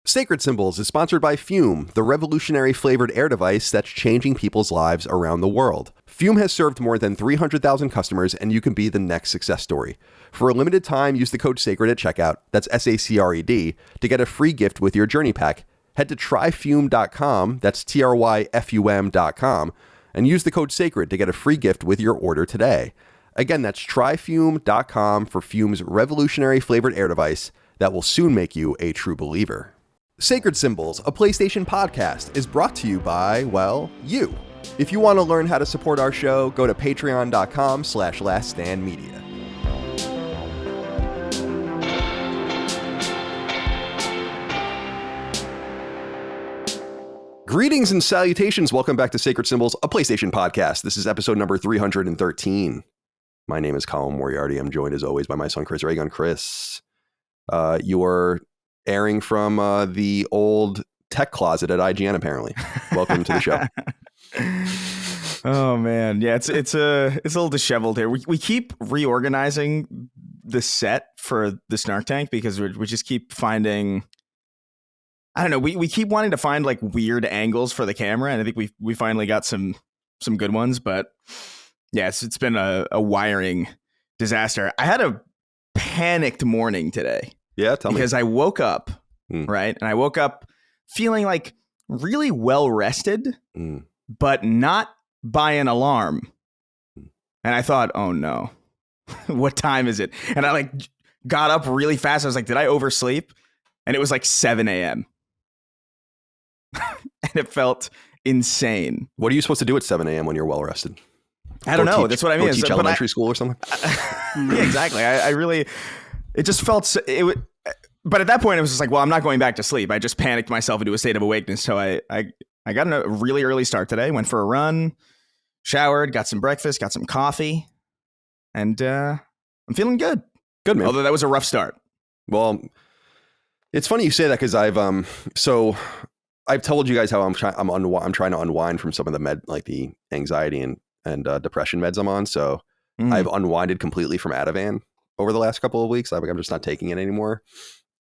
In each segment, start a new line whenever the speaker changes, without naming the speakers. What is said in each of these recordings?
Sacred Symbols is sponsored by Fume, the revolutionary flavored air device that's changing people's lives around the world. Fume has served more than 300,000 customers, and you can be the next success story. For a limited time, use the code SACRED at checkout, that's SACRED, to get a free gift with your journey pack. Head to tryfume.com, that's TRYFUM.com, and use the code SACRED to get a free gift with your order today. Again, that's tryfume.com for Fume's revolutionary flavored air device that will soon make you a true believer. Sacred Symbols, a PlayStation podcast, is brought to you by, well, you. If you want to learn how to support our show, go to patreon.com/laststandmedia. Greetings and salutations. Welcome back to Sacred Symbols, a PlayStation podcast. This is episode number 313. My name is Colin Moriarty. I'm joined as always by my son, Chris Reagan. Chris, you are airing from the old tech closet at IGN, apparently. Welcome to the show.
Oh man, yeah, it's a little disheveled here. We keep reorganizing the set for the Snark Tank because we just keep finding, I don't know, we keep wanting to find like weird angles for the camera, and I think we finally got some good ones, but yeah, it's been a wiring disaster. I had a panicked morning today.
Yeah, tell me.
Because I woke up, right? And I woke up feeling like really well rested, but not by an alarm. And I thought, oh no, what time is it? And I like got up really fast. I was like, did I oversleep? And it was like 7 a.m. And it felt insane.
What are you supposed to do at 7 a.m. when you're well rested?
I don't know. That's what I mean.
Teach elementary school or something?
Yeah, exactly. I really, it just felt, but at that point, it was just like, well, I'm not going back to sleep. I just panicked myself into a state of awakeness. So I got a really early start today, went for a run, showered, got some breakfast, got some coffee, and I'm feeling good.
Good, man.
Although that was a rough start.
Well, it's funny you say that because I've told you guys how I'm trying to unwind from some of the like the anxiety and depression meds I'm on. So I've unwinded completely from Ativan over the last couple of weeks. I'm just not taking it anymore.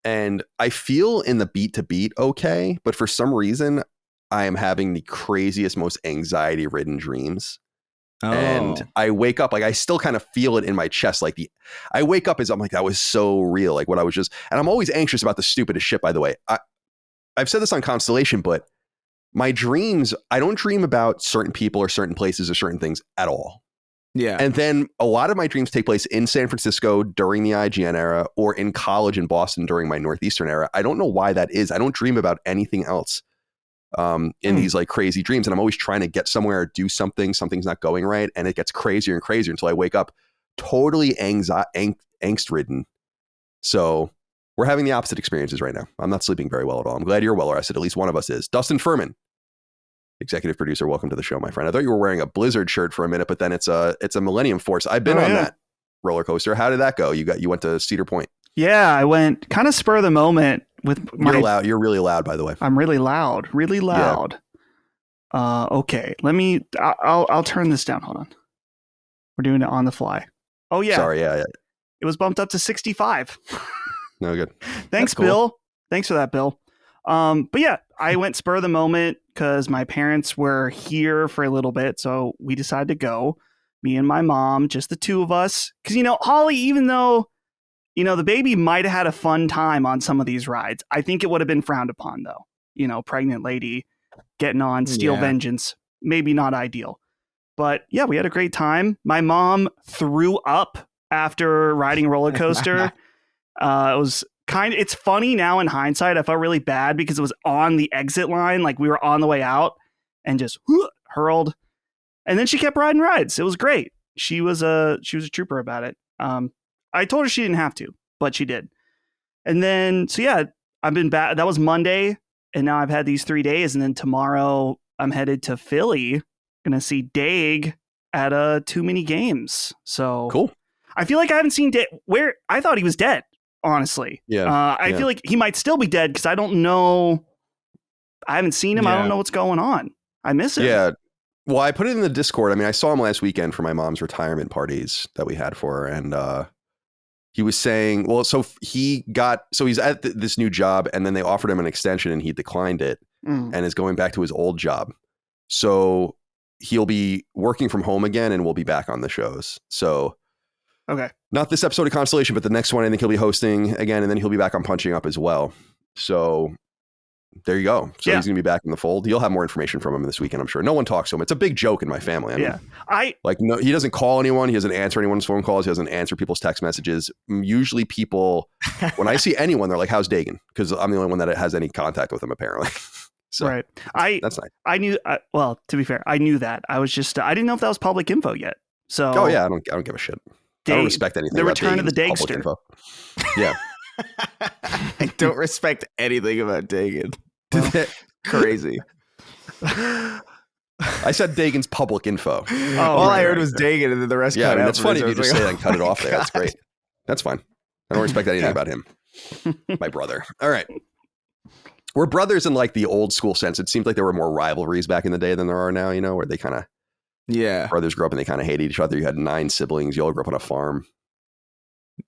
And I feel in the beat to beat okay, but for some reason I am having the craziest, most anxiety ridden dreams. Oh. And I wake up, like I still kind of feel it in my chest. Like I wake up as I'm like, that was so real. Like what I was just, and I'm always anxious about the stupidest shit, by the way. I've said this on Constellation, but my dreams, I don't dream about certain people or certain places or certain things at all. Yeah. And then a lot of my dreams take place in San Francisco during the IGN era or in college in Boston during my Northeastern era. I don't know why that is. I don't dream about anything else in these like crazy dreams. And I'm always trying to get somewhere or do something. Something's not going right. And it gets crazier and crazier until I wake up totally angst ridden. So we're having the opposite experiences right now. I'm not sleeping very well at all. I'm glad you're well rested. At least one of us is. Dustin Furman, executive producer, welcome to the show, my friend. I thought you were wearing a Blizzard shirt for a minute, but then it's a Millennium Force. I've been on that roller coaster. How did that go? You went to Cedar Point.
Yeah, I went kind of spur of the moment with my.
You're loud. You're really loud, by the way.
I'm really loud. Really loud. Yeah. Okay. I'll turn this down. Hold on. We're doing it on the fly. Oh yeah.
Sorry. Yeah.
It was bumped up to 65.
No good.
Thanks, cool. Bill. Thanks for that, Bill. But yeah, I went spur of the moment because my parents were here for a little bit. So we decided to go, me and my mom, just the two of us. Because, Holly, even though, the baby might have had a fun time on some of these rides, I think it would have been frowned upon, though. Pregnant lady getting on Steel Vengeance, maybe not ideal. But yeah, we had a great time. My mom threw up after riding a roller coaster. It was it's funny now in hindsight. I felt really bad because it was on the exit line. Like we were on the way out and just hurled. And then she kept riding rides. It was great. She was a trooper about it. I told her she didn't have to, but she did. And then, so yeah, I've been back. That was Monday. And now I've had these 3 days. And then tomorrow I'm headed to Philly. Going to see Daig at Too Many Games. So
cool.
I feel like I haven't seen Daig. Where I thought he was dead. Honestly, I feel like he might still be dead because I don't know. I haven't seen him. I don't know what's going on. I miss him.
Yeah. Well, I put it in the Discord. I mean, I saw him last weekend for my mom's retirement parties that we had for her. And he was saying, well, so he's at this new job, and then they offered him an extension and he declined it and is going back to his old job. So he'll be working from home again and we'll be back on the shows. So
okay,
not this episode of Constellation, but the next one, I think he'll be hosting again, and then he'll be back on Punching Up as well. So there you go. So he's going to be back in the fold. You'll have more information from him this weekend, I'm sure. No one talks to him. It's a big joke in my family. I mean, no, he doesn't call anyone. He doesn't answer anyone's phone calls. He doesn't answer people's text messages. Usually people, when I see anyone, they're like, how's Dagan? Because I'm the only one that has any contact with him, apparently. So
right.
That's nice.
I knew, well, to be fair, I knew that. I was just, I didn't know if that was public info yet. So.
Oh yeah. I don't give a shit. I don't respect anything.
The
about
return of the
Dagan's public
Dagster.
info. Yeah.
I don't respect anything about Dagan. Crazy.
I said Dagan's public info.
All I heard was Dagan, and then the rest cut out.
That's funny. You just say that and cut it off there.
God.
That's great. That's fine. I don't respect anything about him. My brother. All right. We're brothers in like the old school sense. It seems like there were more rivalries back in the day than there are now, where they kind of brothers grew up and they kind of hated each other. You had 9 siblings. You all grew up on a farm.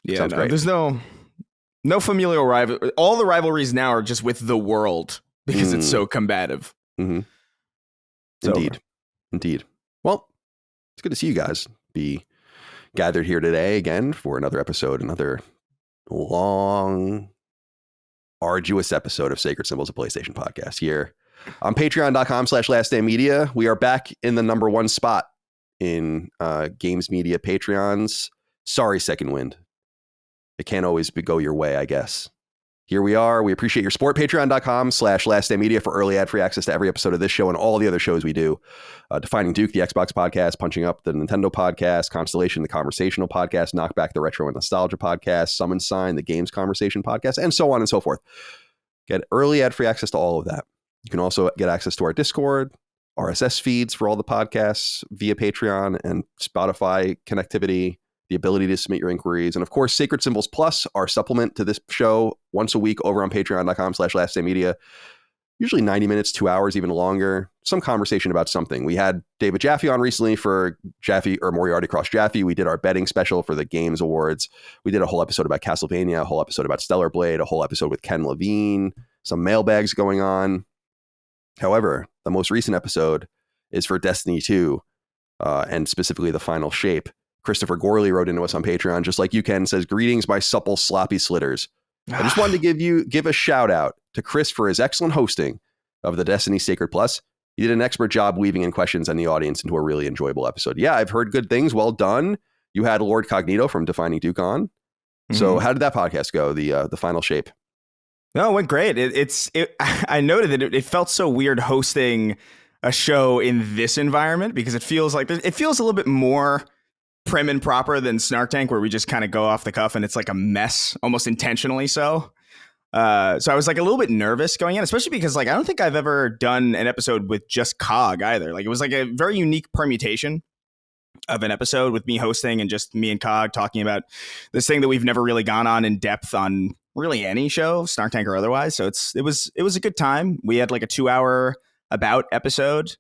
Yeah, there's no familial rival. All the rivalries now are just with the world because it's so combative.
Mm-hmm. Indeed. Well, it's good to see you guys be gathered here today again for another episode, another long, arduous episode of Sacred Symbols of PlayStation podcast here on patreon.com/lastdaymedia. We are back in the number 1 spot in games media Patreons. Sorry, Second Wind. It can't always go your way, I guess. Here we are. We appreciate your support. Patreon.com/lastdaymedia for early ad-free access to every episode of this show and all the other shows we do. Defining Duke, the Xbox podcast, Punching Up, the Nintendo podcast, Constellation, the Conversational podcast, Knockback, the Retro and Nostalgia podcast, Summon Sign, the Games Conversation podcast, and so on and so forth. Get early ad-free access to all of that. You can also get access to our Discord, RSS feeds for all the podcasts via Patreon and Spotify connectivity, the ability to submit your inquiries, and of course, Sacred Symbols Plus, our supplement to this show once a week over on patreon.com/lastdaymedia. Usually 90 minutes, 2 hours, even longer. Some conversation about something. We had David Jaffe on recently for Jaffe or Moriarty Cross Jaffe. We did our betting special for the Games Awards. We did a whole episode about Castlevania, a whole episode about Stellar Blade, a whole episode with Ken Levine, some mailbags going on. However, the most recent episode is for Destiny 2, and specifically the final shape. Christopher Gorley wrote into us on Patreon, just like you can, says, "Greetings, my supple, sloppy slitters. I just wanted to give a shout out to Chris for his excellent hosting of the Destiny Sacred Plus. He did an expert job weaving in questions on the audience into a really enjoyable episode." Yeah, I've heard good things. Well done. You had Lord Cognito from Defining Duke on. So how did that podcast go? The final shape.
No, it went great. I noted that it felt so weird hosting a show in this environment because it feels a little bit more prim and proper than Snark Tank, where we just kind of go off the cuff and it's like a mess, almost intentionally so. So I was like a little bit nervous going in, especially because like I don't think I've ever done an episode with just Cog either. Like it was like a very unique permutation of an episode with me hosting and just me and Cog talking about this thing that we've never really gone on in depth on really any show, Snark Tank or otherwise. So it was a good time. We had like a 2-hour about episode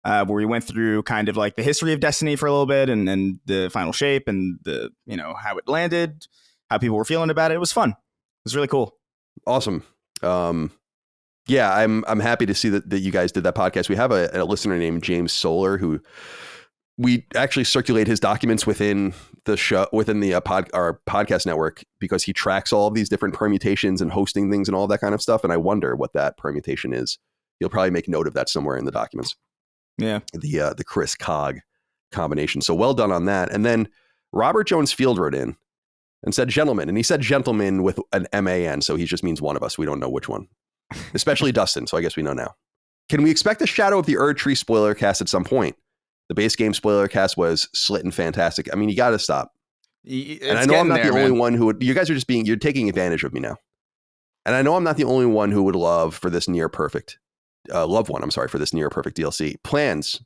where we went through kind of like the history of Destiny for a little bit and then the final shape and the, how it landed, how people were feeling about it. It was fun. It was really cool.
Awesome. Yeah, I'm happy to see that you guys did that podcast. We have a listener named James Solar who we actually circulate his documents within the show, within the our podcast network, because he tracks all of these different permutations and hosting things and all that kind of stuff. And I wonder what that permutation is. You'll probably make note of that somewhere in the documents.
Yeah.
The Chris Cog combination. So well done on that. And then Robert Jones Field wrote in and said, "Gentlemen," and he said gentleman with an MAN. So he just means one of us. We don't know which one, especially Dustin. So I guess we know now. "Can we expect a Shadow of the Erd Tree spoiler cast at some point? The base game spoiler cast was slit and fantastic." I mean, you got to stop. And I know I'm not the only one who would, you guys are just you're taking advantage of me now. And I know I'm not the only one who would love for this near perfect, for this near perfect DLC. Plans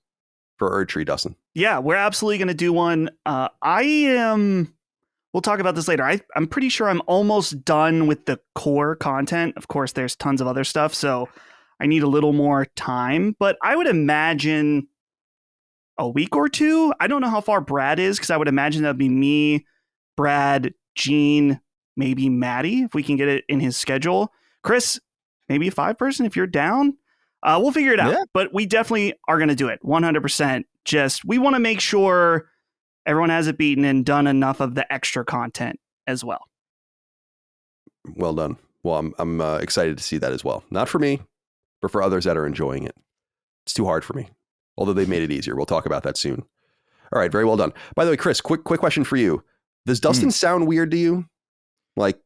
for Erd Tree, Dustin?
Yeah, we're absolutely going to do one. We'll talk about this later. I'm pretty sure I'm almost done with the core content. Of course, there's tons of other stuff, so I need a little more time. But I would imagine a week or two. I don't know how far Brad is, because I would imagine that'd be me, Brad, Gene, maybe Maddie, if we can get it in his schedule. Chris, maybe a 5-person if you're down. We'll figure it out.
Yeah.
But we definitely are going to do it 100%. Just we want to make sure everyone has it beaten and done enough of the extra content as well.
Well done. Well, I'm excited to see that as well. Not for me, but for others that are enjoying it. It's too hard for me, although they've made it easier. We'll talk about that soon. All right, very well done. By the way, Chris, quick question for you. Does Dustin sound weird to you? Like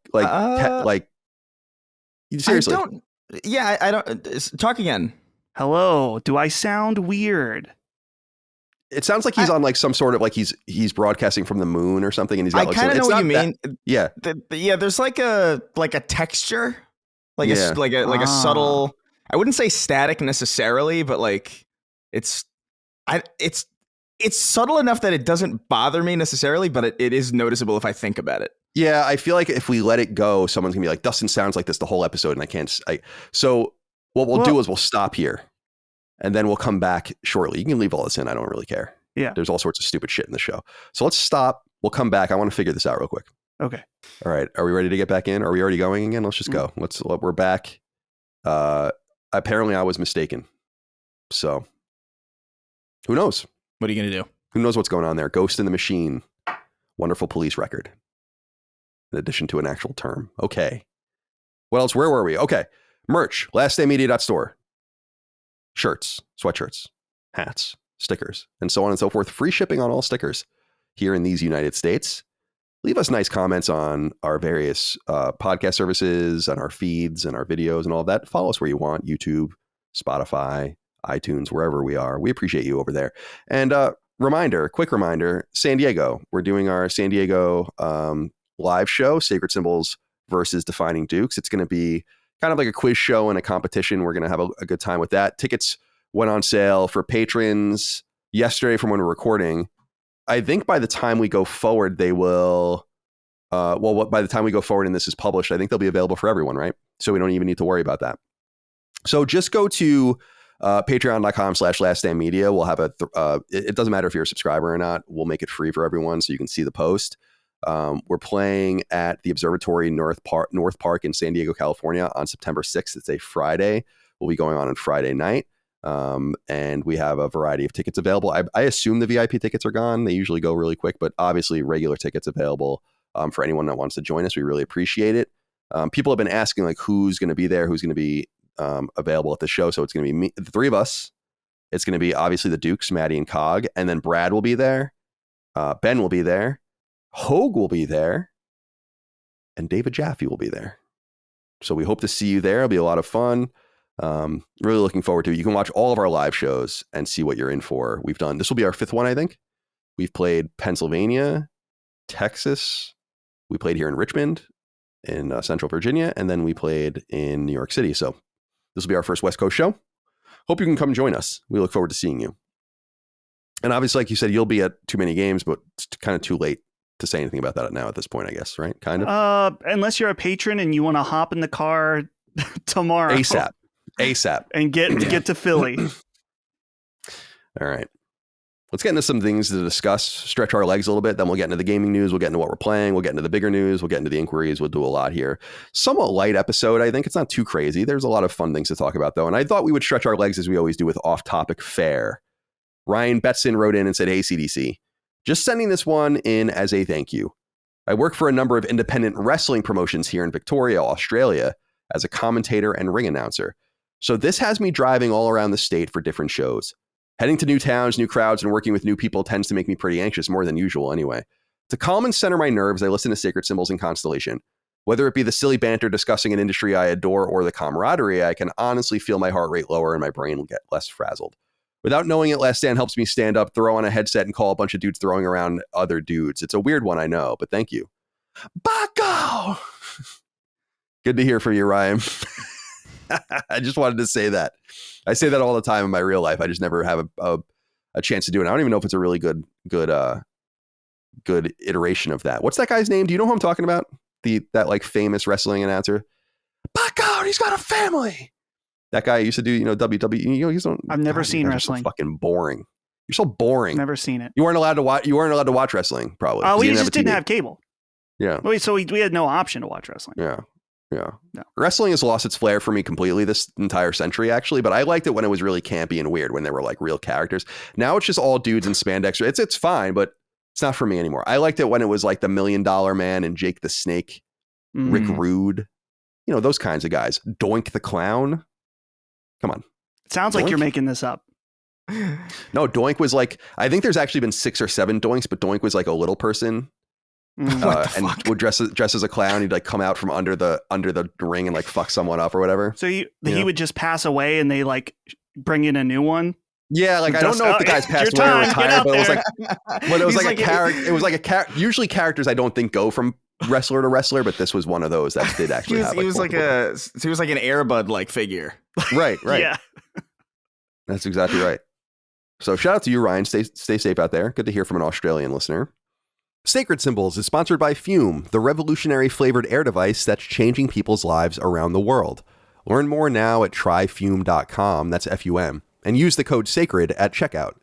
seriously?
I don't. Talk again.
Hello, do I sound weird?
It sounds like he's on like some sort of like he's broadcasting from the moon or something, and he's got.
I kind of know what you mean.
Yeah,
there's like a texture, like a subtle. I wouldn't say static necessarily, but like it's subtle enough that it doesn't bother me necessarily, but it is noticeable if I think about it.
Yeah, I feel like if we let it go, someone's gonna be like, Dustin sounds like this the whole episode, and I can't. So what we'll do is we'll stop here, and then we'll come back shortly. You can leave all this in. I don't really care.
Yeah.
There's all sorts of stupid shit in the show. So let's stop. We'll come back. I want to figure this out real quick.
Okay.
All right. Are we ready to get back in? Are we already going again? Let's just go. We're back. Apparently I was mistaken. So who knows?
What are you going to do?
Who knows what's going on there? Ghost in the Machine. Wonderful police record. In addition to an actual term. Okay. What else? Where were we? Okay. Merch. lastdaymedia.store. Shirts, sweatshirts, hats, stickers, and so on and so forth. Free shipping on all stickers here in these United States. Leave us nice comments on our various podcast services, on our feeds and our videos and all of that. Follow us where you want. YouTube, Spotify, iTunes, wherever we are. We appreciate you over there. And quick reminder, San Diego. We're doing our San Diego live show, Sacred Symbols versus Defining Dukes. It's going to be kind of like a quiz show and a competition. We're going to have a good time with that. Tickets went on sale for patrons yesterday from when we're recording. I think by the time we go forward, they will, by the time we go forward and this is published, I think they'll be available for everyone, right? So we don't even need to worry about that. So just go to patreon.com/lastdaymedia. We'll have it doesn't matter if you're a subscriber or not. We'll make it free for everyone so you can see the post. We're playing at the Observatory North Park in San Diego, California on September 6th. It's a Friday. We'll be going on Friday night. And we have a variety of tickets available. I assume the VIP tickets are gone. They usually go really quick, but obviously regular tickets available for anyone that wants to join us. We really appreciate it. People have been asking like who's going to be there, who's going to be available at the show. So it's going to be me, the three of us. It's going to be obviously the Dukes, Maddie and Cog, and then Brad will be there. Ben will be there. Hogue will be there, and David Jaffe will be there. So we hope to see you there. It'll be a lot of fun. Really looking forward to it. You can watch all of our live shows and see what you're in for. This will be our 5th one, I think. We've played Pennsylvania, Texas. We played here in Richmond, in Central Virginia, and then we played in New York City. So this will be our first West Coast show. Hope you can come join us. We look forward to seeing you. And obviously, like you said, you'll be at too many games, but it's kind of too late to say anything about that now at this point, I guess, right? Kind of.
Unless you're a patron and you want to hop in the car tomorrow.
ASAP.
And get to Philly.
All right. Let's get into some things to discuss, stretch our legs a little bit. Then we'll get into the gaming news. We'll get into what we're playing. We'll get into the bigger news. We'll get into the inquiries. We'll do a lot here. Somewhat light episode, I think. It's not too crazy. There's a lot of fun things to talk about, though. And I thought we would stretch our legs as we always do with off-topic fare. Ryan Betson wrote in and said, "Hey, CDC, just sending this one in as a thank you. I work for a number of independent wrestling promotions here in Victoria, Australia, as a commentator and ring announcer. So this has me driving all around the state for different shows. Heading to new towns, new crowds, and working with new people tends to make me pretty anxious, more than usual anyway. To calm and center my nerves, I listen to Sacred Symbols and Constellation. Whether it be the silly banter discussing an industry I adore or the camaraderie, I can honestly feel my heart rate lower and my brain will get less frazzled. Without knowing it, Last Stand helps me stand up, throw on a headset, and call a bunch of dudes throwing around other dudes. It's a weird one, I know, but thank you." Baco! Good to hear from you, Ryan. I just wanted to say that. I say that all the time in my real life. I just never have a chance to do it. I don't even know if it's a really good iteration of that. What's that guy's name? Do you know who I'm talking about? That like famous wrestling announcer. Baco, he's got a family. That guy used to do, WWE.
I've never seen wrestling.
So fucking boring. You're so boring.
Never seen it.
You weren't allowed to watch. You weren't allowed to watch wrestling, probably.
We just didn't have cable.
Yeah.
Wait, so we had no option to watch wrestling.
Yeah. Yeah.
No.
Wrestling has lost its flair for me completely this entire century, actually, but I liked it when it was really campy and weird, when they were like real characters. Now it's just all dudes in spandex. It's fine, but it's not for me anymore. I liked it when it was like the $1 Million Man and Jake the Snake, Rick Rude, you know, those kinds of guys. Doink the Clown. Come on.
It sounds
Doink?
like you're making this up.
No, Doink was like, I think there's actually been 6 or 7 Doinks, but Doink was like a little person. And would dress as a clown. He'd like come out from under the ring and like fuck someone up or whatever.
So he would just pass away and they like bring in a new one.
Yeah, like I don't know if the guy's passed away or retired, but it was like a character. It was like a character. Usually characters I don't think go from wrestler to wrestler, but this was one of those that did actually have.
He was like an Air Bud like figure.
Right.
Yeah,
That's exactly right. So shout out to you, Ryan. Stay safe out there. Good to hear from an Australian listener. Sacred Symbols is sponsored by Fume, the revolutionary flavored air device that's changing people's lives around the world. Learn more now at tryfume.com, that's F-U-M, and use the code SACRED at checkout.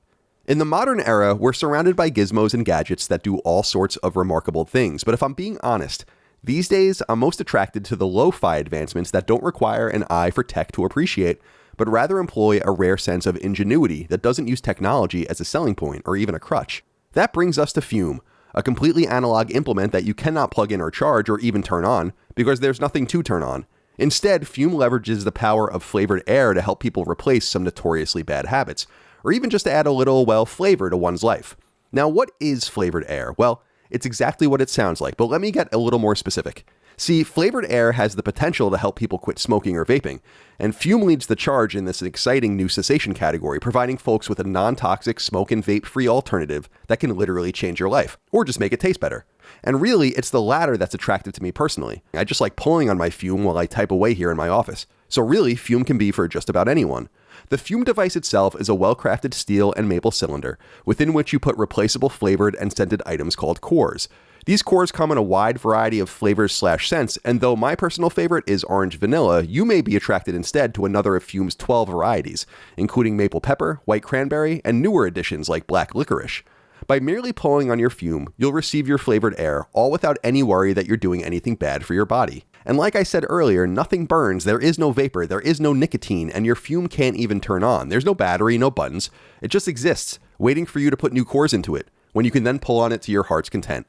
In the modern era, we're surrounded by gizmos and gadgets that do all sorts of remarkable things, but if I'm being honest, these days I'm most attracted to the lo-fi advancements that don't require an eye for tech to appreciate, but rather employ a rare sense of ingenuity that doesn't use technology as a selling point or even a crutch. That brings us to Fume, a completely analog implement that you cannot plug in or charge or even turn on because there's nothing to turn on. Instead, Fume leverages the power of flavored air to help people replace some notoriously bad habits, or even just to add a little, well, flavor to one's life. Now, what is flavored air? Well, it's exactly what it sounds like, but let me get a little more specific. See, flavored air has the potential to help people quit smoking or vaping, and Fume leads the charge in this exciting new cessation category, providing folks with a non-toxic smoke and vape-free alternative that can literally change your life, or just make it taste better. And really, it's the latter that's attractive to me personally. I just like pulling on my Fume while I type away here in my office. So really, Fume can be for just about anyone. The Fume device itself is a well-crafted steel and maple cylinder, within which you put replaceable flavored and scented items called cores. These cores come in a wide variety of flavors/scents, and though my personal favorite is orange vanilla, you may be attracted instead to another of Fume's 12 varieties, including maple pepper, white cranberry, and newer additions like black licorice. By merely pulling on your Fume, you'll receive your flavored air, all without any worry that you're doing anything bad for your body. And like I said earlier, nothing burns, there is no vapor, there is no nicotine, and your Fume can't even turn on. There's no battery, no buttons. It just exists, waiting for you to put new cores into it, when you can then pull on it to your heart's content.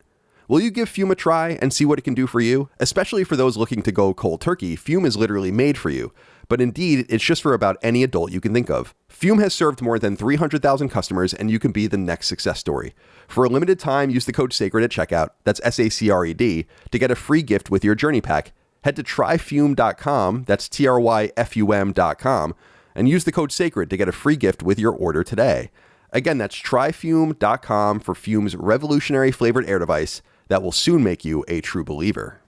Will you give Fume a try and see what it can do for you? Especially for those looking to go cold turkey, Fume is literally made for you. But indeed, it's just for about any adult you can think of. Fume has served more than 300,000 customers, and you can be the next success story. For a limited time, use the code SACRED at checkout, that's SACRED, to get a free gift with your journey pack. Head to tryfume.com, that's TRYFUM.com, and use the code SACRED to get a free gift with your order today. Again, that's tryfume.com for Fume's revolutionary flavored air device that will soon make you a true believer.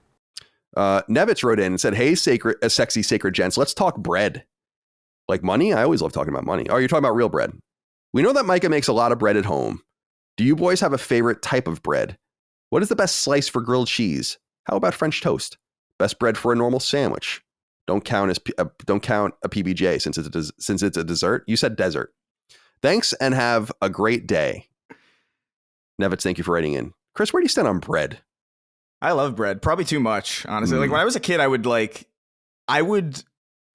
Nevitz wrote in and said, hey, sexy sacred gents, let's talk bread. Like money? I always love talking about money. Oh, you're talking about real bread. We know that Micah makes a lot of bread at home. Do you boys have a favorite type of bread? What is the best slice for grilled cheese? How about French toast? Best bread for a normal sandwich? Don't count a PBJ since it's a dessert. You said dessert. Thanks and have a great day. Nevitz, thank you for writing in. Chris, where do you stand on bread?
I love bread. Probably too much, honestly. Like when I was a kid, I would,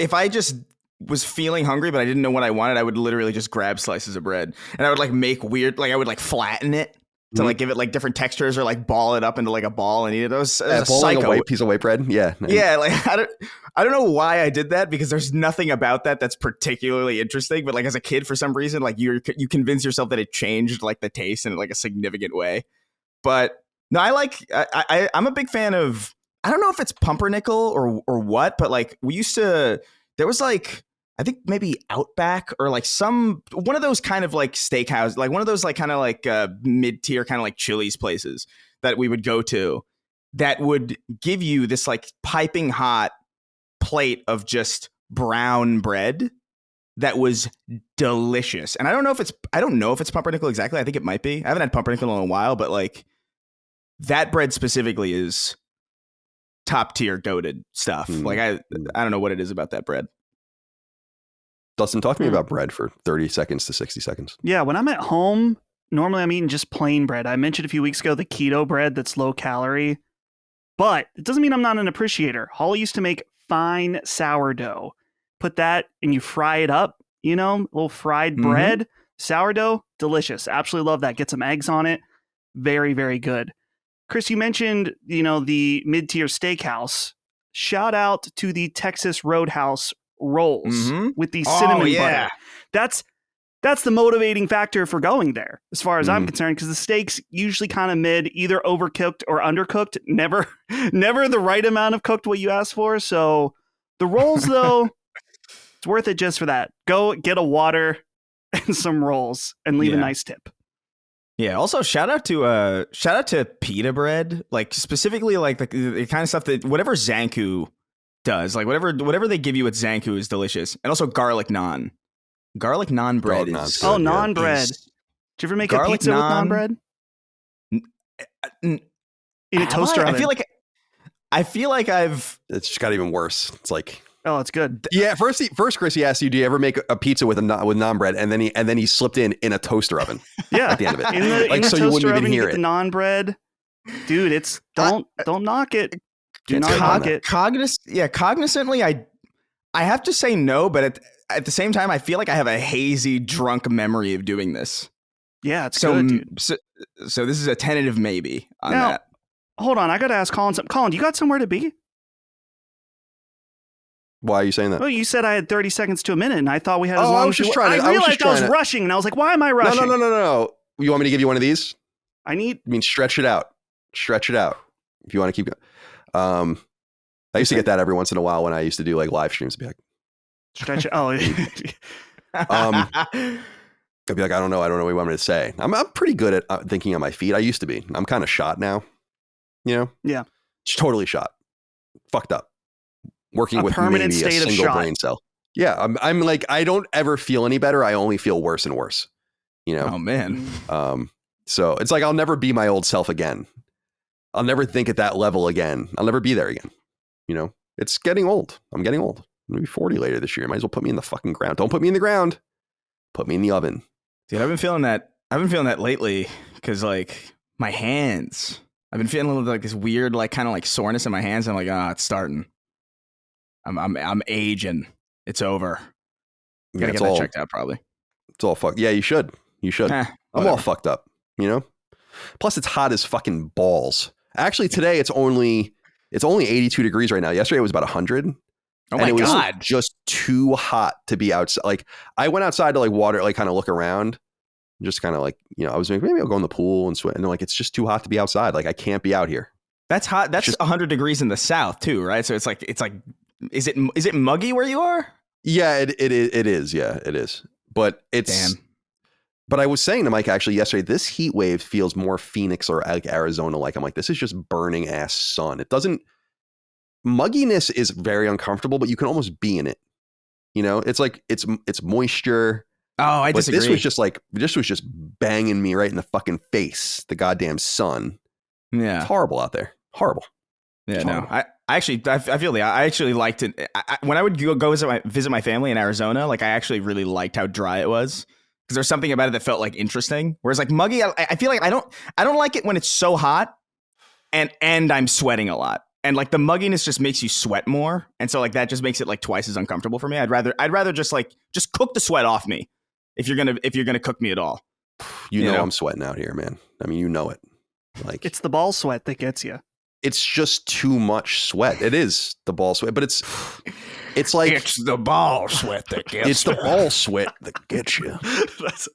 if I just was feeling hungry, but I didn't know what I wanted, I would literally just grab slices of bread and I would like make weird, like I would like flatten it to like give it like different textures or like ball it up into like a ball and eat it. It was a psycho.
Like a white piece of white bread. Yeah.
Yeah. Like I don't know why I did that because there's nothing about that that's particularly interesting. But like as a kid, for some reason, like you convince yourself that it changed like the taste in like a significant way. But no, I'm a big fan of, I don't know if it's pumpernickel or what, but like there was like, I think maybe Outback or like one of those kind of like steakhouse, like one of those like kind of like mid-tier kind of like Chili's places that we would go to that would give you this like piping hot plate of just brown bread that was delicious. And I don't know if it's pumpernickel exactly. I think it might be. I haven't had pumpernickel in a while, but like that bread specifically is top tier goated stuff. Like I don't know what it is about that bread.
Dustin, talk to me about bread for 30 seconds to 60 seconds.
Yeah, when I'm at home, normally I'm eating just plain bread. I mentioned a few weeks ago the keto bread that's low calorie. But it doesn't mean I'm not an appreciator. Holly used to make fine sourdough. Put that and you fry it up, a little fried bread, sourdough, delicious. Absolutely love that. Get some eggs on it. Very, very good. Chris, you mentioned, the mid-tier steakhouse. Shout out to the Texas Roadhouse rolls with the cinnamon butter. That's the motivating factor for going there, as far as I'm concerned, because the steaks usually kind of mid, either overcooked or undercooked. Never the right amount of cooked what you asked for. So the rolls, though, it's worth it just for that. Go get a water and some rolls and leave a nice tip.
Yeah. Also, shout out to pita bread, like specifically like the kind of stuff that whatever Zanku does, like whatever they give you at Zanku is delicious, and also garlic naan. Garlic naan bread is
good, naan bread. Did you ever make a pizza with naan bread? In a toaster oven.
I feel like I've.
It's just got even worse. It's like,
oh, it's good.
Yeah, first Chris, he asked you, do you ever make a pizza with naan bread? And then he slipped in a toaster oven.
Yeah,
at the end of it,
in the you wouldn't even hear it. The naan bread, dude. It's don't knock it. Do not knock it.
Cognizantly, I have to say no, but at the same time, I feel like I have a hazy, drunk memory of doing this.
Yeah, it's good, dude.
So this is a tentative maybe on
now,
that.
Hold on, I got to ask Colin something. Colin, you got somewhere to be?
Why are you saying that?
Well, you said I had 30 seconds to a minute, and I thought we had as long
I was
as
just trying to.
I realized I was rushing, and I was like, why am I rushing?
No. You want me to give you one of these? Stretch it out. If you want to keep going. I used to get that every once in a while when I used to do like live streams. Be like,
stretch it. Oh,
I'd be like, I don't know what you want me to say. I'm pretty good at thinking on my feet. I used to be. I'm kind of shot now.
Yeah.
Just totally shot. Fucked up. Working with
permanent
maybe
state
a single
of
brain cell. Yeah. I'm like, I don't ever feel any better. I only feel worse and worse.
Oh man.
So it's like I'll never be my old self again. I'll never think at that level again. I'll never be there again. It's getting old. I'm getting old. I'm gonna be 40 later this year. Might as well put me in the fucking ground. Don't put me in the ground. Put me in the oven.
Dude, I've been feeling that lately because like my hands. I've been feeling a little like this weird, like kind of like soreness in my hands. I'm like, it's starting. I'm aging. It's over. Gotta get that checked out probably.
It's all fucked. Yeah, you should. I'm all fucked up, Plus it's hot as fucking balls. Actually, today it's only 82 degrees right now. Yesterday it was about 100.
Oh my God.
Was just too hot to be outside. Like I went outside to like water, like kind of look around. Just kind of like, I was like, maybe I'll go in the pool and sweat. And they're like, it's just too hot to be outside. Like I can't be out here.
That's hot. That's just 100 degrees in the south too, right? So it's like, is it muggy where you are?
Yeah, it is. Yeah, it is. But it's,
damn.
But I was saying to Mike actually yesterday, this heat wave feels more Phoenix or like Arizona. Like I'm like, this is just burning ass sun. It doesn't, mugginess is very uncomfortable, but you can almost be in it. It's like, it's moisture.
Oh, I disagree.
This was just banging me right in the fucking face. The goddamn sun.
Yeah.
It's horrible out there. Horrible.
Yeah, no. I actually liked it. When I would go visit my family in Arizona, like I actually really liked how dry it was. Because there's something about it that felt like interesting. Whereas like muggy, I feel like I don't like it when it's so hot and I'm sweating a lot. And like the mugginess just makes you sweat more. And so like that just makes it like twice as uncomfortable for me. I'd rather just cook the sweat off me if you're gonna cook me at all.
You know I'm sweating out here, man. I mean, it. Like
it's the ball sweat that gets you.
It's just too much sweat. It is the ball sweat, but it's like
it's the ball sweat that gets you.
It's the ball sweat that gets you.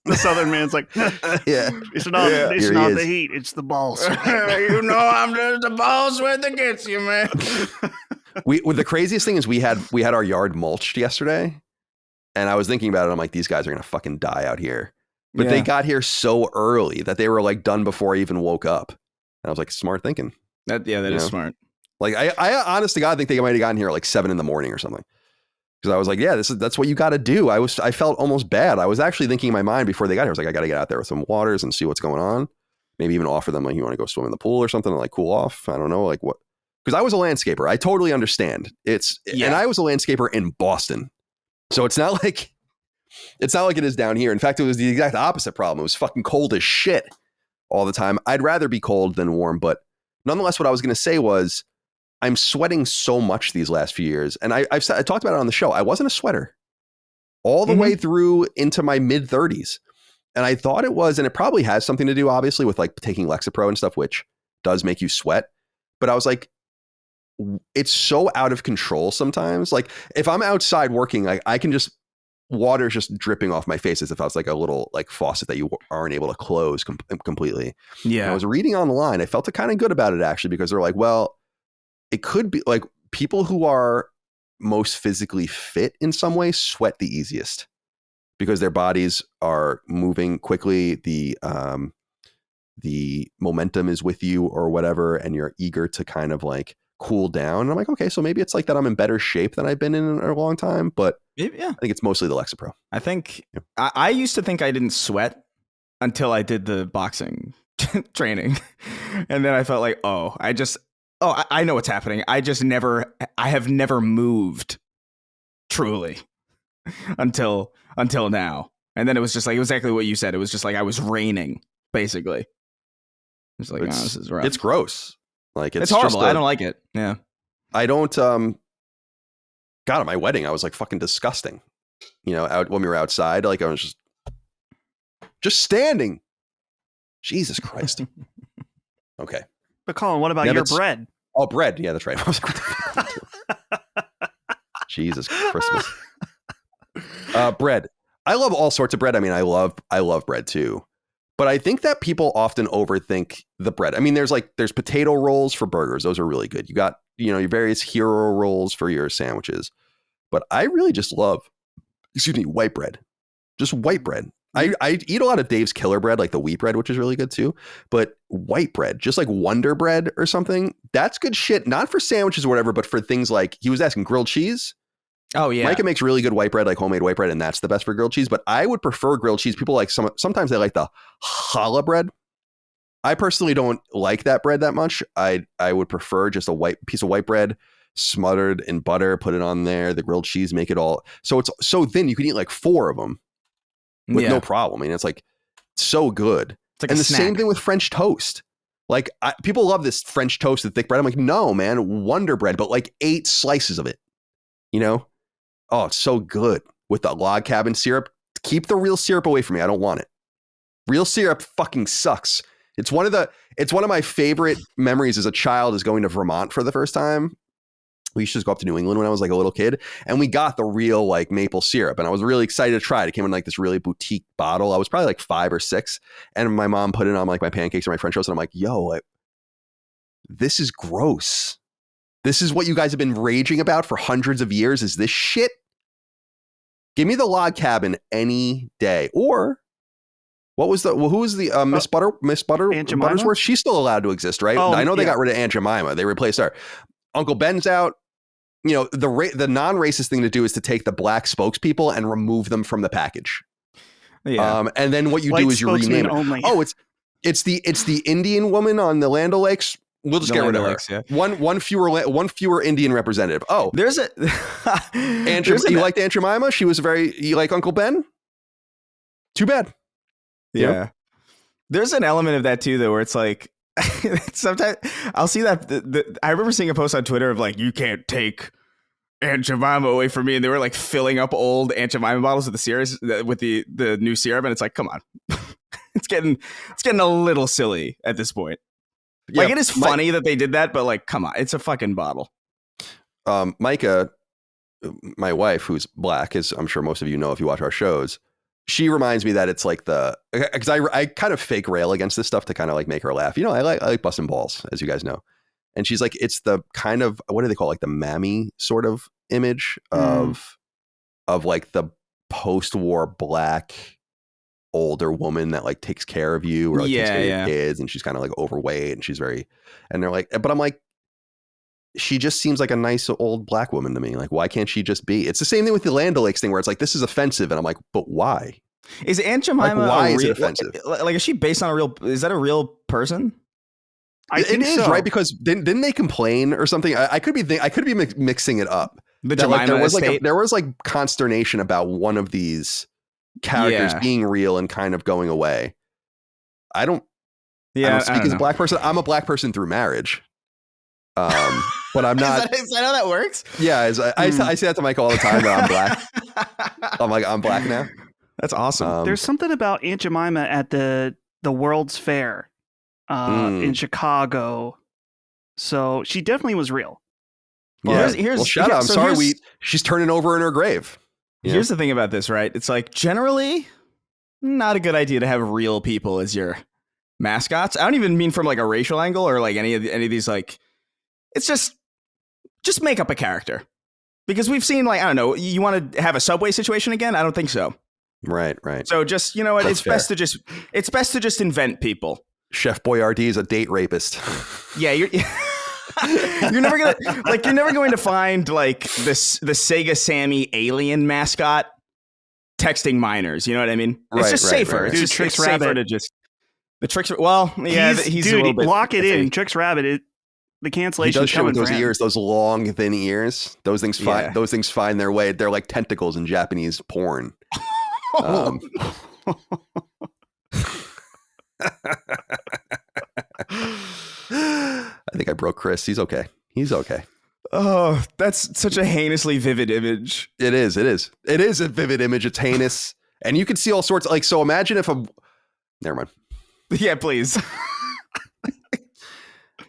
The Southern man's like,
yeah,
it's not the heat, it's the ball sweat.
I'm just the ball sweat that gets you, man.
The craziest thing is we had our yard mulched yesterday, and I was thinking about it. I'm like, these guys are gonna fucking die out here. But they got here so early that they were like done before I even woke up. And I was like, smart thinking.
That is smart.
Like I honest to God think they might have gotten here at like 7 a.m. or something. Because I was like, yeah, that's what you got to do. I felt almost bad. I was actually thinking in my mind before they got here, I was like, I got to get out there with some waters and see what's going on. Maybe even offer them like, you want to go swim in the pool or something and like cool off. I don't know, like what? Because I was a landscaper. I totally understand. And I was a landscaper in Boston, so it's not like it is down here. In fact, it was the exact opposite problem. It was fucking cold as shit all the time. I'd rather be cold than warm, but nonetheless, what I was going to say was I'm sweating so much these last few years. And I talked about it on the show. I wasn't a sweater all the way through into my mid 30s. And I thought it was, and it probably has something to do, obviously, with like taking Lexapro and stuff, which does make you sweat. But I was like, it's so out of control sometimes. Like if I'm outside working, like I can just, water's just dripping off my face as if I was like a little like faucet that you aren't able to close completely.
Yeah.
And I was reading online. I felt kind of good about it actually, because they're like, well, it could be like people who are most physically fit in some way sweat the easiest because their bodies are moving quickly. The momentum is with you or whatever, and you're eager to kind of like cool down. And I'm like, okay, so maybe it's like that I'm in better shape than I've been in a long time, but I think it's mostly the Lexapro.
I think I used to think I didn't sweat until I did the boxing training. And then I felt like, I know what's happening. I have never moved truly until now. And then it was just like, it was exactly what you said. It was just like I was raining, basically. It's like, this is rough.
It's gross. Like
it's horrible. I don't like it. Yeah.
I don't, God, at my wedding, I was like fucking disgusting. You know, out when we were outside, like I was just standing. Jesus Christ. Okay.
But Colin, what about your bread?
Oh, bread. Yeah, that's right. I was like, Jesus Christmas. Bread. I love all sorts of bread. I mean, I love bread too. But I think that people often overthink the bread. I mean, there's potato rolls for burgers. Those are really good. You got, your various hero rolls for your sandwiches. But I really just love, white bread. Just white bread. I eat a lot of Dave's Killer Bread, like the wheat bread, which is really good too. But white bread, just like Wonder Bread or something, that's good shit. Not for sandwiches or wwhatever, but for things like, he was asking grilled cheese.
Oh, yeah.
Micah makes really good white bread, like homemade white bread, and that's the best for grilled cheese. But I would prefer grilled cheese. People like sometimes they like the challah bread. I personally don't like that bread that much. I would prefer just a white piece of white bread smothered in butter, put it on there, the grilled cheese, make it all. So it's so thin you can eat like 4 of them with no problem. I mean, it's like so good.
It's like
and
a
the
snack.
same thing with French toast. Like people love this French toast with thick bread. I'm like, no, man, Wonder Bread, but like 8 slices of it, Oh, it's so good with the log cabin syrup. Keep the real syrup away from me. I don't want it. Real syrup fucking sucks. It's one of my favorite memories as a child is going to Vermont for the first time. We used to just go up to New England when I was like a little kid, and we got the real like maple syrup, and I was really excited to try it. It came in like this really boutique bottle. I was probably like 5 or 6, and my mom put it on like my pancakes or my French toast, and I'm like, yo, this is gross. This is what you guys have been raging about for hundreds of years. Is this shit? Give me the log cabin any day. Or who was the Miss Buttersworth? She's still allowed to exist, right? I know they got rid of Aunt Jemima. They replaced her. Uncle Ben's out. The non-racist thing to do is to take the black spokespeople and remove them from the package.
Yeah.
And then what you do is you rename it.
Only.
Oh, it's the Indian woman on the Land O'Lakes. We'll just get rid of her.
Yeah.
One fewer Indian representative. Oh,
there's a
you liked Aunt Jemima? She was you like Uncle Ben? Too bad.
Yeah. There's an element of that too, though, where it's like sometimes I'll see that. I remember seeing a post on Twitter of like, you can't take Aunt Jemima away from me, and they were like filling up old Aunt Jemima bottles with the new syrup, and it's like, come on, it's getting a little silly at this point. Like, it is funny that they did that, but like, come on, it's a fucking bottle.
Micah, my wife, who's black, as I'm sure most of you know if you watch our shows, she reminds me that it's like because I kind of fake rail against this stuff to kind of like make her laugh. I like busting balls, as you guys know. And she's like, it's the kind of, what do they call it? Like the mammy sort of image of like the post-war black older woman that like takes care of you or like takes care of your kids, and she's kind of like overweight and she's and they're like, but I'm like, she just seems like a nice old black woman to me. Like, why can't she just be? It's the same thing with the Land O'Lakes thing where it's like, this is offensive. And I'm like, but why?
Is Aunt Jemima
why is it offensive?
Like, is she based on is that a real person?
It is, right? Because didn't they complain or something? I could be mixing it up.
The Jemima
there was like consternation about one of these characters being real and kind of going away. I don't speak as a black person. I'm a black person through marriage. But I'm not.
Is that how that works?
Yeah, I say that to Mike all the time. That I'm black. I'm like, I'm black now.
That's awesome.
There's something about Aunt Jemima at the World's Fair in Chicago. So she definitely was real.
Yeah. Well, shout out. I'm sorry. She's turning over in her grave.
Here's the thing about this, right? It's like generally not a good idea to have real people as your mascots. I don't even mean from like a racial angle or like any of these like. It's just make up a character, because we've seen like, I don't know, you want to have a Subway situation again? I don't think so.
Right.
So just, you know what?
That's fair.
It's best to just invent people.
Chef Boyardee is a date rapist.
Yeah, you're never going to find like the Sega Sammy alien mascot texting minors. You know what I mean? It's just safer. It's
Dude,
just
Trix
safer
Rabbit.
to just the Trix. Well, yeah, he's a little bit.
Lock it in, Trix Rabbit. The cancellation.
He does shit with those ears, those long, thin ears. Those things find those things find their way. They're like tentacles in Japanese porn. I think I broke Chris. He's okay.
Oh, that's such a heinously vivid image.
It is a vivid image. It's heinous, and you can see all sorts. Like, so imagine if a. Never mind.
Yeah, please.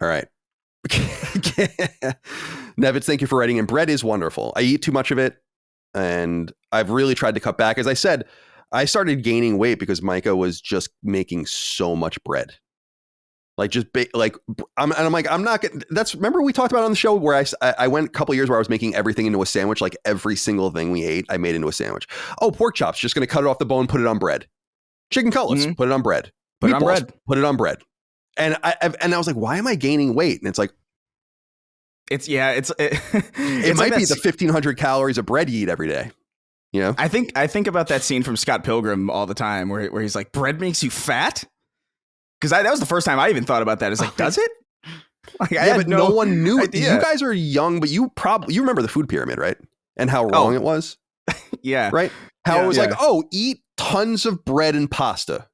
All right. Nevitz, thank you for writing in. Bread is wonderful. I eat too much of it, and I've really tried to cut back. As I said, I started gaining weight because Micah was just making so much bread. Like just I'm like, I'm not getting. Remember we talked about on the show where I went a couple years where I was making everything into a sandwich. Like every single thing we ate, I made into a sandwich. Oh, pork chops, just going to cut it off the bone, put it on bread. Chicken cutlets, put it on bread.
Put it on bread.
Put it on bread. And I was like, why am I gaining weight? And it's like,
it
it might be the 1,500 calories of bread you eat every day. You know,
I think about that scene from Scott Pilgrim all the time where he's like, bread makes you fat. Because that was the first time I even thought about that. It's like, does it? Like,
but no one knew it.
idea.
You guys are young, but you remember the food pyramid, right? And how wrong it was.
Yeah.
Right. How it was like, eat tons of bread and pasta.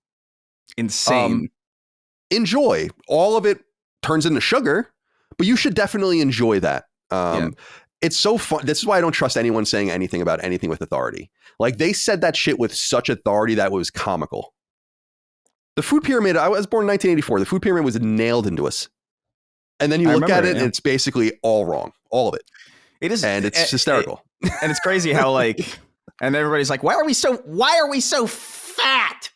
Insane.
Enjoy. All of it turns into sugar, but you should definitely enjoy that. It's so fun. This is why I don't trust anyone saying anything about anything with authority. Like, they said that shit with such authority that was comical. The food pyramid, I was born in 1984. The food pyramid was nailed into us. And then you look at it and it's basically all wrong. All of it.
It is.
And it's hysterical.
And it's crazy how like, and everybody's like, why are we so fat?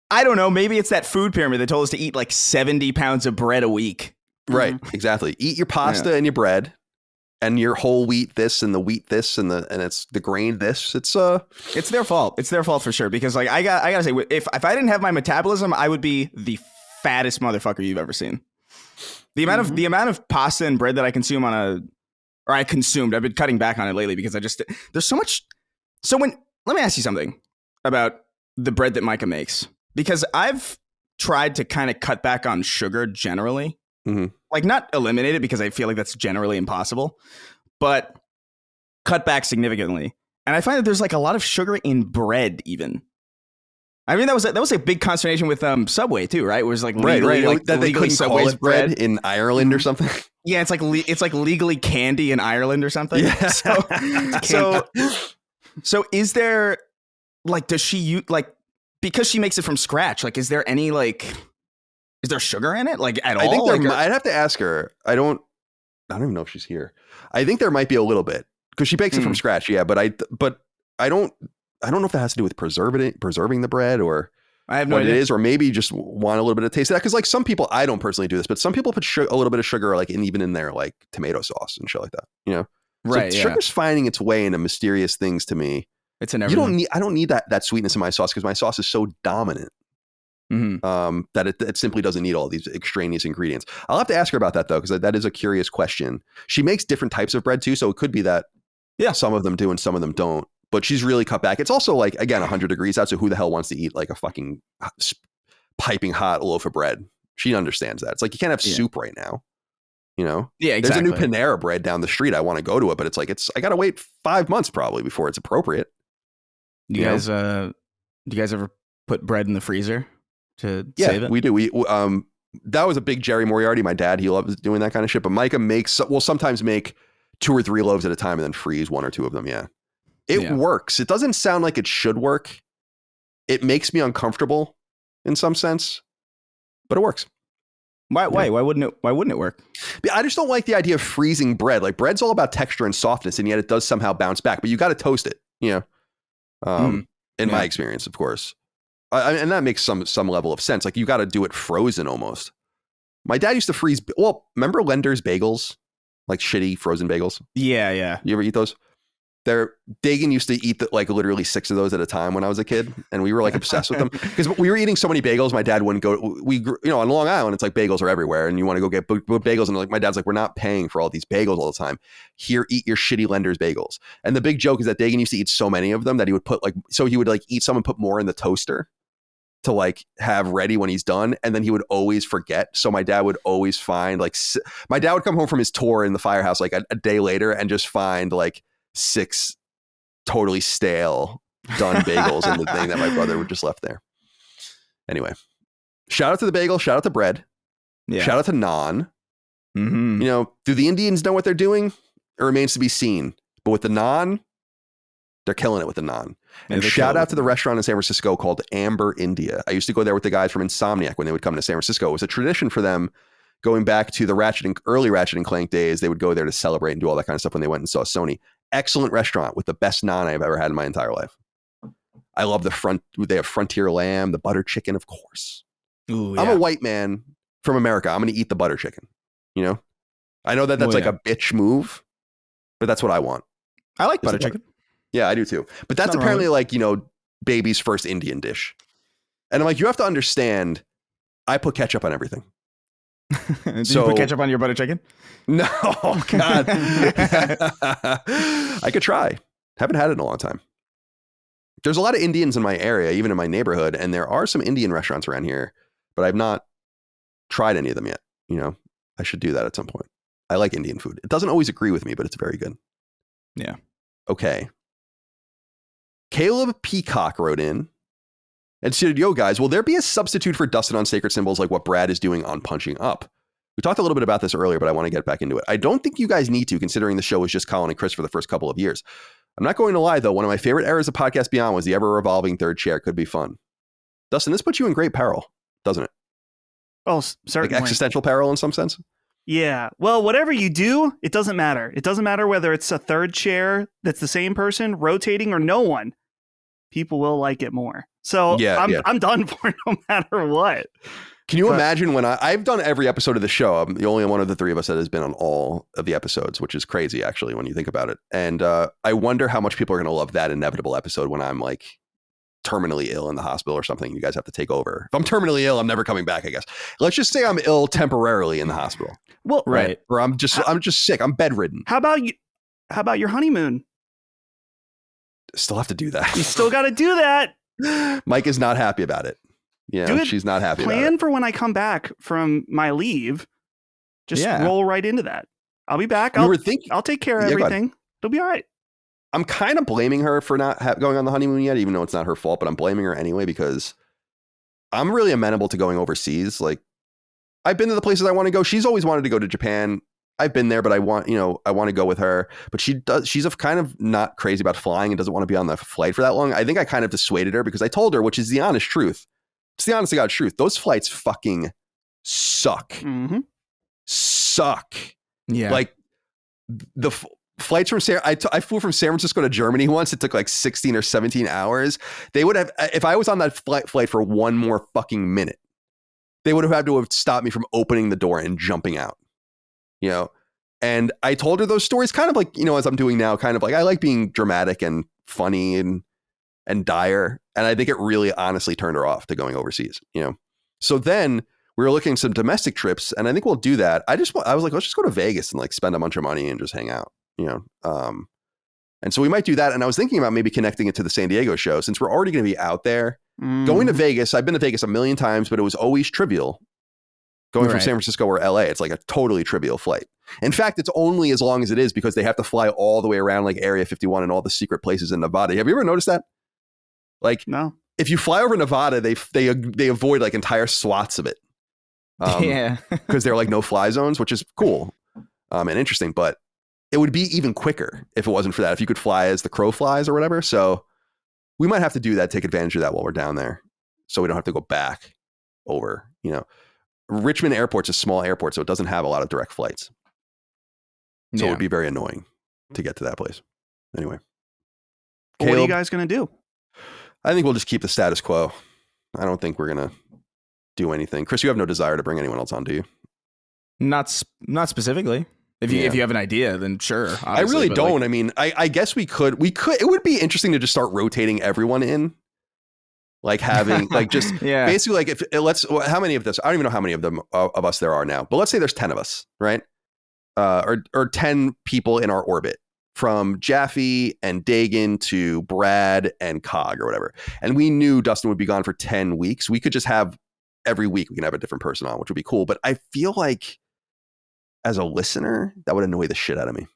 I don't know. Maybe it's that food pyramid that told us to eat like 70 pounds of bread a week.
Right. Exactly. Eat your pasta and your bread and your whole wheat this and the wheat this and it's the grain this. It's
their fault. It's their fault for sure. Because like I gotta say, if I didn't have my metabolism, I would be the fattest motherfucker you've ever seen. The amount of pasta and bread that I consume I've been cutting back on it lately because there's so much. So let me ask you something about the bread that Micah makes, because I've tried to kind of cut back on sugar generally.
Mm-hmm.
Like, not eliminate it because I feel like that's generally impossible, but cut back significantly. And I find that there's like a lot of sugar in bread even. I mean, that was a big consternation with Subway too, right? It was like legally,
right. Like that they couldn't call it bread in Ireland or something.
Yeah, it's like legally candy in Ireland or something.
Yeah.
So is there like, does she use like, because she makes it from scratch? Like, is there any like, is there sugar in it like at all?
I think I'd have to ask her. I don't even know if she's here. I think there might be a little bit because she bakes it from scratch. Yeah, but I don't know if that has to do with preserving the bread or
I have no
what
idea.
it is, or maybe just want a little bit of taste of that. Because like some people, I don't personally do this, but some people put a little bit of sugar like even in their like tomato sauce and shit like that. You know,
right?
So sugar's finding its way into mysterious things to me.
It's in everything.
I don't need that sweetness in my sauce because my sauce is so dominant. That it simply doesn't need all these extraneous ingredients. I'll have to ask her about that though, because that is a curious question. She makes different types of bread too, so it could be that some of them do and some of them don't. But she's really cut back. It's also like, again, 100 degrees out, so who the hell wants to eat like a fucking piping hot loaf of bread? She understands that. It's like you can't have soup right now. You know?
Yeah, exactly.
There's a new Panera bread down the street. I want to go to it, but it's like I gotta wait 5 months probably before it's appropriate.
Do you guys ever put bread in the freezer to save it?
We do. that was a big Jerry Moriarty. My dad, he loves doing that kind of shit. But Micah will sometimes make 2 or 3 loaves at a time and then freeze 1 or 2 of them. Yeah. It works. It doesn't sound like it should work. It makes me uncomfortable in some sense, but it works.
Why wouldn't it work?
I just don't like the idea of freezing bread. Like bread's all about texture and softness, and yet it does somehow bounce back. But you got to toast it, in my experience, of course. And that makes some level of sense. Like you got to do it frozen almost. My dad used to freeze. Well, remember Lender's bagels, like shitty frozen bagels?
Yeah.
You ever eat those? Dagan used to eat like literally 6 of those at a time when I was a kid, and we were like obsessed with them because we were eating so many bagels. My dad wouldn't go. On Long Island, it's like bagels are everywhere, and you want to go get bagels, and like my dad's like, we're not paying for all these bagels all the time. Here, eat your shitty Lender's bagels. And the big joke is that Dagan used to eat so many of them that he would eat some and put more in the toaster to like have ready when he's done, and then he would always forget. So my dad would always find my dad would come home from his tour in the firehouse like a day later and just find like 6 totally stale done bagels in the thing that my brother would just left there. Anyway, shout out to the bagel, shout out to bread, shout out to naan.
Mm-hmm.
Do the Indians know what they're doing? It remains to be seen. But with the naan, they're killing it with the naan. And shout out to the restaurant in San Francisco called Amber India. I used to go there with the guys from Insomniac when they would come to San Francisco. It was a tradition for them going back to the early Ratchet and Clank days. They would go there to celebrate and do all that kind of stuff when they went and saw Sony. Excellent restaurant with the best naan I've ever had in my entire life. I love they have frontier lamb, the butter chicken, of course.
Ooh, yeah.
I'm a white man from America. I'm going to eat the butter chicken. I know that's a bitch move, but that's what I want.
I like butter chicken.
Yeah, I do too. But that's apparently like, baby's first Indian dish. And I'm like, you have to understand, I put ketchup on everything.
Did you put ketchup on your butter chicken?
No, God. I could try. Haven't had it in a long time. There's a lot of Indians in my area, even in my neighborhood, and there are some Indian restaurants around here, but I've not tried any of them yet. I should do that at some point. I like Indian food. It doesn't always agree with me, but it's very good.
Yeah.
Okay. Caleb Peacock wrote in and said, yo, guys, will there be a substitute for Dustin on Sacred Symbols like what Brad is doing on Punching Up? We talked a little bit about this earlier, but I want to get back into it. I don't think you guys need to, considering the show was just Colin and Chris for the first couple of years. I'm not going to lie, though. One of my favorite eras of Podcast Beyond was the ever-revolving third chair. Could be fun. Dustin, this puts you in great peril, doesn't it?
Oh, certainly.
Like existential peril in some sense?
Yeah. Well, whatever you do, it doesn't matter. It doesn't matter whether it's a third chair that's the same person rotating or no one. People will like it more. So I'm done for no matter what.
Can you imagine when I've done every episode of the show? I'm the only one of the 3 of us that has been on all of the episodes, which is crazy, actually, when you think about it. And I wonder how much people are going to love that inevitable episode when I'm like terminally ill in the hospital or something. You guys have to take over. If I'm terminally ill, I'm never coming back, I guess. Let's just say I'm ill temporarily in the hospital.
Well,
right.
Or I'm just sick. I'm bedridden.
How about your honeymoon?
Still have to do that.
You still got to do that.
Mike is not happy about it. She's not happy about it.
Plan for when I come back from my leave. Just roll right into that. I'll be back. I'll take care of everything. It'll be all right.
I'm kind of blaming her for not going on the honeymoon yet, even though it's not her fault, but I'm blaming her anyway because I'm really amenable to going overseas. Like, I've been to the places I want to go. She's always wanted to go to Japan. I've been there, but I want to go with her. But she's kind of not crazy about flying and doesn't want to be on the flight for that long. I think I kind of dissuaded her because I told her, which is the honest truth. It's the honest to God truth. Those flights fucking suck.
Mm-hmm.
Suck.
Yeah.
Like the flights from I flew from San Francisco to Germany once. It took like 16 or 17 hours. They would have, if I was on that flight for one more fucking minute, they would have had to have stopped me from opening the door and jumping out. And I told her those stories kind of like, as I'm doing now, kind of like I like being dramatic and funny and dire. And I think it really honestly turned her off to going overseas, So then we were looking at some domestic trips and I think we'll do that. I was like, let's just go to Vegas and like spend a bunch of money and just hang out, and so we might do that. And I was thinking about maybe connecting it to the San Diego show since we're already going to be out there. Going to Vegas. I've been to Vegas a million times, but it was always trivial. Going from San Francisco or LA, it's like a totally trivial flight. In fact, it's only as long as it is because they have to fly all the way around like Area 51 and all the secret places in Nevada. Have you ever noticed that? Like,
no.
If you fly over Nevada, they avoid like entire swaths of it.
Yeah.
Because they're like no fly zones, which is cool and interesting, but it would be even quicker if it wasn't for that. If you could fly as the crow flies or whatever. So we might have to do that, take advantage of that while we're down there, so we don't have to go back over. Richmond Airport's a small airport, so it doesn't have a lot of direct flights. So it would be very annoying to get to that place. Anyway.
What are you guys going to do?
I think we'll just keep the status quo. I don't think we're going to do anything. Chris, you have no desire to bring anyone else on, do you?
Not specifically. If you have an idea, then sure.
I really don't. I mean, I guess we could. It would be interesting to just start rotating everyone in. Like having like just basically like if let's how many of this? I don't even know how many of them of us there are now, but let's say there's 10 of us, right? Or 10 people in our orbit, from Jaffe and Dagan to Brad and Cog or whatever. And we knew Dustin would be gone for 10 weeks. We could just have every week we can have a different person on, which would be cool. But I feel like as a listener, that would annoy the shit out of me.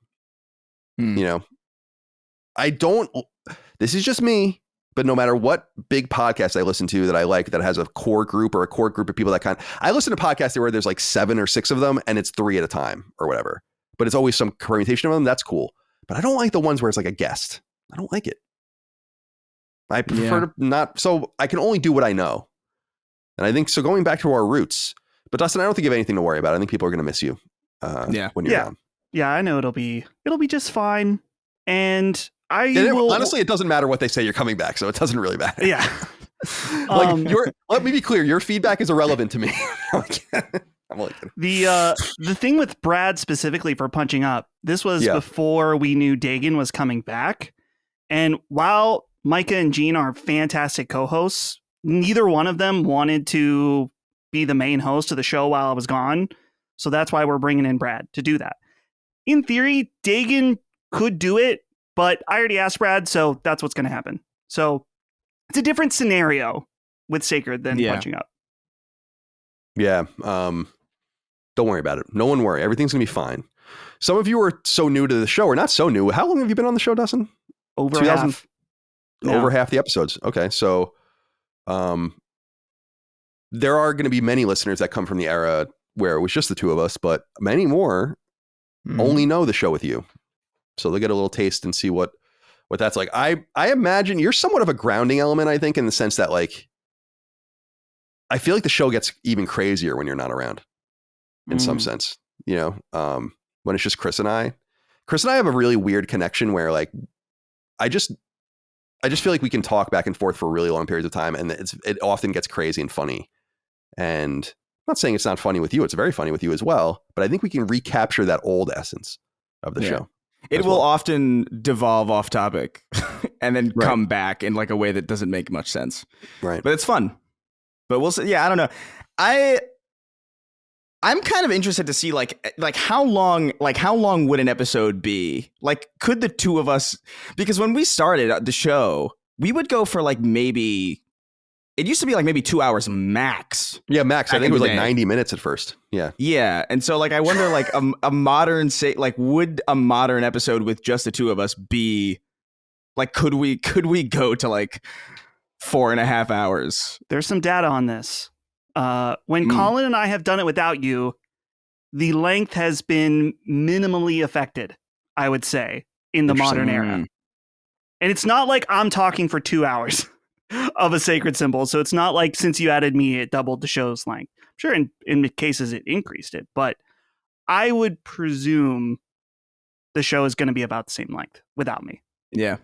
This is just me. But no matter what big podcast I listen to that I like, that has a core group or a core group of people I listen to podcasts where there's like 7 or 6 of them and it's 3 at a time or whatever, but it's always some permutation of them. That's cool. But I don't like the ones where it's like a guest. I don't like it. I prefer to not. So I can only do what I know. And I think so going back to our roots, but Dustin, I don't think you have anything to worry about. I think people are going to miss you. When you're down. Yeah.
I know it'll be just fine. And
honestly, it doesn't matter what they say. You're coming back, so it doesn't really matter.
Yeah.
Let me be clear. Your feedback is irrelevant to me. I'm only kidding.
The thing with Brad specifically for punching up, this was before we knew Dagan was coming back. And while Micah and Gene are fantastic co-hosts, neither one of them wanted to be the main host of the show while I was gone. So that's why we're bringing in Brad to do that. In theory, Dagan could do it, but I already asked Brad, so that's what's going to happen. So it's a different scenario with Sacred than punching up.
Yeah. Don't worry about it. No one worry. Everything's going to be fine. Some of you are so new to the show, or not so new. How long have you been on the show, Dustin?
Over half.
Over half the episodes. Okay. So there are going to be many listeners that come from the era where it was just the two of us, but many more only know the show with you. So they'll get a little taste and see what that's like. I imagine you're somewhat of a grounding element, I think, in the sense that like, I feel like the show gets even crazier when you're not around in some sense, when it's just Chris and I have a really weird connection where like, I just feel like we can talk back and forth for really long periods of time. And it often gets crazy and funny. And I'm not saying it's not funny with you. It's very funny with you as well. But I think we can recapture that old essence of the show.
It will often devolve off topic and then come back in like a way that doesn't make much sense.
Right.
But it's fun. But we'll see. Yeah, I don't know. I'm kind of interested to see like how long would an episode be? Like, could the two of us, because when we started the show, we would go for like it used to be like maybe 2 hours max.
Yeah, max. I think it was like 90 minutes at first. Yeah.
Yeah. And so like, I wonder like a modern would a modern episode with just the two of us be like, could we go to like 4.5 hours?
There's some data on this. When Colin and I have done it without you, the length has been minimally affected, I would say, in the modern era. And it's not like I'm talking for 2 hours of a sacred symbol. So it's not like since you added me, it doubled the show's length. I'm sure in cases it increased it, but I would presume the show is going to be about the same length without me.
Yeah,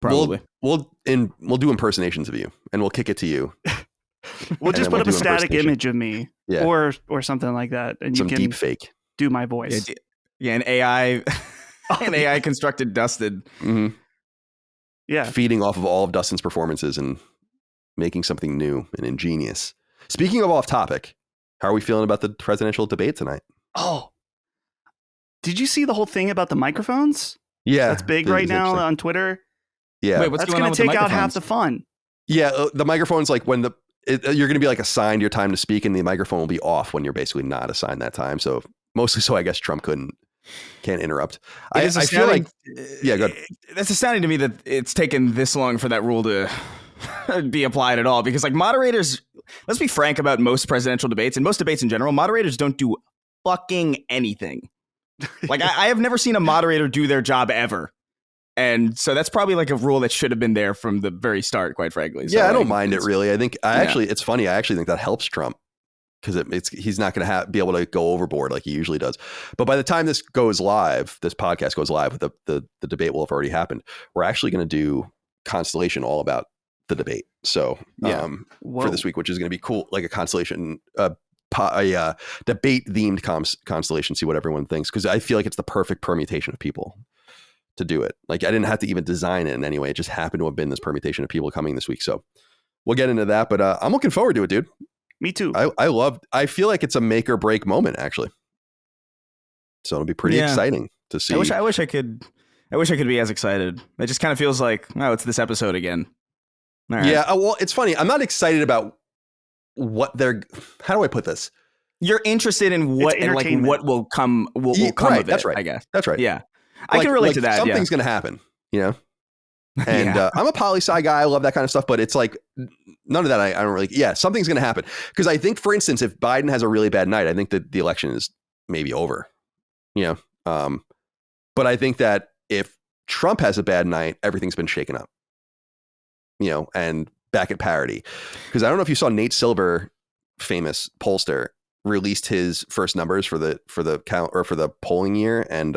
probably.
We'll do impersonations of you and we'll kick it to you.
We'll just put up a static image of me or something like that. And
some
you can
deep fake.
Do my voice.
Yeah, an AI, AI constructed Dustin.
Mm-hmm.
Yeah.
Feeding off of all of Dustin's performances and making something new and ingenious. Speaking of off topic, how are we feeling about the presidential debate tonight?
Oh, did you see the whole thing about the microphones?
Yeah.
That's big right now on Twitter.
Yeah.
Wait, what's
That's
going on
to
with
take out half the fun.
Yeah. The microphone's like when you're going to be like assigned your time to speak and the microphone will be off when you're basically not assigned that time. So mostly so I guess Trump can't interrupt. I feel like, yeah, good.
That's astounding to me that it's taken this long for that rule to be applied at all, because like moderators let's be frank about most presidential debates and most debates in general. Moderators don't do fucking anything. Like I have never seen a moderator do their job ever. And so that's probably like a rule that should have been there from the very start, quite frankly. So
yeah, I don't
like,
mind it really. I think it's funny. I actually think that helps Trump because he's not going to be able to go overboard like he usually does. But by the time this podcast goes live, the debate will have already happened. We're actually going to do Constellation all about the debate. So for this week, which is going to be cool, like a Constellation, a debate themed Constellation, see what everyone thinks. Because I feel like it's the perfect permutation of people to do it. Like I didn't have to even design it in any way. It just happened to have been this permutation of people coming this week. So we'll get into that, but I'm looking forward to it, dude.
Me too.
I feel like it's a make or break moment actually. So it'll be pretty exciting to see.
I wish I could be as excited. It just kind of feels like, oh, it's this episode again. All right.
Yeah. Well, it's funny. I'm not excited about how do I put this?
You're interested in what and like what will come will come
right,
of it.
That's right.
I guess.
That's right.
Yeah. I can relate to that.
Something's going to happen, you know? And I'm a poli-sci guy. I love that kind of stuff, but it's like none of that. I don't really. Yeah, something's going to happen. Because I think, for instance, if Biden has a really bad night, I think that the election is maybe over, you know? But I think that if Trump has a bad night, everything's been shaken up, you know, and back at parity. Because I don't know if you saw Nate Silver, famous pollster, released his first numbers for the count or for the polling year, and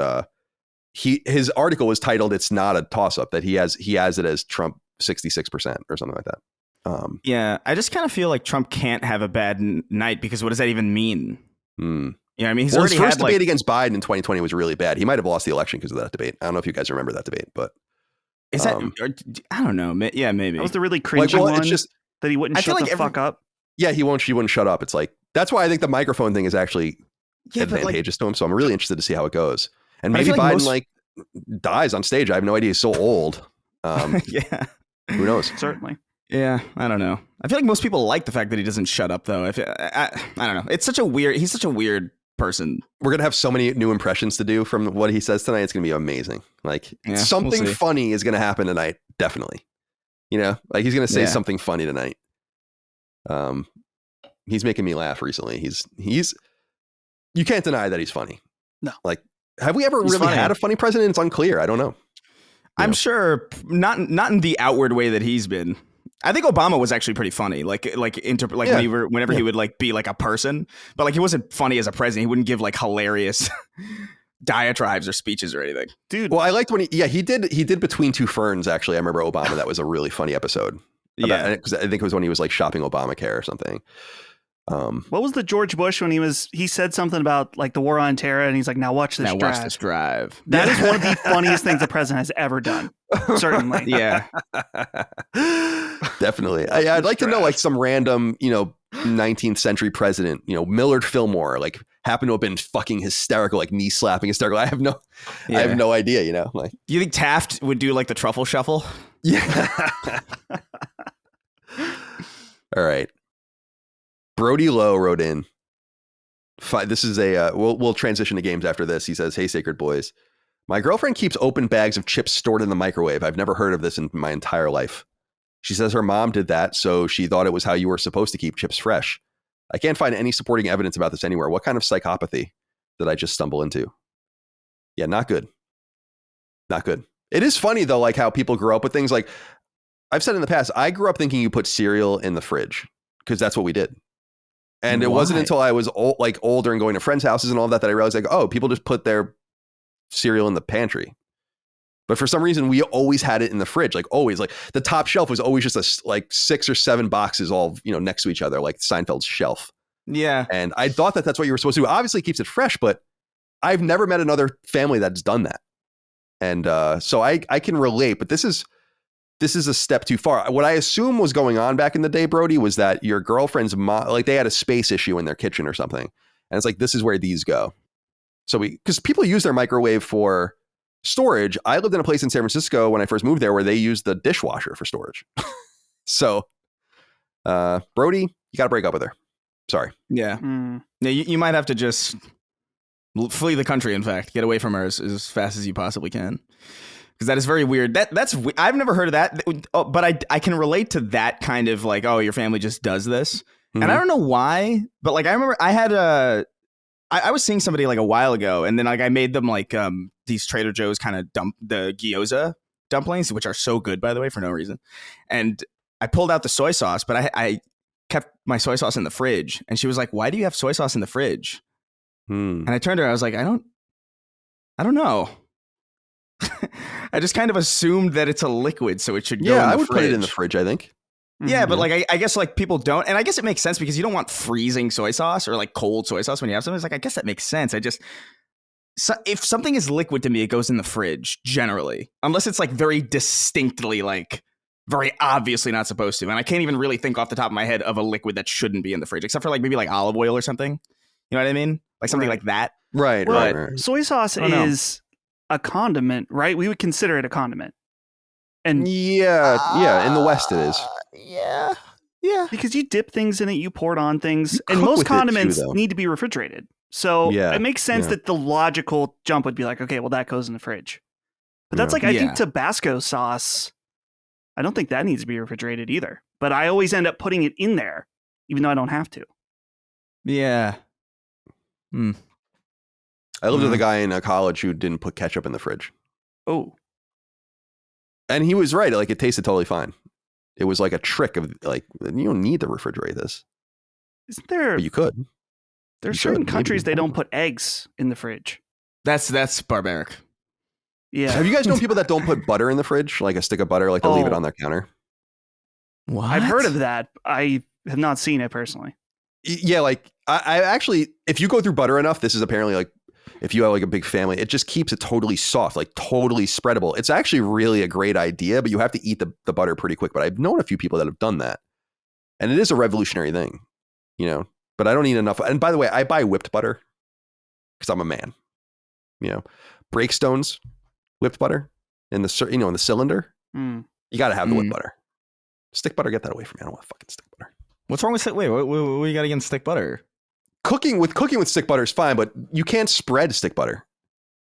his article was titled "It's not a toss-up," that he has it as Trump 66% or something like that.
Yeah, I just kind of feel like Trump can't have a bad night because what does that even mean? You know what I mean? He's already
his first
had,
debate against Biden in 2020 was really bad. He might have lost the election because of that debate. I don't know if you guys remember that debate, but
is that? I don't know. Yeah, maybe
that was the really cringy one. It's just that he wouldn't shut the fuck up.
Yeah, she wouldn't shut up. It's like that's why I think the microphone thing is actually advantageous to him. So I'm really interested to see how it goes. And maybe Biden dies on stage. I have no idea. He's so old.
Yeah.
Who knows?
Certainly.
Yeah, I don't know. I feel like most people like the fact that he doesn't shut up, though. I don't know. He's such a weird person.
We're gonna have so many new impressions to do from what he says tonight. It's gonna be amazing. Like something funny is gonna happen tonight. Definitely. You know, like he's gonna say something funny tonight. He's making me laugh recently. He's you can't deny that he's funny.
No.
Like, have we ever really had a funny president? It's unclear. I don't know.
I'm sure not in the outward way that he's been. I think Obama was actually pretty funny. Whenever he would like be like a person, but like he wasn't funny as a president. He wouldn't give like hilarious diatribes or speeches or anything.
Dude.
Well, I liked when he did Between Two Ferns. Actually, I remember Obama. That was a really funny episode. Because I think it was when he was like shopping Obamacare or something.
What was the George Bush when he said something about like the war on terror and he's like, now watch this drive. That is one of the funniest things the president has ever done. Certainly.
Yeah.
Definitely. I'd like to know like some random, 19th century president, Millard Fillmore, like happened to have been fucking hysterical, like knee slapping hysterical. I have no idea, like.
Do you think Taft would do like the truffle shuffle?
Yeah. All right. Brody Lowe wrote in. This is we'll transition to games after this. He says, "Hey, Sacred Boys. My girlfriend keeps open bags of chips stored in the microwave. I've never heard of this in my entire life. She says her mom did that, so she thought it was how you were supposed to keep chips fresh. I can't find any supporting evidence about this anywhere. What kind of psychopathy did I just stumble into?" Yeah, not good. Not good. It is funny, though, like how people grow up with things. Like I've said in the past, I grew up thinking you put cereal in the fridge because that's what we did. And it wasn't until I was older and going to friends' houses and all that I realized like, oh, people just put their cereal in the pantry. But for some reason, we always had it in the fridge, like always. Like the top shelf was always just like 6 or 7 boxes all next to each other, like Seinfeld's shelf.
Yeah.
And I thought that that's what you were supposed to do. Obviously, it keeps it fresh, but I've never met another family that's done that. And so I can relate, but this is a step too far. What I assume was going on back in the day, Brody, was that your girlfriend's mom, like they had a space issue in their kitchen or something. And it's like, this is where these go. So because people use their microwave for storage. I lived in a place in San Francisco when I first moved there where they used the dishwasher for storage. So, Brody, you got to break up with her. Sorry.
Yeah. Yeah. You might have to just flee the country. In fact, get away from her as fast as you possibly can. Because that is very weird. I've never heard of that, but I can relate to that kind of like, oh, your family just does this. And I don't know why, but like I remember I had I was seeing somebody like a while ago, and then like I made them like these Trader Joe's kind of the gyoza dumplings, which are so good, by the way, for no reason. And I pulled out the soy sauce, but I kept my soy sauce in the fridge. And she was like, "Why do you have soy sauce in the fridge?" And I turned to her, I was like, I don't know. I just kind of assumed that it's a liquid, so it should go in the
I would
fridge.
put it in the fridge, I think.
Yeah, but like I guess like people don't, and I guess it makes sense because you don't want freezing soy sauce or like cold soy sauce when you have something. It's like I guess that makes sense. If something is liquid to me, it goes in the fridge generally, unless it's like very distinctly like very obviously not supposed to. And I can't even really think off the top of my head of a liquid that shouldn't be in the fridge, except for like maybe like olive oil or something. You know what I mean? Like something like that.
Right,
Well,
right.
soy sauce is a condiment, right? We would consider it a condiment. And
Yeah, in the West it is.
Yeah.
because you dip things in it, you pour it on things,
You
and
cook
most
with it too,
condiments
though.
need to be refrigerated. So
Yeah,
it makes sense
yeah.
that the logical jump would be like, okay, well, that goes in the fridge. But that's
Yeah.
like, I
Yeah.
think Tabasco sauce, I don't think that needs to be refrigerated either. But I always end up putting it in there, even though I don't have to.
Yeah.
I lived with a guy in college who didn't put ketchup in the fridge.
Oh,
And he was right. Like, it tasted totally fine. It was like a trick of like, you don't need to refrigerate this.
isn't there?
But you could.
There's
you
certain
should, maybe.
countries they don't put eggs in the fridge.
That's barbaric.
Yeah.
Have you guys known people that don't put butter in the fridge? Like a stick of butter, like they'll leave it
Oh.
on their counter?
What?
I've heard of that. I have not seen it personally.
Yeah, like I actually, if you go through butter enough, this is apparently like, if you have like a big family, it just keeps it totally soft, like totally spreadable. It's actually really a great idea, but you have to eat the butter pretty quick. But I've known a few people that have done that. And it is a revolutionary thing, you know, but I don't eat enough. And by the way, I buy whipped butter because I'm a man, you know, Breakstones whipped butter in the, you know, in the cylinder.
Mm.
You got to have the whipped butter. Stick butter, get that away from me. I don't want fucking stick butter.
What's wrong with stick? Wait, what you got against stick butter?
Cooking with stick butter is fine, but you can't spread stick butter.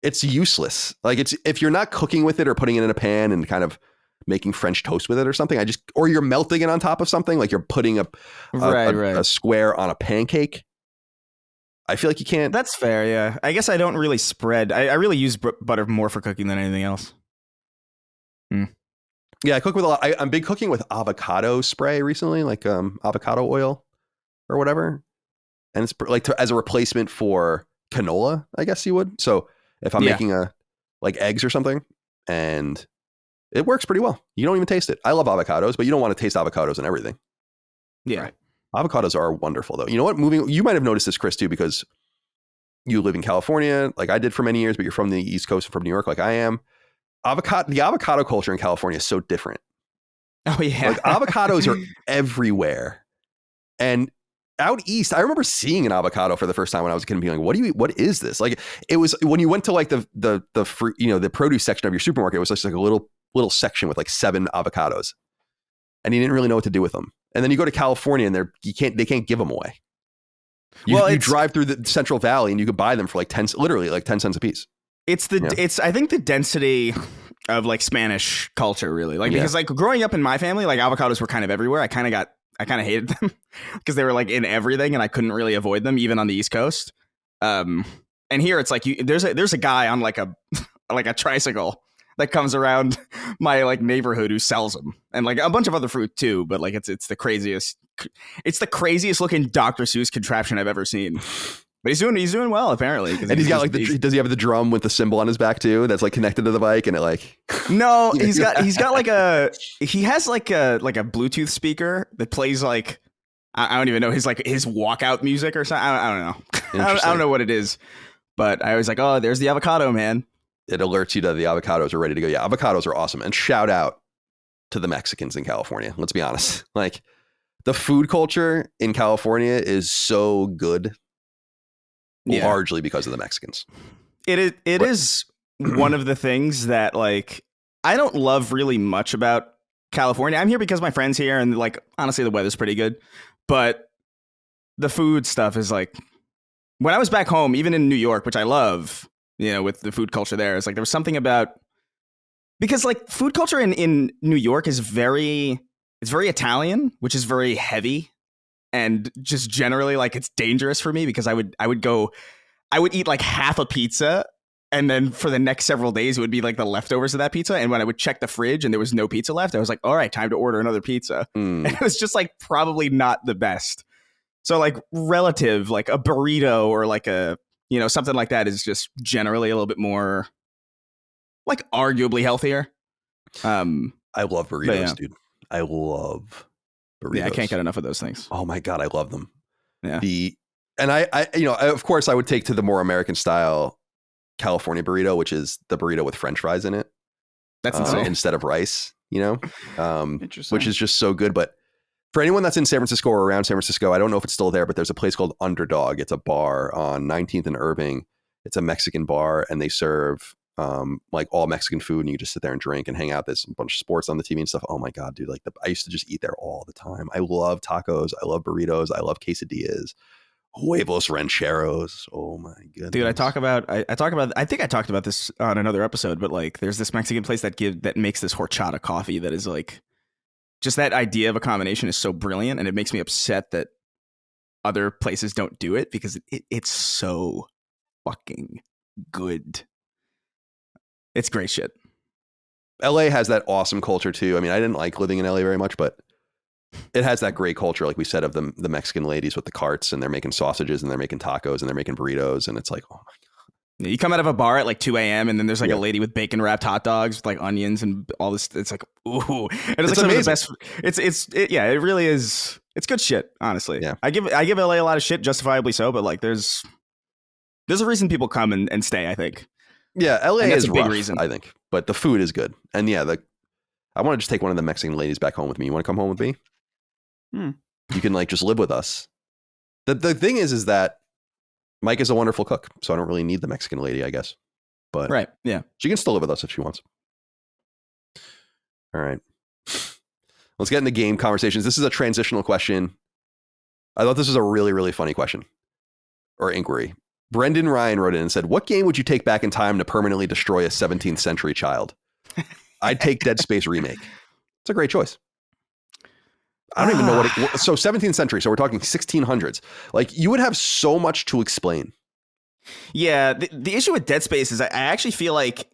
It's useless. Like it's, if you're not cooking with it or putting it in a pan and kind of making French toast with it or something, or you're melting it on top of something, like you're putting a square on a pancake. I feel like you can't.
That's fair. Yeah, I guess I don't really spread. I really use butter more for cooking than anything else.
Yeah, I cook with a lot. I'm big cooking with avocado spray recently, like avocado oil or whatever. And it's like as a replacement for canola, I guess you would. So if I'm making like eggs or something, and it works pretty well. You don't even taste it. I love avocados, but you don't want to taste avocados and everything.
Yeah.
Right.
Avocados are wonderful though. You know what? You might have noticed this, Chris, too, because you live in California, like I did for many years, but you're from the East Coast, from New York, like I am. The avocado culture in California is so different.
Oh yeah.
Like avocados are everywhere. And out east, I remember seeing an avocado for the first time when I was a kid and being like, what is this? Like it was when you went to like the fruit, you know, the produce section of your supermarket, it was just like a little section with like 7 avocados. And you didn't really know what to do with them. And then you go to California and they can't give them away. You drive through the Central Valley and you could buy them for like literally like 10 cents a piece.
It's I think the density of like Spanish culture really, like because like growing up in my family, like avocados were kind of everywhere. I kind of hated them because they were like in everything and I couldn't really avoid them even on the East Coast. And here it's like there's a guy on like a tricycle that comes around my like neighborhood who sells them, and like a bunch of other fruit too. But like it's the craziest looking Dr. Seuss contraption I've ever seen. But he's doing well apparently.
And he's got like does he have the drum with the symbol on his back too? That's like connected to the bike and it like.
No, he has like a Bluetooth speaker that plays like I don't even know his walkout music or something. I don't know. I don't know what it is, but I was like, oh, there's the avocado, man. It
alerts you that the avocados are ready to go. Yeah, avocados are awesome. And shout out to the Mexicans in California. Let's be honest. Like the food culture in California is so good.
Yeah.
Largely because of the Mexicans.
It is one of the things that like I don't love really much about California. I'm here because my friend's here and like honestly the weather's pretty good. But the food stuff is like when I was back home, even in New York, which I love, you know, with the food culture there, it's like there was something about because like food culture in New York is very Italian, which is very heavy. and just generally like it's dangerous for me because I would eat like half a pizza. And then for the next several days, it would be like the leftovers of that pizza. And when I would check the fridge and there was no pizza left, I was like, all right, time to order another pizza. And it was just like probably not the best. So like relative, like a burrito or like a, something like that is just generally a little bit more like arguably healthier.
I love burritos, dude. I love burritos.
Yeah, I can't get enough of those things.
Oh my God, I love them.
Yeah.
Of course I would take to the more American style California burrito, which is the burrito with French fries in it.
That's insane.
Instead of rice,
Interesting.
which is just so good. But for anyone that's in San Francisco or around San Francisco, I don't know if it's still there, but there's a place called Underdog. It's a bar on 19th and Irving. It's a Mexican bar, and they serve like all Mexican food, and you just sit there and drink and hang out. There's a bunch of sports on the TV and stuff. Oh my God, dude! I used to just eat there all the time. I love tacos. I love burritos. I love quesadillas. Huevos rancheros. Oh my goodness.
Dude, I think I talked about this on another episode, but like there's this Mexican place that makes this horchata coffee that is like just that idea of a combination is so brilliant, and it makes me upset that other places don't do it because it's so fucking good. It's great shit.
LA has that awesome culture too. I mean, I didn't like living in LA very much, but it has that great culture, like we said, of the Mexican ladies with the carts, and they're making sausages and they're making tacos and they're making burritos, and it's like, oh my God.
You come out of a bar at like 2 a.m. and then there's like a lady with bacon wrapped hot dogs with like onions and all this. It's like, ooh, and it's like some
amazing.
of the best. It really is. It's good shit, honestly.
Yeah.
I give LA a lot of shit, justifiably so, but like there's a reason people come and stay, I think.
Yeah, LA is
a big
rough,
reason,
I think, but the food is good. And yeah, I want to just take one of the Mexican ladies back home with me. You want to come home with me? You can like just live with us. The thing is that Mike is a wonderful cook, so I don't really need the Mexican lady, I guess. But
right, yeah,
she can still live with us if she wants. All right, let's get into game conversations. This is a transitional question. I thought this was a really, really funny question or inquiry. Brendan Ryan wrote in and said, "What game would you take back in time to permanently destroy a 17th century child?" I'd take Dead Space Remake. It's a great choice. I don't even know so 17th century. So we're talking 1600s. Like you would have so much to explain.
Yeah. The issue with Dead Space is I actually feel like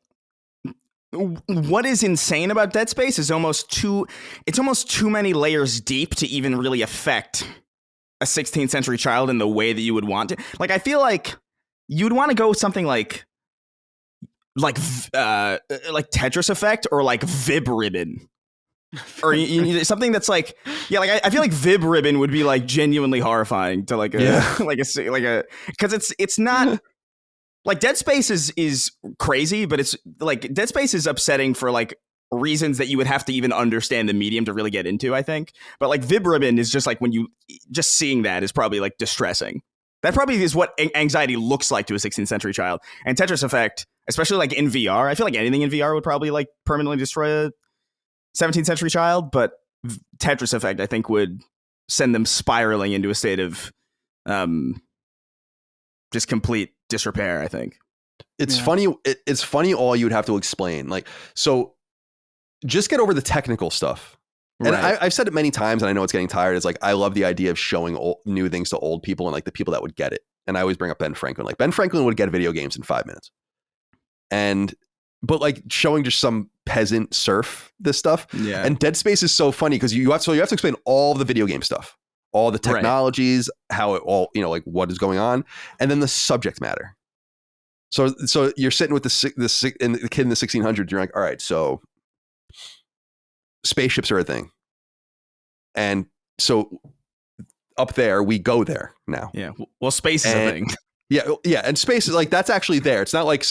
what is insane about Dead Space is almost too many layers deep to even really affect a 16th century child in the way that you would want to. Like, I feel like you'd want to go with something like Tetris Effect or like Vib Ribbon. Or something that's like, yeah, like I feel like Vib Ribbon would be like genuinely horrifying to like because it's not like Dead Space is crazy, but it's like Dead Space is upsetting for like reasons that you would have to even understand the medium to really get into, I think. But like Vib Ribbon is just like when you just seeing that is probably like distressing. That probably is what anxiety looks like to a 16th century child. And Tetris Effect, especially like in VR, I feel like anything in VR would probably like permanently destroy a 17th century child, but Tetris Effect, I think, would send them spiraling into a state of just complete disrepair, I think.
It's funny. It's funny all you'd have to explain. Like, so just get over the technical stuff. And
right.
I've said it many times, and I know it's getting tired. It's like, I love the idea of showing new things to old people and like the people that would get it. And I always bring up Ben Franklin. Like Ben Franklin would get video games in 5 minutes. But like showing just some peasant serf this stuff.
Yeah.
And Dead Space is so funny because you have to explain all the video game stuff, all the technologies, how it all, like what is going on, and then the subject matter. So you're sitting with the kid in the 1600s. You're like, all right, so spaceships are a thing, and so up there we go there now.
Yeah. Well, space is a thing.
Yeah, and space is like that's actually there. It's not like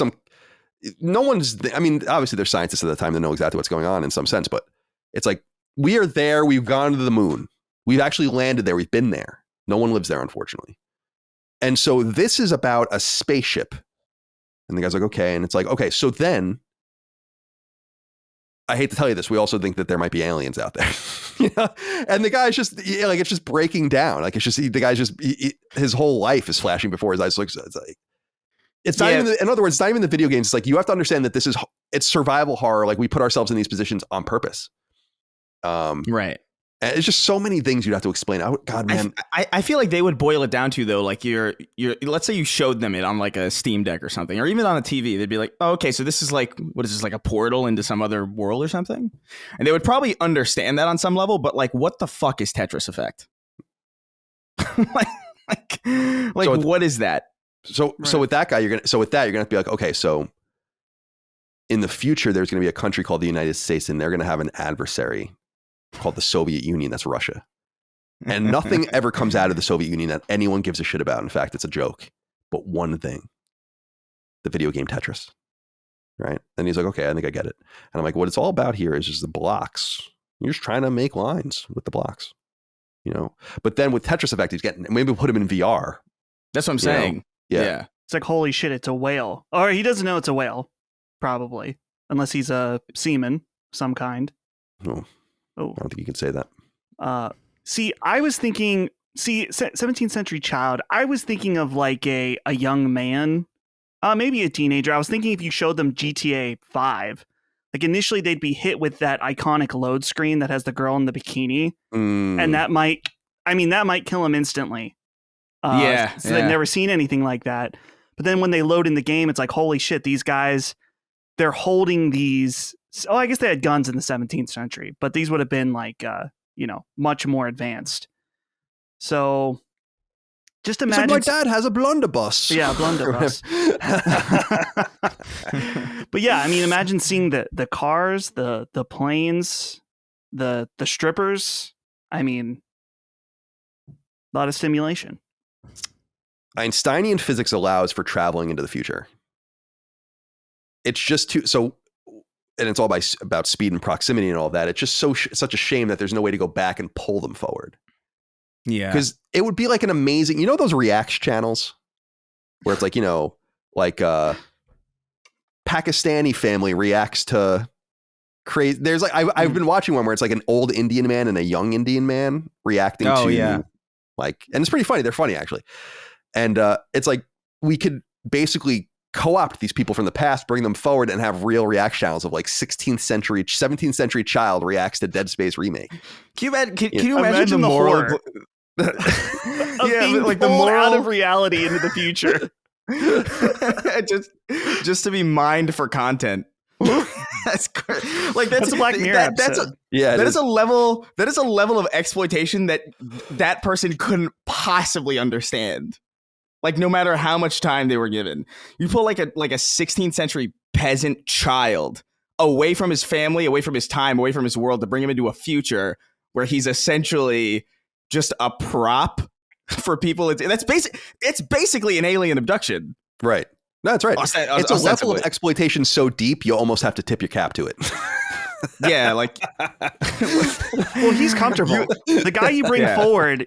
I mean, obviously there's scientists at the time that know exactly what's going on in some sense, but it's like we are there. We've gone to the moon. We've actually landed there. We've been there. No one lives there, unfortunately. And so this is about a spaceship. And the guy's like, okay. And it's like, okay, so then I hate to tell you this. We also think that there might be aliens out there. And the guy's just like, it's just breaking down. Like it's just, the guy's just, his whole life is flashing before his eyes. So it's like, it's not even, in other words, it's not even the video games. It's like, you have to understand that it's survival horror. Like we put ourselves in these positions on purpose.
Right.
And it's just so many things you'd have to explain. God, man.
I feel like they would boil it down to, though, like you're let's say you showed them it on like a Steam Deck or something, or even on a TV. They'd be like, oh, okay, so this is like, what is this, like a portal into some other world or something? And they would probably understand that on some level, but like, what the fuck is Tetris Effect? like so what is that?
So with that guy, you're gonna have to be like, okay, so in the future, there's going to be a country called the United States, and they're going to have an adversary called the Soviet Union. That's Russia. And nothing ever comes out of the Soviet Union that anyone gives a shit about. In fact, it's a joke. But one thing, the video game Tetris, right? And he's like, okay, I think I get it. And I'm like, what it's all about here is just the blocks. You're just trying to make lines with the blocks, you know? But then with Tetris Effect, he's getting, maybe we'll put him in VR.
That's what I'm saying. Yeah.
It's like, holy shit, it's a whale. Or he doesn't know it's a whale, probably. Unless he's a seaman of some kind.
Oh. I don't think you can say that.
I was thinking, 17th century child, I was thinking of like a young man, maybe a teenager. I was thinking if you showed them GTA 5, like initially they'd be hit with that iconic load screen that has the girl in the bikini. And that might kill them instantly. So they've never seen anything like that. But then when they load in the game, it's like, holy shit, these guys, they're holding these. Oh, I guess they had guns in the 17th century, but these would have been like, much more advanced. So just imagine.
So my dad has a blunderbuss.
Yeah, blunderbuss. But yeah, I mean, imagine seeing the cars, the planes, the strippers. I mean, a lot of stimulation.
Einsteinian physics allows for traveling into the future. It's just and it's all about speed and proximity and all that. It's just such a shame that there's no way to go back and pull them forward.
Yeah.
Because it would be like an amazing, those reacts channels where it's like, Pakistani family reacts to crazy. There's like, I've been watching one where it's like an old Indian man and a young Indian man reacting to like, and it's pretty funny. They're funny actually. And it's like, we could basically co-opt these people from the past, bring them forward, and have real react channels of like 17th century child reacts to Dead Space remake.
Can you imagine the moral
of being like the moral out of reality into the future?
just to be mined for content. That's
a Black Mirror episode.
That is a level of exploitation that person couldn't possibly understand. Like, no matter how much time they were given, you pull like a 16th century peasant child away from his family, away from his time, away from his world, to bring him into a future where he's essentially just a prop for people. It's basically an alien abduction.
Right. No, that's right. It's a level of exploitation so deep, you almost have to tip your cap to it.
Yeah, like.
Well, he's comfortable. The guy you bring forward,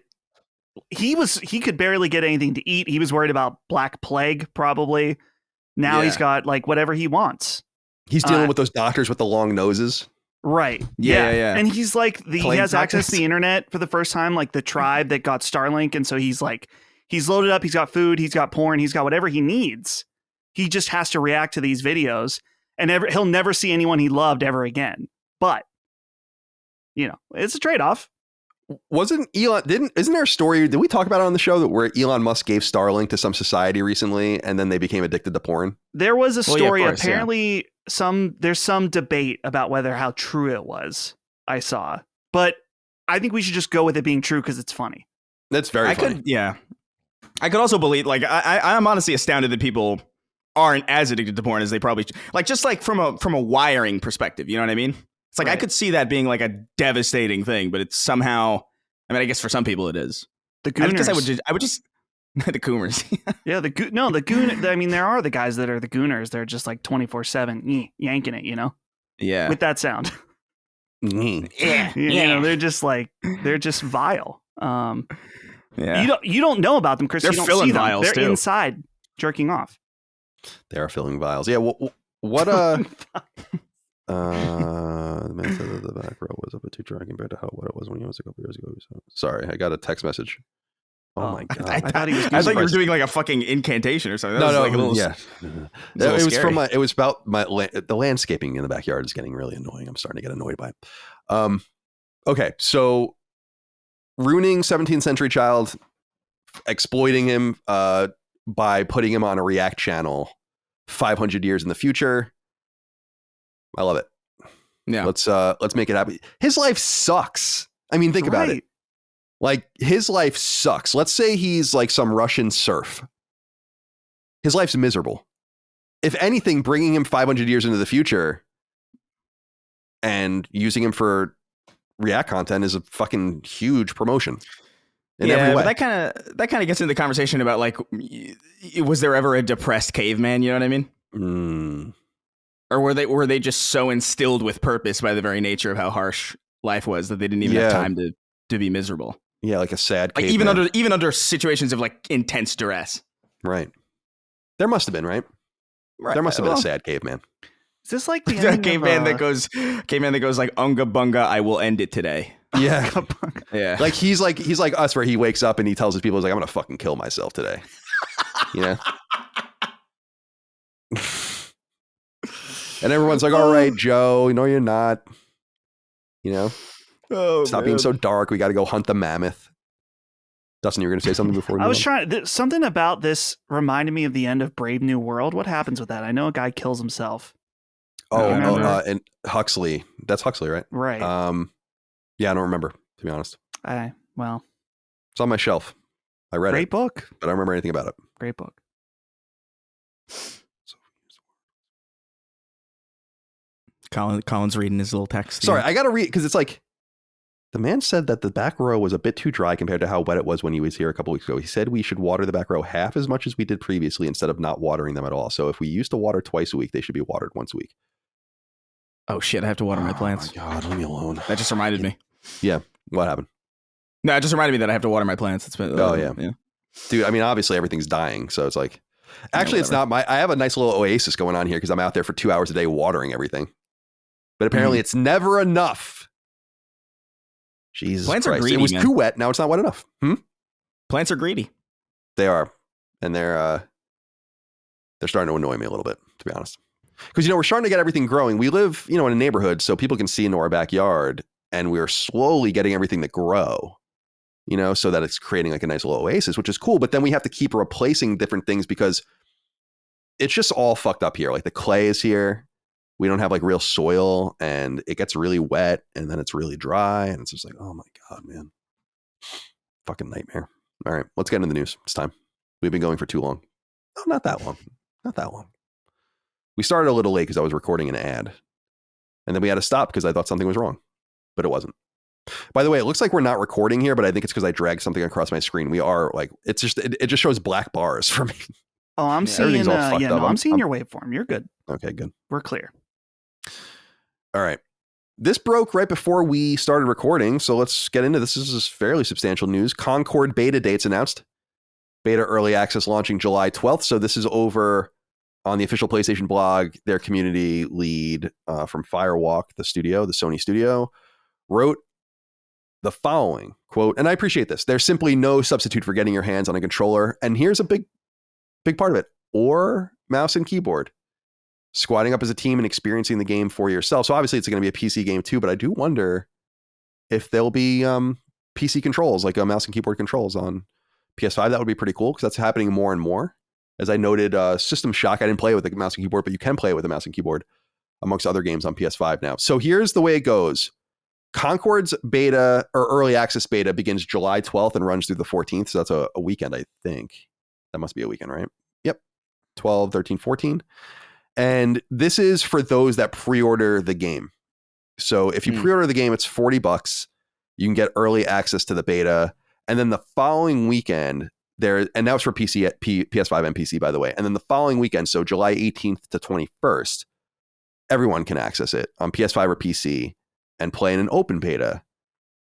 he could barely get anything to eat. He was worried about Black Plague, probably. Now he's got like whatever he wants.
He's dealing with those doctors with the long noses.
Right. Yeah. And he's like, he has access to the internet for the first time, like the tribe that got Starlink. And so he's loaded up. He's got food. He's got porn. He's got whatever he needs. He just has to react to these videos, and he'll never see anyone he loved ever again. But, it's a trade-off.
Isn't there a story, did we talk about it on the show, that where Elon Musk gave Starlink to some society recently and then they became addicted to porn?
There was a story, apparently there's some debate about how true it was, I saw. But I think we should just go with it being true because it's funny.
That's very funny.
I could also believe, like, I'm honestly astounded that people aren't as addicted to porn as they probably, like, just like from a wiring perspective, you know what I mean? It's like, right. I could see that being like a devastating thing, but it's somehow, I guess for some people it is.
The gooners.
I guess I would just the goomers.
Yeah, the goon. I mean, there are the guys that are the gooners. They're just like 24/7 yanking it,
Yeah.
With that sound.
Yeah.
They're just vile. You don't know about them, Chris.
They're
you don't
filling
see them.
vials
They're
too.
Inside jerking off.
They are filling vials. Yeah. What the man said that the back row was up a 2 try compared to what it was when he was a couple years ago. So, sorry, I got a text message. Oh my god!
I thought you were doing like a fucking incantation or something. That was
like
a little,
it was from it was about the landscaping in the backyard is getting really annoying. I'm starting to get annoyed by it. Okay, so ruining 17th century child, exploiting him by putting him on a React channel 500 years in the future. I love it.
Yeah.
Let's make it happen. His life sucks. I mean, think about it. Like, his life sucks. Let's say he's like some Russian serf. His life's miserable. If anything, bringing him 500 years into the future and using him for React content is a fucking huge promotion. In every way.
But that kind of gets into the conversation about, like, was there ever a depressed caveman? You know what I mean? Or were they just so instilled with purpose by the very nature of how harsh life was that they didn't even have time to be miserable? Yeah,
like a sad
like
caveman.
even under situations of like intense duress.
Right. There must have been, right? There must have been a sad caveman.
Is this like the
caveman that goes like, unga bunga, I will end it today.
Yeah.
Yeah.
Like he's like us, where he wakes up and he tells his people, he's like, I'm gonna fucking kill myself today. You know? And everyone's like, all right, Joe, no, you're not. You know? Stop being so dark. We got to go hunt the mammoth. Dustin, you were going to say something before?
I was trying. Something about this reminded me of the end of Brave New World. What happens with that? I know a guy kills himself.
And Huxley. That's Huxley, right?
Right.
Yeah, I don't remember, to be honest.
Well,
it's on my shelf. I read it.
Great book.
But I don't remember anything about it.
Great book.
Colin's reading his little text.
Sorry, I got to read, because it's like, the man said that the back row was a bit too dry compared to how wet it was when he was here a couple weeks ago. He said we should water the back row half as much as we did previously instead of not watering them at all. So if we used to water twice a week, they should be watered once a week.
Oh shit, I have to water my plants.
Oh my God, leave me alone.
That just reminded me.
Yeah, what happened?
No, it just reminded me that I have to water my plants. It's been,
yeah. Dude, I mean, obviously everything's dying, so it's like, actually it's not I have a nice little oasis going on here because I'm out there for 2 hours a day watering everything. But apparently it's never enough. Jesus
Plants
Christ.
Are greedy,
it was
man.
too wet. Now it's not wet enough.
Plants are greedy.
They are. And they're starting to annoy me a little bit, to be honest. Because, we're starting to get everything growing. We live, in a neighborhood, so people can see into our backyard. And we're slowly getting everything to grow, so that it's creating like a nice little oasis, which is cool. But then we have to keep replacing different things because it's just all fucked up here. Like the clay is here. We don't have like real soil, and it gets really wet, and then it's really dry, and it's just like, oh my God, man. Fucking nightmare. All right, let's get into the news. It's time. We've been going for too long. No, not that long. Not that long. We started a little late because I was recording an ad, and then we had to stop because I thought something was wrong, but it wasn't. By the way, it looks like we're not recording here, but I think it's because I dragged something across my screen. We are like, it's just, it just shows black bars for me.
Oh, I'm seeing, I'm seeing your waveform. You're good.
Okay, good.
We're clear.
All right. This broke right before we started recording, so let's get into this. This is fairly substantial news. Concord beta dates announced. Beta early access launching July 12th. So this is over on the official PlayStation blog. Their community lead from Firewalk, the Sony studio, wrote the following quote, and I appreciate this. There's simply no substitute for getting your hands on a controller. And here's a big part of it, or mouse and keyboard. Squatting up as a team and experiencing the game for yourself. So obviously it's going to be a PC game too, but I do wonder if there'll be PC controls, like mouse and keyboard controls on PS5. That would be pretty cool because that's happening more and more. As I noted, System Shock, I didn't play it with the mouse and keyboard, but you can play it with a mouse and keyboard amongst other games on PS5 now. So here's the way it goes. Concord's beta or early access beta begins July 12th and runs through the 14th. So that's a weekend, I think. That must be a weekend, right? Yep. 12, 13, 14. And this is for those that pre-order the game. So if you pre-order the game, it's $40. You can get early access to the beta. And then the following weekend, and now it's for PS5 and PC, by the way. And then the following weekend, so July 18th to 21st, everyone can access it on PS5 or PC and play in an open beta.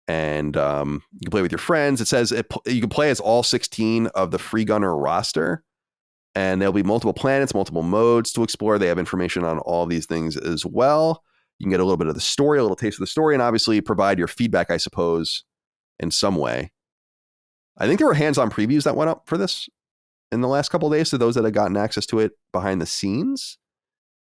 And you can play with your friends. It says you can play as all 16 of the Free Gunner roster. And there'll be multiple planets, multiple modes to explore. They have information on all these things as well. You can get a little bit of the story, a little taste of the story, and obviously provide your feedback, I suppose, in some way. I think there were hands-on previews that went up for this in the last couple of days to those that had gotten access to it behind the scenes.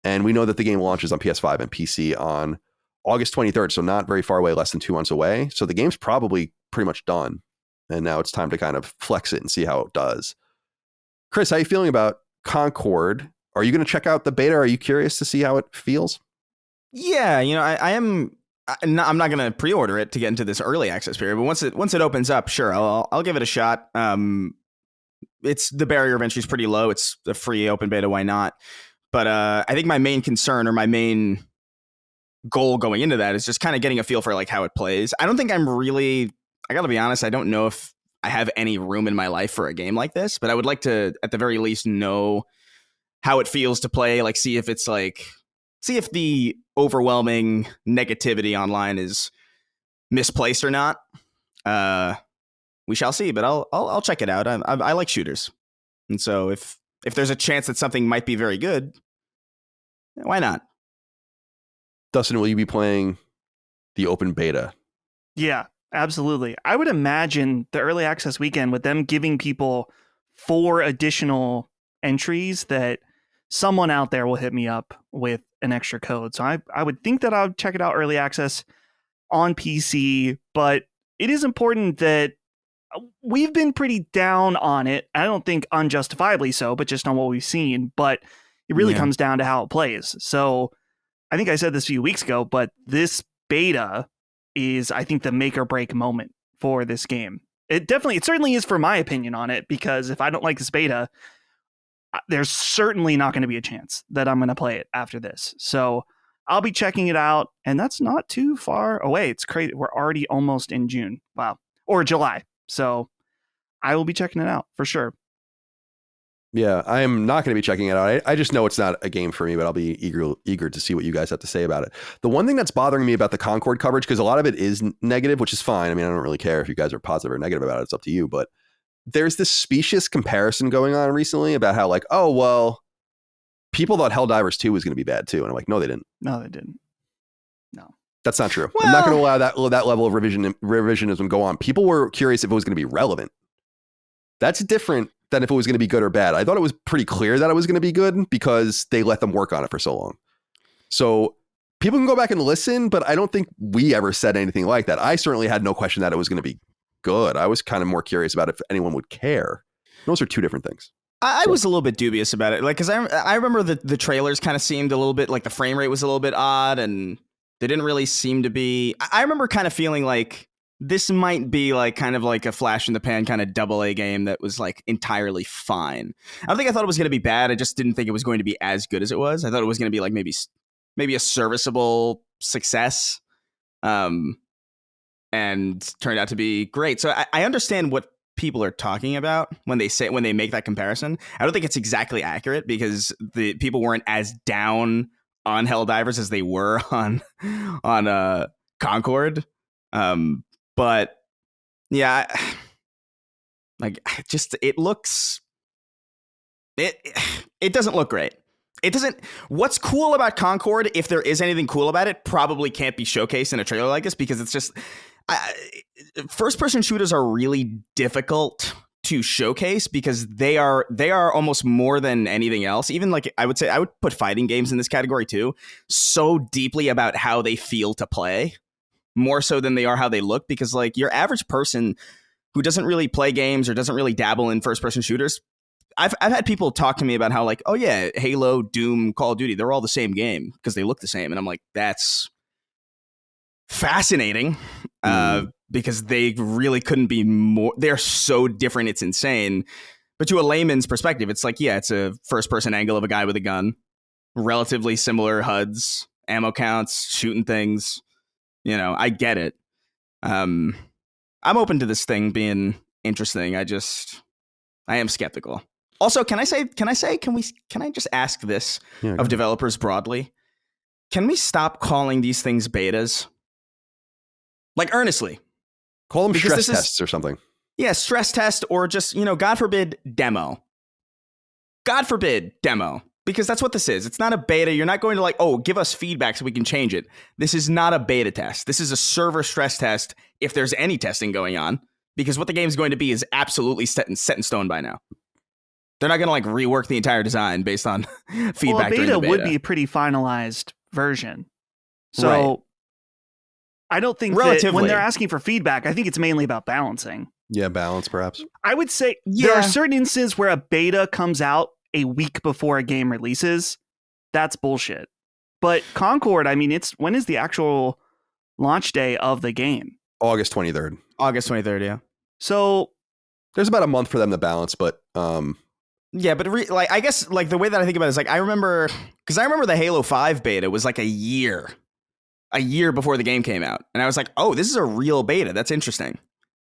And we know that the game launches on PS5 and PC on August 23rd, so not very far away, less than 2 months away. So the game's probably pretty much done. And now it's time to kind of flex it and see how it does. Chris, how are you feeling about Concord? Are you going to check out the beta? Are you curious to see how it feels?
Yeah, I am. I'm not going to pre-order it to get into this early access period, but once it opens up, sure, I'll give it a shot. It's the barrier of entry is pretty low. It's a free open beta. Why not? But I think my main concern or my main goal going into that is just kind of getting a feel for like how it plays. I don't think I'm really. I got to be honest. I don't know if I have any room in my life for a game like this, but I would like to, at the very least, know how it feels to play. Like, see if the overwhelming negativity online is misplaced or not. We shall see, but I'll check it out. I like shooters, and so if there's a chance that something might be very good, why not?
Dustin, will you be playing the open beta?
Yeah, absolutely. I would imagine the early access weekend with them giving people 4 additional entries that someone out there will hit me up with an extra code. So I would think that I would check it out early access on PC, but it is important that we've been pretty down on it. I don't think unjustifiably so, but just on what we've seen. But it really comes down to how it plays. So I think I said this a few weeks ago, but this beta is, I think, the make or break moment for this game. It certainly is for my opinion on it, because if I don't like this beta, there's certainly not going to be a chance that I'm going to play it after this. So I'll be checking it out, and that's not too far away. It's crazy. We're already almost in June. Wow. Or July. So I will be checking it out for sure.
Yeah, I am not going to be checking it out. I just know it's not a game for me, but I'll be eager to see what you guys have to say about it. The one thing that's bothering me about the Concord coverage, because a lot of it is negative, which is fine. I mean, I don't really care if you guys are positive or negative about it. It's up to you. But there's this specious comparison going on recently about how, like, oh, well, people thought Helldivers 2 was going to be bad too. And I'm like, no, they didn't.
No, they didn't. No.
That's not true. Well, I'm not going to allow that level of revisionism go on. People were curious if it was going to be relevant. That's different than if it was going to be good or bad. I thought it was pretty clear that it was going to be good because they let them work on it for so long. So people can go back and listen, but I don't think we ever said anything like that. I certainly had no question that it was going to be good. I was kind of more curious about if anyone would care. Those are two different things.
I was a little bit dubious about it, like, because I remember the trailers kind of seemed a little bit like the frame rate was a little bit odd, and they didn't really seem to be. I remember kind of feeling like this might be like kind of like a flash in the pan kind of AA game that was like entirely fine. I don't think I thought it was going to be bad. I just didn't think it was going to be as good as it was. I thought it was going to be like maybe a serviceable success, and turned out to be great. So I understand what people are talking about when they make that comparison. I don't think it's exactly accurate because the people weren't as down on Helldivers as they were on Concord. But yeah, like just it doesn't look great. It doesn't. What's cool about Concord, if there is anything cool about it, probably can't be showcased in a trailer like this because it's just first-person shooters are really difficult to showcase because they are almost more than anything else. Even like I would say, I would put fighting games in this category too. So deeply about how they feel to play, more so than they are how they look. Because like your average person who doesn't really play games or doesn't really dabble in first-person shooters, I've had people talk to me about how like, oh yeah, Halo, Doom, Call of Duty, they're all the same game because they look the same, and I'm like, that's fascinating. Because they really couldn't be more. They're so different. It's insane. But to a layman's perspective, it's like, yeah, it's a first person angle of a guy with a gun, relatively similar HUDs, ammo counts, shooting things. You know, I get it. I'm open to this thing being interesting. I am skeptical. Also, can I just ask this of developers broadly? Can we stop calling these things betas? Like, earnestly.
Call them stress tests or something.
Yeah, stress test, or just, God forbid, demo. God forbid, demo. Because that's what this is. It's not a beta. You're not going to like, oh, give us feedback so we can change it. This is not a beta test. This is a server stress test if there's any testing going on. Because what the game's going to be is absolutely set in stone by now. They're not going to like rework the entire design based on feedback.
Well, a
during the
beta would be a pretty finalized version. So...
Right.
I don't think that when they're asking for feedback, I think it's mainly about balancing.
Yeah, balance perhaps.
I would say there are certain instances where a beta comes out a week before a game releases. That's bullshit. But Concord, I mean, when is the actual launch day of the game?
August 23rd.
August 23rd, yeah.
So
there's about a month for them to balance, but
yeah, but I guess like the way that I think about it is like I remember the Halo 5 beta was like a year before the game came out, and I was like, oh, this is a real beta. That's interesting.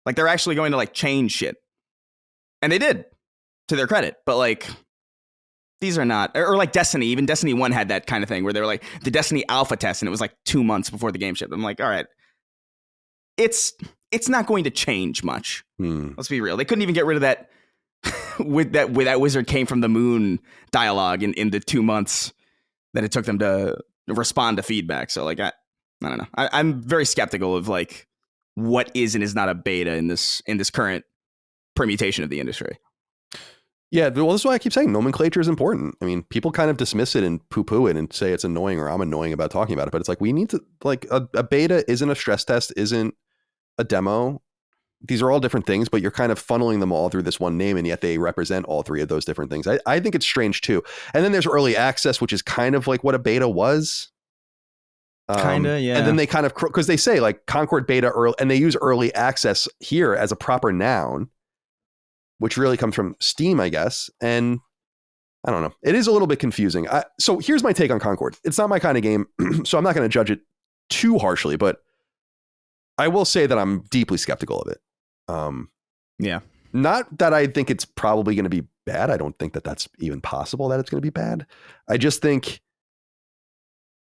Like they're actually going to like change shit, and they did, to their credit. But like these are not, or like Destiny. Even Destiny 1 had that kind of thing where they were like the Destiny alpha test, and it was like 2 months before the game shipped. I'm like, all right, it's not going to change much. Let's be real. They couldn't even get rid of that with that wizard came from the moon dialogue in the 2 months that it took them to respond to feedback. So like I don't know. I'm very skeptical of like what is and is not a beta in this current permutation of the industry.
Yeah, well, this is why I keep saying nomenclature is important. I mean, people kind of dismiss it and poo-poo it and say it's annoying or I'm annoying about talking about it, but it's like we need to like a beta isn't a stress test, isn't a demo. These are all different things, but you're kind of funneling them all through this one name, and yet they represent all three of those different things. I think it's strange too. And then there's early access, which is kind of like what a beta was.
Kinda, yeah.
And then they kind of, because they say like Concord beta early, and they use early access here as a proper noun, which really comes from Steam, I guess. And I don't know. It is a little bit confusing. So here's my take on Concord. It's not my kind of game, so I'm not going to judge it too harshly, but I will say that I'm deeply skeptical of it.
Yeah.
Not that I think it's probably going to be bad. I don't think that that's even possible that it's going to be bad. I just think,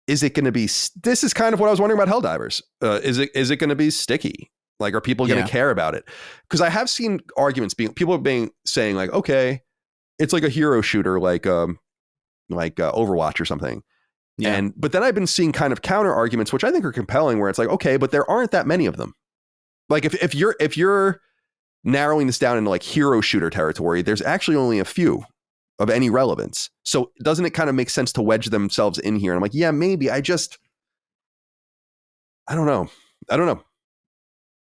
is it going to be, this is kind of what I was wondering about Helldivers. Is it going to be sticky? Like, are people going to care about it? Because I have seen arguments saying like, okay, it's like a hero shooter, like Overwatch or something. Yeah. But then I've been seeing kind of counter arguments, which I think are compelling, where it's like, okay, but there aren't that many of them. Like if you're narrowing this down into like hero shooter territory, there's actually only a few of any relevance. So doesn't it kind of make sense to wedge themselves in here? And I'm like, yeah, maybe. I don't know.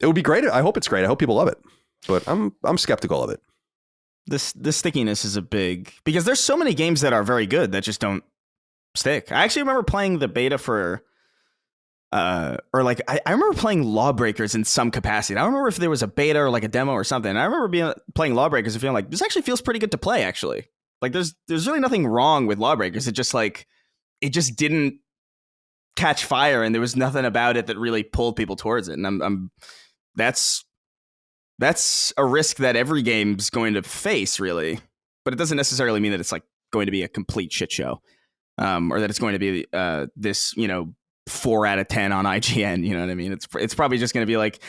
It would be great. I hope it's great. I hope people love it, but I'm skeptical of it.
This stickiness is a big, because there's so many games that are very good that just don't stick. I actually remember playing the beta for I remember playing Lawbreakers in some capacity. I don't remember if there was a beta or like a demo or something. I remember playing Lawbreakers and feeling like this actually feels pretty good to play, actually. Like there's really nothing wrong with Lawbreakers. It just didn't catch fire, and there was nothing about it that really pulled people towards it. And that's a risk that every game's going to face, really. But it doesn't necessarily mean that it's like going to be a complete shit show. Or that it's going to be this, 4 out of 10 on IGN. You know what I mean? It's probably just going to be like,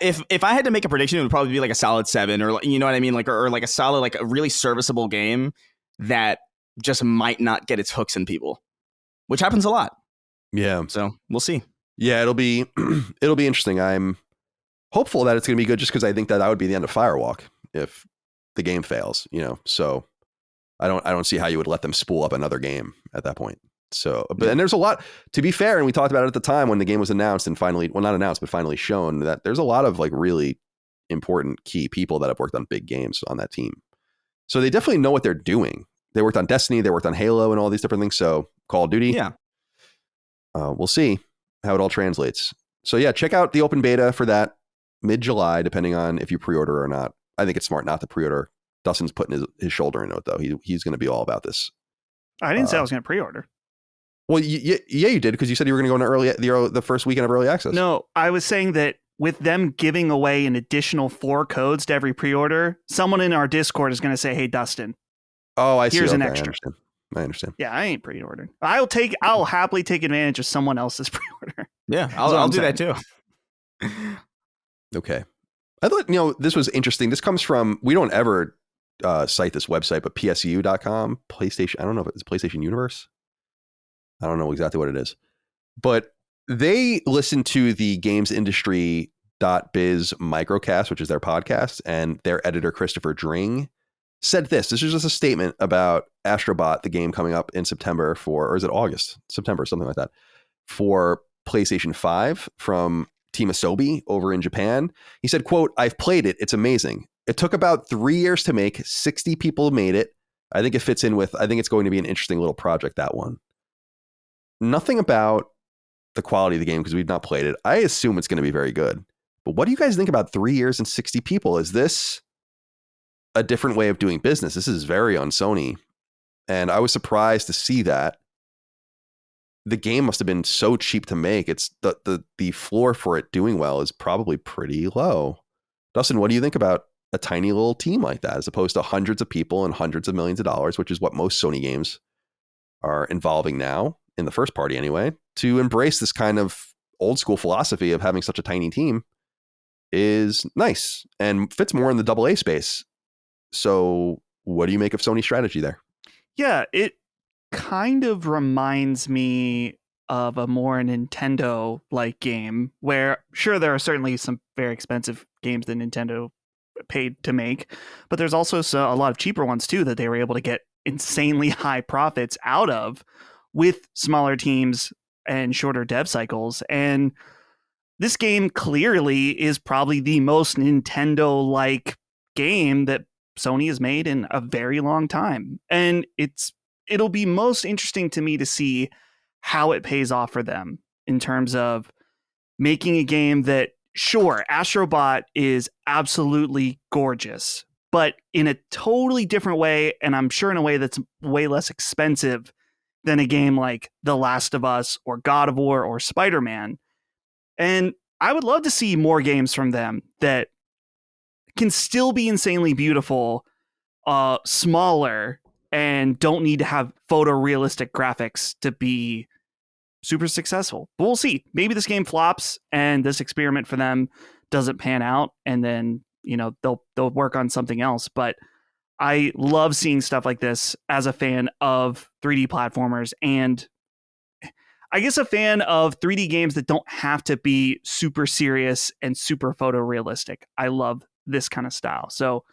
if I had to make a prediction, it would probably be like a solid 7, or you know what I mean, like or like a solid, like a really serviceable game that just might not get its hooks in people, which happens a lot.
Yeah.
So we'll see.
Yeah, it'll be interesting. I'm hopeful that it's going to be good, just because I think that would be the end of Firewalk if the game fails. So I don't see how you would let them spool up another game at that point. So, and there's a lot, to be fair, and we talked about it at the time when the game was announced and finally, well, not announced, but finally shown, that there's a lot of like really important key people that have worked on big games on that team. So they definitely know what they're doing. They worked on Destiny, they worked on Halo and all these different things. So Call of Duty.
Yeah.
We'll see how it all translates. So yeah, check out the open beta for that mid-July, depending on if you pre-order or not. I think it's smart not to pre-order. Dustin's putting his shoulder in it, though. He's going to be all about this.
I didn't say I was going to pre-order.
Well, yeah, you did, because you said you were going to go into the first weekend of early access.
No, I was saying that with them giving away an additional 4 codes to every pre-order, someone in our Discord is going to say, "Hey, Dustin,
I see.
Here's an
Okay,
extra."
I understand.
Yeah, I ain't pre-ordering. I'll happily take advantage of someone else's pre-order.
Yeah, I'll do that too.
Okay. I thought, this was interesting. This comes from, we don't ever cite this website, but psu.com, PlayStation. I don't know if it's PlayStation Universe. I don't know exactly what it is, but they listen to the gamesindustry.biz microcast, which is their podcast, and their editor, Christopher Dring, said this is just a statement about Astro Bot, the game coming up in September or is it August? September, something like that, for PlayStation 5 from Team Asobi over in Japan. He said, quote, "I've played it. It's amazing. It took about 3 years to make. 60 people made it. I think it fits in with, I think it's going to be an interesting little project, that one." Nothing about the quality of the game because we've not played it. I assume it's going to be very good. But what do you guys think about 3 years and 60 people? Is this a different way of doing business? This is very on Sony. And I was surprised to see that. The game must have been so cheap to make. It's the floor for it doing well is probably pretty low. Dustin, what do you think about a tiny little team like that as opposed to hundreds of people and hundreds of millions of dollars, which is what most Sony games are involving now, in the first party anyway, to embrace this kind of old school philosophy of having such a tiny team is nice and fits more in the AA space. So what do you make of Sony's strategy there?
Yeah, it kind of reminds me of a more Nintendo-like game where, sure, there are certainly some very expensive games that Nintendo paid to make, but there's also a lot of cheaper ones too that they were able to get insanely high profits out of with smaller teams and shorter dev cycles. And this game clearly is probably the most Nintendo-like game that Sony has made in a very long time. And it'll be most interesting to me to see how it pays off for them in terms of making a game that, sure, Astro Bot is absolutely gorgeous, but in a totally different way, and I'm sure in a way that's way less expensive than a game like The Last of Us or God of War or Spider-Man. And I would love to see more games from them that can still be insanely beautiful, smaller, and don't need to have photorealistic graphics to be super successful. But we'll see. Maybe this game flops and this experiment for them doesn't pan out, and then, you know, they'll work on something else. But I love seeing stuff like this as a fan of 3D platformers, and I guess a fan of 3D games that don't have to be super serious and super photorealistic. I love this kind of style. So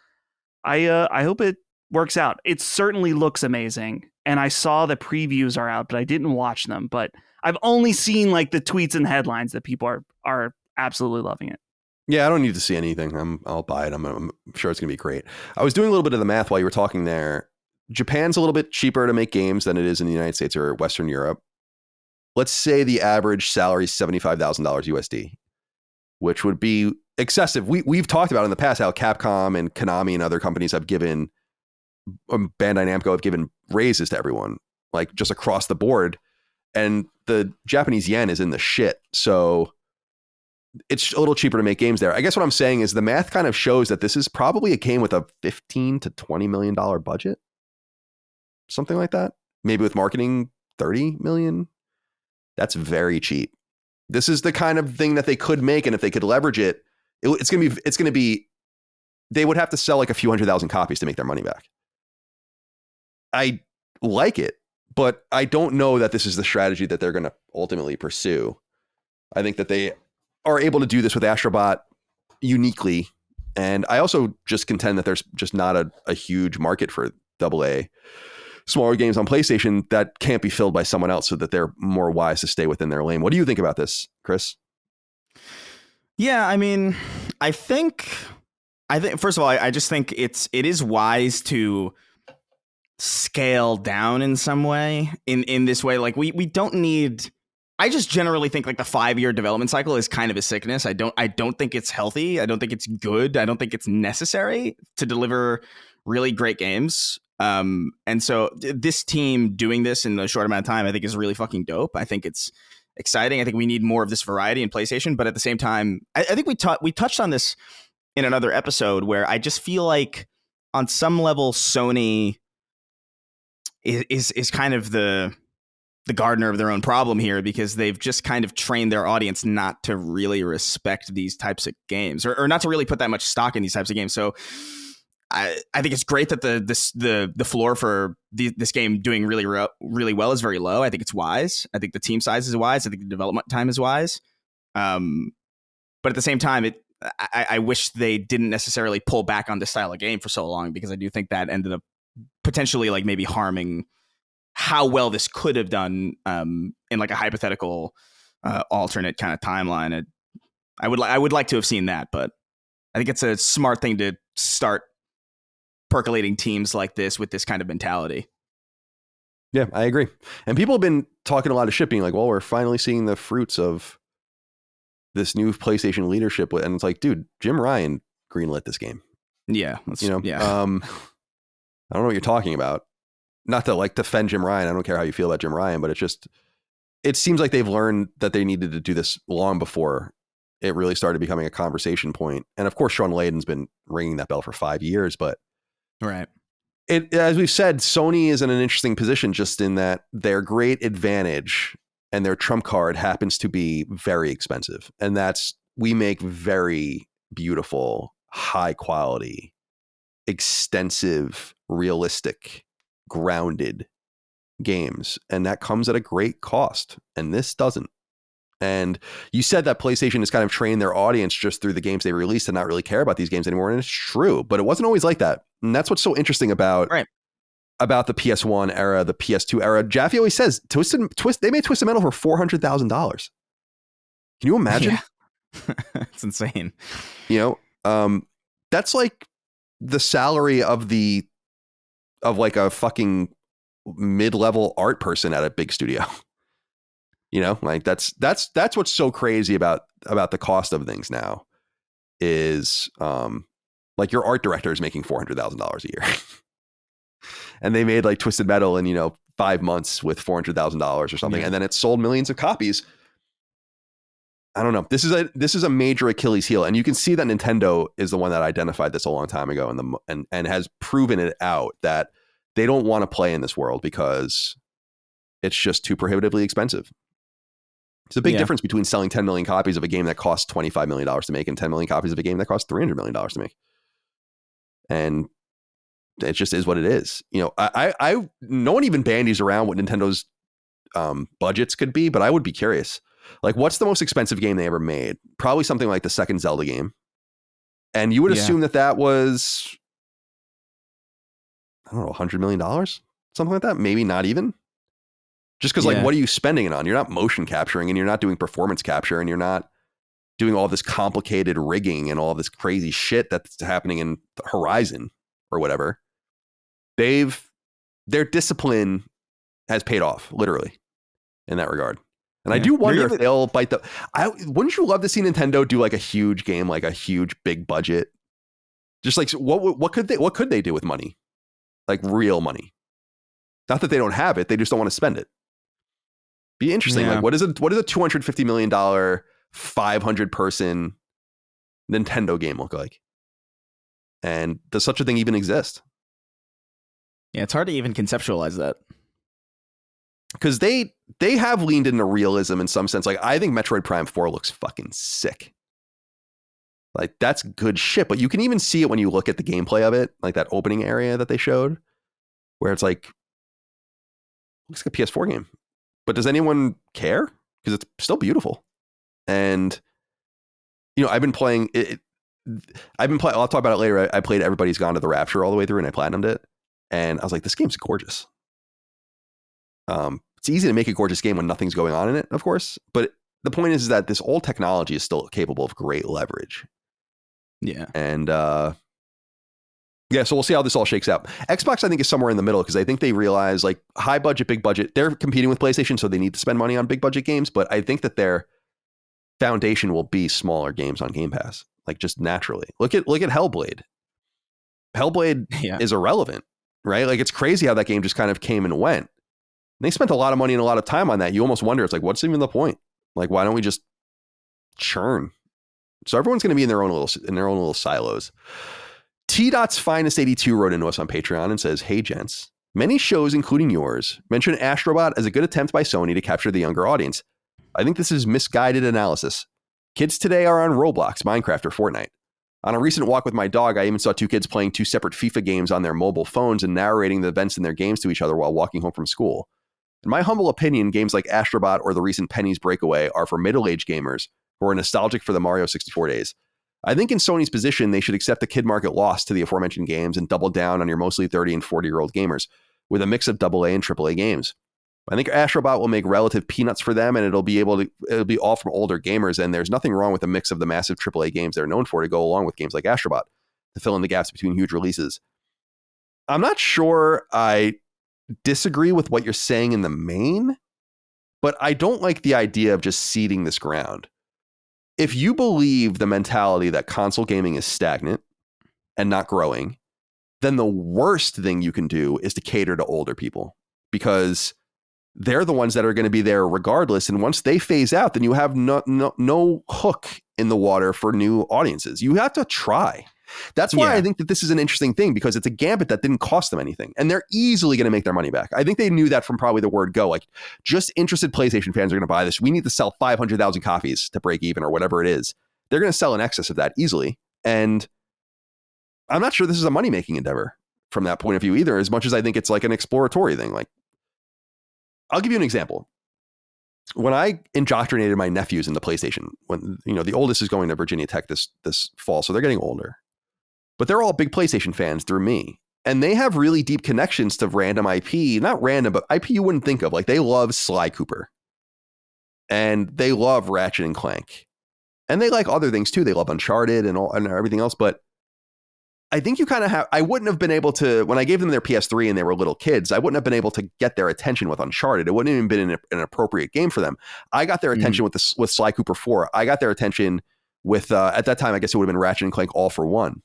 I hope it works out. It certainly looks amazing. And I saw the previews are out, but I didn't watch them. But I've only seen like the tweets and headlines that people are absolutely loving it.
Yeah, I don't need to see anything. I'll buy it. I'm sure it's going to be great. I was doing a little bit of the math while you were talking there. Japan's a little bit cheaper to make games than it is in the United States or Western Europe. Let's say the average salary is $75,000 USD, which would be excessive. We've talked about in the past how Capcom and Konami and other companies have given, Bandai Namco have given raises to everyone, like just across the board. And the Japanese yen is in the shit. So it's a little cheaper to make games there. I guess what I'm saying is the math kind of shows that this is probably a game with a $15 to $20 million budget. Something like that. Maybe with marketing, 30 million. That's very cheap. This is the kind of thing that they could make, and if they could leverage it, it's going to be, they would have to sell like a few 100,000 copies to make their money back. I like it, but I don't know that this is the strategy that they're going to ultimately pursue. I think that they are able to do this with Astro Bot uniquely, and I also just contend that there's just not a huge market for AA smaller games on PlayStation that can't be filled by someone else, so that they're more wise to stay within their lane. What do you think about this, Chris?
Yeah, I mean, I think first of all, I just think it is wise to scale down in some way in this way. Like we don't need, I just generally think like the 5-year development cycle is kind of a sickness. I don't think it's healthy. I don't think it's good. I don't think it's necessary to deliver really great games. And so this team doing this in a short amount of time, I think is really fucking dope. I think it's exciting. I think we need more of this variety in PlayStation, but at the same time, I think we touched on this in another episode where I just feel like on some level, Sony is kind of the gardener of their own problem here, because they've just kind of trained their audience not to really respect these types of games, or not to really put that much stock in these types of games. So I think it's great that the floor for this game doing really well is very low. I think it's wise. I think the team size is wise. I think the development time is wise. But at the same time, I wish they didn't necessarily pull back on this style of game for so long, because I do think that ended up potentially like maybe harming how well this could have done in like a hypothetical alternate kind of timeline. I would like to have seen that, but I think it's a smart thing to start percolating teams like this with this kind of mentality.
Yeah, I agree. And people have been talking a lot of shit, being like, well, we're finally seeing the fruits of this new PlayStation leadership. And it's like, dude, Jim Ryan greenlit this game.
Yeah.
I don't know what you're talking about. Not to like defend Jim Ryan. I don't care how you feel about Jim Ryan, but it seems like they've learned that they needed to do this long before it really started becoming a conversation point. And of course, Sean Layden's been ringing that bell for 5 years, but
right.
As we've said, Sony is in an interesting position just in that their great advantage and their trump card happens to be very expensive. And we make very beautiful, high quality, extensive, realistic, grounded games. And that comes at a great cost. And this doesn't. And you said that PlayStation has kind of trained their audience just through the games they released to not really care about these games anymore. And it's true, but it wasn't always like that. And that's what's so interesting about the PS1 era, the PS2 era. Jaffe always says, they made Twisted Metal for $400,000. Can you imagine?
Yeah. It's insane.
That's like the salary of like a fucking mid-level art person at a big studio. Like that's what's so crazy about the cost of things now is like your art director is making $400,000 a year and they made like Twisted Metal in 5 months with $400,000 or something. Yeah. And then it sold millions of copies. I don't know. This is a major Achilles heel. And you can see that Nintendo is the one that identified this a long time ago and has proven it out that they don't want to play in this world because it's just too prohibitively expensive. It's a big difference between selling 10 million copies of a game that costs $25 million to make and 10 million copies of a game that costs $300 million to make. And it just is what it is. No one even bandies around what Nintendo's budgets could be, but I would be curious. Like, what's the most expensive game they ever made? Probably something like the second Zelda game. And you would assume that was, I don't know, $100 million? Something like that? Maybe not even. Just because, like, what are you spending it on? You're not motion capturing and you're not doing performance capture and you're not doing all this complicated rigging and all this crazy shit that's happening in Horizon or whatever. Their discipline has paid off, literally, in that regard. And I do wonder if they'll bite wouldn't you love to see Nintendo do like a huge game, like a huge big budget? Just like what could they do with money? Like real money. Not that they don't have it, they just don't want to spend it. Be interesting. Yeah. Like what is a $250 million 500-person Nintendo game look like? And does such a thing even exist?
Yeah, it's hard to even conceptualize that.
Because they have leaned into realism in some sense. Like, I think Metroid Prime 4 looks fucking sick. Like, that's good shit. But you can even see it when you look at the gameplay of it, like that opening area that they showed, where it's like, looks like a PS4 game. But does anyone care? Because it's still beautiful. And, I've been playing it. I'll talk about it later. I played Everybody's Gone to the Rapture all the way through and I platinumed it. And I was like, this game's gorgeous. It's easy to make a gorgeous game when nothing's going on in it, of course. But the point is that this old technology is still capable of great leverage.
Yeah.
And so we'll see how this all shakes out. Xbox, I think, is somewhere in the middle because I think they realize like high budget, big budget. They're competing with PlayStation, so they need to spend money on big budget games. But I think that their foundation will be smaller games on Game Pass, like just naturally. Look at Hellblade. Hellblade is irrelevant, right? Like it's crazy how that game just kind of came and went. They spent a lot of money and a lot of time on that. You almost wonder, it's like, what's even the point? Like, why don't we just churn? So everyone's going to be in their own little silos. T.'s Finest 82 wrote into us on Patreon and says, "Hey gents, many shows, including yours, mention Astro Bot as a good attempt by Sony to capture the younger audience. I think this is misguided analysis. Kids today are on Roblox, Minecraft, or Fortnite. On a recent walk with my dog, I even saw two kids playing two separate FIFA games on their mobile phones and narrating the events in their games to each other while walking home from school. In my humble opinion, games like Astro Bot or the recent Penny's Breakaway are for middle-aged gamers who are nostalgic for the Mario 64 days. I think in Sony's position, they should accept the kid market loss to the aforementioned games and double down on your mostly 30 and 40-year-old gamers with a mix of AA and AAA games. I think Astro Bot will make relative peanuts for them, and it'll be all from older gamers. And there's nothing wrong with a mix of the massive AAA games they're known for to go along with games like Astro Bot to fill in the gaps between huge releases. I'm not sure I disagree with what you're saying in the main, but I don't like the idea of just ceding this ground. If you believe the mentality that console gaming is stagnant and not growing, then the worst thing you can do is to cater to older people, because they're the ones that are going to be there regardless. And once they phase out, then you have no hook in the water for new audiences. You have to try. That's why I think that this is an interesting thing, because it's a gambit that didn't cost them anything, and they're easily going to make their money back. I think they knew that from probably the word go. Like, just interested PlayStation fans are going to buy this. We need to sell 500,000 copies to break even, or whatever it is. They're going to sell in excess of that easily. And I'm not sure this is a money-making endeavor from that point of view either, as much as I think it's like an exploratory thing. Like, I'll give you an example. When I indoctrinated my nephews into PlayStation, when, you know, the oldest is going to Virginia Tech this fall, so they're getting older, but they're all big PlayStation fans through me. And they have really deep connections to random IP, not random, but IP you wouldn't think of. Like, they love Sly Cooper, and they love Ratchet and Clank, and they like other things too. They love Uncharted and everything else. But I think you kind of have, I wouldn't have been able to, when I gave them their PS3 and they were little kids, I wouldn't have been able to get their attention with Uncharted. It wouldn't have even been an appropriate game for them. I got their attention with Sly Cooper 4. I got their attention with, at that time, I guess it would have been Ratchet and Clank All for One.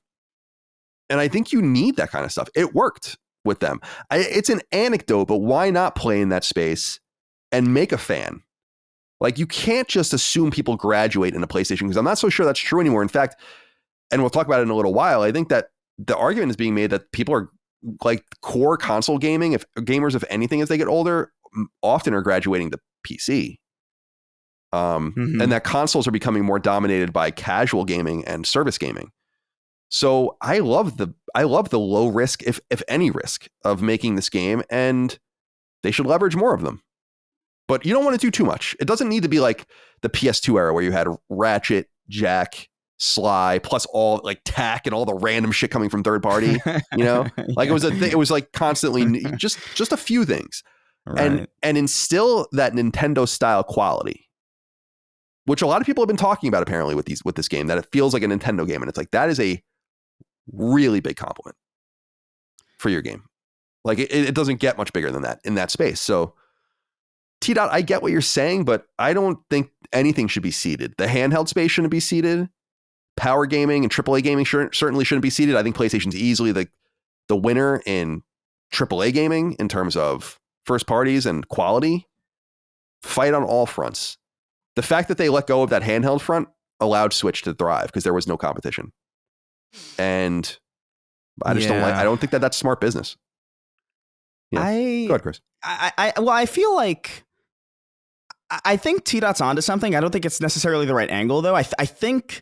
And I think you need that kind of stuff. It worked with them. It's an anecdote, but why not play in that space and make a fan? Like, you can't just assume people graduate into PlayStation, because I'm not so sure that's true anymore. In fact, and we'll talk about it in a little while, I think that the argument is being made that people are like core console gaming, if gamers, if anything, as they get older, often are graduating to PC. And that consoles are becoming more dominated by casual gaming and service gaming. So I love the low risk, if any risk, of making this game, and they should leverage more of them. But you don't want to do too much. It doesn't need to be like the PS2 era where you had Ratchet, Jack, Sly, plus all like tack and all the random shit coming from third party. You know, like it was like constantly just a few things, right. and instill that Nintendo style quality, which a lot of people have been talking about apparently with this game, that it feels like a Nintendo game, and it's like, that is a really big compliment for your game. Like, it doesn't get much bigger than that in that space. So T-Dot, I get what you're saying, but I don't think anything should be seeded. The handheld space shouldn't be seeded. Power gaming and AAA gaming certainly shouldn't be seeded. I think PlayStation's easily the winner in AAA gaming in terms of first parties and quality. Fight on all fronts. The fact that they let go of that handheld front allowed Switch to thrive because there was no competition. And I just I don't think that that's smart business. Yeah. Go ahead, Chris.
I feel like, I think T-Dot's onto something. I don't think it's necessarily the right angle, though. I think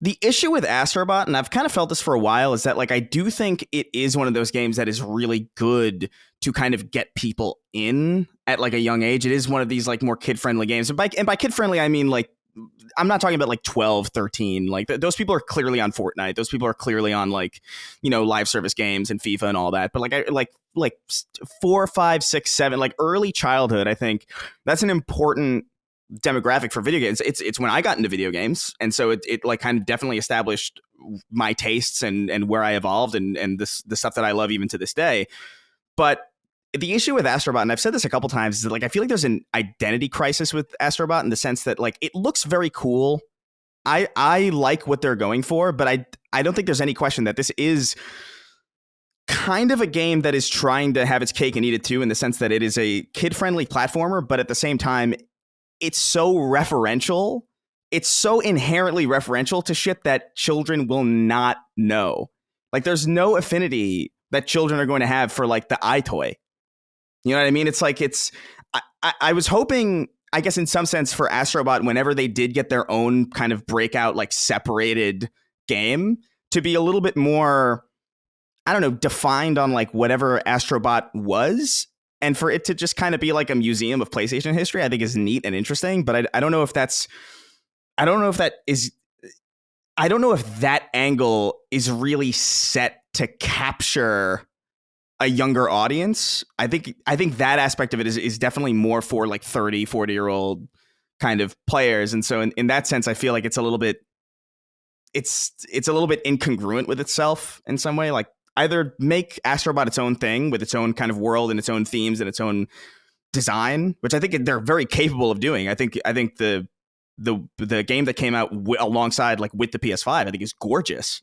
the issue with Astro Bot, and I've kind of felt this for a while, is that, like, I do think it is one of those games that is really good to kind of get people in at like a young age. It is one of these like more kid-friendly games. And by kid-friendly, I mean, like, I'm not talking about like 12, 13. Like, those people are clearly on Fortnite. Those people are clearly on, like, you know, live service games and FIFA and all that. But like 4, 5, 6, 7, like early childhood, I think that's an important demographic for video games. It's when I got into video games, and so it like kind of definitely established my tastes and where I evolved and the stuff that I love even to this day. But the issue with Astro Bot, and I've said this a couple times, is that, like, I feel like there's an identity crisis with Astro Bot in the sense that, like, it looks very cool. I like what they're going for, but I don't think there's any question that this is kind of a game that is trying to have its cake and eat it too, in the sense that it is a kid-friendly platformer, but at the same time, it's so referential. It's so inherently referential to shit that children will not know. Like, there's no affinity that children are going to have for, like, the iToy. You know what I mean? It's like, I was hoping, I guess in some sense, for Astro Bot, whenever they did get their own kind of breakout, like, separated game, to be a little bit more, I don't know, defined on, like, whatever Astro Bot was. And for it to just kind of be like a museum of PlayStation history, I think is neat and interesting. But I don't know if that angle is really set to capture a younger audience. I think that aspect of it is definitely more for like 30, 40-year-old kind of players. And so in that sense, I feel like it's a little bit incongruent with itself in some way. Like either make Astro Bot its own thing with its own kind of world and its own themes and its own design, which I think they're very capable of doing. I think the game that came out alongside like with the PS5, I think is gorgeous.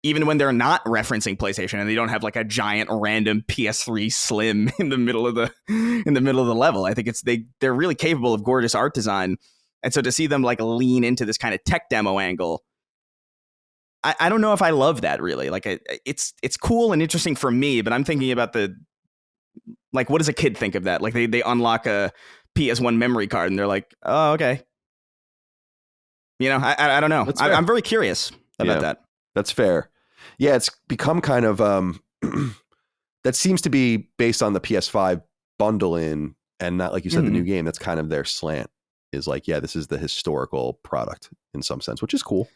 Even when they're not referencing PlayStation and they don't have like a giant random PS3 Slim in the middle of the level, I think they're really capable of gorgeous art design. And so to see them like lean into this kind of tech demo angle, I don't know if I love that really. Like it's cool and interesting for me, but I'm thinking about like what does a kid think of that? Like they unlock a PS1 memory card and they're like, oh okay. You know, I don't know. I'm very curious about that.
That's fair. Yeah, it's become kind of that seems to be based on the PS5 bundle in, and not like you said, the new game. That's kind of their slant is like, yeah, this is the historical product in some sense, which is cool.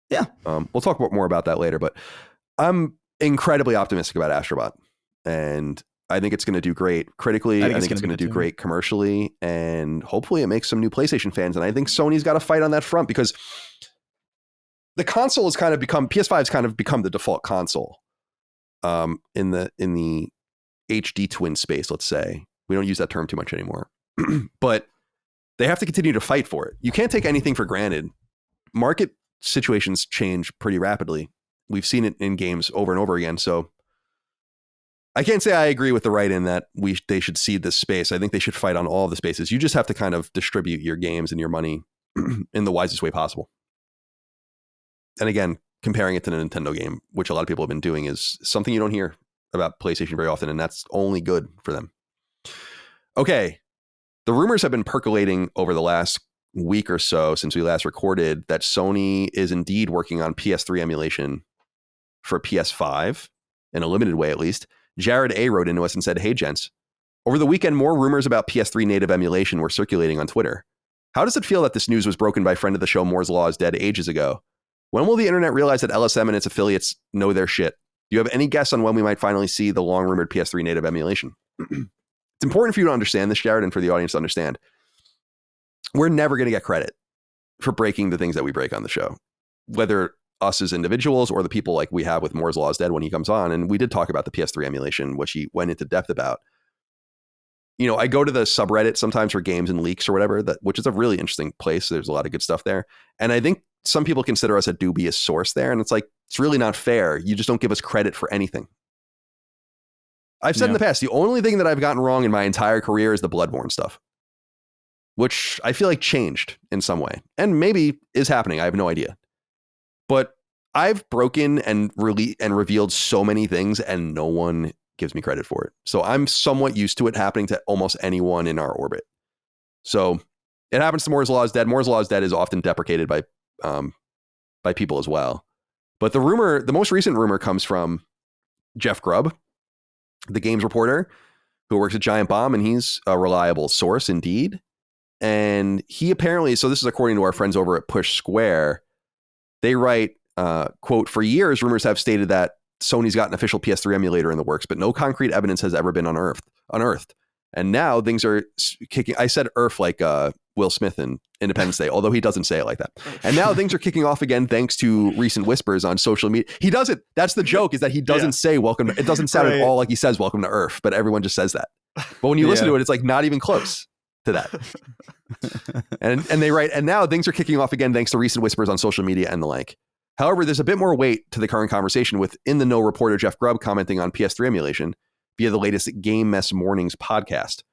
Yeah.
We'll talk more about that later, but I'm incredibly optimistic about Astro Bot, and I think it's going to do great critically. I think it's going to do great commercially, and hopefully it makes some new PlayStation fans. And I think Sony's got to fight on that front because the console has kind of become PS5's kind of become the default console in the HD twin space. Let's say we don't use that term too much anymore, but they have to continue to fight for it. You can't take anything for granted. Market situations change pretty rapidly. We've seen it in games over and over again. So I can't say I agree with the right in that they should cede this space. I think they should fight on all the spaces. You just have to kind of distribute your games and your money in the wisest way possible. And again, comparing it to the Nintendo game, which a lot of people have been doing, is something you don't hear about PlayStation very often, and that's only good for them. Okay, the rumors have been percolating over the last week or so since we last recorded that Sony is indeed working on PS3 emulation for PS5, in a limited way at least. Jared A. wrote into us and said, "Hey, gents, over the weekend, more rumors about PS3 native emulation were circulating on Twitter. How does it feel that this news was broken by friend of the show Moore's Law is Dead ages ago? When will the internet realize that LSM and its affiliates know their shit? Do you have any guess on when we might finally see the long-rumored PS3 native emulation?" It's important for you to understand this, Jared, and for the audience to understand. We're never going to get credit for breaking the things that we break on the show, whether us as individuals or the people like we have with Moore's Law is Dead when he comes on. And we did talk about the PS3 emulation, which he went into depth about. You know, I go to the subreddit sometimes for games and leaks or whatever, which is a really interesting place. There's a lot of good stuff there. And I think some people consider us a dubious source there. And it's like, it's really not fair. You just don't give us credit for anything. I've said in the past, the only thing that I've gotten wrong in my entire career is the Bloodborne stuff, which I feel like changed in some way and maybe is happening. I have no idea. But I've broken and revealed so many things and no one gives me credit for it. So I'm somewhat used to it happening to almost anyone in our orbit. So it happens to Moore's Law is Dead. Moore's Law is Dead is often deprecated by people as well. But the most recent rumor comes from Jeff Grubb, the games reporter who works at Giant Bomb, and he's a reliable source indeed. And he apparently, so this is according to our friends over at Push Square, they write, quote, "For years, rumors have stated that Sony's got an official PS3 emulator in the works, but no concrete evidence has ever been unearthed. And now things are kicking." I said "earth" like Will Smith in Independence Day, although he doesn't say it like that. "And now things are kicking off again thanks to recent whispers on social media." He doesn't. That's the joke, is that he doesn't say welcome. It doesn't sound at all like he says welcome to Earth, but everyone just says that. But when you listen to it, it's like not even close to that. and they write, "And now things are kicking off again thanks to recent whispers on social media and the like. However, there's a bit more weight to the current conversation, with In the Know reporter Jeff Grubb commenting on PS3 emulation via the latest Game Mess Mornings podcast.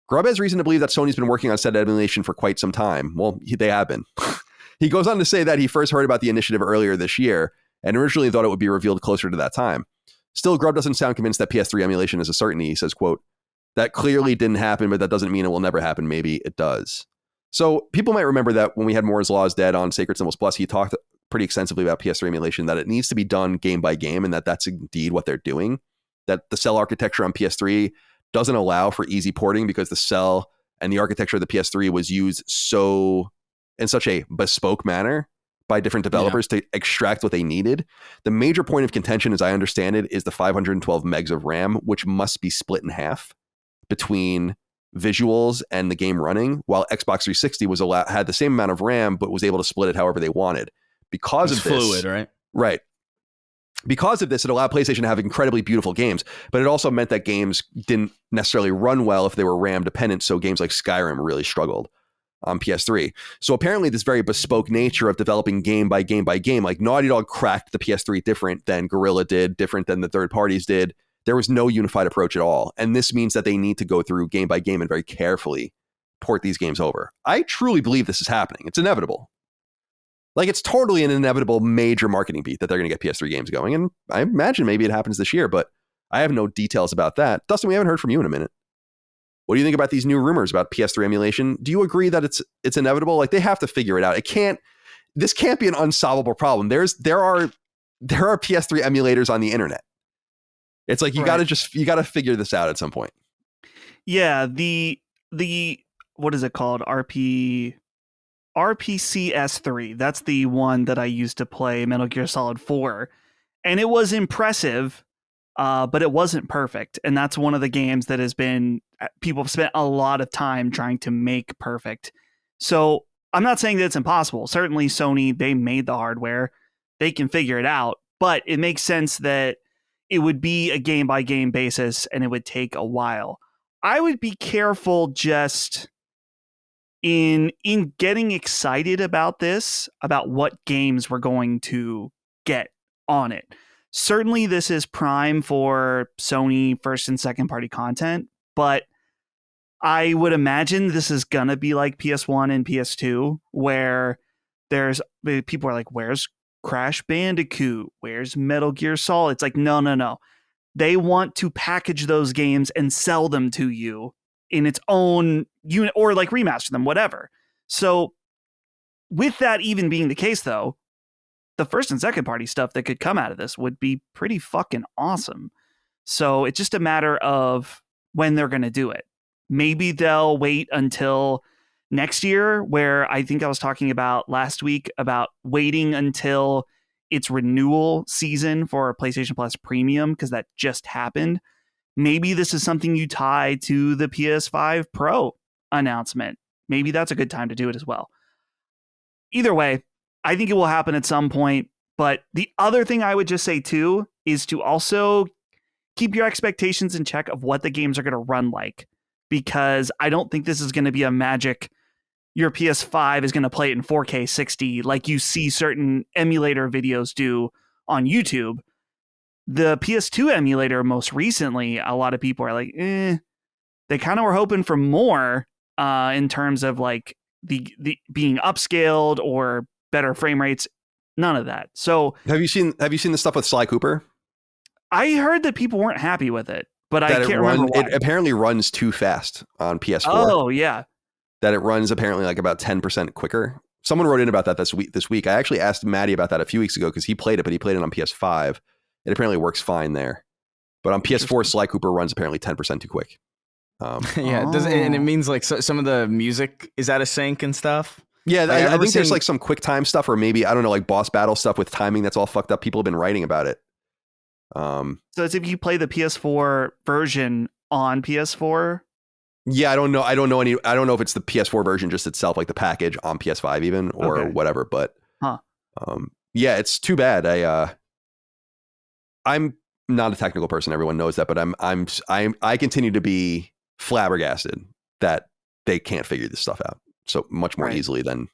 Grubb has reason to believe that Sony's been working on said emulation for quite some time." Well, they have been. He goes on to say that he first heard about the initiative earlier this year and originally thought it would be revealed closer to that time. Still, Grubb doesn't sound convinced that PS3 emulation is a certainty. He says, quote, "That clearly didn't happen, but that doesn't mean it will never happen. Maybe it does." So people might remember that when we had Moore's Law is Dead on Sacred Symbols Plus, he talked pretty extensively about PS3 emulation, that it needs to be done game by game, and that's indeed what they're doing. That the cell architecture on PS3 doesn't allow for easy porting because the cell and the architecture of the PS3 was used in such a bespoke manner by different developers to extract what they needed. The major point of contention, as I understand it, is the 512 megs of RAM, which must be split in half between visuals and the game running, while Xbox 360 had the same amount of RAM, but was able to split it however they wanted. Because of this,
fluid, right?
Right. Because of this, it allowed PlayStation to have incredibly beautiful games, but it also meant that games didn't necessarily run well if they were RAM dependent. So games like Skyrim really struggled on PS3. So apparently this very bespoke nature of developing game by game by game, like Naughty Dog cracked the PS3 different than Guerrilla did, different than the third parties did. There was no unified approach at all. And this means that they need to go through game by game and very carefully port these games over. I truly believe this is happening. It's inevitable. Like, it's totally an inevitable major marketing beat that they're going to get PS3 games going. And I imagine maybe it happens this year, but I have no details about that. Dustin, we haven't heard from you in a minute. What do you think about these new rumors about PS3 emulation? Do you agree that it's inevitable? Like, they have to figure it out. This can't be an unsolvable problem. There are PS3 emulators on the internet. It's like, you got to figure this out at some point.
Yeah. The what is it called? RPCS3. That's the one that I used to play Metal Gear Solid 4. And it was impressive, but it wasn't perfect. And that's one of the games that people have spent a lot of time trying to make perfect. So I'm not saying that it's impossible. Certainly Sony, they made the hardware. They can figure it out. But it makes sense that it would be a game by game basis and it would take a while. I would be careful just in getting excited about this, about what games we're going to get on it. Certainly this is prime for Sony first and second party content, but I would imagine this is gonna be like PS1 and PS2, where people are like, where's Crash Bandicoot? Where's Metal Gear Solid? It's like, no. They want to package those games and sell them to you in its own unit, or like remaster them, whatever. So with that even being the case, though, the first and second party stuff that could come out of this would be pretty fucking awesome. So it's just a matter of when they're going to do it. Maybe they'll wait until next year, where I think I was talking about last week about waiting until its renewal season for PlayStation Plus Premium, because that just happened. Maybe this is something you tie to the PS5 Pro announcement. Maybe that's a good time to do it as well. Either way, I think it will happen at some point. But the other thing I would just say too is to also keep your expectations in check of what the games are going to run like. Because I don't think this is going to be a magic, your PS5 is going to play it in 4K 60 like you see certain emulator videos do on YouTube. The PS2 emulator, most recently, a lot of people are like, they kind of were hoping for more in terms of like the being upscaled or better frame rates. None of that. So
have you seen the stuff with Sly Cooper?
I heard that people weren't happy with it, but I can't remember why.
It apparently runs too fast on PS4.
Oh yeah,
that it runs apparently like about 10% quicker. Someone wrote in about that this week. I actually asked Maddie about that a few weeks ago because he played it, but he played it on PS5. It apparently works fine there. But on PS4, Sly Cooper runs apparently 10% too quick.
And it means like some of the music is out of sync and stuff.
Yeah, like, I think there's like some quick time stuff, or maybe, I don't know, like boss battle stuff with timing that's all fucked up. People have been writing about it.
So it's if you play the PS4 version on PS4.
Yeah, I don't know if it's the PS4 version just itself, like the package on PS5 even, or whatever. But yeah, it's too bad. I'm not a technical person. Everyone knows that, but I continue to be flabbergasted that they can't figure this stuff out so much more easily than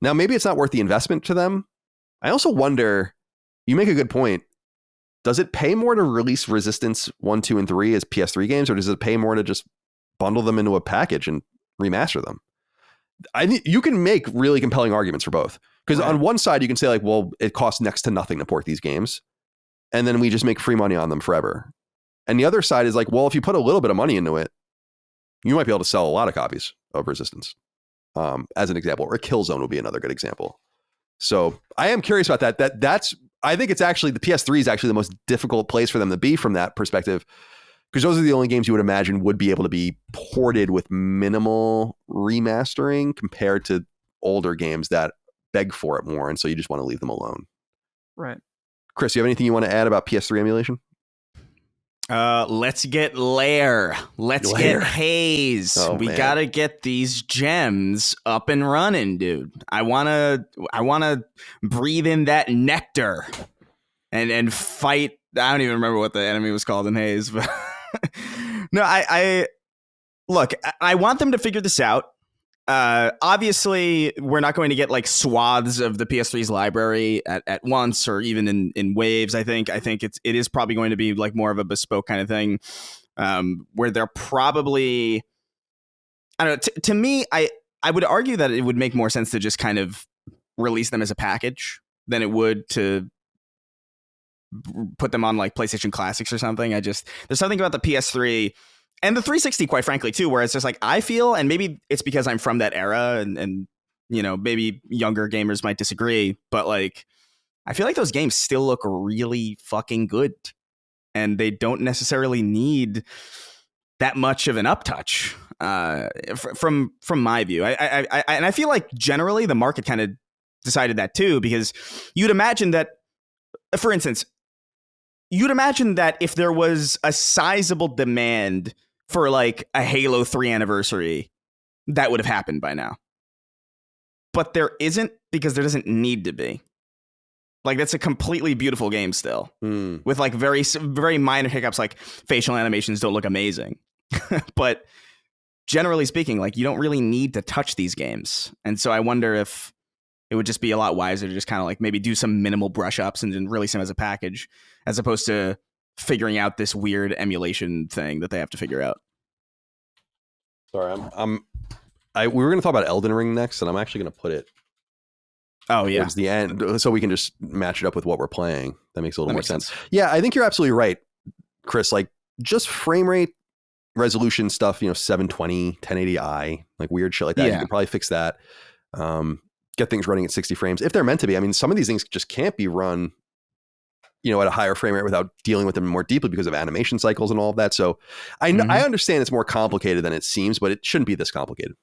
now. Maybe it's not worth the investment to them. I also wonder, you make a good point. Does it pay more to release Resistance 1, 2, and 3 as PS3 games, or does it pay more to just bundle them into a package and remaster them? You can make really compelling arguments for both. Because on one side, you can say like, well, it costs next to nothing to port these games, and then we just make free money on them forever. And the other side is like, well, if you put a little bit of money into it, you might be able to sell a lot of copies of Resistance, as an example, or Killzone would be another good example. So I am curious about that. That's I think it's actually the PS3 is actually the most difficult place for them to be from that perspective, because those are the only games you would imagine would be able to be ported with minimal remastering compared to older games that beg for it more, and so you just want to leave them alone.
Right.
Chris, you have anything you want to add about PS3 emulation?
Let's get Lair. Let's
Lair.
get Haze. We gotta get these gems up and running, dude. I wanna breathe in that nectar and fight. I don't even remember what the enemy was called in Haze, but no, I look, I want them to figure this out. Obviously, we're not going to get like swaths of the PS3's library at once, or even in waves. I think it is probably going to be like more of a bespoke kind of thing, where they're probably, I don't know. To me, I would argue that it would make more sense to just kind of release them as a package than it would to put them on like PlayStation Classics or something. There's something about the PS3 and the 360, quite frankly, too, where it's just like, I feel, and maybe it's because I'm from that era and you know, maybe younger gamers might disagree, but like, I feel like those games still look really fucking good, and they don't necessarily need that much of an uptouch, from my view. And I feel like generally the market kind of decided that too, because you'd imagine that, for instance, if there was a sizable demand for like a Halo 3 anniversary, that would have happened by now. But there isn't, because there doesn't need to be. Like, that's a completely beautiful game still, with like very, very minor hiccups, like facial animations don't look amazing. But generally speaking, like, you don't really need to touch these games. And so I wonder if it would just be a lot wiser to just kind of like maybe do some minimal brush ups and then release them as a package, as opposed to figuring out this weird emulation thing that they have to figure out.
Sorry, we were going to talk about Elden Ring next, and I'm actually going to put it towards the end, so we can just match it up with what we're playing. That makes a little more sense. Yeah, I think you're absolutely right, Chris. Like, just frame rate resolution stuff, 720, 1080i, like weird shit like that. Yeah. You can probably fix that. Get things running at 60 frames if they're meant to be. I mean, some of these things just can't be run, at a higher frame rate without dealing with them more deeply because of animation cycles and all of that. So I understand it's more complicated than it seems, but it shouldn't be this complicated.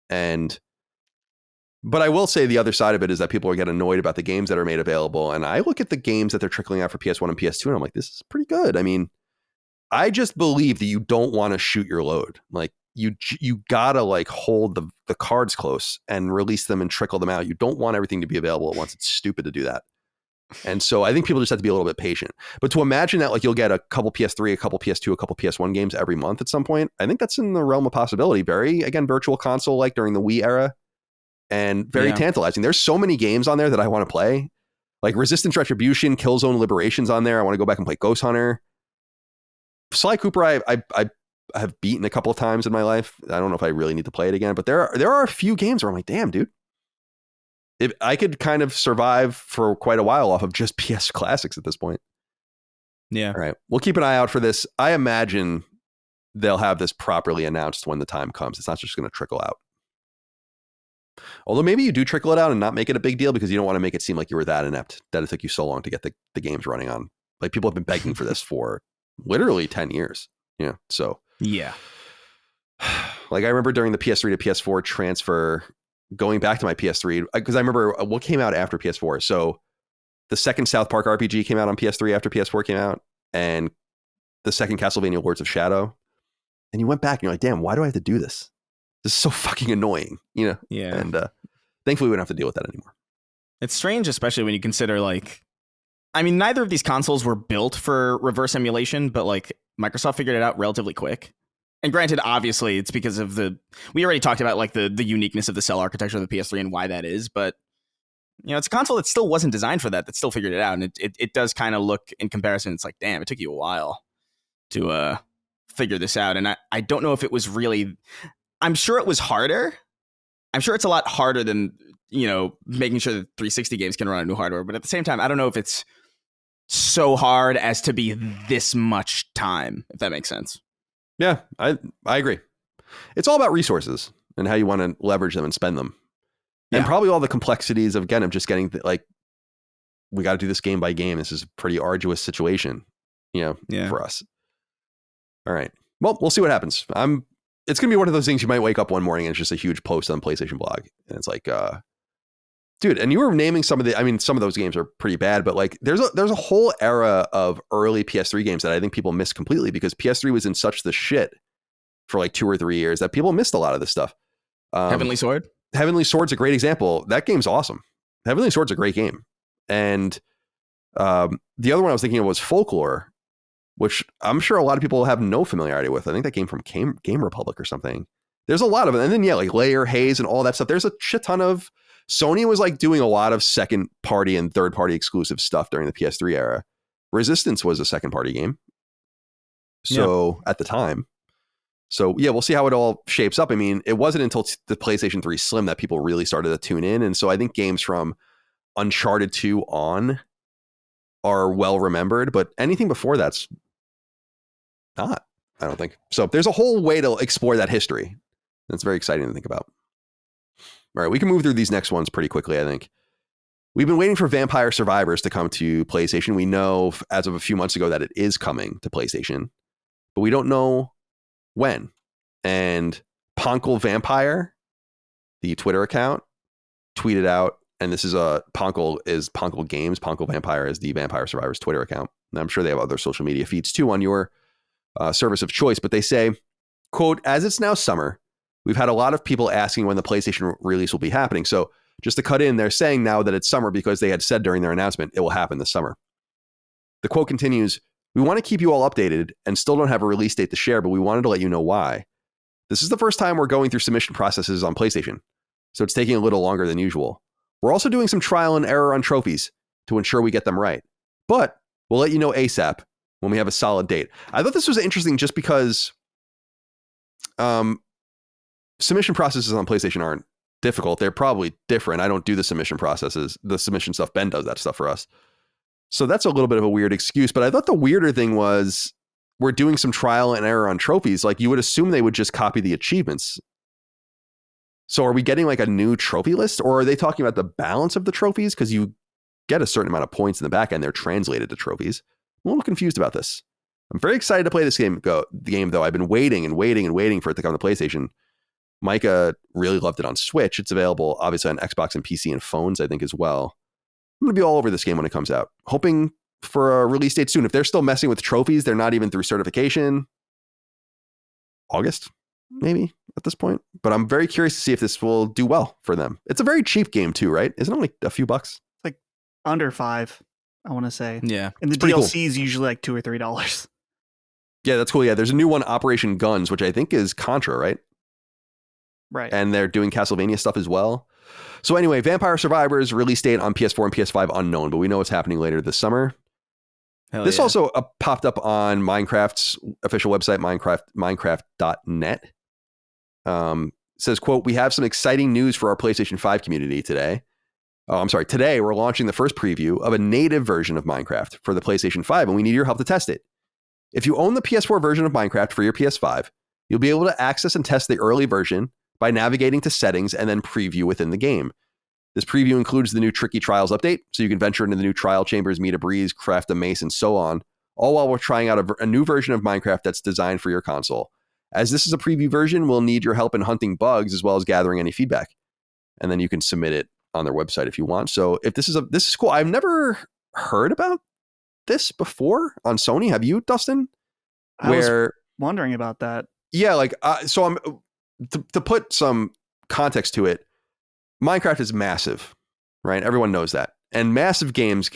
But I will say the other side of it is that people get annoyed about the games that are made available. And I look at the games that they're trickling out for PS1 and PS2, and I'm like, this is pretty good. I mean, I just believe that you don't want to shoot your load. Like, you gotta like hold the cards close and release them and trickle them out. You don't want everything to be available at once. It's stupid to do that. And so I think people just have to be a little bit patient. But to imagine that like you'll get a couple PS3, a couple PS2, a couple PS1 games every month at some point, I think that's in the realm of possibility. Very, again, virtual console like during the Wii era, and very tantalizing. There's so many games on there that I want to play. Like Resistance Retribution, Killzone Liberation's on there. I want to go back and play Ghost Hunter. Sly Cooper, I have beaten a couple of times in my life. I don't know if I really need to play it again, but there are a few games where I'm like, damn, dude. If I could kind of survive for quite a while off of just PS Classics at this point.
Yeah.
All right. We'll keep an eye out for this. I imagine they'll have this properly announced when the time comes. It's not just going to trickle out. Although maybe you do trickle it out and not make it a big deal because you don't want to make it seem like you were that inept, that it took you so long to get the games running on. Like, people have been begging for this for literally 10 years. Yeah. So.
Yeah.
Like, I remember during the PS3 to PS4 transfer, going back to my PS3, because I remember what came out after PS4. So the second South Park RPG came out on PS3 after PS4 came out, and the second Castlevania Lords of Shadow. And you went back and you're like, damn, why do I have to do this? This is so fucking annoying, Yeah. And thankfully we don't have to deal with that anymore.
It's strange, especially when you consider, like, I mean, neither of these consoles were built for reverse emulation, but like Microsoft figured it out relatively quick. And granted, obviously, it's because of we already talked about like the uniqueness of the cell architecture of the PS3 and why that is. But, it's a console that still wasn't designed for that still figured it out. And it does kind of look, in comparison, it's like, damn, it took you a while to figure this out. And I don't know if it was really, I'm sure it was harder. I'm sure it's a lot harder than, making sure that 360 games can run on new hardware. But at the same time, I don't know if it's so hard as to be this much time, if that makes sense.
Yeah, I agree. It's all about resources and how you want to leverage them and spend them. And probably all the complexities of just getting we got to do this game by game. This is a pretty arduous situation, for us. All right. Well, we'll see what happens. It's going to be one of those things you might wake up one morning and it's just a huge post on PlayStation blog. And it's like, Dude, and you were naming some of those games are pretty bad, but like there's a whole era of early PS3 games that I think people missed completely because PS3 was in such the shit for like 2 or 3 years that people missed a lot of this stuff.
Heavenly Sword?
Heavenly Sword's a great example. That game's awesome. Heavenly Sword's a great game. And the other one I was thinking of was Folklore, which I'm sure a lot of people have no familiarity with. I think that came from Game Republic or something. There's a lot of it. And then, yeah, like Layer, Haze, and all that stuff. There's a shit ton of... Sony was like doing a lot of second party and third party exclusive stuff during the PS3 era. Resistance was a second party game. So at the time. So yeah, we'll see how it all shapes up. I mean, it wasn't until the PlayStation 3 Slim that people really started to tune in. And so I think games from Uncharted 2 on are well remembered, but anything before that's not, I don't think. So there's a whole way to explore that history. That's very exciting to think about. All right, we can move through these next ones pretty quickly, I think. We've been waiting for Vampire Survivors to come to PlayStation. We know as of a few months ago that it is coming to PlayStation, but we don't know when. And Ponkle Vampire, the Twitter account, tweeted out, and this is Ponkle Games. Ponkle Vampire is the Vampire Survivors Twitter account. And I'm sure they have other social media feeds too on your service of choice, but they say, quote, "As it's now summer, we've had a lot of people asking when the PlayStation release will be happening. So just to cut in, they're saying now that it's summer because they had said during their announcement it will happen this summer." The quote continues, "We want to keep you all updated and still don't have a release date to share, but we wanted to let you know why. This is the first time we're going through submission processes on PlayStation, so it's taking a little longer than usual. We're also doing some trial and error on trophies to ensure we get them right. But we'll let you know ASAP when we have a solid date." I thought this was interesting just because submission processes on PlayStation aren't difficult. They're probably different. I don't do the submission processes, the submission stuff. Ben does that stuff for us. So that's a little bit of a weird excuse. But I thought the weirder thing was we're doing some trial and error on trophies. Like you would assume they would just copy the achievements. So are we getting like a new trophy list, or are they talking about the balance of the trophies? Because you get a certain amount of points in the back end. They're translated to trophies. I'm a little confused about this. I'm very excited to play this game though. I've been waiting for it to come to PlayStation. Micah really loved it on Switch. It's available obviously on Xbox and PC and phones, I think, as well. I'm going to be all over this game when it comes out. Hoping for a release date soon. If they're still messing with trophies, they're not even through certification. August, maybe, at this point. But I'm very curious to see if this will do well for them. It's a very cheap game too, right? Isn't it like a few bucks?
Like under $5, I want to say.
Yeah.
And the DLC is usually like $2 or $3.
Yeah, that's cool. Yeah, there's a new one, Operation Guns, which I think is Contra, right?
Right.
And they're doing Castlevania stuff as well. So anyway, Vampire Survivors release date on PS4 and PS5 unknown, but we know it's happening later this summer. This also popped up on Minecraft's official website, minecraft.net. Says, quote, "We have some exciting news for our PlayStation 5 community today. Today we're launching the first preview of a native version of Minecraft for the PlayStation 5, and we need your help to test it. If you own the PS4 version of Minecraft for your PS5, you'll be able to access and test the early version by navigating to settings and then preview within the game. This preview includes the new Tricky Trials update, so you can venture into the new trial chambers, meet a breeze, craft a mace, and so on, all while we're trying out a new version of Minecraft that's designed for your console. As this is a preview version, we'll need your help in hunting bugs as well as gathering any feedback. And then you can submit it on their website if you want. So if this is cool. I've never heard about this before on Sony. Have you, Dustin?
I was wondering about that.
Yeah, like so I'm to put some context to it. Minecraft is massive, right? Everyone knows that. And massive games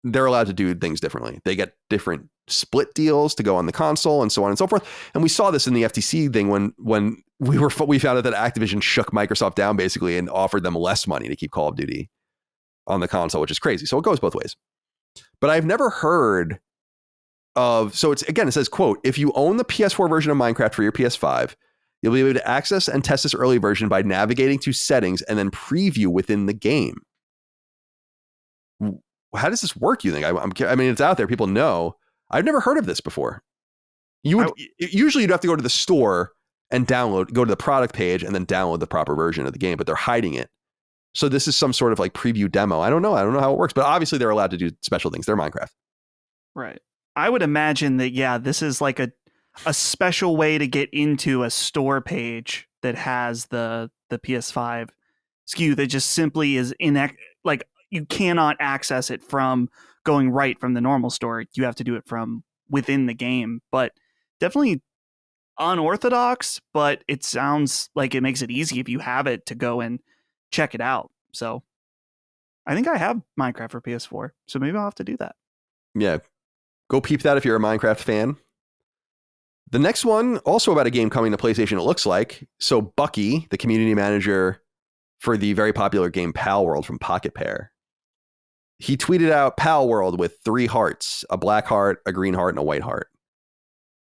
they're allowed to do things differently. They get different split deals to go on the console and so on and so forth. And we saw this in the FTC thing when we found out that Activision shook Microsoft down basically and offered them less money to keep Call of Duty on the console, which is crazy. So it goes both ways. But I've never heard of, so it says, quote, "If you own the PS4 version of Minecraft for your PS5, you'll be able to access and test this early version by navigating to settings and then preview within the game." How does this work, you think? I mean, it's out there. People know. I've never heard of this before. Usually you'd have to go to the store and go to the product page and then download the proper version of the game, but they're hiding it. So this is some sort of like preview demo. I don't know how it works, but obviously they're allowed to do special things. They're Minecraft.
Right. I would imagine that, yeah, this is like a special way to get into a store page that has the PS5 SKU that just simply is like you cannot access it from going right from the normal store. You have to do it from within the game. But definitely unorthodox, but it sounds like it makes it easy if you have it to go and check it out. So I think I have Minecraft for PS4, so maybe I'll have to do that.
Yeah, go peep that if you're a Minecraft fan. The next one, also about a game coming to PlayStation, it looks like. So Bucky, the community manager for the very popular game Pal World from Pocket Pair, he tweeted out Pal World with 3 hearts, a black heart, a green heart, and a white heart.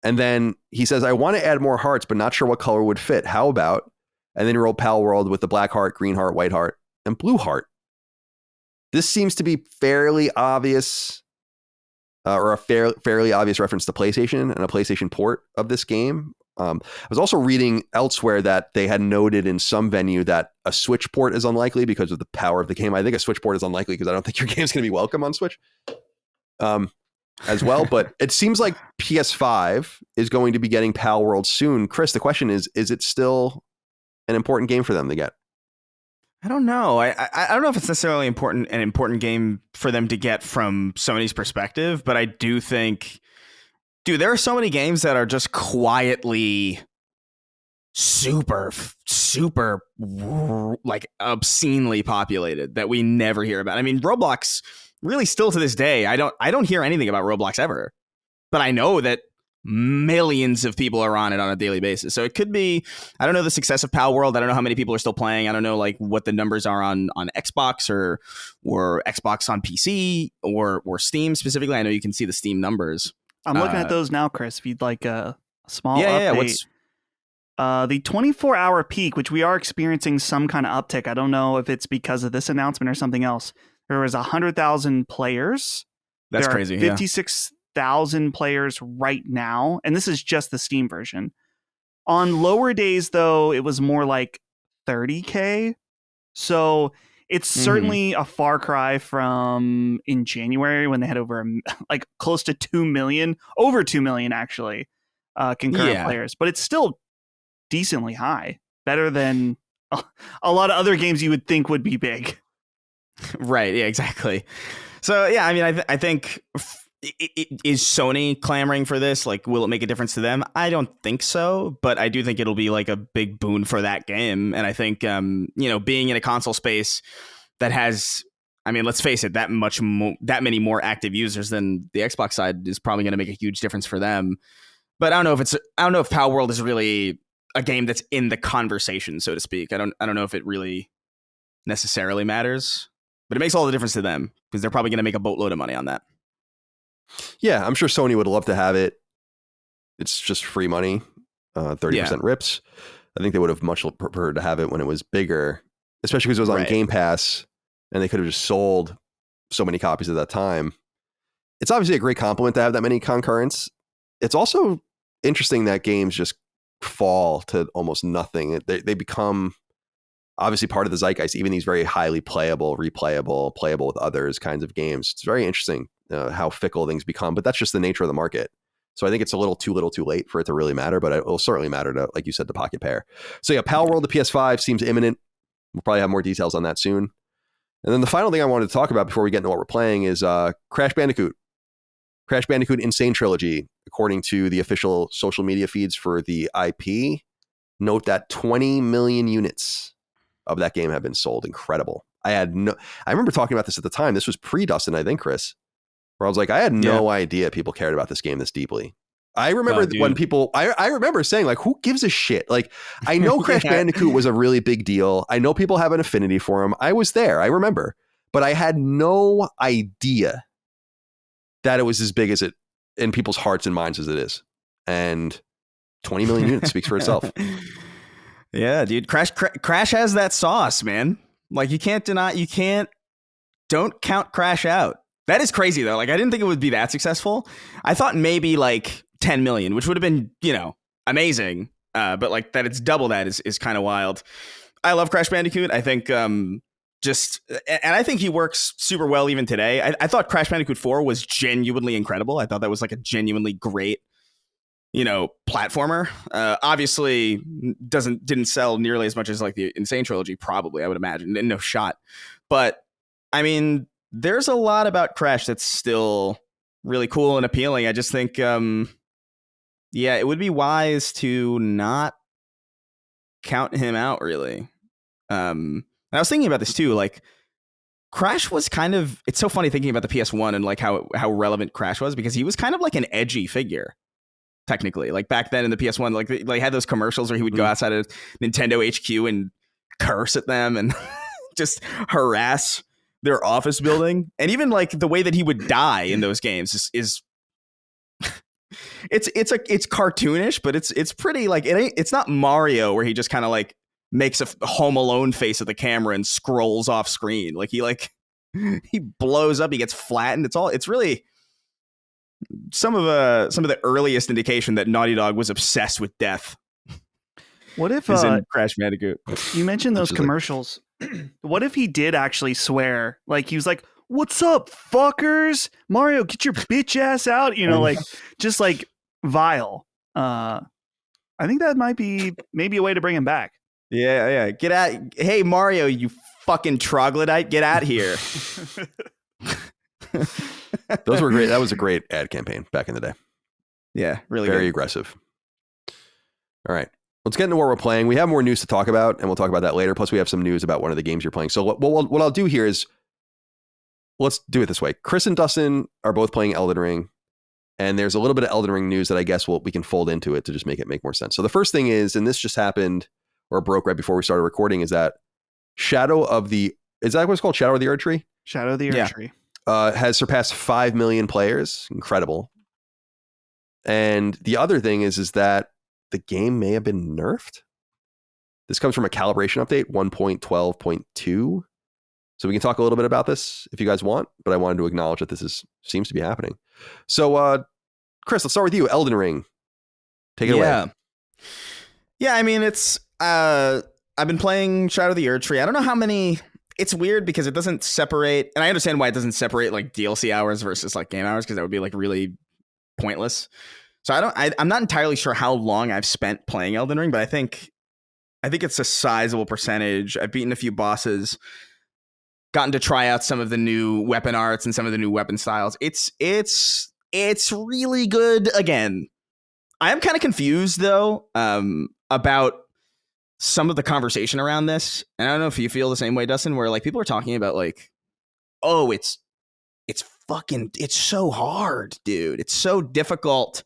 And then he says, I want to add more hearts, but not sure what color would fit. How about? And then he wrote Pal World with the black heart, green heart, white heart, and blue heart. This seems to be fairly obvious, or a fairly obvious reference to PlayStation and a PlayStation port of this game. I was also reading elsewhere that they had noted in some venue that a Switch port is unlikely because of the power of the game. I think a Switch port is unlikely because I don't think your game's going to be welcome on Switch as well. But it seems like PS5 is going to be getting Pal World soon. Chris, the question is it still an important game for them to get?
I don't know. I don't know if it's necessarily an important game for them to get from Sony's perspective, but I do think, dude, there are so many games that are just quietly super like obscenely populated that we never hear about. I mean, Roblox, really still to this day, I don't hear anything about Roblox ever, but I know that millions of people are on it on a daily basis. So it could be, I don't know the success of Pal World. I don't know how many people are still playing. I don't know like what the numbers are on Xbox or Xbox on PC or Steam specifically. I know you can see the Steam numbers.
I'm looking at those now, Chris. If you'd like a small update.
Yeah. What's
the 24-hour peak, which we are experiencing some kind of uptick. I don't know if it's because of this announcement or something else. There was 100,000 players.
That's
there
crazy.
Are 56,000 players right now, and this is just the Steam version. On lower days, though, it was more like 30K. So it's certainly a far cry from in January when they had over like close to 2 million, over 2 million actually, concurrent players. But it's still decently high, better than a lot of other games you would think would be big.
Right. Yeah, exactly. So, yeah, I mean, I think is Sony clamoring for this? Like, will it make a difference to them? I don't think so, but I do think it'll be like a big boon for that game. And I think, being in a console space that has, I mean, let's face it, that many more active users than the Xbox side is probably going to make a huge difference for them. But I don't know if Pal World is really a game that's in the conversation, so to speak. I don't know if it really necessarily matters, but it makes all the difference to them because they're probably going to make a boatload of money on that.
Yeah, I'm sure Sony would love to have it. It's just free money, 30% rips. I think they would have much preferred to have it when it was bigger, especially because it was on Game Pass and they could have just sold so many copies at that time. It's obviously a great compliment to have that many concurrents. It's also interesting that games just fall to almost nothing. They become obviously part of the zeitgeist, even these very highly playable, replayable, playable with others kinds of games. It's very interesting how fickle things become, but that's just the nature of the market. So I think it's a little too late for it to really matter, but it will certainly matter to, like you said, the Pocket Pair. So yeah, Pal World, the PS5 seems imminent. We'll probably have more details on that soon. And then the final thing I wanted to talk about before we get into what we're playing is Crash Bandicoot. Crash Bandicoot Insane Trilogy, according to the official social media feeds for the IP, note that 20 million units of that game have been sold. Incredible. I remember talking about this at the time. This was pre-Dustin, I think, Chris, where I was like, I had no idea people cared about this game this deeply. I remember when people, I remember saying like, who gives a shit? Like, I know Crash Bandicoot was a really big deal. I know people have an affinity for him. I was there. I remember, but I had no idea that it was as big as it in people's hearts and minds as it is. And 20 million units speaks for itself.
Yeah, dude. Crash has that sauce, man. Like, don't count Crash out. That is crazy, though. Like, I didn't think it would be that successful. I thought maybe like 10 million, which would have been, amazing. But like that it's double that is kind of wild. I love Crash Bandicoot. I think and I think he works super well even today. I thought Crash Bandicoot 4 was genuinely incredible. I thought that was like a genuinely great platformer. Obviously didn't sell nearly as much as like the Insane trilogy, probably, I would imagine. No shot. But I mean, there's a lot about Crash that's still really cool and appealing. I just think it would be wise to not count him out, really. And I was thinking about this too, like Crash was kind of, it's so funny thinking about the PS1 and like how relevant Crash was, because he was kind of like an edgy figure. Technically, like back then in the PS1, like they had those commercials where he would go outside of Nintendo HQ and curse at them and just harass their office building. And even like the way that he would die in those games is it's cartoonish, but it's pretty, like it's not Mario where he just kind of like makes a Home Alone face at the camera and scrolls off screen. Like he blows up, he gets flattened. It's really some of the earliest indication that Naughty Dog was obsessed with death.
What if
in Crash Bandicoot?
You mentioned those commercials. What if he did actually swear? Like he was like, "What's up, fuckers? Mario, get your bitch ass out!" Like just like vile. I think that might be maybe a way to bring him back.
Yeah. Get out! Hey Mario, you fucking troglodyte, get out here.
Those were great. That was a great ad campaign back in the day.
Yeah, really
very
good.
aggressive. All right, let's get into what we're playing. We have more news to talk about, and we'll talk about that later. Plus, we have some news about one of the games you're playing. So what I'll do here is, let's do it this way. Chris and Dustin are both playing Elden Ring, and there's a little bit of Elden Ring news that I guess we can fold into it to just make it make more sense. So the first thing is, and this just happened or broke right before we started recording, is that is that what it's called? Shadow of the Erdtree?
Shadow of the Erdtree.
Has surpassed 5 million players. Incredible. And the other thing is that the game may have been nerfed. This comes from a calibration update, 1.12.2. So we can talk a little bit about this if you guys want, but I wanted to acknowledge that this seems to be happening. So, Chris, let's start with you. Elden Ring. Take it away.
Yeah, I mean, I've been playing Shadow of the Erdtree. I don't know how many. It's weird because it doesn't separate, and I understand why it doesn't separate like DLC hours versus like game hours, because that would be like really pointless. So I'm not entirely sure how long I've spent playing Elden Ring, but I think it's a sizable percentage. I've beaten a few bosses, gotten to try out some of the new weapon arts and some of the new weapon styles. It's really good. Again, I am kind of confused though about some of the conversation around this, and I don't know if you feel the same way, Dustin, where like people are talking about like, oh, it's so hard, dude. It's so difficult,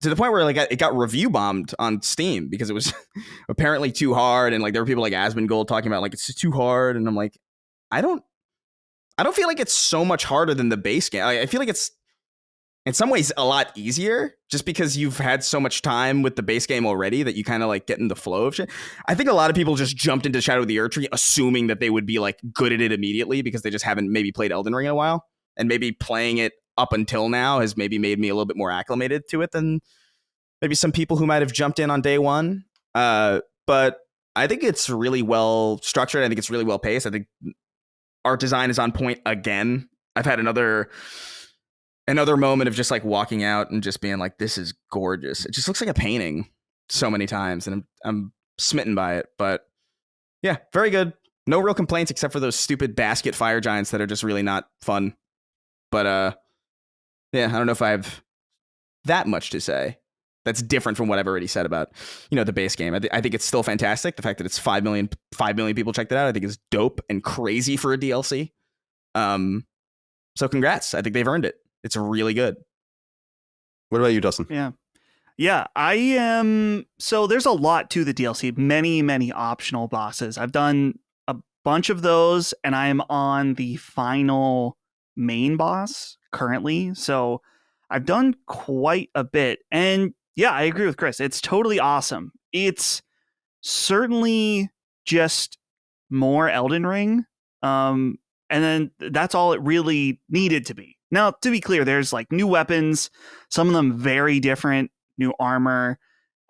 to the point where like it got review bombed on Steam because it was apparently too hard, and like there were people like Asmongold talking about like it's too hard, and I'm like, I don't feel like it's so much harder than the base game. I feel like it's in some ways a lot easier, just because you've had so much time with the base game already that you kind of like get in the flow of shit. I think a lot of people just jumped into Shadow of the Erdtree assuming that they would be like good at it immediately because they just haven't maybe played Elden Ring in a while, and maybe playing it up until now has maybe made me a little bit more acclimated to it than maybe some people who might have jumped in on day one. But I think it's really well structured. I think it's really well paced. I think art design is on point again. I've had another moment of just like walking out and just being like, this is gorgeous. It just looks like a painting so many times, and I'm smitten by it. But yeah, very good. No real complaints except for those stupid basket fire giants that are just really not fun. But yeah, I don't know if I have that much to say that's different from what I've already said about, the base game. I think it's still fantastic. The fact that it's 5 million people checked it out, I think is dope and crazy for a DLC. So congrats. I think they've earned it. It's really good.
What about you, Dustin?
Yeah, I am. So there's a lot to the DLC. Many, many optional bosses. I've done a bunch of those, and I am on the final main boss currently. So I've done quite a bit. And yeah, I agree with Chris. It's totally awesome. It's certainly just more Elden Ring. And then that's all it really needed to be. Now, to be clear, there's like new weapons, some of them very different, new armor,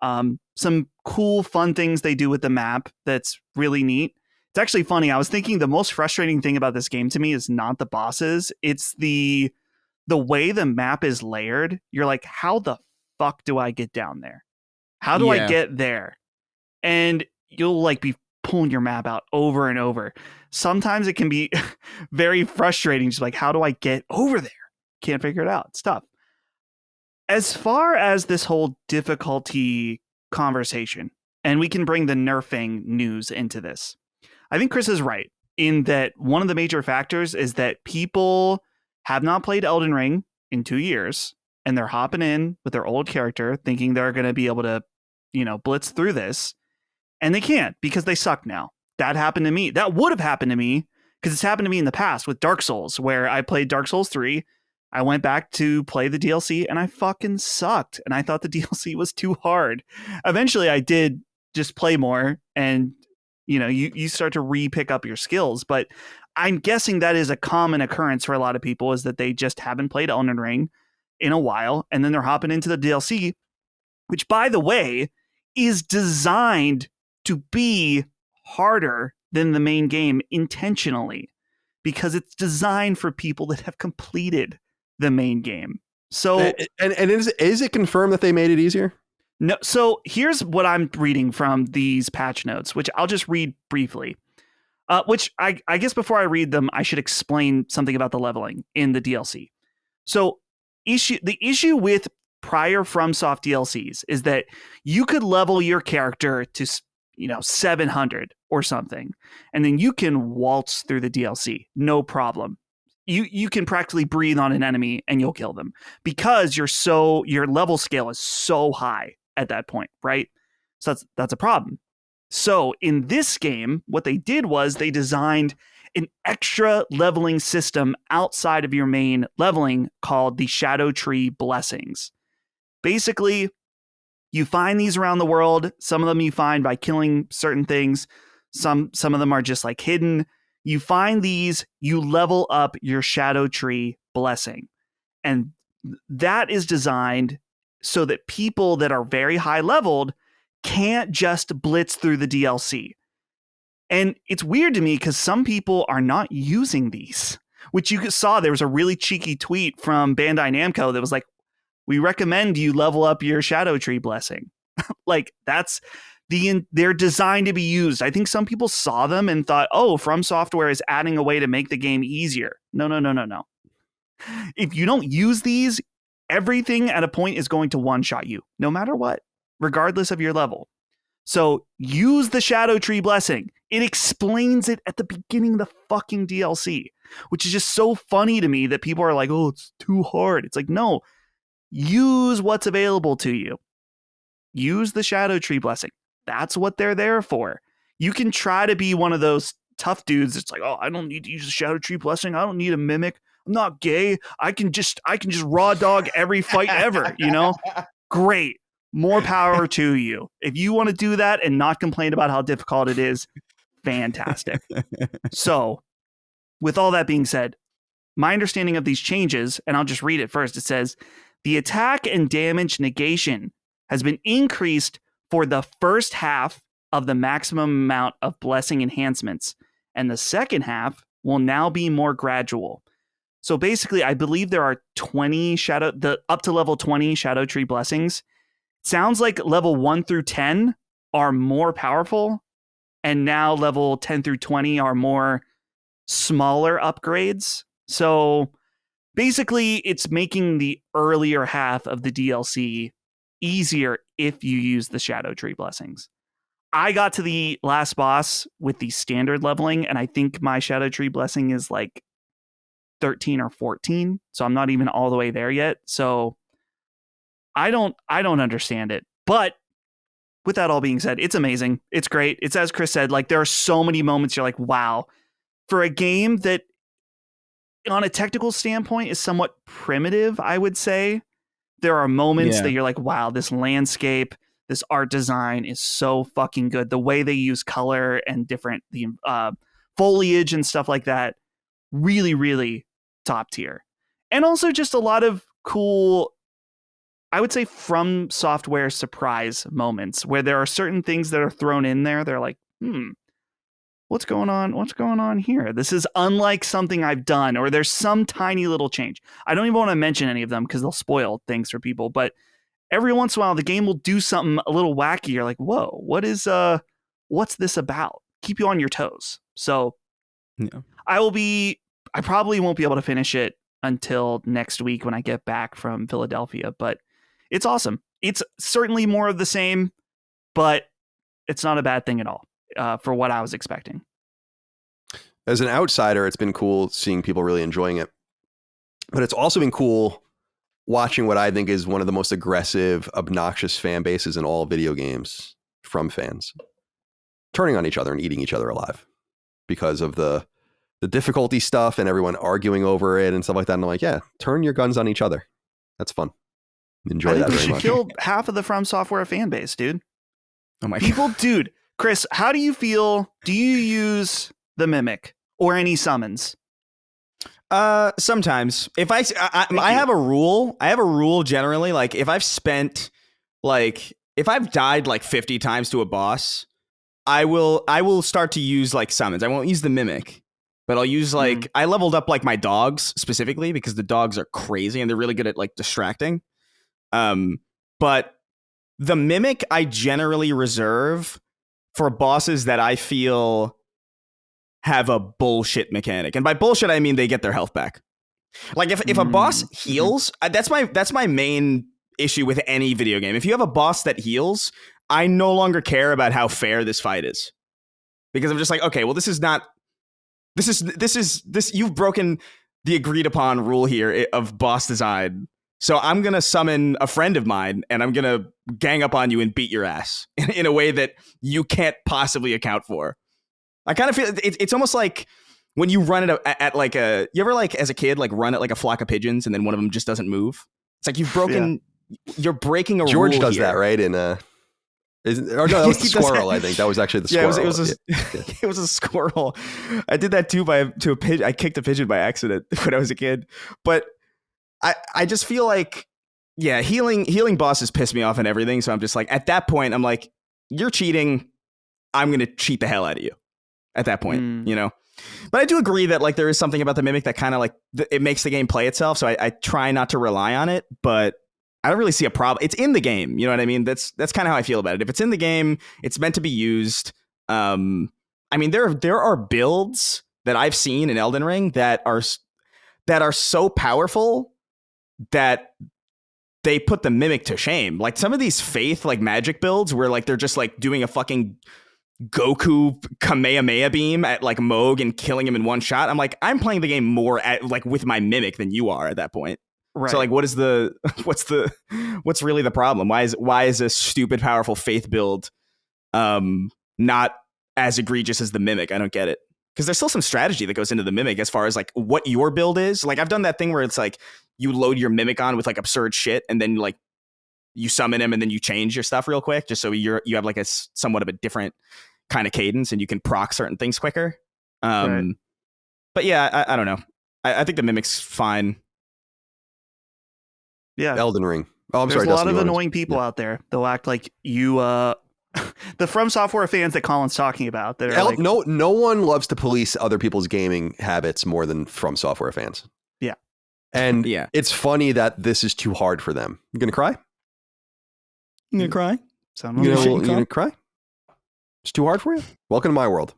some cool, fun things they do with the map that's really neat. It's actually funny. I was thinking the most frustrating thing about this game to me is not the bosses. It's the way the map is layered. You're like, how the fuck do I get down there? How do I get there? And you'll like be pulling your map out over and over. Sometimes it can be very frustrating. Just like, how do I get over there? Can't figure it out. It's tough. As far as this whole difficulty conversation, and we can bring the nerfing news into this, I think Chris is right in that one of the major factors is that people have not played Elden Ring in 2 years, and they're hopping in with their old character thinking they're going to be able to, blitz through this, and they can't because they suck now. That happened to me. That would have happened to me because it's happened to me in the past with Dark Souls, where I played Dark Souls 3. I went back to play the DLC and I fucking sucked. And I thought the DLC was too hard. Eventually I did just play more and, you start to re-pick up your skills. But I'm guessing that is a common occurrence for a lot of people, is that they just haven't played Elden Ring in a while. And then they're hopping into the DLC, which, by the way, is designed to be harder than the main game intentionally, because it's designed for people that have completed the main game. So,
and is it confirmed that they made it easier?
No. So here's what I'm reading from these patch notes, which I'll just read briefly. Which I guess before I read them, I should explain something about the leveling in the DLC. So the issue with prior FromSoft DLCs is that you could level your character to 700 or something, and then you can waltz through the DLC, no problem. You can practically breathe on an enemy and you'll kill them because your level scale is so high at that point, right? So that's a problem. So in this game, what they did was they designed an extra leveling system outside of your main leveling called the Shadow Tree Blessings. Basically, you find these around the world. Some of them you find by killing certain things. Some of them are just like hidden. You find these, you level up your Shadow Tree Blessing. And that is designed so that people that are very high leveled can't just blitz through the DLC. And it's weird to me because some people are not using these, which you saw. There was a really cheeky tweet from Bandai Namco that was like, we recommend you level up your Shadow Tree Blessing. Like, they're designed to be used. I think some people saw them and thought, oh, From Software is adding a way to make the game easier. No. If you don't use these, everything at a point is going to one-shot you, no matter what, regardless of your level. So use the Shadow Tree Blessing. It explains it at the beginning of the fucking DLC, which is just so funny to me that people are like, oh, it's too hard. It's like, no, use what's available to you. Use the Shadow Tree Blessing. That's what they're there for. You can try to be one of those tough dudes. It's like, oh, I don't need to use the Shadow Tree Blessing. I don't need a mimic. I'm not gay. I can just raw dog every fight ever, Great. More power to you. If you want to do that and not complain about how difficult it is, fantastic. So, with all that being said, my understanding of these changes, and I'll just read it first. It says, the attack and damage negation has been increased for the first half of the maximum amount of blessing enhancements, and the second half will now be more gradual. So basically, I believe there are 20 up to level 20 Shadow Tree Blessings. Sounds like level 1 through 10 are more powerful, and now level 10 through 20 are more smaller upgrades. So basically, it's making the earlier half of the DLC easier if you use the Shadow Tree Blessings. I got to the last boss with the standard leveling, and I think my Shadow Tree Blessing is like 13 or 14, so I'm not even all the way there yet. So I don't understand it. But with that all being said, it's amazing. It's great. It's, as Chris said, like, there are so many moments you're like, wow. For a game that on a technical standpoint is somewhat primitive, I would say, there are moments that you're like, wow, this landscape, this art design is so fucking good. The way they use color and the foliage and stuff like that, really, really top tier. And also just a lot of cool, I would say, From Software surprise moments where there are certain things that are thrown in there. They're like, what's going on? What's going on here? This is unlike something I've done, or there's some tiny little change. I don't even want to mention any of them because they'll spoil things for people, but every once in a while the game will do something a little wacky. You're like, whoa, what's this about? Keep you on your toes. So
Yeah.
I probably won't be able to finish it until next week when I get back from Philadelphia, but it's awesome. It's certainly more of the same, but it's not a bad thing at all for what I was expecting.
As an outsider, it's been cool seeing people really enjoying it, but it's also been cool watching what I think is one of the most aggressive, obnoxious fan bases in all video games from fans turning on each other and eating each other alive because of the difficulty stuff and everyone arguing over it and stuff like that. And I'm like, yeah, turn your guns on each other. That's fun. Enjoy that
we
very
should
much.
kill half of the From Software fan base, dude.
Oh my
People,
God.
dude. Chris, how do you feel? Do you use the Mimic or any summons?
Sometimes if I have a rule. I have a rule generally. Like if I've died like 50 times to a boss, I will start to use like summons. I won't use the Mimic, but I'll use like I leveled up like my dogs specifically because the dogs are crazy and they're really good at like distracting. But the Mimic I generally reserve for bosses that I feel have a bullshit mechanic. And by bullshit, I mean they get their health back. Like if a boss heals, that's my main issue with any video game. If you have a boss that heals, I no longer care about how fair this fight is. Because I'm just like, okay, well, this is you've broken the agreed upon rule here of boss design. So I'm going to summon a friend of mine and I'm going to gang up on you and beat your ass in a way that you can't possibly account for. I kind of feel it's almost like when you run it at like you ever like as a kid, like run at like a flock of pigeons and then one of them just doesn't move. It's like you're breaking a rule.
George does
here.
that, right? No, that was the squirrel. I think that was actually the squirrel.
It was a squirrel. I did that too to a pigeon. I kicked a pigeon by accident when I was a kid. But I just feel like, yeah, healing bosses piss me off and everything. So I'm just like, at that point, I'm like, you're cheating. I'm going to cheat the hell out of you at that point, you know? But I do agree that like there is something about the Mimic that kind of like it makes the game play itself. So I try not to rely on it, but I don't really see a problem. It's in the game. You know what I mean? That's kind of how I feel about it. If it's in the game, it's meant to be used. I mean, there are builds that I've seen in Elden Ring that are so powerful that they put the Mimic to shame. Like some of these faith like magic builds where like they're just like doing a fucking Goku Kamehameha beam at like Moog and killing him in one shot. I'm like, I'm playing the game more at like with my Mimic than you are at that point. Right. So like, what's really the problem? Why is a stupid powerful faith build not as egregious as the Mimic? I don't get it. Because there's still some strategy that goes into the Mimic as far as like what your build is. Like I've done that thing where it's like you load your Mimic on with like absurd shit and then like you summon him and then you change your stuff real quick just so you have like a somewhat of a different kind of cadence and you can proc certain things quicker. Right. But yeah, I don't know. I think the Mimic's fine.
Yeah,
Elden Ring. Oh, I'm
sorry. There's a lot of annoying people
yeah.
out there. They'll act like you. The From Software fans that Colin's talking about. That are like,
no one loves to police other people's gaming habits more than From Software fans.
Yeah,
and it's funny that this is too hard for them. You gonna cry?
You gonna cry?
You gonna cry? It's too hard for you? Welcome to my world.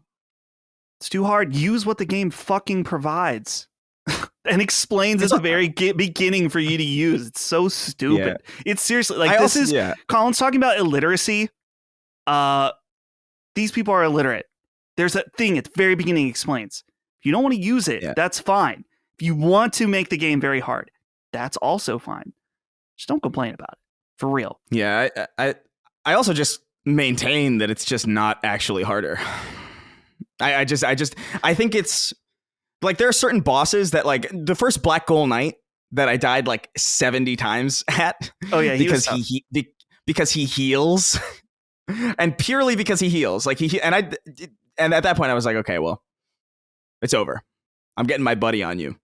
It's too hard. Use what the game fucking provides. And explains at the very beginning for you to use. It's so stupid. Yeah. It's seriously like Colin's talking about illiteracy. These people are illiterate. There's a thing at the very beginning explains. If you don't want to use it, that's fine. If you want to make the game very hard, that's also fine. Just don't complain about it. For real.
Yeah, I also just maintain that it's just not actually harder. I think it's like there are certain bosses that like the first Black Gold Knight that I died like 70 times at.
Oh yeah,
because he heals, and purely because he heals. Like and at that point I was like, okay, well, it's over. I'm getting my buddy on you.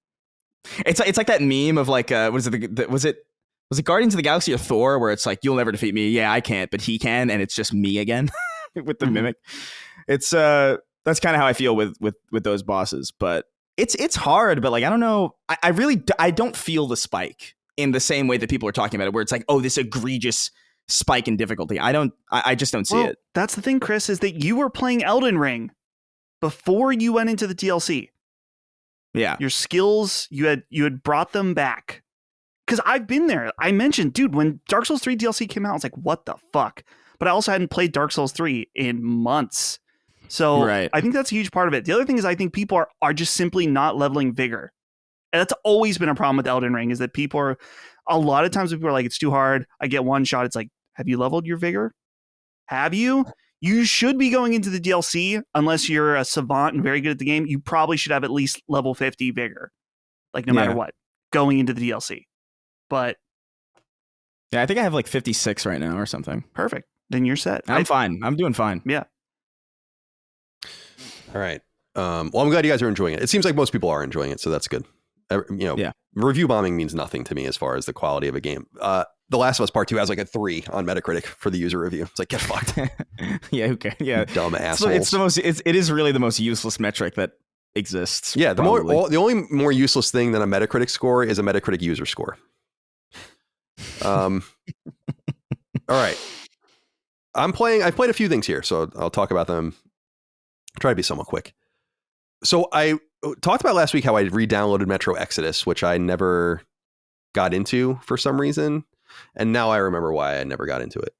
It's like that meme of like was it Guardians of the Galaxy or Thor where it's like you'll never defeat me. Yeah, I can't, but he can, and it's just me again with the Mimic. It's that's kind of how I feel with those bosses, but. It's hard, but like I don't know. I don't feel the spike in the same way that people are talking about it, where it's like, oh, this egregious spike in difficulty. I just don't see it.
That's the thing, Chris, is that you were playing Elden Ring before you went into the DLC.
Yeah.
Your skills, you had brought them back. Because I've been there. I mentioned, dude, when Dark Souls 3 DLC came out, I was like, what the fuck? But I also hadn't played Dark Souls 3 in months. So
Right.
I think that's a huge part of it. The other thing is I think people are just simply not leveling vigor. And that's always been a problem with Elden Ring, is that people are, a lot of times people are like, it's too hard. I get one shot. It's like, have you leveled your vigor? Have you? You should be going into the DLC, unless you're a savant and very good at the game. You probably should have at least level 50 vigor, like no matter what, going into the DLC. But
yeah, I think I have like 56 right now or something.
Perfect. Then you're set.
I'm fine. I'm doing fine.
Yeah.
All right. Well, I'm glad you guys are enjoying it. It seems like most people are enjoying it, so that's good. Review bombing means nothing to me as far as the quality of a game. The Last of Us Part 2 has like a 3 on Metacritic for the user review. It's like, get fucked.
Yeah, okay. Yeah.
Dumb assholes.
It's the most. It is really the most useless metric that exists.
Yeah, the only more useless thing than a Metacritic score is a Metacritic user score. All right. I've played a few things here, so I'll talk about them. Try to be somewhat quick. So I talked about last week how I re-downloaded Metro Exodus, which I never got into for some reason. And now I remember why I never got into it.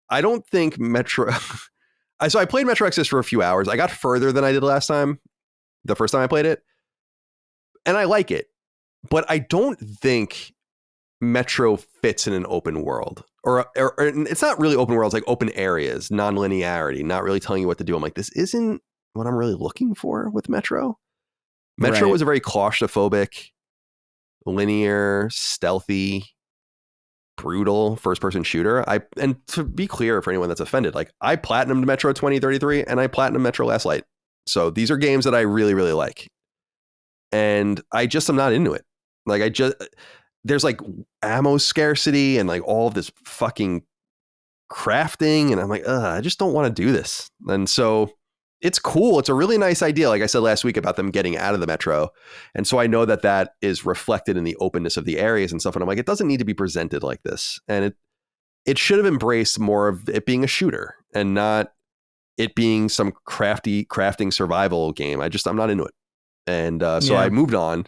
I don't think Metro... So I played Metro Exodus for a few hours. I got further than I did last time, the first time I played it. And I like it. But I don't think Metro fits in an open world. Or it's not really open world. It's like open areas, non-linearity, not really telling you what to do. I'm like, this isn't what I'm really looking for with Metro. Metro was a very claustrophobic, linear, stealthy, brutal first-person shooter. And to be clear for anyone that's offended, like I platinumed Metro 2033 and I platinumed Metro Last Light. So these are games that I really, really like. And I just am not into it. Like there's like ammo scarcity and like all of this fucking crafting. And I'm like, I just don't want to do this. And so it's cool. It's a really nice idea. Like I said last week about them getting out of the Metro. And so I know that is reflected in the openness of the areas and stuff. And I'm like, it doesn't need to be presented like this. And it should have embraced more of it being a shooter and not it being some crafting survival game. I'm not into it. And so I moved on.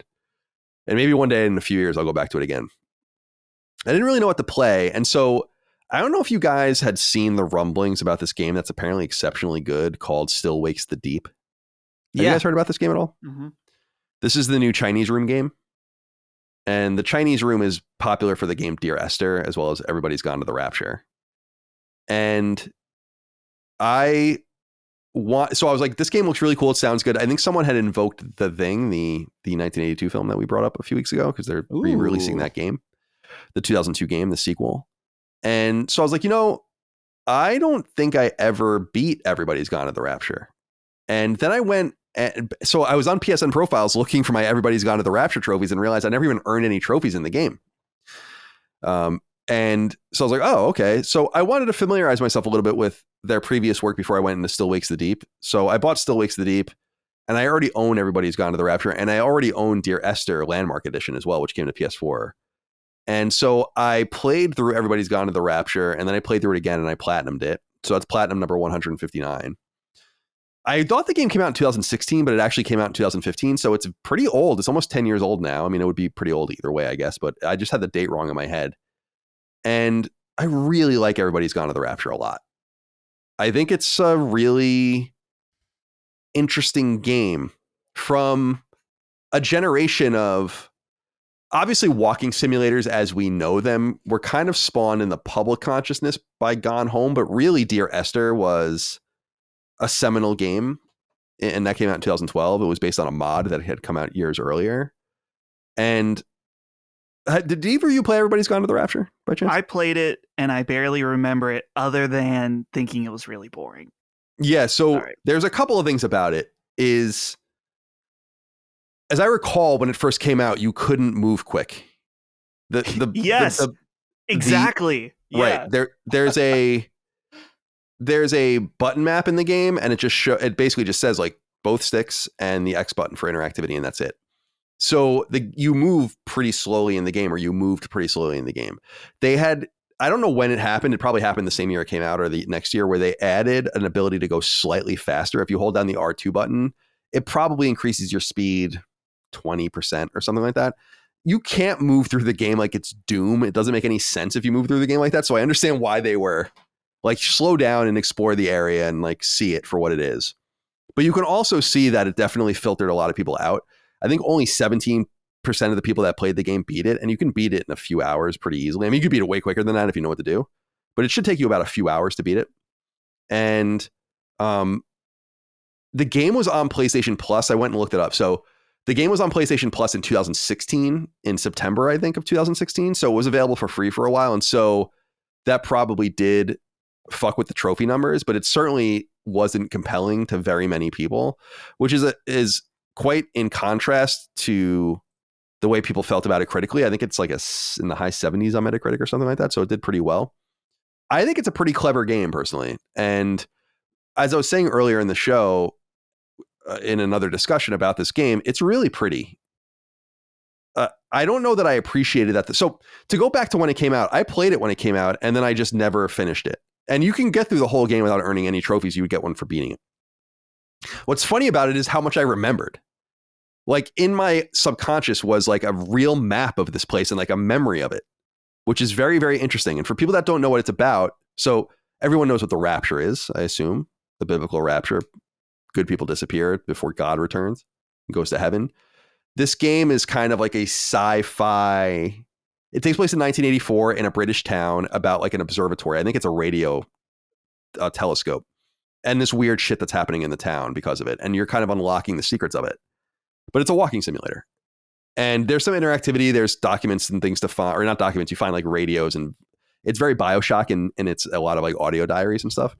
And maybe one day in a few years, I'll go back to it again. I didn't really know what to play. And so I don't know if you guys had seen the rumblings about this game that's apparently exceptionally good called Still Wakes the Deep. Have you guys heard about this game at all?
Mm-hmm.
This is the new Chinese Room game. And the Chinese Room is popular for the game Dear Esther, as well as Everybody's Gone to the Rapture. And so I was like, this game looks really cool. It sounds good. I think someone had invoked The Thing, the 1982 film that we brought up a few weeks ago, because they're re-releasing that game, the 2002 game, the sequel. And so I was like, I don't think I ever beat Everybody's Gone to the Rapture. And then I went, so I was on PSN profiles looking for my Everybody's Gone to the Rapture trophies and realized I never even earned any trophies in the game. And so I was like, oh, okay. So I wanted to familiarize myself a little bit with their previous work before I went into Still Wakes the Deep. So I bought Still Wakes the Deep, and I already own Everybody's Gone to the Rapture, and I already own Dear Esther Landmark Edition as well, which came to PS4. And so I played through Everybody's Gone to the Rapture, and then I played through it again, and I platinumed it. So that's platinum number 159. I thought the game came out in 2016, but it actually came out in 2015. So it's pretty old. It's almost 10 years old now. I mean, it would be pretty old either way, I guess, but I just had the date wrong in my head. And I really like Everybody's Gone to the Rapture a lot. I think it's a really interesting game from a generation of, obviously, walking simulators as we know them were kind of spawned in the public consciousness by Gone Home, but really Dear Esther was a seminal game, and that came out in 2012. It was based on a mod that had come out years earlier. And did either of you play Everybody's Gone to the Rapture by chance?
I played it and I barely remember it other than thinking it was really boring.
Yeah, so there's a couple of things about it. As I recall, when it first came out, you couldn't move quick.
Exactly.
Right. There's a button map in the game, and it basically just says like both sticks and the X button for interactivity, and that's it. So you move pretty slowly in the game, or you moved pretty slowly in the game. They had, I don't know when it happened. It probably happened the same year it came out or the next year, where they added an ability to go slightly faster. If you hold down the R2 button, it probably increases your speed 20% or something like that. You can't move through the game like it's Doom. It doesn't make any sense if you move through the game like that. So I understand why they were like, slow down and explore the area and like see it for what it is. But you can also see that it definitely filtered a lot of people out. I think only 17% of the people that played the game beat it, and you can beat it in a few hours pretty easily. I mean, you could beat it way quicker than that if you know what to do, but it should take you about a few hours to beat it. And the game was on PlayStation Plus. I went and looked it up. So the game was on PlayStation Plus in 2016, in September, I think, of 2016. So it was available for free for a while. And so that probably did fuck with the trophy numbers, but it certainly wasn't compelling to very many people, which is quite in contrast to the way people felt about it critically. I think it's like in the high 70s on Metacritic or something like that. So it did pretty well. I think it's a pretty clever game personally. And as I was saying earlier in the show, in another discussion about this game, it's really pretty. I don't know that I appreciated that. So to go back to when it came out, I played it when it came out, and then I just never finished it. And you can get through the whole game without earning any trophies. You would get one for beating it. What's funny about it is how much I remembered. Like in my subconscious was like a real map of this place and like a memory of it, which is very, very interesting. And for people that don't know what it's about, so everyone knows what the rapture is, I assume, the biblical rapture. Good people disappear before God returns and goes to heaven. This game is kind of like a sci-fi. It takes place in 1984 in a British town about like an observatory. I think it's a radio telescope, and this weird shit that's happening in the town because of it. And you're kind of unlocking the secrets of it. But it's a walking simulator. And there's some interactivity. There's documents and things to find, or not documents. You find like radios, and it's very BioShock, and it's a lot of like audio diaries and stuff.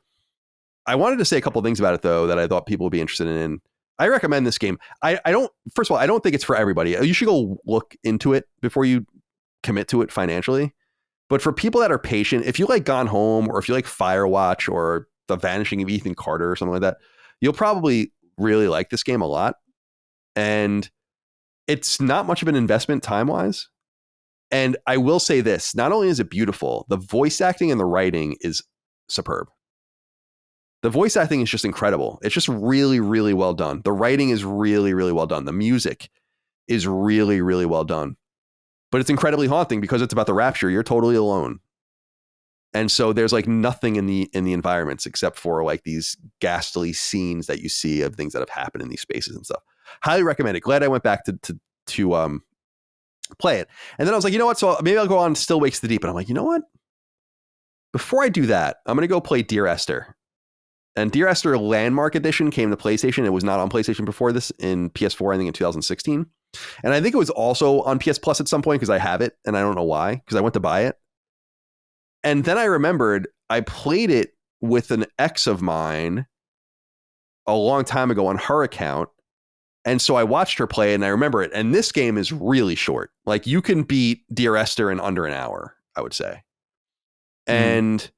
I wanted to say a couple of things about it though that I thought people would be interested in. I recommend this game. I don't, first of all, I don't think it's for everybody. You should go look into it before you commit to it financially. But for people that are patient, if you like Gone Home, or if you like Firewatch, or The Vanishing of Ethan Carter or something like that, you'll probably really like this game a lot. And it's not much of an investment time-wise. And I will say this, not only is it beautiful, the voice acting and the writing is superb. The voice acting is just incredible. It's just really, really well done. The writing is really, really well done. The music is really, really well done. But it's incredibly haunting because it's about the rapture. You're totally alone. And so there's like nothing in the environments except for like these ghastly scenes that you see of things that have happened in these spaces and stuff. Highly recommend it. Glad I went back to play it. And then I was like, you know what? So maybe I'll go on Still Wakes the Deep. And I'm like, you know what? Before I do that, I'm going to go play Dear Esther. And Dear Esther Landmark Edition came to PlayStation. It was not on PlayStation before this, in PS4, I think in 2016. And I think it was also on PS Plus at some point because I have it. And I don't know why, because I went to buy it. And then I remembered I played it with an ex of mine a long time ago on her account. And so I watched her play and I remember it. And this game is really short. Like you can beat Dear Esther in under an hour, I would say. And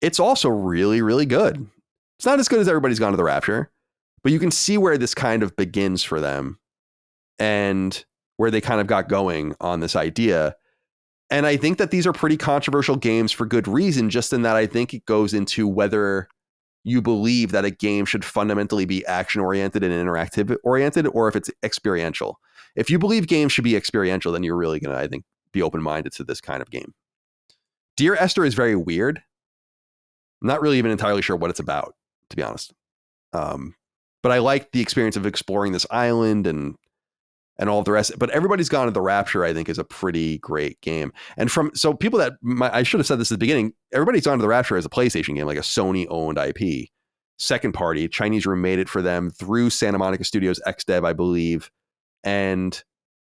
it's also really, really good. It's not as good as Everybody's Gone to the Rapture, but you can see where this kind of begins for them and where they kind of got going on this idea. And I think that these are pretty controversial games for good reason, just in that I think it goes into whether you believe that a game should fundamentally be action-oriented and interactive-oriented, or if it's experiential. If you believe games should be experiential, then you're really going to, I think, be open-minded to this kind of game. Dear Esther is very weird. I'm not really even entirely sure what it's about, to be honest. But I like the experience of exploring this island and all of the rest. But Everybody's Gone to the Rapture, I think, is a pretty great game. And so people that I should have said this at the beginning, Everybody's Gone to the Rapture is a PlayStation game, like a Sony-owned IP. Second party, Chinese room made it for them through Santa Monica Studios XDev, I believe. And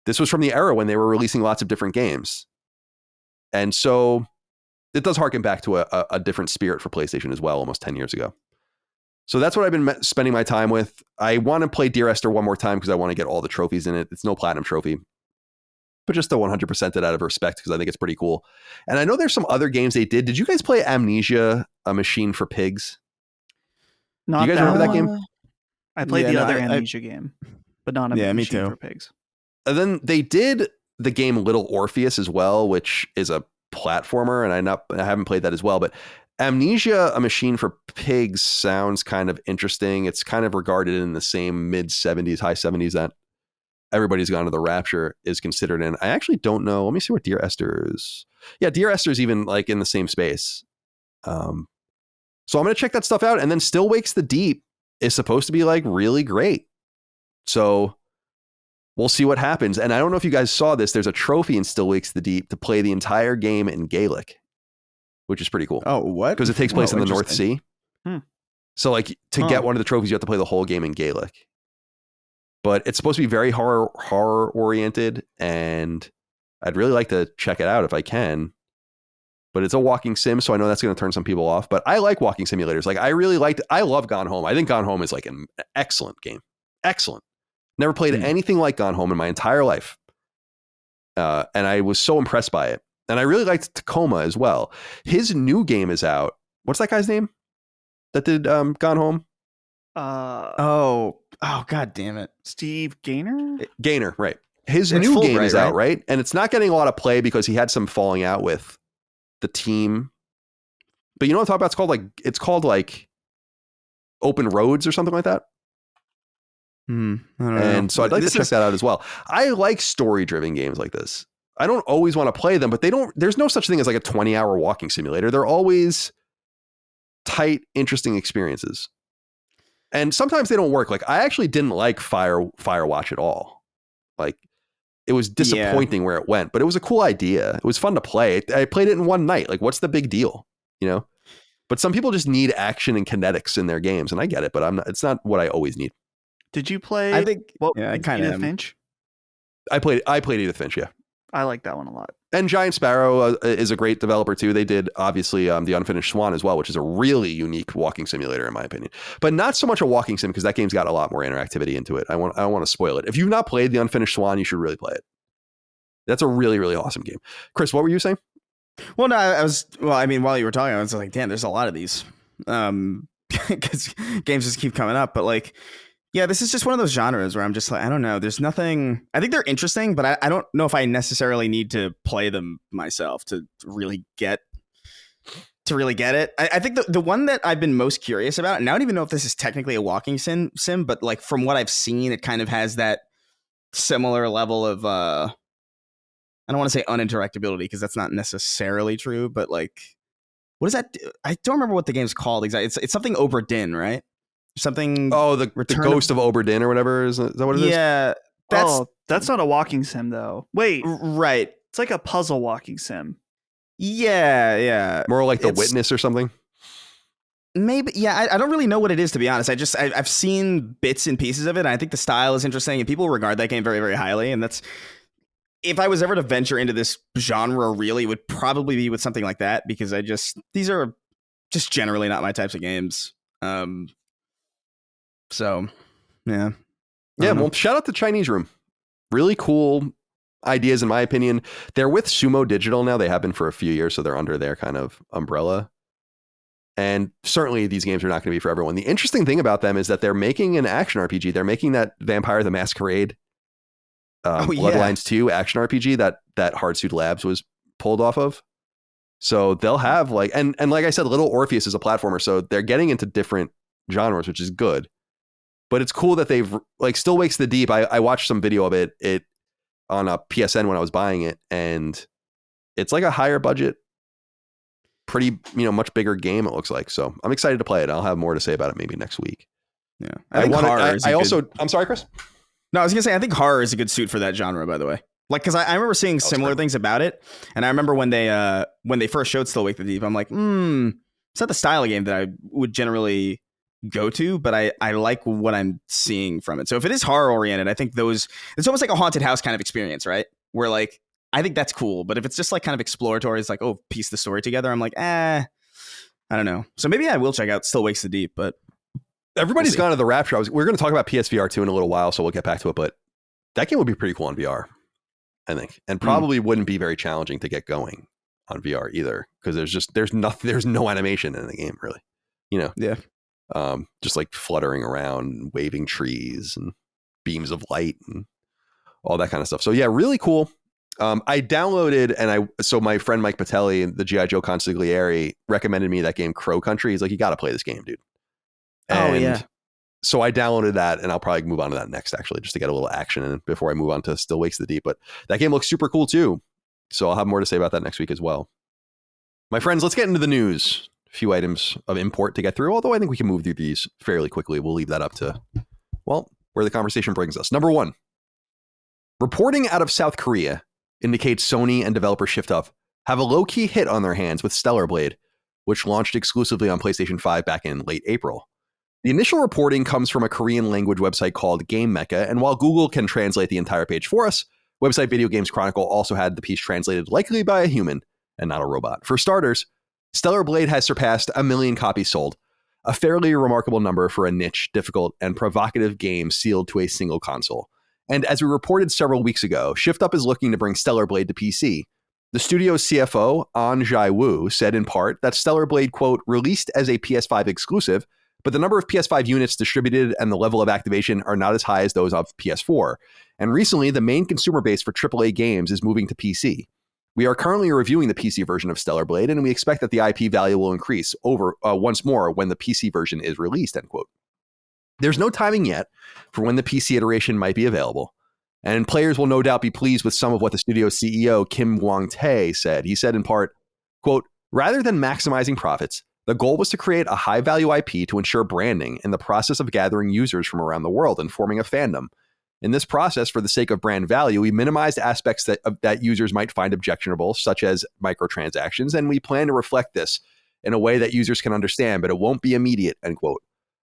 this was from the era when they were releasing lots of different games. And so it does harken back to a different spirit for PlayStation as well, almost 10 years ago. So that's what I've been spending my time with. I want to play Dear Esther one more time because I want to get all the trophies in it. It's no platinum trophy, but just to 100% it out of respect because I think it's pretty cool. And I know there's some other games they did. Did you guys play Amnesia, A Machine for Pigs?
Not
Do you guys remember that game?
I played the other Amnesia game, but not Amnesia for Pigs.
And then they did the game Little Orpheus as well, which is a platformer, and I haven't played that as well. But Amnesia: A Machine for Pigs sounds kind of interesting. It's kind of regarded in the same mid 70s, high 70s that Everybody's Gone to the Rapture is considered in. I actually don't know. Let me see what Dear Esther is. Yeah, Dear Esther is even like in the same space. So I'm going to check that stuff out. And then Still Wakes the Deep is supposed to be like really great. So we'll see what happens. And I don't know if you guys saw this. There's a trophy in Still Wakes the Deep to play the entire game in Gaelic, which is pretty cool.
Oh, what?
Because it takes place in the North Sea. So like to get one of the trophies, you have to play the whole game in Gaelic. But it's supposed to be very horror oriented, and I'd really like to check it out if I can. But it's a walking sim, so I know that's going to turn some people off. But I like walking simulators. Like I love Gone Home. I think Gone Home is like an excellent game. Excellent. Never played anything like Gone Home in my entire life. And I was so impressed by it. And I really liked Tacoma as well. His new game is out. What's that guy's name that did Gone Home?
God damn it.
Steve Gaynor?
Gaynor, right. His new game is out, right? And it's not getting a lot of play because he had some falling out with the team. But you know what I'm talking about? It's called like Open Roads or something like that.
I don't know.
So I'd like to check that out as well. I like story-driven games like this. I don't always want to play them, but there's no such thing as like a 20-hour walking simulator. They're always tight, interesting experiences. And sometimes they don't work. Like I actually didn't like Firewatch at all. Like it was disappointing where it went, but it was a cool idea. It was fun to play. I played it in one night. Like what's the big deal, you know? But some people just need action and kinetics in their games, and I get it, but it's not what I always need.
Did you play?
I think I kind of
Finch.
I played Edith Finch, yeah.
I like that one a lot.
And Giant Sparrow is a great developer too. They did obviously The Unfinished Swan as well, which is a really unique walking simulator in my opinion. But not so much a walking sim because that game's got a lot more interactivity into it. I don't want to spoil it. If you've not played The Unfinished Swan, you should really play it. That's a really, really awesome game. Chris, what were you saying?
Well, no, while you were talking, I was like, damn, there's a lot of these. Because games just keep coming up. But like, yeah, this is just one of those genres where I'm just like, I don't know. There's nothing. I think they're interesting, but I don't know if I necessarily need to play them myself to really get it. I think the one that I've been most curious about, and I don't even know if this is technically a walking sim, but like from what I've seen, it kind of has that similar level of I don't want to say uninteractability because that's not necessarily true, but like, what is that? I don't remember what the game's called exactly. It's something Obra Dinn, right? Something.
Oh, the Ghost of Obra Dinn or whatever. Is that what it is?
Yeah.
That's not a walking sim though. Wait.
Right.
It's like a puzzle walking sim.
Yeah.
More like The Witness or something.
Maybe. Yeah. I don't really know what it is, to be honest. I've seen bits and pieces of it. And I think the style is interesting and people regard that game very, very highly. And that's, if I was ever to venture into this genre, really, it would probably be with something like that because these are just generally not my types of games. So, yeah.
Yeah, well, shout out to Chinese Room. Really cool ideas, in my opinion. They're with Sumo Digital now. They have been for a few years, so they're under their kind of umbrella. And certainly these games are not going to be for everyone. The interesting thing about them is that they're making an action RPG. They're making that Vampire the Masquerade Bloodlines 2 action RPG that Hardsuit Labs was pulled off of. So they'll have like, and like I said, Little Orpheus is a platformer. So they're getting into different genres, which is good. But it's cool that they've like Still Wakes the Deep. I watched some video of it on a PSN when I was buying it, and it's like a higher budget, pretty much bigger game. It looks like. So I'm excited to play it. I'll have more to say about it maybe next week.
Yeah, I'm sorry, Chris. No, I was gonna say I think horror is a good suit for that genre. By the way, like because I remember seeing similar things about it, and I remember when they first showed Still Wake the Deep, I'm like, it's not the style of game that I would generally go to, but I like what I'm seeing from it. So if it is horror oriented, I think it's almost like a haunted house kind of experience, right? Where like I think that's cool, but if it's just like kind of exploratory, it's like, oh, piece the story together. I'm like, I don't know. So maybe I will check out Still Wakes the Deep, but
everybody's gone to the Rapture. We're going to talk about PSVR 2 in a little while, so we'll get back to it. But that game would be pretty cool on VR, I think, and probably wouldn't be very challenging to get going on VR either, because there's no animation in the game really,
Yeah.
Just like fluttering around, waving trees and beams of light and all that kind of stuff. So yeah, really cool. I downloaded so my friend Mike Patelli, the G.I. Joe consigliere, recommended me that game Crow Country. He's like, you got to play this game, dude. And so I downloaded that, and I'll probably move on to that next, actually, just to get a little action in before I move on to Still Wakes the Deep. But that game looks super cool too. So I'll have more to say about that next week as well. My friends, let's get into the news. A few items of import to get through, although I think we can move through these fairly quickly. We'll leave that up to, well, where the conversation brings us. Number one, reporting out of South Korea indicates Sony and developer ShiftUp have a low-key hit on their hands with Stellar Blade, which launched exclusively on PlayStation 5 back in late April. The initial reporting comes from a Korean language website called Game Mecha, and while Google can translate the entire page for us, website Video Games Chronicle also had the piece translated likely by a human and not a robot. For starters, Stellar Blade has surpassed 1 million copies sold, a fairly remarkable number for a niche, difficult, and provocative game sealed to a single console. And as we reported several weeks ago, ShiftUp is looking to bring Stellar Blade to PC. The studio's CFO, An Jai-woo, said in part that Stellar Blade, quote, released as a PS5 exclusive, but the number of PS5 units distributed and the level of activation are not as high as those of PS4. And recently, the main consumer base for AAA games is moving to PC. We are currently reviewing the PC version of Stellar Blade, and we expect that the IP value will increase once more when the PC version is released, end quote. There's no timing yet for when the PC iteration might be available, and players will no doubt be pleased with some of what the studio's CEO, Kim Wong-tae, said. He said in part, quote, rather than maximizing profits, the goal was to create a high-value IP to ensure branding in the process of gathering users from around the world and forming a fandom. In this process, for the sake of brand value, we minimized aspects that users might find objectionable, such as microtransactions, and we plan to reflect this in a way that users can understand, but it won't be immediate, end quote.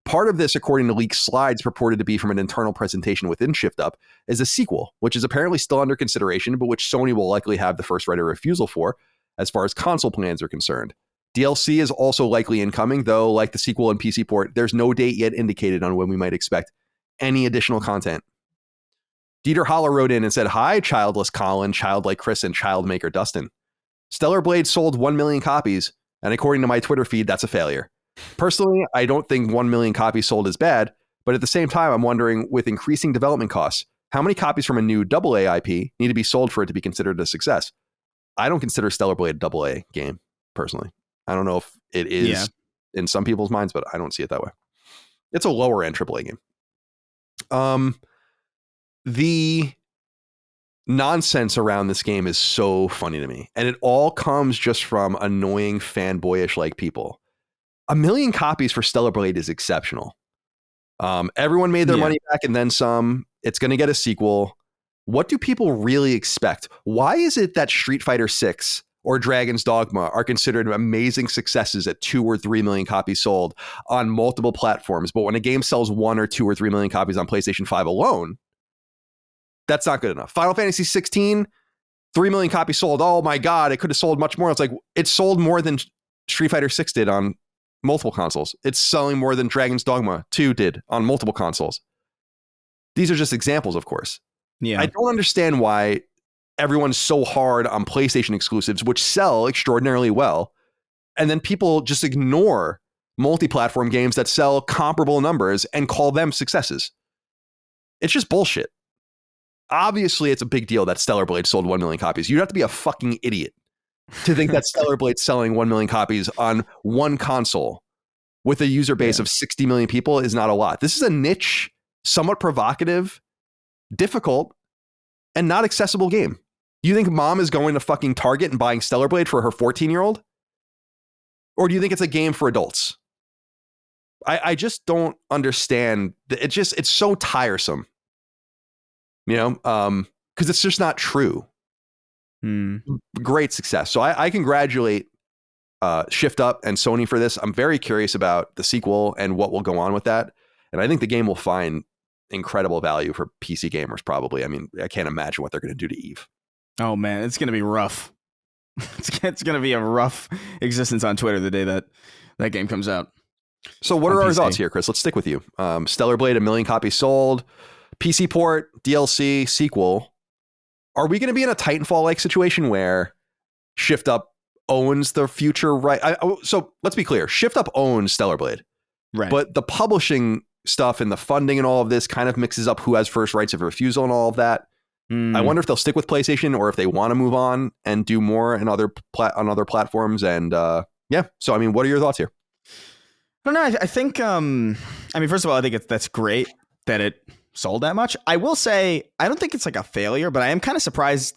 Part of this, according to leaked slides purported to be from an internal presentation within ShiftUp, is a sequel, which is apparently still under consideration, but which Sony will likely have the first right of refusal for, as far as console plans are concerned. DLC is also likely incoming, though, like the sequel and PC port, there's no date yet indicated on when we might expect any additional content. Dieter Haller wrote in and said, hi, childless Colin, childlike Chris, and childmaker Dustin. Stellar Blade sold 1 million copies, and according to my Twitter feed, that's a failure. Personally, I don't think 1 million copies sold is bad, but at the same time, I'm wondering, with increasing development costs, how many copies from a new AA IP need to be sold for it to be considered a success? I don't consider Stellar Blade a AA game, personally. I don't know if it is in some people's minds, but I don't see it that way. It's a lower end AAA game. The nonsense around this game is so funny to me, and it all comes just from annoying fanboyish like people. 1 million copies for Stellar Blade is exceptional. Everyone made their money back and then some. It's going to get a sequel. What do people really expect? Why is it that Street Fighter 6 or Dragon's Dogma are considered amazing successes at 2 or 3 million copies sold on multiple platforms, but when a game sells 1 or 2 or 3 million copies on PlayStation 5 alone, that's not good enough? Final Fantasy 16, 3 million copies sold. Oh my God, it could have sold much more. It's like, it sold more than Street Fighter 6 did on multiple consoles. It's selling more than Dragon's Dogma 2 did on multiple consoles. These are just examples, of course.
Yeah.
I don't understand why everyone's so hard on PlayStation exclusives, which sell extraordinarily well, and then people just ignore multi-platform games that sell comparable numbers and call them successes. It's just bullshit. Obviously, it's a big deal that Stellar Blade sold 1 million copies. You'd have to be a fucking idiot to think that Stellar Blade selling 1 million copies on one console with a user base of 60 million people is not a lot. This is a niche, somewhat provocative, difficult, and not accessible game. You think mom is going to fucking Target and buying Stellar Blade for her 14-year-old? Or do you think it's a game for adults? I just don't understand. It's so tiresome. You know, because it's just not true. Great success. So I congratulate ShiftUp and Sony for this. I'm very curious about the sequel and what will go on with that. And I think the game will find incredible value for PC gamers, probably. I mean, I can't imagine what they're going to do to Eve.
Oh, man, it's going to be rough. It's going to be a rough existence on Twitter the day that game comes out.
So what are our thoughts here, Chris? Let's stick with you. Stellar Blade, 1 million copies sold. PC port, DLC, sequel. Are we going to be in a Titanfall-like situation where ShiftUp owns the future right? So let's be clear. ShiftUp owns Stellar Blade.
Right.
But the publishing stuff and the funding and all of this kind of mixes up who has first rights of refusal and all of that. I wonder if they'll stick with PlayStation or if they want to move on and do more in other platforms. And yeah, so I mean, what are your thoughts here?
I don't know. I think, I mean, first of all, I think that's great that it sold that much. I will say, I don't think it's like a failure, but I am kind of surprised.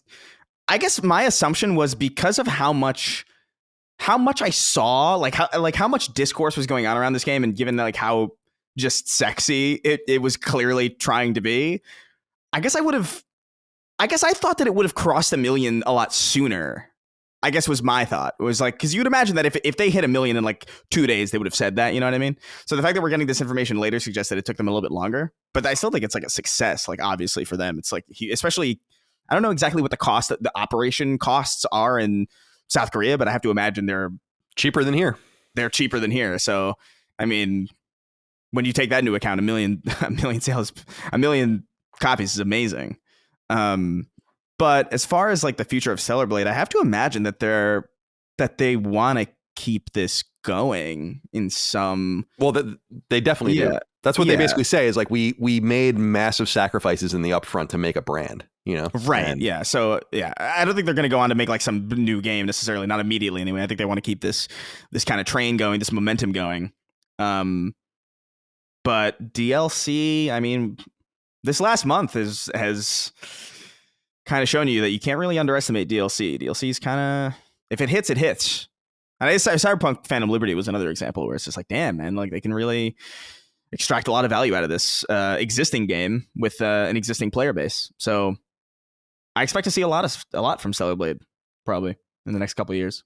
I guess my assumption was because of how much I saw, like how much discourse was going on around this game, and given like how just sexy it was clearly trying to be, I guess I thought that it would have crossed 1 million a lot sooner. I guess was my thought. It was like, because you'd imagine that if they hit 1 million in like 2 days, they would have said that, you know what I mean? So the fact that we're getting this information later suggests that it took them a little bit longer, but I still think it's like a success. Like obviously for them, it's like, especially, I don't know exactly what the operation costs are in South Korea, but I have to imagine they're
cheaper than here.
They're cheaper than here. So, I mean, when you take that into account, 1 million sales, 1 million copies is amazing. But as far as like the future of Stellar Blade, I have to imagine that they want to keep this going in some.
Well, they definitely do. That's what they basically say is like we made massive sacrifices in the upfront to make a brand, you know?
Right.
And
yeah. So yeah, I don't think they're going to go on to make like some new game necessarily, not immediately anyway. I think they want to keep this kind of train going, this momentum going. But DLC, I mean, this last month has kind of shown you that you can't really underestimate DLC. DLC is kind of, if it hits, it hits. And I guess Cyberpunk Phantom Liberty was another example where it's just like, damn, man, like they can really extract a lot of value out of this existing game with an existing player base. So I expect to see a lot from Stellar Blade probably in the next couple of years.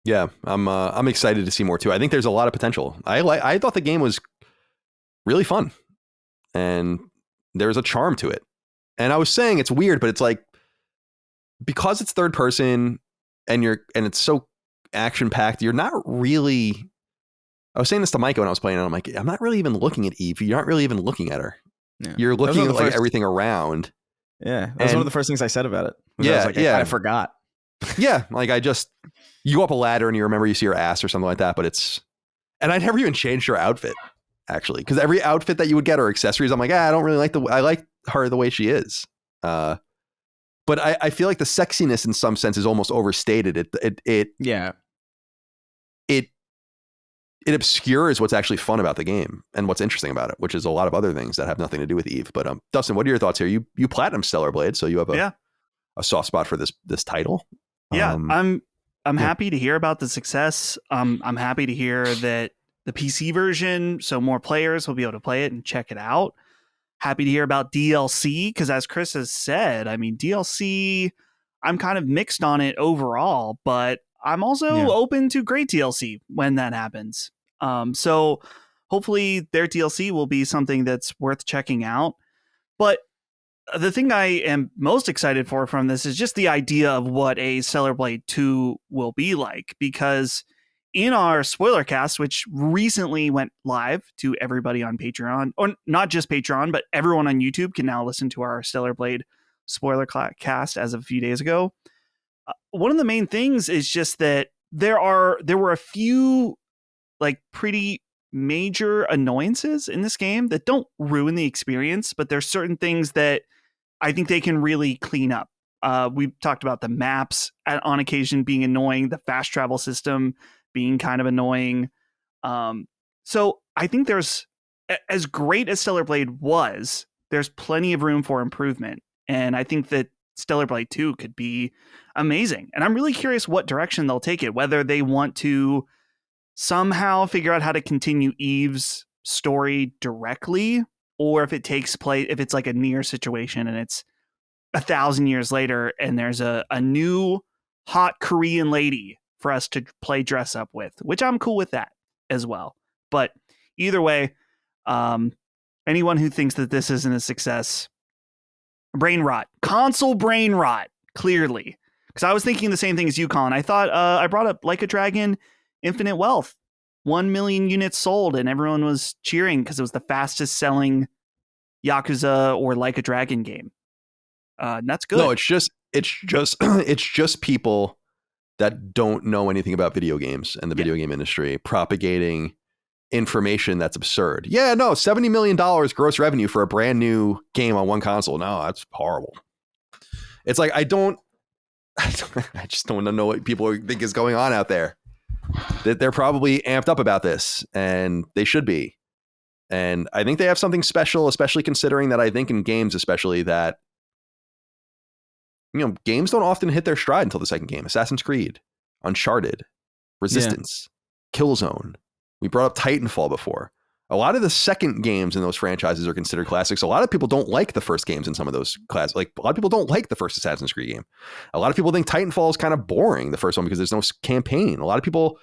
Yeah, I'm excited to see more too. I think there's a lot of potential. I thought the game was really fun, and there's a charm to it. And I was saying it's weird, but it's like because it's third person and it's so action packed, you're not really. I was saying this to Micah when I was playing it. I'm like, I'm not really even looking at Eve. You're not really even looking at her.
Yeah.
You're looking at like everything around.
Yeah, that was one of the first things I said about it.
Yeah,
I was like, I forgot.
Yeah, like you go up a ladder and you remember you see her ass or something like that, but and I never even changed her outfit actually, because every outfit that you would get or accessories, I'm like, I don't really I like her the way she is. But I feel like the sexiness in some sense is almost overstated. It obscures what's actually fun about the game and what's interesting about it, which is a lot of other things that have nothing to do with Eve. But Dustin, what are your thoughts here? You platinum Stellar Blade, so you have a soft spot for this title.
Yeah, I'm happy to hear about the success. I'm happy to hear that the PC version, so more players will be able to play it and check it out. Happy to hear about DLC, because as Chris has said, I mean, DLC, I'm kind of mixed on it overall, but I'm also open to great DLC when that happens. So hopefully their DLC will be something that's worth checking out. But the thing I am most excited for from this is just the idea of what a Stellar Blade 2 will be like, because in our spoiler cast, which recently went live to everybody on Patreon, or not just Patreon, but everyone on YouTube can now listen to our Stellar Blade spoiler cast as of a few days ago. One of the main things is just that there were a few like pretty major annoyances in this game that don't ruin the experience, but there's certain things that I think they can really clean up. We talked about the maps on occasion being annoying, the fast travel system being kind of annoying. So I think there's, as great as Stellar Blade was, there's plenty of room for improvement. And I think that Stellar Blade 2 could be amazing. And I'm really curious what direction they'll take it, whether they want to somehow figure out how to continue Eve's story directly, or if it takes place, if it's like a near situation and it's 1,000 years later and there's a new hot Korean lady for us to play dress up with, which I'm cool with that as well. But either way, anyone who thinks that this isn't a success, brain rot, console brain rot, clearly. Because I was thinking the same thing as you, Colin. I thought I brought up Like a Dragon Infinite Wealth, 1 million units sold, and everyone was cheering because it was the fastest selling Yakuza or Like a Dragon game. That's good.
No, it's just people that don't know anything about video games and the video game industry propagating information that's absurd. Yeah, no, $70 million gross revenue for a brand new game on one console. No, that's horrible. It's like I just don't know what people think is going on out there. That they're probably amped up about this, and they should be. And I think they have something special, especially considering that I think in games, especially that, games don't often hit their stride until the second game. Assassin's Creed, Uncharted, Resistance, Killzone. We brought up Titanfall before. A lot of the second games in those franchises are considered classics. A lot of people don't like the first games in some of those classes. Like a lot of people don't like the first Assassin's Creed game. A lot of people think Titanfall is kind of boring, the first one, because there's no campaign. A lot of people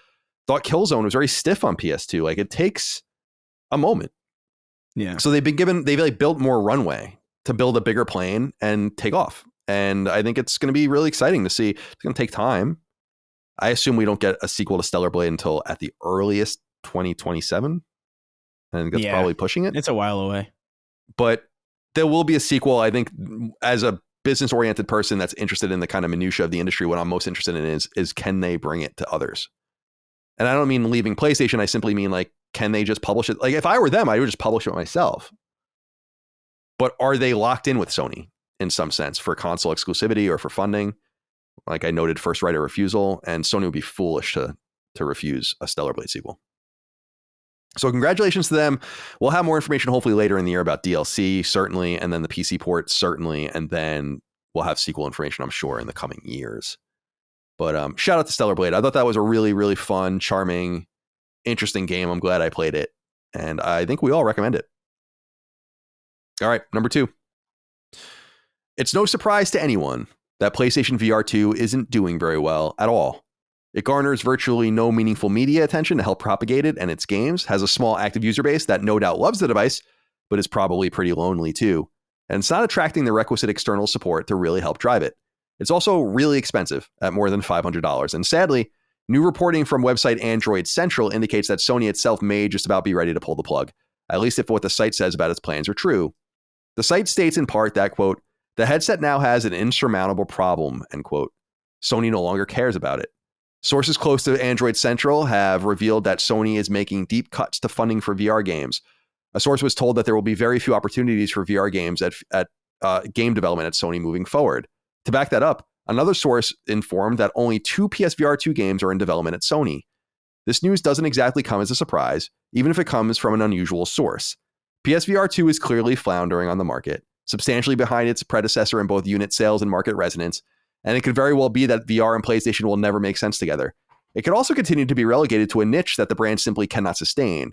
thought Killzone was very stiff on PS2. Like it takes a moment.
Yeah.
So they've built more runway to build a bigger plane and take off. And I think it's going to be really exciting to see. It's going to take time. I assume we don't get a sequel to Stellar Blade until at the earliest 2027. I think that's probably pushing it.
It's a while away.
But there will be a sequel. I think as a business-oriented person that's interested in the kind of minutia of the industry, what I'm most interested in is can they bring it to others? And I don't mean leaving PlayStation. I simply mean like, can they just publish it? Like if I were them, I would just publish it myself. But are they locked in with Sony in some sense for console exclusivity or for funding? Like I noted, first right of refusal, and Sony would be foolish to refuse a Stellar Blade sequel. So congratulations to them. We'll have more information hopefully later in the year about DLC, certainly, and then the PC port, certainly, and then we'll have sequel information, I'm sure, in the coming years. But shout out to Stellar Blade. I thought that was a really, really fun, charming, interesting game. I'm glad I played it, and I think we all recommend it. All right, number 2. It's no surprise to anyone that PlayStation VR 2 isn't doing very well at all. It garners virtually no meaningful media attention to help propagate it and its games, has a small active user base that no doubt loves the device, but is probably pretty lonely too. And it's not attracting the requisite external support to really help drive it. It's also really expensive at more than $500. And sadly, new reporting from website Android Central indicates that Sony itself may just about be ready to pull the plug, at least if what the site says about its plans are true. The site states in part that, quote, the headset now has an insurmountable problem, end quote. Sony no longer cares about it. Sources close to Android Central have revealed that Sony is making deep cuts to funding for VR games. A source was told that there will be very few opportunities for VR games at game development at Sony moving forward. To back that up, another source informed that only 2 PSVR 2 games are in development at Sony. This news doesn't exactly come as a surprise, even if it comes from an unusual source. PSVR 2 is clearly floundering on the market, substantially behind its predecessor in both unit sales and market resonance, and it could very well be that VR and PlayStation will never make sense together. It could also continue to be relegated to a niche that the brand simply cannot sustain.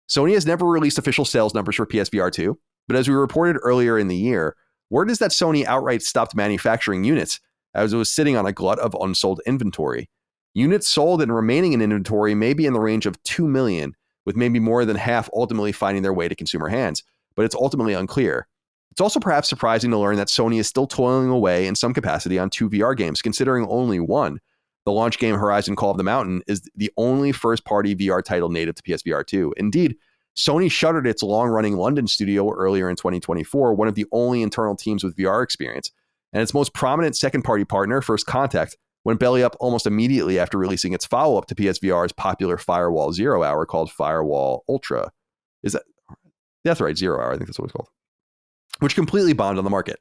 Sony has never released official sales numbers for PSVR 2, but as we reported earlier in the year, word is that Sony outright stopped manufacturing units as it was sitting on a glut of unsold inventory. Units sold and remaining in inventory may be in the range of 2 million, with maybe more than half ultimately finding their way to consumer hands, but it's ultimately unclear. It's also perhaps surprising to learn that Sony is still toiling away in some capacity on 2 VR games, considering only one. The launch game Horizon Call of the Mountain is the only first-party VR title native to PSVR 2. Indeed, Sony shuttered its long-running London studio earlier in 2024, one of the only internal teams with VR experience, and its most prominent second-party partner, First Contact, went belly up almost immediately after releasing its follow-up to PSVR's popular Firewall Zero Hour called Firewall Ultra. That's right, Zero Hour, I think that's what it's called, which completely bombed on the market.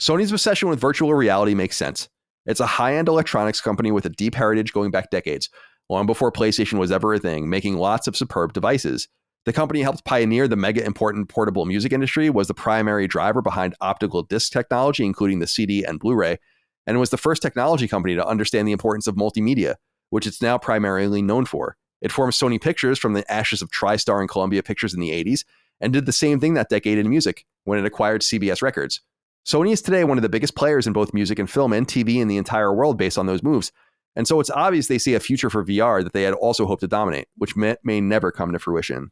Sony's obsession with virtual reality makes sense. It's a high-end electronics company with a deep heritage going back decades, long before PlayStation was ever a thing, making lots of superb devices. The company helped pioneer the mega-important portable music industry, was the primary driver behind optical disc technology, including the CD and Blu-ray, and was the first technology company to understand the importance of multimedia, which it's now primarily known for. It formed Sony Pictures from the ashes of TriStar and Columbia Pictures in the 80s, and did the same thing that decade in music when it acquired CBS Records. Sony is today one of the biggest players in both music and film and TV in the entire world based on those moves. And so it's obvious they see a future for VR that they had also hoped to dominate, which may never come to fruition.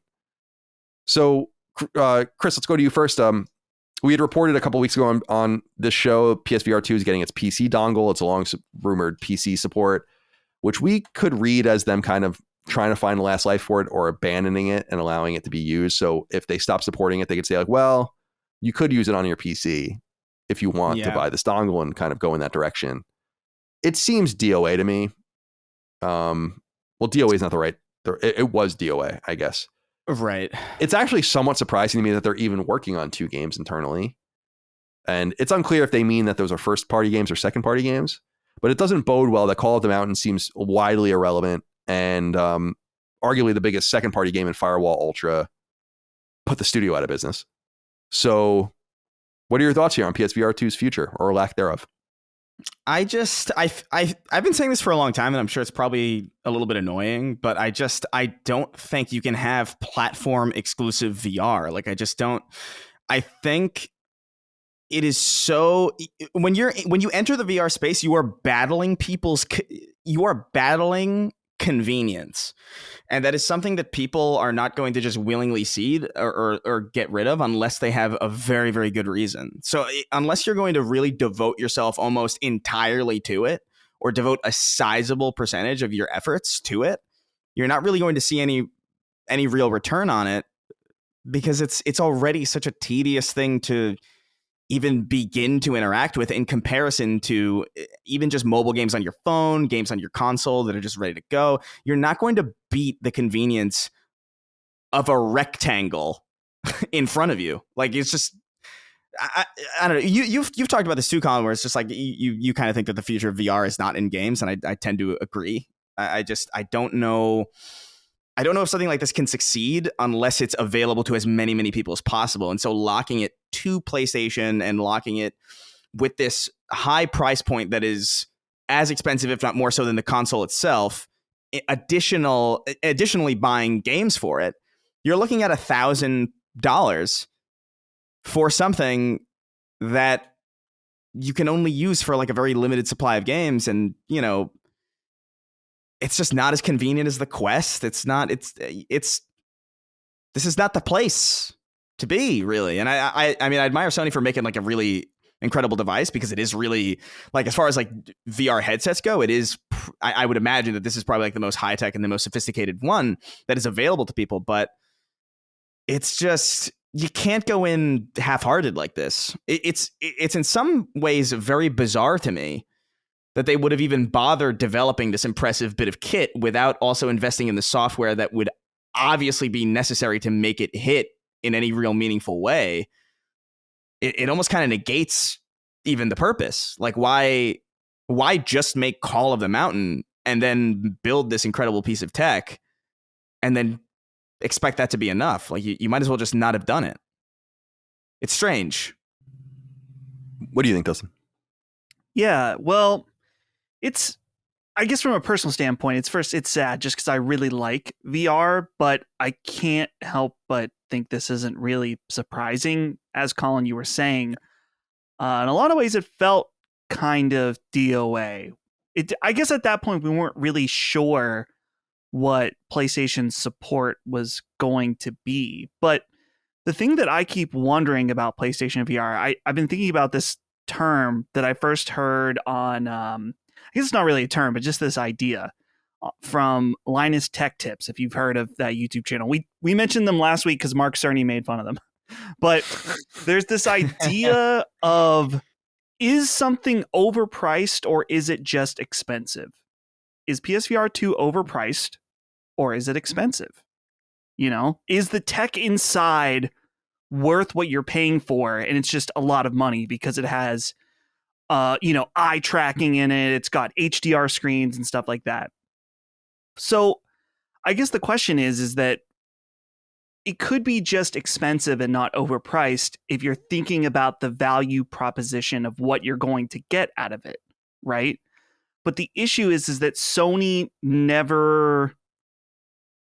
So, Chris, let's go to you first. We had reported a couple weeks ago on this show, PSVR 2 is getting its PC dongle. It's a long rumored PC support, which we could read as them kind of trying to find the last life for it or abandoning it and allowing it to be used. So if they stop supporting it, they could say like, well, you could use it on your PC if you want to buy this dongle and kind of go in that direction. It seems DOA to me. Well, DOA is not the right. It was DOA, I guess.
Right.
It's actually somewhat surprising to me that they're even working on 2 games internally. And it's unclear if they mean that those are first party games or second party games, but it doesn't bode well that Call of the Mountain seems widely irrelevant, and arguably the biggest second party game in Firewall Ultra put the studio out of business. So what are your thoughts here on PSVR 2's future or lack thereof?
I've been saying this for a long time, and I'm sure it's probably a little bit annoying, but I don't think you can have platform exclusive VR. Like, I just don't. I think it is so, when you enter the VR space, you are battling convenience. And that is something that people are not going to just willingly cede or get rid of unless they have a very, very good reason. So unless you're going to really devote yourself almost entirely to it, or devote a sizable percentage of your efforts to it, you're not really going to see any real return on it, because it's already such a tedious thing to even begin to interact with in comparison to even just mobile games on your phone, games on your console that are just ready to go. You're not going to beat the convenience of a rectangle in front of you. Like, it's just, I don't know. You've talked about this too, Colin, where it's just like you kind of think that the future of VR is not in games, and I tend to agree. I don't know. I don't know if something like this can succeed unless it's available to as many people as possible. And so locking it to PlayStation and locking it with this high price point that is as expensive, if not more so, than the console itself, additionally buying games for it, you're looking at $1,000 for something that you can only use for like a very limited supply of games. And, you know, it's just not as convenient as the Quest. This is not the place to be, really. And I mean, I admire Sony for making like a really incredible device, because it is really, like, as far as like VR headsets go, it is, I would imagine that this is probably like the most high tech and the most sophisticated one that is available to people. But it's just, you can't go in half-hearted like this. It's in some ways very bizarre to me that they would have even bothered developing this impressive bit of kit without also investing in the software that would obviously be necessary to make it hit in any real meaningful way. It almost kind of negates even the purpose. Like, why just make Call of the Mountain and then build this incredible piece of tech and then expect that to be enough? Like, you might as well just not have done it. It's strange.
What do you think, Dustin?
Yeah, well, I guess from a personal standpoint, it's sad just because I really like VR, but I can't help but think this isn't really surprising. As Colin, you were saying, in a lot of ways, it felt kind of DOA. I guess at that point, we weren't really sure what PlayStation's support was going to be. But the thing that I keep wondering about PlayStation VR, I've been thinking about this term that I first heard on, I guess it's not really a term, but just this idea from Linus Tech Tips. If you've heard of that YouTube channel, we mentioned them last week because Mark Cerny made fun of them. But there's this idea of, is something overpriced or is it just expensive? Is PSVR 2 overpriced or is it expensive? You know, is the tech inside worth what you're paying for? And it's just a lot of money because it has eye tracking in it. It's got HDR screens and stuff like that. So I guess the question is that it could be just expensive and not overpriced if you're thinking about the value proposition of what you're going to get out of it, right? But the issue is that Sony never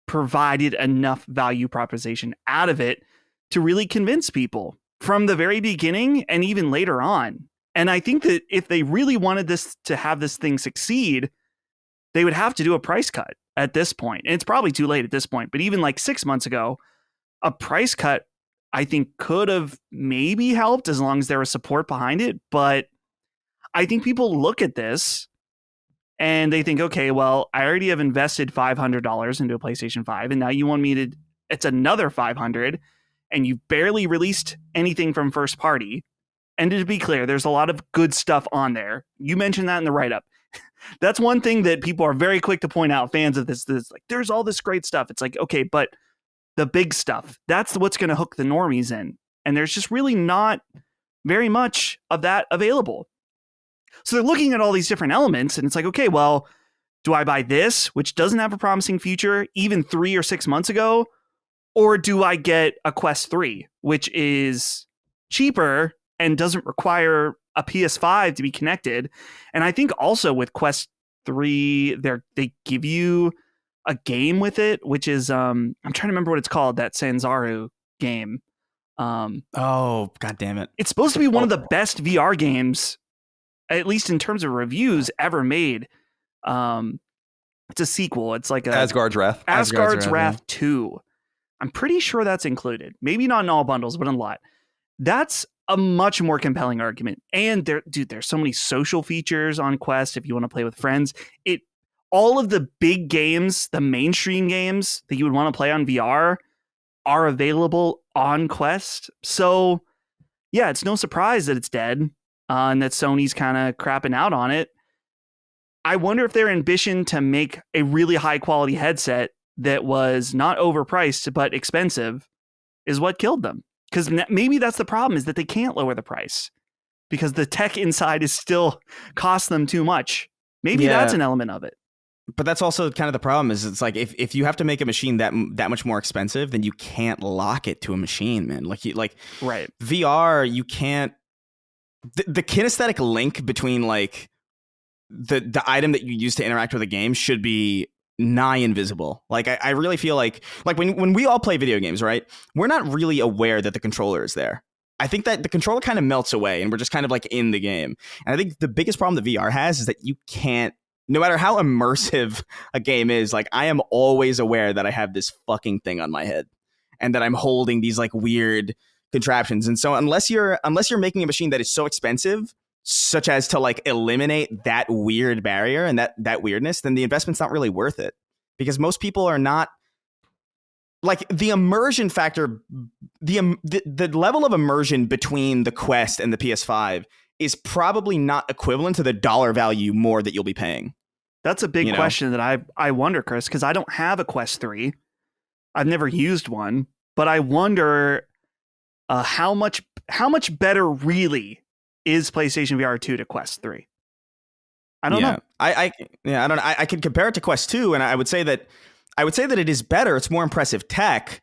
provided enough value proposition out of it to really convince people from the very beginning and even later on. And I think that if they really wanted this to have this thing succeed, they would have to do a price cut at this point. And it's probably too late at this point, but even like 6 months ago, a price cut, I think, could have maybe helped as long as there was support behind it. But I think people look at this and they think, okay, well, I already have invested $500 into a PlayStation 5, and now you want me to, it's another $500, and you barely released anything from first party. And to be clear, there's a lot of good stuff on there. You mentioned that in the write-up. That's one thing that people are very quick to point out, fans of this like, there's all this great stuff. It's like, okay, but the big stuff, that's what's going to hook the normies in. And there's just really not very much of that available. So they're looking at all these different elements, and it's like, okay, well, do I buy this, which doesn't have a promising future even 3 or 6 months ago? Or do I get a Quest 3, which is cheaper and doesn't require a PS5 to be connected? And I think also with Quest 3, they give you a game with it, which is I'm trying to remember what it's called, that Sanzaru game.
Oh, god damn it.
It's supposed to be one of the best VR games, at least in terms of reviews, ever made. It's a sequel. It's like
Asgard's Wrath.
Asgard's Wrath 2. I'm pretty sure that's included. Maybe not in all bundles, but in a lot. That's a much more compelling argument. And there's so many social features on Quest if you want to play with friends. All of the big games, the mainstream games that you would want to play on VR are available on Quest. So, yeah, it's no surprise that it's dead and that Sony's kind of crapping out on it. I wonder if their ambition to make a really high quality headset that was not overpriced but expensive is what killed them. Because maybe that's the problem, is that they can't lower the price because the tech inside is still cost them too much. Maybe that's an element of it.
But that's also kind of the problem, is it's like if you have to make a machine that much more expensive, then you can't lock it to a machine, man.
Right.
VR, you can't. The kinesthetic link between like the item that you use to interact with a game should be nigh invisible. Like I really feel like when we all play video games, right? We're not really aware that the controller is there. I think that the controller kind of melts away and we're just kind of like in the game. And I think the biggest problem that VR has is that you can't, no matter how immersive a game is, like I am always aware that I have this fucking thing on my head and that I'm holding these like weird contraptions. And so unless you're making a machine that is so expensive, such as to like eliminate that weird barrier and that weirdness, then the investment's not really worth it, because most people are not like the immersion factor. The level of immersion between the Quest and the PS5 is probably not equivalent to the dollar value more that you'll be paying.
That's a big question that I wonder, Chris, because I don't have a Quest 3. I've never used one, but I wonder how much better really is PlayStation VR 2 to Quest 3. I don't know.
I don't know. I could compare it to Quest 2, and I would say that it is better. It's more impressive tech,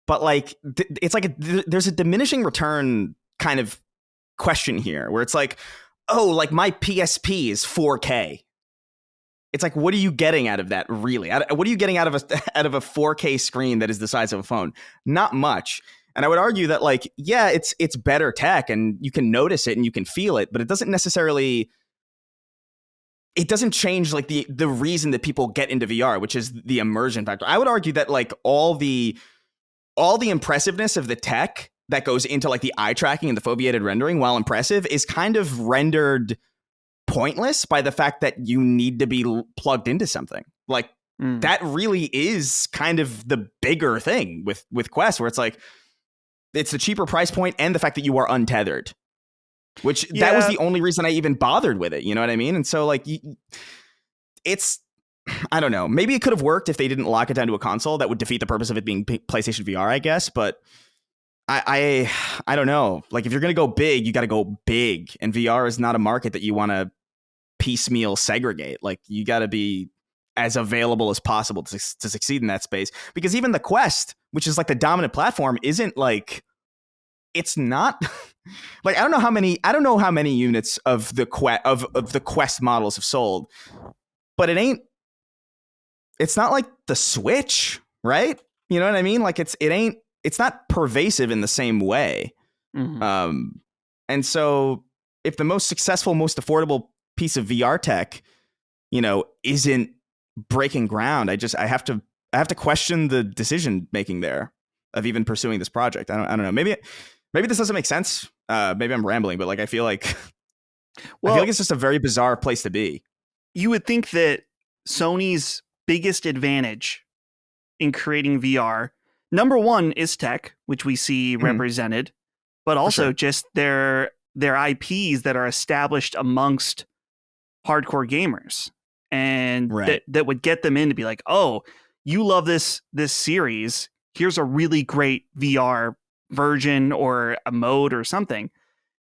but like it's like there's a diminishing return kind of question here, where it's like, oh, like my PSP is 4K. It's like, what are you getting out of that, really? What are you getting out of a 4K screen that is the size of a phone? Not much. And I would argue that, like, yeah, it's better tech and you can notice it and you can feel it, but it doesn't change like the reason that people get into VR, which is the immersion factor. I would argue that like all the impressiveness of the tech that goes into like the eye tracking and the foveated rendering, while impressive, is kind of rendered pointless by the fact that you need to be plugged into something. Like that really is kind of the bigger thing with Quest, where it's like, it's the cheaper price point and the fact that you are untethered, which that was the only reason I even bothered with it. You know what I mean? And so like, I don't know, maybe it could have worked if they didn't lock it down to a console. That would defeat the purpose of it being PlayStation VR, I guess. But I don't know. Like, if you're going to go big, you got to go big. And VR is not a market that you want to piecemeal segregate. Like, you got to be as available as possible to succeed in that space. Because even the Quest, which is like the dominant platform, isn't like, it's not like, I don't know how many units of the Quest models have sold, but it's not like the Switch, right? You know what I mean? Like, it's not pervasive in the same way. Mm-hmm. And so if the most successful, most affordable piece of VR tech, isn't breaking ground, I have to question the decision making there of even pursuing this project. I don't know. Maybe this doesn't make sense. Maybe I'm rambling, but like, I feel like it's just a very bizarre place to be.
You would think that Sony's biggest advantage in creating VR, number one, is tech, which we see represented, but also just their IPs that are established amongst hardcore gamers, and that would get them in to be like, oh, you love this series, here's a really great VR version or a mode or something.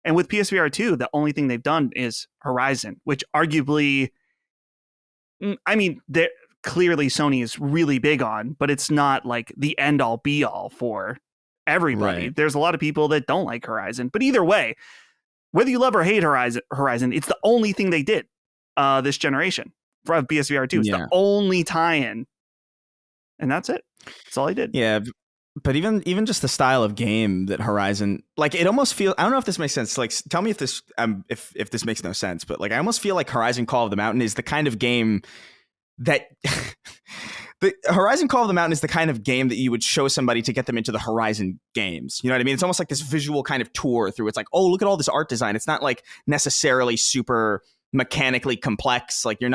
And with PSVR 2, the only thing they've done is Horizon, which arguably, I mean, clearly Sony is really big on, but it's not like the end all be all for everybody.
Right.
There's a lot of people that don't like Horizon, but either way, whether you love or hate Horizon, it's the only thing they did this generation for PSVR 2. It's the only tie-in, and that's it. That's all they did.
Yeah, but even just the style of game that Horizon, like, it almost feels, I don't know if this makes sense. Like, tell me if this if this makes no sense, but like, I almost feel like Horizon Call of the Mountain is the kind of game that the Horizon Call of the Mountain is the kind of game that you would show somebody to get them into the Horizon games. You know what I mean? It's almost like this visual kind of tour through. It's like, oh, look at all this art design. It's not like necessarily super mechanically complex. Like, it's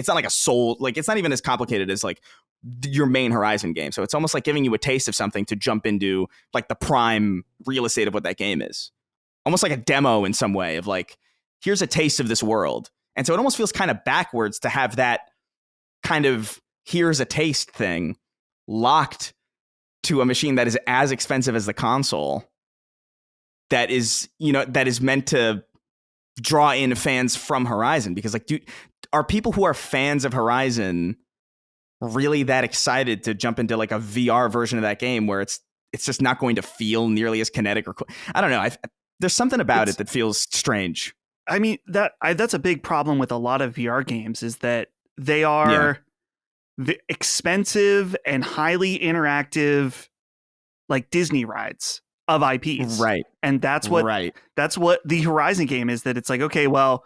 not like a soul, like, it's not even as complicated as like your main Horizon game. So it's almost like giving you a taste of something to jump into, like, the prime real estate of what that game is. Almost like a demo in some way of like, here's a taste of this world. And so it almost feels kind of backwards to have that kind of here's a taste thing locked to a machine that is as expensive as the console, that is meant to draw in fans from Horizon. Because, like, dude, are people who are fans of Horizon really that excited to jump into like a VR version of that game where it's just not going to feel nearly as kinetic or I don't know. There's something about it that feels strange.
I mean, that's a big problem with a lot of VR games, is that they are expensive and highly interactive, like Disney rides of IPs.
Right.
And that's what the Horizon game is, that it's like, okay, well,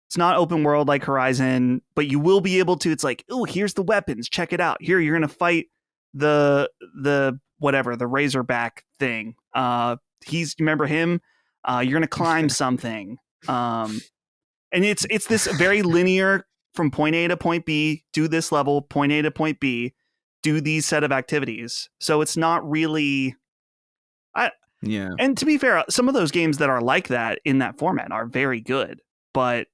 it's not open world like Horizon, but you will be able to, it's like, oh, here's the weapons, check it out. Here, you're going to fight the whatever, the Razorback thing. Remember him? You're going to climb something. And it's this very linear, from point A to point B, do this level, point A to point B, do these set of activities. So it's not really, and to be fair, some of those games that are like that in that format are very good, but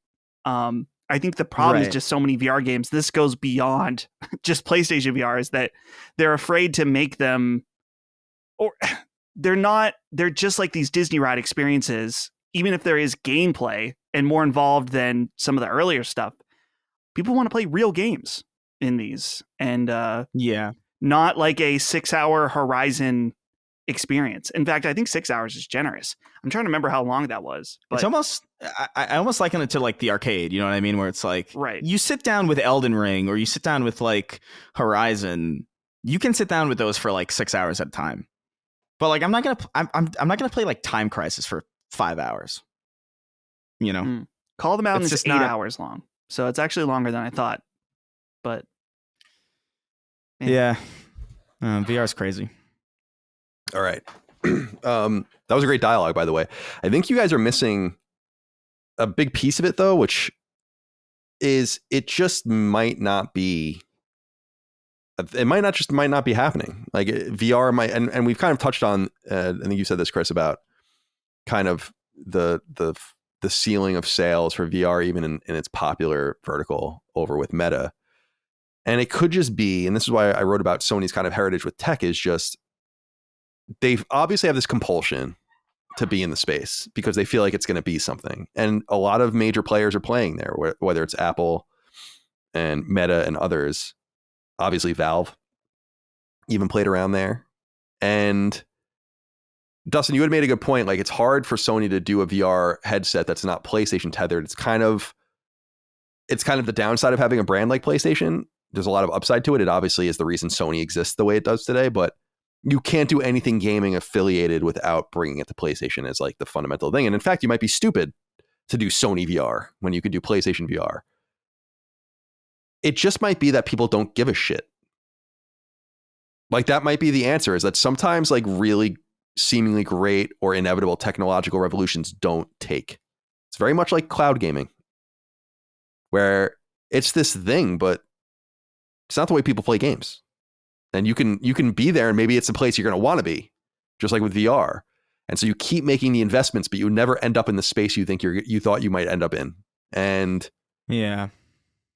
I think the problem is just so many VR games. This goes beyond just PlayStation VR, is that they're afraid to make them, or they're just like these Disney ride experiences. Even if there is gameplay and more involved than some of the earlier stuff, people want to play real games in these, and not like a 6-hour Horizon experience. In fact, I think 6 hours is generous. I'm trying to remember how long that was. But
it's almost, I almost liken it to like the arcade, you know what I mean? Where it's like, you sit down with Elden Ring, or you sit down with like Horizon, you can sit down with those for like 6 hours at a time. But like, I'm not gonna play like Time Crisis for 5 hours. You know,
Call of the Mountain is 8 hours long, so it's actually longer than I thought. But
VR is crazy.
All right. That was a great dialogue, by the way. I think you guys are missing a big piece of it, though, which is it just might not be. It might not be happening. Like VR might, and we've kind of touched on. I think you said this, Chris, about kind of the ceiling of sales for VR, even in its popular vertical over with Meta. And it could just be, and this is why I wrote about Sony's kind of heritage with tech, is just they obviously have this compulsion to be in the space because they feel like it's going to be something. And a lot of major players are playing there, whether it's Apple and Meta and others. Obviously, Valve even played around there. And Dustin, you had made a good point. Like, it's hard for Sony to do a VR headset that's not PlayStation tethered. It's kind of the downside of having a brand like PlayStation. There's a lot of upside to it. It obviously is the reason Sony exists the way it does today, but you can't do anything gaming affiliated without bringing it to PlayStation as like the fundamental thing. And in fact, you might be stupid to do Sony VR when you could do PlayStation VR. It just might be that people don't give a shit. Like, that might be the answer, is that sometimes like really seemingly great or inevitable technological revolutions don't take. It's very much like cloud gaming, where it's this thing, but it's not the way people play games. And you can be there, and maybe it's a place you're going to want to be, just like with VR. And so you keep making the investments, but you never end up in the space you think you thought you might end up in. And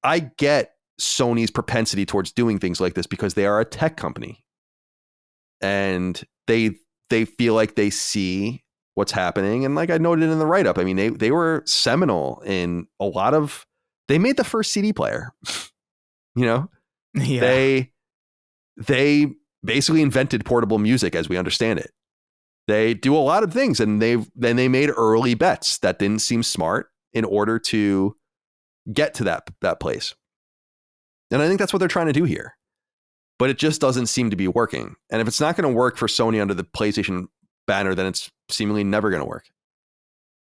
I get Sony's propensity towards doing things like this because they are a tech company, and they feel like they see what's happening. And like I noted in the write-up, I mean, they were seminal in a lot of, they made the first CD player, you know,
Yeah.
they basically invented portable music as we understand it. They do a lot of things, and they made early bets that didn't seem smart in order to get to that place. And I think that's what they're trying to do here. But it just doesn't seem to be working. And if it's not going to work for Sony under the PlayStation banner, then it's seemingly never going to work.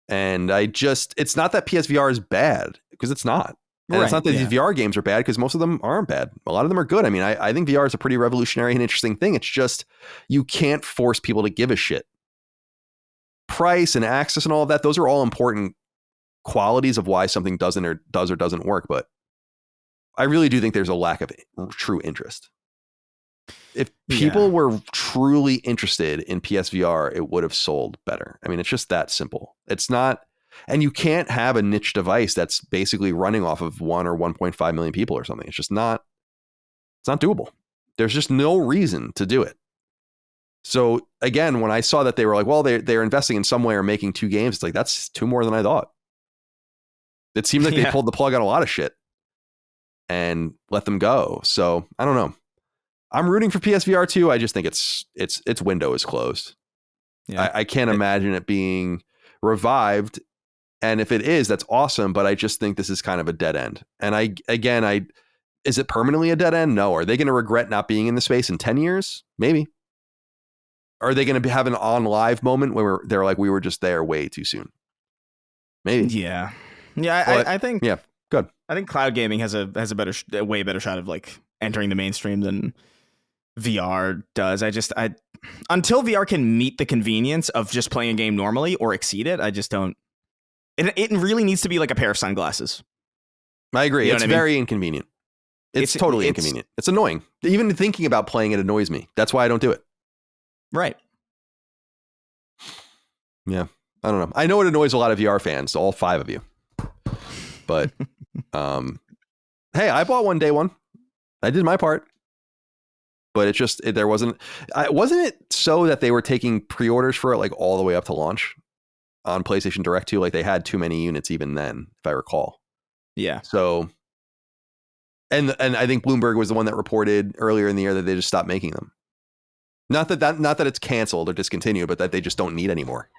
And it's not that PSVR is bad, because it's not. And it's not that these VR games are bad, because most of them aren't bad. A lot of them are good. I mean, I think VR is a pretty revolutionary and interesting thing. It's just, you can't force people to give a shit. Price and access and all of that, those are all important qualities of why something does or doesn't work. But I really do think there's a lack of true interest. If people were truly interested in PSVR, it would have sold better. I mean, it's just that simple. It's not, and you can't have a niche device that's basically running off of 1 or 1.5 million people or something. It's just not, it's not doable. There's just no reason to do it. So again, when I saw that they were like, well, they're investing in some way or making 2 games, it's like, that's 2 more than I thought. It seems like they pulled the plug on a lot of shit and let them go. So I don't know. I'm rooting for PSVR 2. I just think its window is closed. Yeah. I can't imagine it being revived. And if it is, that's awesome. But I just think this is kind of a dead end. And is it permanently a dead end? No. Are they going to regret not being in the space in 10 years? Maybe. Are they going to have an on live moment where they're like, we were just there way too soon? Maybe.
Yeah. Yeah. I think.
Yeah. Good.
I think cloud gaming has a way better shot of like entering the mainstream than VR does. Until VR can meet the convenience of just playing a game normally or exceed it, I just don't. It really needs to be like a pair of sunglasses.
I agree. It's very inconvenient. It's totally inconvenient. It's annoying. Even thinking about playing it annoys me. That's why I don't do it.
Right.
Yeah. I don't know. I know it annoys a lot of VR fans, all 5 of you. But hey, I bought one day one. I did my part. But it's just, wasn't it so that they were taking pre-orders for it like all the way up to launch on PlayStation Direct 2? Like they had too many units even then, if I recall.
Yeah.
So, and I think Bloomberg was the one that reported earlier in the year that they just stopped making them. Not that it's canceled or discontinued, but that they just don't need anymore.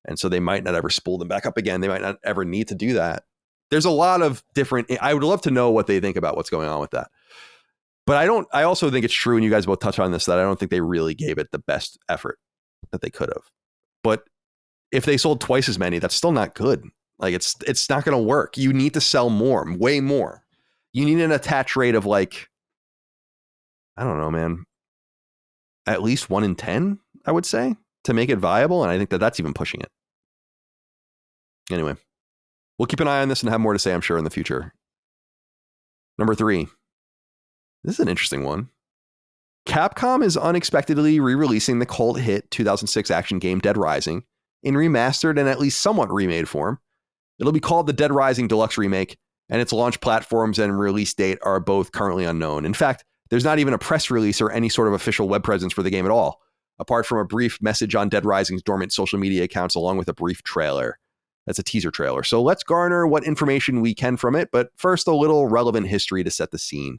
And so they might not ever spool them back up again. They might not ever need to do that. There's a lot of different, I would love to know what they think about what's going on with that. But I also think it's true, and you guys both touch on this, that I don't think they really gave it the best effort that they could have. But if they sold twice as many, that's still not good. Like it's not going to work. You need to sell more, way more. You need an attach rate of like, I don't know, man, at least 1 in 10, I would say, to make it viable. And I think that's even pushing it. Anyway, we'll keep an eye on this and have more to say, I'm sure, in the future. Number 3. This is an interesting one. Capcom is unexpectedly re-releasing the cult hit 2006 action game Dead Rising in remastered and at least somewhat remade form. It'll be called the Dead Rising Deluxe Remake, and its launch platforms and release date are both currently unknown. In fact, there's not even a press release or any sort of official web presence for the game at all, apart from a brief message on Dead Rising's dormant social media accounts along with a brief trailer. That's a teaser trailer. So let's garner what information we can from it, but first a little relevant history to set the scene.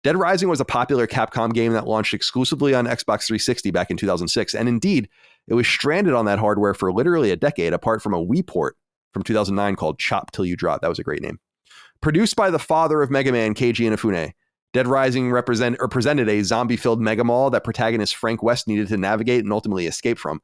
Dead Rising was a popular Capcom game that launched exclusively on Xbox 360 back in 2006, and indeed, it was stranded on that hardware for literally a decade, apart from a Wii port from 2009 called Chop Till You Drop. That was a great name. Produced by the father of Mega Man, Keiji Inafune, Dead Rising presented a zombie-filled mega mall that protagonist Frank West needed to navigate and ultimately escape from.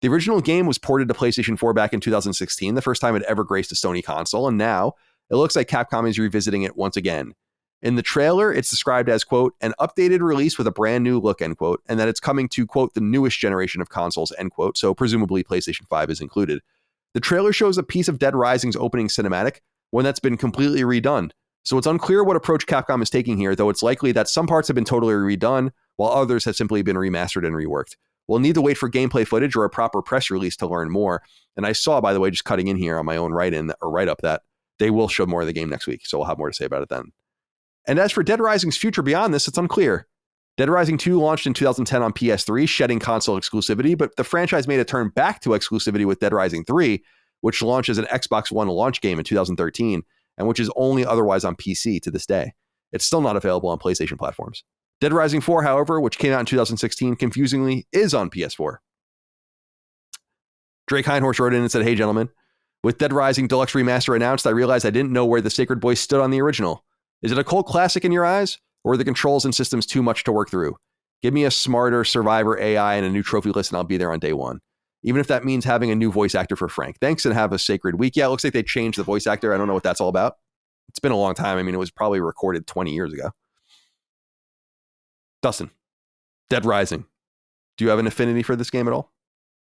The original game was ported to PlayStation 4 back in 2016, the first time it ever graced a Sony console, and now it looks like Capcom is revisiting it once again. In the trailer, it's described as, quote, an updated release with a brand new look, end quote, and that it's coming to, quote, the newest generation of consoles, end quote, so presumably PlayStation 5 is included. The trailer shows a piece of Dead Rising's opening cinematic, one that's been completely redone. So it's unclear what approach Capcom is taking here, though it's likely that some parts have been totally redone, while others have simply been remastered and reworked. We'll need to wait for gameplay footage or a proper press release to learn more. And I saw, by the way, just cutting in here on my own write-up, that they will show more of the game next week, so we'll have more to say about it then. And as for Dead Rising's future beyond this, it's unclear. Dead Rising 2 launched in 2010 on PS3, shedding console exclusivity, but the franchise made a turn back to exclusivity with Dead Rising 3, which launched as an Xbox One launch game in 2013, and which is only otherwise on PC to this day. It's still not available on PlayStation platforms. Dead Rising 4, however, which came out in 2016, confusingly is on PS4. Drake Heinhorst wrote in and said, "Hey, gentlemen, with Dead Rising Deluxe Remaster announced, I realized I didn't know where the Sacred Boy stood on the original. Is it a cult classic in your eyes, or are the controls and systems too much to work through? Give me a smarter Survivor AI and a new trophy list, and I'll be there on day one. Even if that means having a new voice actor for Frank. Thanks, and have a sacred week." Yeah, it looks like they changed the voice actor. I don't know what that's all about. It's been a long time. I mean, it was probably recorded 20 years ago. Dustin, Dead Rising. Do you have an affinity for this game at all?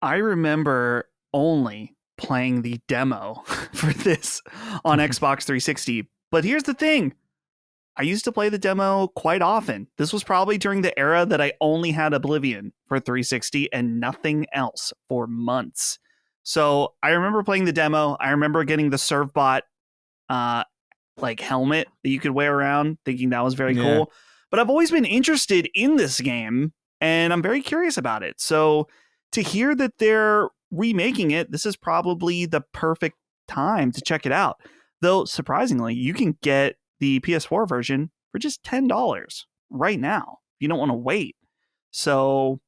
I remember only playing the demo for this on Xbox 360. But here's the thing. I used to play the demo quite often. This was probably during the era that I only had Oblivion for 360 and nothing else for months. So I remember playing the demo. I remember getting the Servbot like helmet that you could wear around, thinking that was very cool. But I've always been interested in this game, and I'm very curious about it. So to hear that they're remaking it, this is probably the perfect time to check it out. Though, surprisingly, you can get the PS4 version for just $10 right now. You don't want to wait. So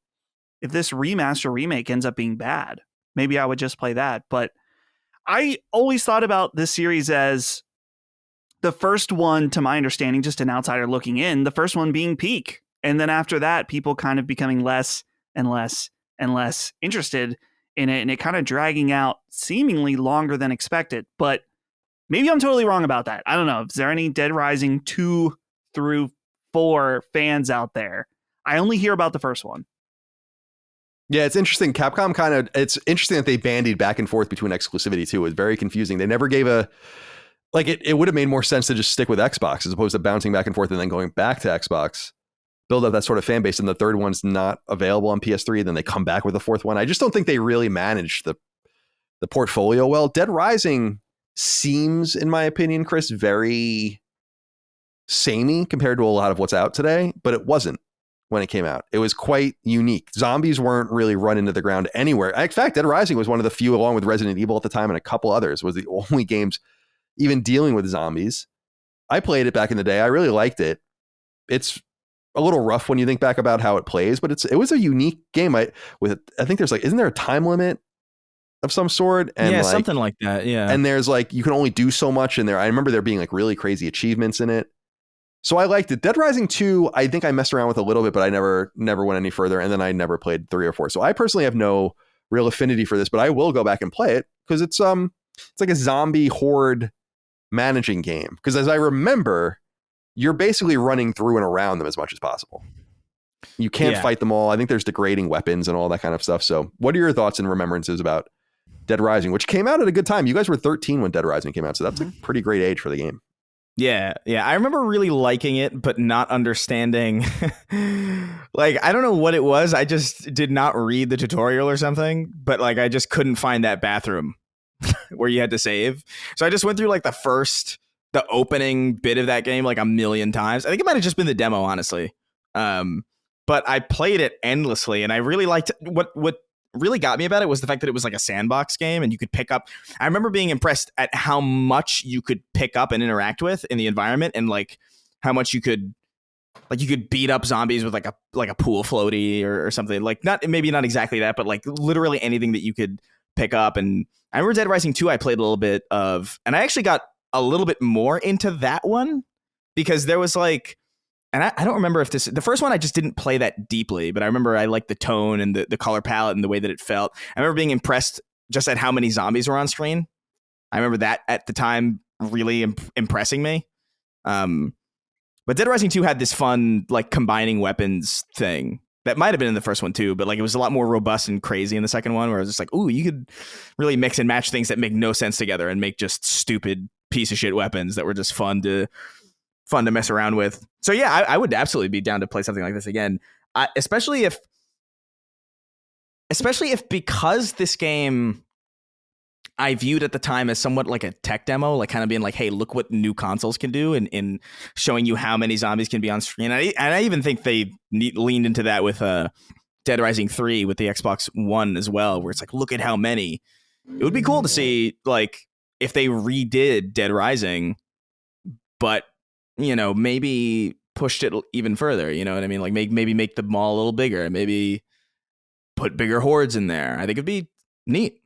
if this remaster remake ends up being bad, maybe I would just play that. But I always thought about this series as the first one, to my understanding, just an outsider looking in, the first one being peak. And then after that, people kind of becoming less and less and less interested in it, and it kind of dragging out seemingly longer than expected. But maybe I'm totally wrong about that. I don't know. Is there any Dead Rising 2 through 4 fans out there? I only hear about the first one.
Yeah, it's interesting. Capcom it's interesting that they bandied back and forth between exclusivity too. It was very confusing. They never gave it would have made more sense to just stick with Xbox as opposed to bouncing back and forth and then going back to Xbox, build up that sort of fan base. And the third one's not available on PS3. Then they come back with the fourth one. I just don't think they really managed the portfolio well. Dead Rising seems, in my opinion, Chris, very samey compared to a lot of what's out today, but it wasn't when it came out. It was quite unique. Zombies weren't really run into the ground anywhere. In fact, Dead Rising was one of the few, along with Resident Evil at the time and a couple others, was the only games even dealing with zombies. I played it back in the day. I really liked it. It's a little rough when you think back about how it plays, but it was a unique game. I think there's isn't there a time limit of some sort? And
yeah, something like that. Yeah.
And there's you can only do so much in there. I remember there being really crazy achievements in it. So I liked it. Dead Rising 2, I think I messed around with a little bit, but I never went any further. And then I never played 3 or 4. So I personally have no real affinity for this, but I will go back and play it because it's like a zombie horde managing game. Because as I remember, you're basically running through and around them as much as possible. You can't fight them all. I think there's degrading weapons and all that kind of stuff. So what are your thoughts and remembrances about Dead Rising, which came out at a good time? You guys were 13 when Dead Rising came out, so that's a pretty great age for the game.
Yeah. I remember really liking it, but not understanding. I don't know what it was. I just did not read the tutorial or something, but I just couldn't find that bathroom where you had to save. So I just went through the opening bit of that game a million times. I think it might have just been the demo, honestly. But I played it endlessly, and I really liked what really got me about it was the fact that it was a sandbox game, and you could pick up. I remember being impressed at how much you could pick up and interact with in the environment, and how much you could beat up zombies with a pool floaty or something. Maybe not exactly that, but literally anything that you could pick up. And I remember Dead Rising 2 I played a little bit of, and I actually got a little bit more into that one because there was and I don't remember if the first one I just didn't play that deeply, but I remember I liked the tone and the color palette and the way that it felt. I remember being impressed just at how many zombies were on screen. I remember that at the time really impressing me. But Dead Rising 2 had this fun combining weapons thing that might have been in the first one too, but it was a lot more robust and crazy in the second one, where I was just ooh, you could really mix and match things that make no sense together and make just stupid piece of shit weapons that were just fun to mess around with. So yeah, I would absolutely be down to play something like this again, especially if because this game, I viewed at the time as somewhat like a tech demo, like kind of being like, hey, look what new consoles can do, and in showing you how many zombies can be on screen. And I even think they leaned into that with Dead Rising 3 with the Xbox One as well, where it's like, look at how many. It would be cool to see, like, if they redid Dead Rising, but, you know, maybe pushed it even further. You know what I mean? Like, maybe make the mall a little bigger, maybe put bigger hordes in there. I think it'd be neat.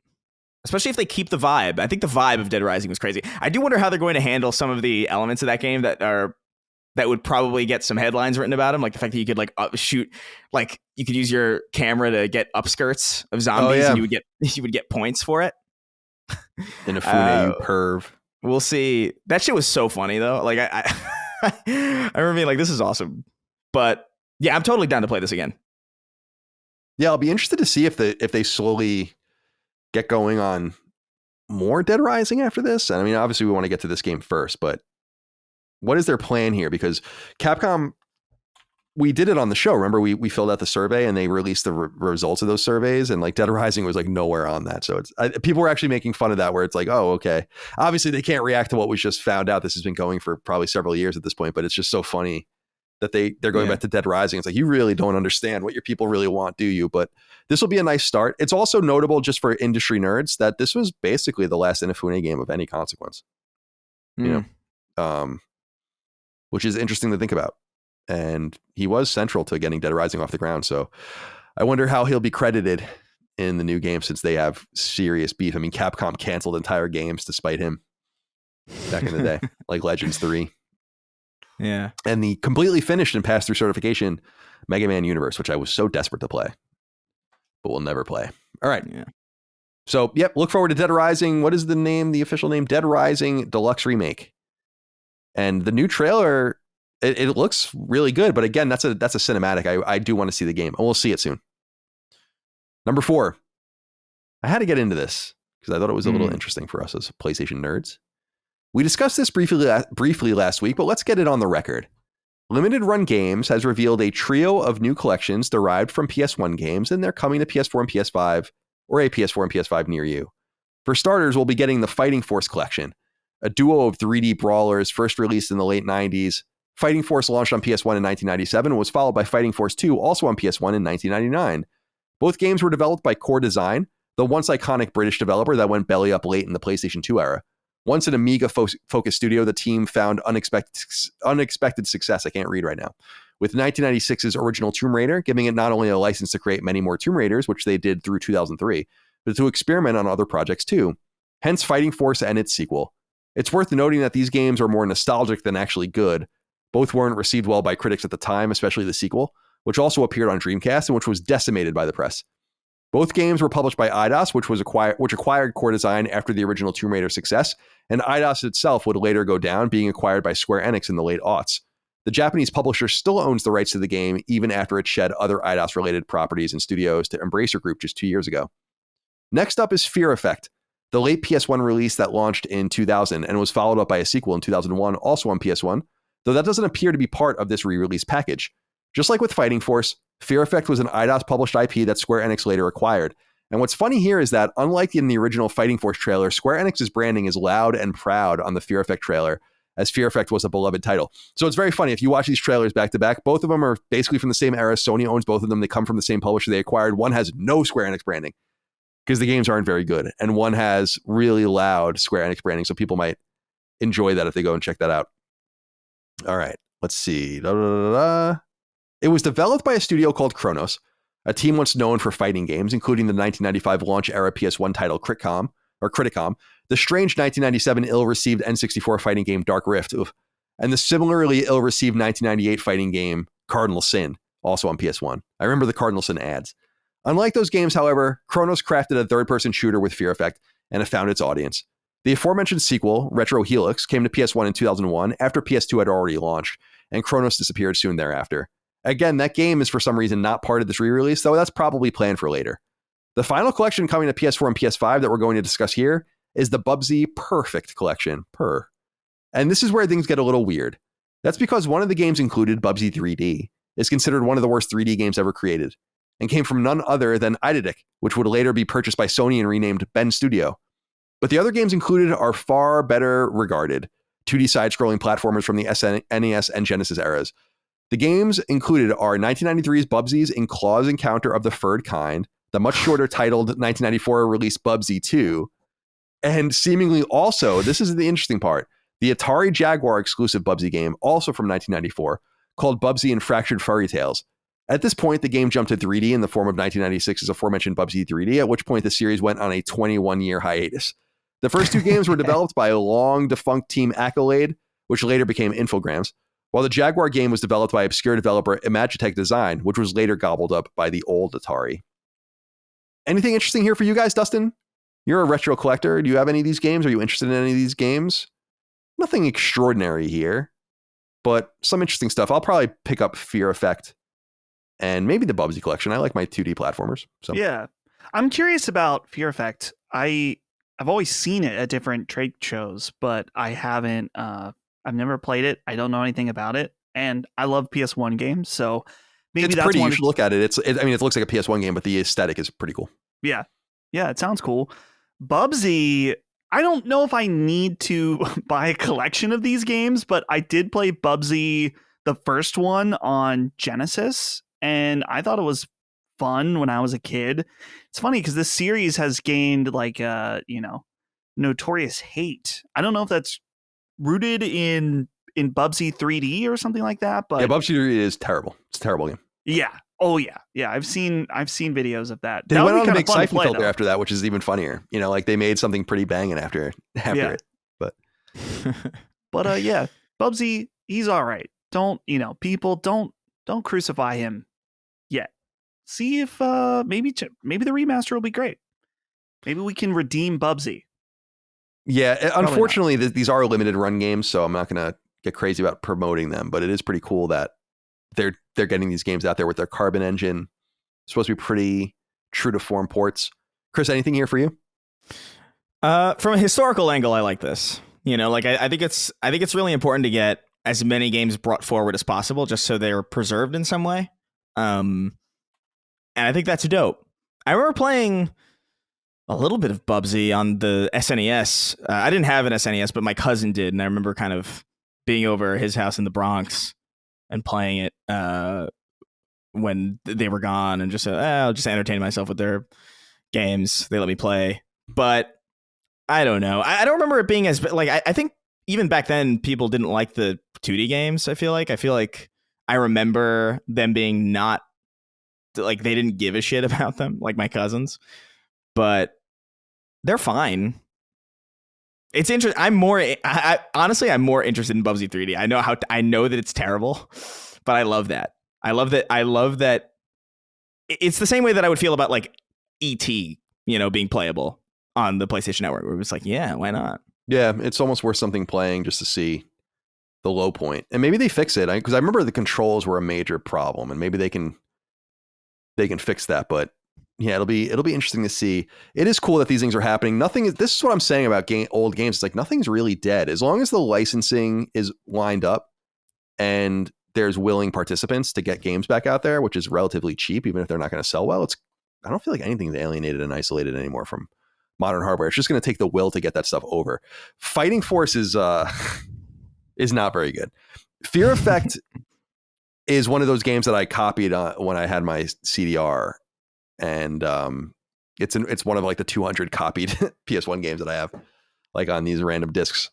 Especially if they keep the vibe. I think the vibe of Dead Rising was crazy. I do wonder how they're going to handle some of the elements of that game that would probably get some headlines written about them. Like the fact that you could like shoot, like you could use your camera to get upskirts of zombies, and you would get points for it.
Inafune, you perv.
We'll see. That shit was so funny though. Like I remember being like, this is awesome. But yeah, I'm totally down to play this again.
Yeah, I'll be interested to see if they slowly get going on more Dead Rising after this. And I mean, obviously we want to get to this game first, but what is their plan here? Because Capcom, we did it on the show. Remember, we filled out the survey and they released the results of those surveys, and like Dead Rising was like nowhere on that. So people were actually making fun of that, where it's like, oh, okay. Obviously they can't react to what we just found out. This has been going for probably several years at this point, but it's just so funny that they're going back to Dead Rising. It's like, you really don't understand what your people really want, do you? But this will be a nice start. It's also notable, just for industry nerds, that this was basically the last Inafune game of any consequence. You know, which is interesting to think about. And he was central to getting Dead Rising off the ground. So I wonder how he'll be credited in the new game, since they have serious beef. I mean, Capcom canceled entire games to spite him back in the day, like Legends 3.
Yeah.
And the completely finished and passed through certification Mega Man Universe, which I was so desperate to play, but will never play. All right.
Yeah.
So, yep, look forward to Dead Rising. What is the official name? Dead Rising Deluxe Remake. And the new trailer, it looks really good. But again, that's a cinematic. I do want to see the game, and we'll see it soon. Number 4. I had to get into this because I thought it was a little interesting for us as PlayStation nerds. We discussed this briefly last week, but let's get it on the record. Limited Run Games has revealed a trio of new collections derived from PS1 games, and they're coming to PS4 and PS5, or a PS4 and PS5 near you. For starters, we'll be getting the Fighting Force collection, a duo of 3D brawlers first released in the late 90s. Fighting Force launched on PS1 in 1997 and was followed by Fighting Force 2, also on PS1 in 1999. Both games were developed by Core Design, the once iconic British developer that went belly up late in the PlayStation 2 era. Once an Amiga-focused studio, the team found unexpected success. I can't read right now. With 1996's original Tomb Raider, giving it not only a license to create many more Tomb Raiders, which they did through 2003, but to experiment on other projects too. Hence Fighting Force and its sequel. It's worth noting that these games are more nostalgic than actually good. Both weren't received well by critics at the time, especially the sequel, which also appeared on Dreamcast and which was decimated by the press. Both games were published by Eidos, which acquired Core Design after the original Tomb Raider success, and Eidos itself would later go down, being acquired by Square Enix in the late aughts. The Japanese publisher still owns the rights to the game, even after it shed other Eidos-related properties and studios to Embracer Group just 2 years ago. Next up is Fear Effect, the late PS1 release that launched in 2000 and was followed up by a sequel in 2001, also on PS1, though that doesn't appear to be part of this re-release package. Just like with Fighting Force, Fear Effect was an Eidos-published IP that Square Enix later acquired. And what's funny here is that, unlike in the original Fighting Force trailer, Square Enix's branding is loud and proud on the Fear Effect trailer, as Fear Effect was a beloved title. So it's very funny. If you watch these trailers back to back, both of them are basically from the same era. Sony owns both of them. They come from the same publisher they acquired. One has no Square Enix branding because the games aren't very good. And one has really loud Square Enix branding. So people might enjoy that if they go and check that out. All right, let's see. It was developed by a studio called Chronos, a team once known for fighting games, including the 1995 launch-era PS1 title Criticom, the strange 1997 ill-received N64 fighting game Dark Rift, and the similarly ill-received 1998 fighting game Cardinal Sin, also on PS1. I remember the Cardinal Sin ads. Unlike those games, however, Chronos crafted a third-person shooter with Fear Effect, and it found its audience. The aforementioned sequel, Retro Helix, came to PS1 in 2001 after PS2 had already launched, and Chronos disappeared soon thereafter. Again, that game is for some reason not part of this re-release, though that's probably planned for later. The final collection coming to PS4 and PS5 that we're going to discuss here is the Bubsy Perfect Collection, And this is where things get a little weird. That's because one of the games included, Bubsy 3D, is considered one of the worst 3D games ever created, and came from none other than Eidetic, which would later be purchased by Sony and renamed Ben Studio. But the other games included are far better regarded 2D side-scrolling platformers from the NES and Genesis eras. The games included are 1993's Bubsy's In Claw's Encounter of the Furred Kind, the much shorter titled 1994 release Bubsy 2, and seemingly also, this is the interesting part, the Atari Jaguar exclusive Bubsy game, also from 1994, called Bubsy and Fractured Furry Tales. At this point, the game jumped to 3D in the form of 1996's aforementioned Bubsy 3D, at which point the series went on a 21-year hiatus. The first two games were developed by a long-defunct team Accolade, which later became Infogrames, while the Jaguar game was developed by obscure developer Imagitech Design, which was later gobbled up by the old Atari. Anything interesting here for you guys, Dustin? You're a retro collector. Do you have any of these games? Are you interested in any of these games? Nothing extraordinary here, but some interesting stuff. I'll probably pick up Fear Effect and maybe the Bubsy collection. I like my 2D platformers. So
yeah, I'm curious about Fear Effect. I've always seen it at different trade shows, but I haven't. I've never played it. I don't know anything about it, and I love PS1 games, so maybe
it's
that's
pretty.
one.
You should look at it. It looks like a PS1 game, but the aesthetic is pretty cool.
Yeah, it sounds cool. Bubsy, I don't know if I need to buy a collection of these games, but I did play Bubsy, the first one, on Genesis, and I thought it was fun when I was a kid. It's funny because this series has gained notorious hate. I don't know if that's rooted in Bubsy 3D or something like that, but
yeah, Bubsy 3D is terrible. It's a terrible game.
Yeah. Oh yeah. I've seen videos of that.
They
that
went on a big
fun to
siphon
play,
filter
though.
after that, which is even funnier. They made something pretty banging after it. But
yeah, Bubsy, he's all right. Don't people don't crucify him yet. See if maybe the remaster will be great. Maybe we can redeem Bubsy.
Yeah, unfortunately, these are limited run games, so I'm not going to get crazy about promoting them. But it is pretty cool that they're getting these games out there with their Carbon engine. It's supposed to be pretty true to form ports. Chris, anything here for you?
From a historical angle, I like this. I think it's really important to get as many games brought forward as possible, just so they're preserved in some way. And I think that's dope. I remember playing a little bit of Bubsy on the SNES. I didn't have an SNES, but my cousin did, and I remember kind of being over at his house in the Bronx and playing it when they were gone, and I'll just entertain myself with their games. They let me play, but I don't know. I don't remember it being as like I think even back then people didn't like the 2D games. I feel like I remember them being not like they didn't give a shit about them, like my cousins, but they're fine. It's interesting. I'm more interested in Bubsy 3D. I know that it's terrible, but I love that. I love that. It's the same way that I would feel about like E.T., being playable on the PlayStation Network, where it's like, yeah, why not?
Yeah, it's almost worth something playing just to see the low point. And maybe they fix it, because I remember the controls were a major problem, and maybe they can fix that. But yeah, it'll be interesting to see. It is cool that these things are happening. This is what I'm saying about old games. It's like nothing's really dead. As long as the licensing is lined up and there's willing participants to get games back out there, which is relatively cheap, even if they're not going to sell well. I don't feel like anything's alienated and isolated anymore from modern hardware. It's just going to take the will to get that stuff over. Fighting Force is not very good. Fear Effect is one of those games that I copied when I had my CDR. And it's one of like the 200 copied PS1 games that I have like on these random discs.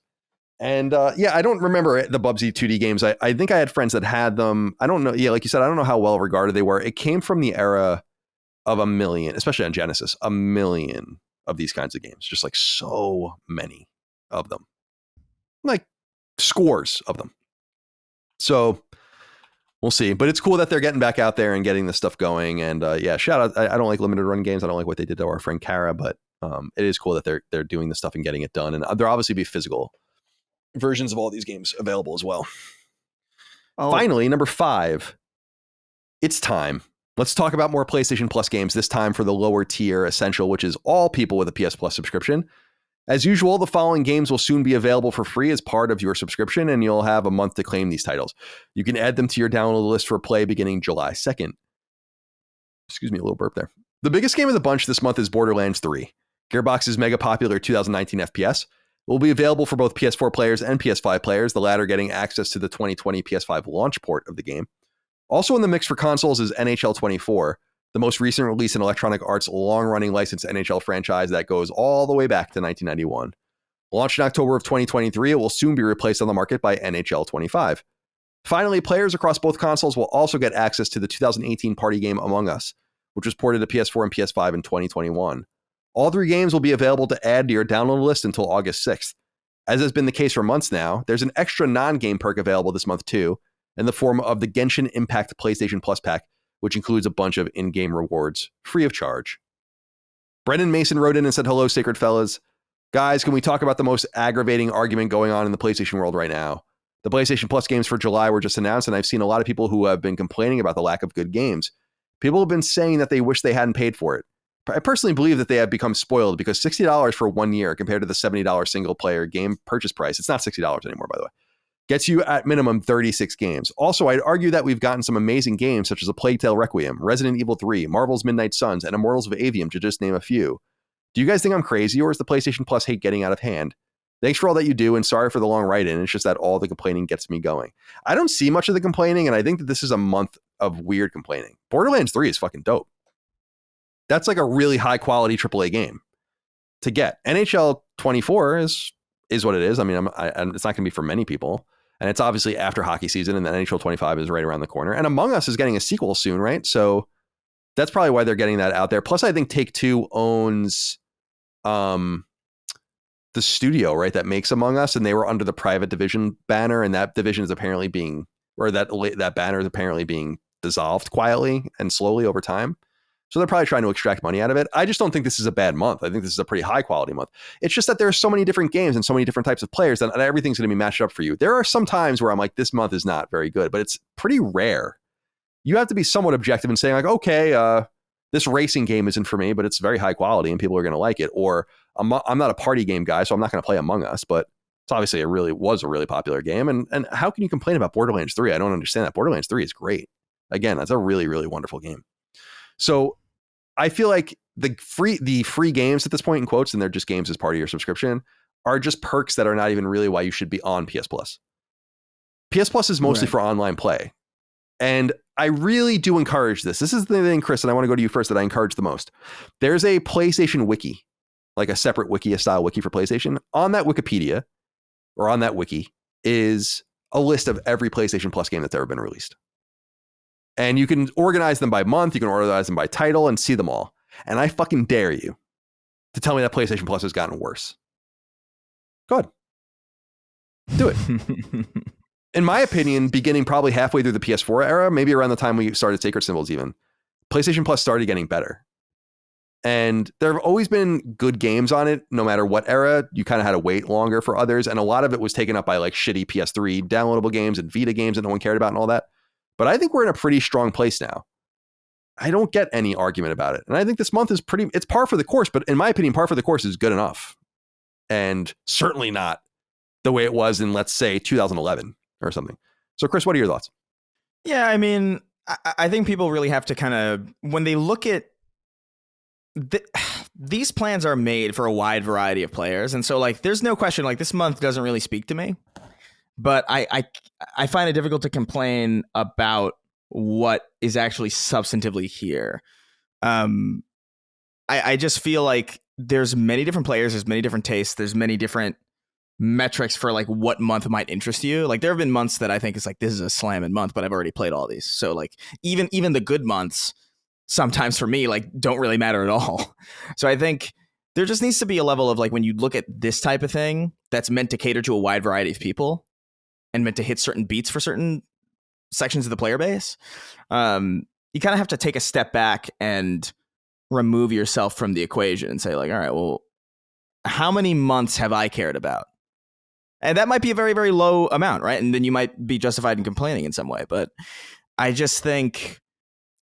And I don't remember the Bubsy 2D games. I think I had friends that had them. I don't know. Yeah, like you said, I don't know how well regarded they were. It came from the era of a million, especially on Genesis, a million of these kinds of games. Just like so many of them. Like scores of them. So we'll see. But it's cool that they're getting back out there and getting this stuff going. And shout out. I don't like limited run games. I don't like what they did to our friend Kara, but it is cool that they're doing this stuff and getting it done. And there'll obviously be physical versions of all these games available as well. Finally, number 5. It's time. Let's talk about more PlayStation Plus games, this time for the lower tier Essential, which is all people with a PS Plus subscription. As usual, the following games will soon be available for free as part of your subscription, and you'll have a month to claim these titles. You can add them to your download list for play beginning July 2nd. Excuse me, a little burp there. The biggest game of the bunch this month is Borderlands 3. Gearbox's mega popular 2019 FPS will be available for both PS4 players and PS5 players, the latter getting access to the 2020 PS5 launch port of the game. Also in the mix for consoles is NHL 24, the most recent release in Electronic Arts' long-running licensed NHL franchise that goes all the way back to 1991. Launched in October of 2023, it will soon be replaced on the market by NHL 25. Finally, players across both consoles will also get access to the 2018 party game Among Us, which was ported to PS4 and PS5 in 2021. All 3 games will be available to add to your download list until August 6th. As has been the case for months now, there's an extra non-game perk available this month too, in the form of the Genshin Impact PlayStation Plus pack, which includes a bunch of in-game rewards, free of charge. Brendan Mason wrote in and said, hello, Sacred Fellas. Guys, can we talk about the most aggravating argument going on in the PlayStation world right now? The PlayStation Plus games for July were just announced, and I've seen a lot of people who have been complaining about the lack of good games. People have been saying that they wish they hadn't paid for it. I personally believe that they have become spoiled because $60 for 1 year compared to the $70 single-player game purchase price, it's not $60 anymore, by the way, gets you at minimum 36 games. Also, I'd argue that we've gotten some amazing games such as A Plague Tale Requiem, Resident Evil 3, Marvel's Midnight Suns, and Immortals of Avium, to just name a few. Do you guys think I'm crazy, or is the PlayStation Plus hate getting out of hand? Thanks for all that you do, and sorry for the long write-in. It's just that all the complaining gets me going. I don't see much of the complaining, and I think that this is a month of weird complaining. Borderlands 3 is fucking dope. That's like a really high-quality AAA game to get. NHL 24 is what it is. I mean, it's not going to be for many people, and it's obviously after hockey season, and then NHL 25 is right around the corner. And Among Us is getting a sequel soon, right? So that's probably why they're getting that out there. Plus, I think Take-Two owns the studio, right, that makes Among Us, and they were under the Private Division banner, and that division is apparently being, or that banner is apparently being dissolved quietly and slowly over time. So they're probably trying to extract money out of it. I just don't think this is a bad month. I think this is a pretty high quality month. It's just that there are so many different games and so many different types of players that everything's going to be matched up for you. There are some times where I'm like, this month is not very good, but it's pretty rare. You have to be somewhat objective in saying like, okay, this racing game isn't for me, but it's very high quality and people are going to like it. Or I'm not a party game guy, so I'm not going to play Among Us, but it's obviously was a really popular game. And how can you complain about Borderlands 3? I don't understand that. Borderlands 3 is great. Again, that's a really, really wonderful game. So I feel like the free games at this point, in quotes, and they're just games as part of your subscription, are just perks that are not even really why you should be on PS Plus. PS Plus is mostly for online play. And I really do encourage this. This is the thing, Chris, and I want to go to you first, that I encourage the most. There's a PlayStation wiki, like a separate wiki, a style wiki for PlayStation. On that Wikipedia, or on that wiki, is a list of every PlayStation Plus game that's ever been released. And you can organize them by month, you can organize them by title, and see them all. And I fucking dare you to tell me that PlayStation Plus has gotten worse. Go ahead. Do it. In my opinion, beginning probably halfway through the PS4 era, maybe around the time we started Sacred Symbols even, PlayStation Plus started getting better. And there have always been good games on it, no matter what era. You kind of had to wait longer for others. And a lot of it was taken up by like shitty PS3 downloadable games and Vita games that no one cared about and all that. But I think we're in a pretty strong place now. I don't get any argument about it. And I think this month is it's par for the course. But in my opinion, par for the course is good enough. And certainly not the way it was in, let's say, 2011 or something. So, Chris, what are your thoughts?
Yeah, I mean, I think people really have to kind of, when they look at these plans are made for a wide variety of players. And so, like, there's no question, like, this month doesn't really speak to me. But I find it difficult to complain about what is actually substantively here. I just feel like there's many different players, there's many different tastes, there's many different metrics for like what month might interest you. Like there have been months that I think it's like, this is a slamming month, but I've already played all these. So like even the good months sometimes for me like don't really matter at all. So I think there just needs to be a level of like when you look at this type of thing that's meant to cater to a wide variety of people and meant to hit certain beats for certain sections of the player base, you kind of have to take a step back and remove yourself from the equation and say like, all right, well, how many months have I cared about? And that might be a very, very low amount, right? And then you might be justified in complaining in some way. But I just think,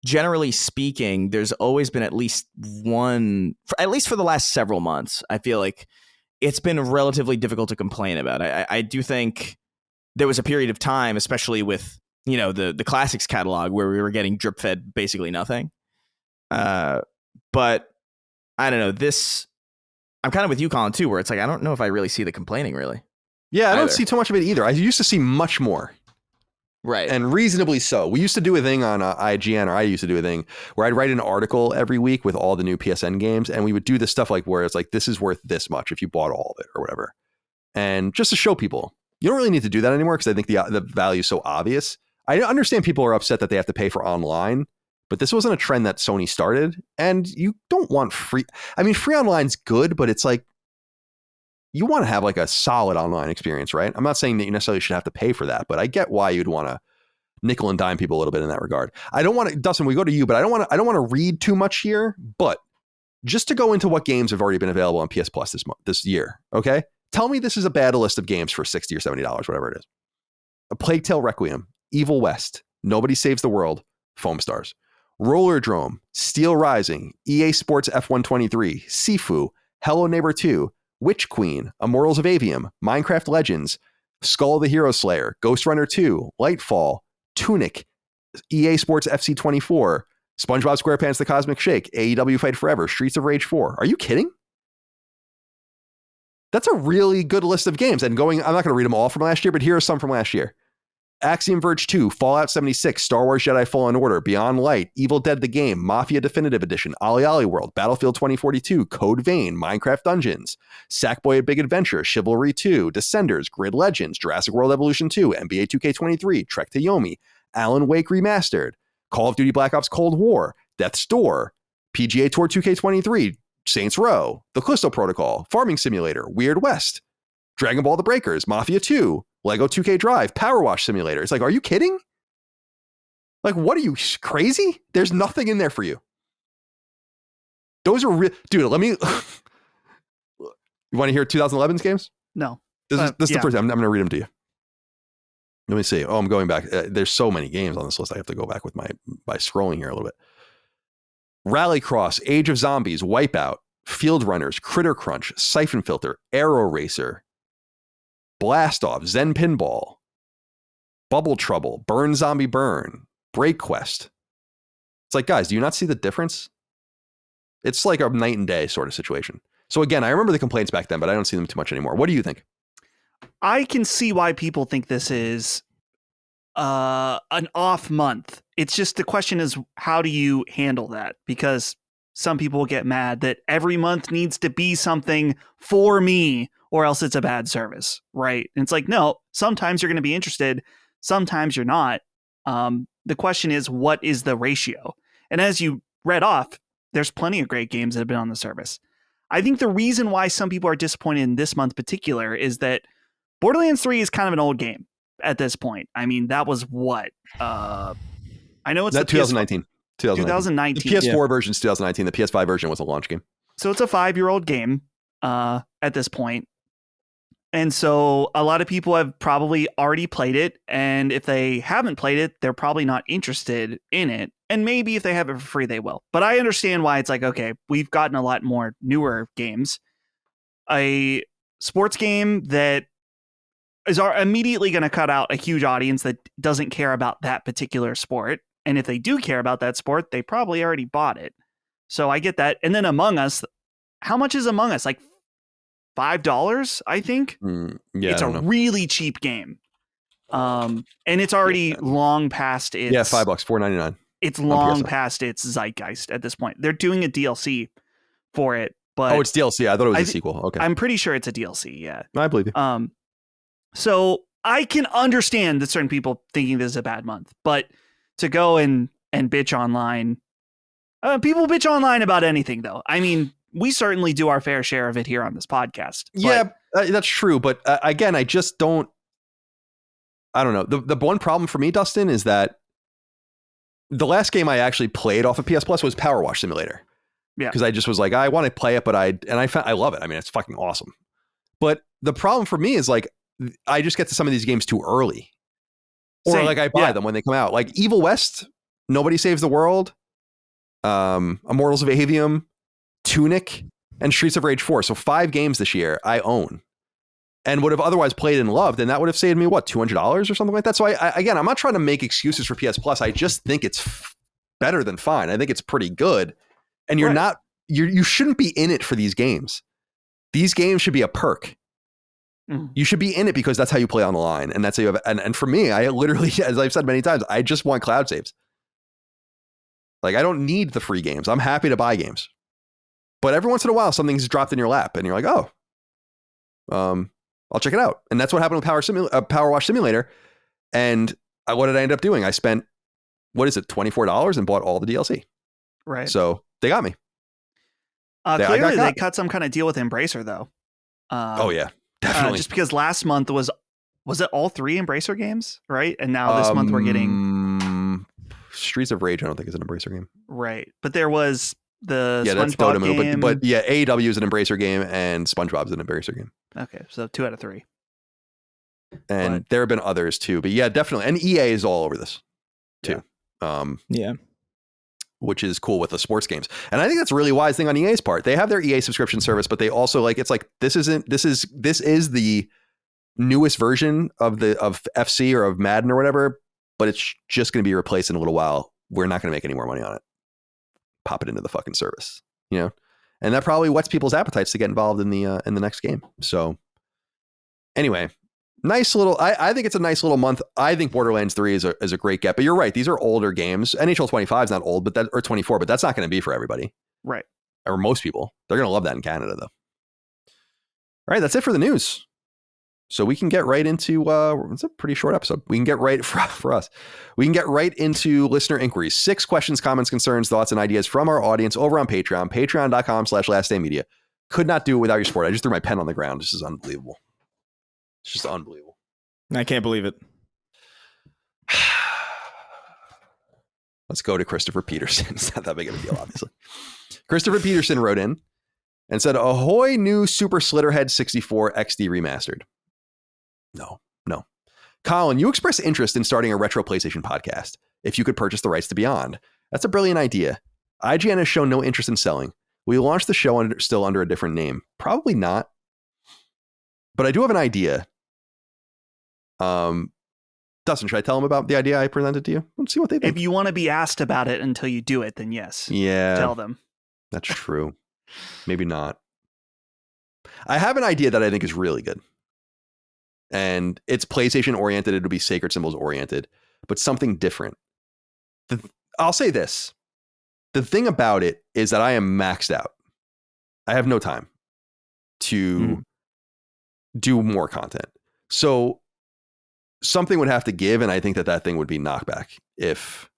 generally speaking, there's always been at least one, at least for the last several months, I feel like it's been relatively difficult to complain about. I do think there was a period of time, especially with, you know, the classics catalog, where we were getting drip fed basically nothing. But I don't know, this I'm kind of with you, Colin, too, where it's like I don't know if I really see the complaining, really.
Yeah, I don't
either.
see too much of it either. I used to see much more.
Right.
And reasonably so. We used to do a thing on IGN, or I used to do a thing where I'd write an article every week with all the new PSN games, and we would do this stuff like where it's like, this is worth this much if you bought all of it or whatever. And just to show people, you don't really need to do that anymore because I think the value is so obvious. I understand people are upset that they have to pay for online, but this wasn't a trend that Sony started, and you don't want free. I mean, free online's good, but it's like, you want to have like a solid online experience, right? I'm not saying that you necessarily should have to pay for that, but I get why you'd want to nickel and dime people a little bit in that regard. I don't want to, Dustin, we go to you, but I don't want to read too much here, but just to go into what games have already been available on PS Plus this year. Okay. Tell me this is a bad list of games for $60 or $70, whatever it is. A Plague Tale Requiem, Evil West, Nobody Saves the World, Foam Stars, Rollerdrome, Steel Rising, EA Sports F123, Sifu, Hello Neighbor 2, Witch Queen, Immortals of Avium, Minecraft Legends, Skull the Hero Slayer, Ghost Runner 2, Lightfall, Tunic, EA Sports FC24, SpongeBob SquarePants The Cosmic Shake, AEW Fight Forever, Streets of Rage 4. Are you kidding? That's a really good list of games. And I'm not going to read them all from last year, but here are some from last year. Axiom Verge 2, Fallout 76, Star Wars Jedi Fallen Order, Beyond Light, Evil Dead the Game, Mafia Definitive Edition, OlliOlli World, Battlefield 2042, Code Vein, Minecraft Dungeons, Sackboy: A Big Adventure, Chivalry 2, Descenders, Grid Legends, Jurassic World Evolution 2, NBA 2K23, Trek to Yomi, Alan Wake Remastered, Call of Duty Black Ops Cold War, Death's Door, PGA Tour 2K23, Saints Row, The Callisto Protocol, Farming Simulator, Weird West, Dragon Ball The Breakers, Mafia 2, Lego 2K Drive, Power Wash Simulator. It's like, are you kidding? Like, what are you, crazy? There's nothing in there for you. Those are dude, let me, you want to hear 2011's games?
No.
This is the first time. I'm going to read them to you. Let me see. Oh, I'm going back. There's so many games on this list. I have to go back with by scrolling here a little bit. Rallycross, Age of Zombies, Wipeout, Field Runners, Critter Crunch, Siphon Filter, Aero Racer, Blast Off, Zen Pinball, Bubble Trouble, Burn Zombie Burn, Break Quest. It's like, guys, do you not see the difference? It's like a night and day sort of situation. So again, I remember the complaints back then, but I don't see them too much anymore. What do you think?
I can see why people think this is an off month. It's just the question is, how do you handle that? Because some people get mad that every month needs to be something for me or else it's a bad service, right? And it's like, no, sometimes you're going to be interested, sometimes you're not. The question is, what is the ratio? And as you read off, there's plenty of great games that have been on the service. I think the reason why some people are disappointed in this month in particular is that Borderlands 3 is kind of an old game at this point. I mean, that was what? I know it's
that 2019.
2019.
The PS4 version's 2019. The PS5 version was a launch game.
So it's a 5-year-old game at this point. And so a lot of people have probably already played it. And if they haven't played it, they're probably not interested in it. And maybe if they have it for free, they will. But I understand why it's like, okay, we've gotten a lot more newer games. A sports game that is immediately going to cut out a huge audience that doesn't care about that particular sport. And if they do care about that sport, they probably already bought it. So I get that. And then Among Us, how much is Among Us? Like $5, I think.
Yeah,
it's a really cheap game. And it's already long past its...
Yeah, $5, $4.99.
It's long past its zeitgeist at this point. They're doing a DLC for it. But
it's DLC. I thought it was a sequel. Okay.
I'm pretty sure it's a DLC, yeah.
I believe you.
So I can understand that certain people thinking this is a bad month, but to go and bitch online, people bitch online about anything, though. I mean, we certainly do our fair share of it here on this podcast.
Yeah, that's true. But again, I just don't. I don't know. The one problem for me, Dustin, is that the last game I actually played off of PS Plus was Power Wash Simulator.
Yeah,
because I just was like, I want to play it, but I love it. I mean, it's fucking awesome. But the problem for me is like, I just get to some of these games too early. Or
Same.
like I buy them when they come out. Like Evil West, Nobody Saves the World, Immortals of Avium, Tunic, and Streets of Rage 4. So 5 games this year I own and would have otherwise played and loved. And that would have saved me, what, $200 or something like that? So again, I'm not trying to make excuses for PS Plus. I just think it's better than fine. I think it's pretty good. And you're not, you shouldn't be in it for these games. These games should be a perk. You should be in it because that's how you play online. And that's how you have, and for me, I literally, as I've said many times, I just want cloud saves. Like, I don't need the free games. I'm happy to buy games. But every once in a while, something's dropped in your lap and you're like, oh, I'll check it out. And that's what happened with Power Wash Simulator. And what did I end up doing? I spent, what is it, $24 and bought all the DLC.
Right.
So they got me.
Clearly, they cut some kind of deal with Embracer, though.
Oh, yeah. Definitely.
Just because last month was it all 3 Embracer games, right? And now this month we're getting
Streets of Rage. I don't think is an Embracer game,
right? But there was the
that's
SpongeBob
Dotemu,
game.
but yeah, AEW is an Embracer game and SpongeBob's an Embracer game.
Okay, so 2 out of 3.
And there have been others too, but yeah, definitely. And EA is all over this too.
Yeah.
Which is cool with the sports games. And I think that's a really wise thing on EA's part. They have their EA subscription service, but they also it's like, this is the newest version of FC or of Madden or whatever, but it's just going to be replaced in a little while. We're not going to make any more money on it. Pop it into the fucking service, and that probably whets people's appetites to get involved in the next game. So anyway, nice little, I think it's a nice little month. I think Borderlands 3 is a great get, but you're right. These are older games. NHL 25 is not old, or 24, but that's not going to be for everybody.
Right.
Or most people. They're going to love that in Canada though. All right. That's it for the news. So we can get right into, it's a pretty short episode. We can get right for us. We can get right into listener inquiries. 6 questions, comments, concerns, thoughts, and ideas from our audience over on Patreon, patreon.com/lastdaymedia. Could not do it without your support. I just threw my pen on the ground. This is unbelievable. It's just unbelievable.
I can't believe it.
Let's go to Christopher Peterson. It's not that big of a deal, obviously. Christopher Peterson wrote in and said, ahoy, new Super Slitterhead 64 XD remastered. No. Colin, you expressed interest in starting a retro PlayStation podcast if you could purchase the rights to Beyond. That's a brilliant idea. IGN has shown no interest in selling. Will you launch the show still under a different name? Probably not. But I do have an idea. Dustin, should I tell them about the idea I presented to you? Let's see what they think.
If you want to be asked about it until you do it, then yes.
Yeah.
Tell them.
That's true. Maybe not. I have an idea that I think is really good. And it's PlayStation oriented. It'll be Sacred Symbols oriented, but something different. I'll say this. The thing about it is that I am maxed out. I have no time to do more content. So something would have to give. And I think that thing would be Knockback if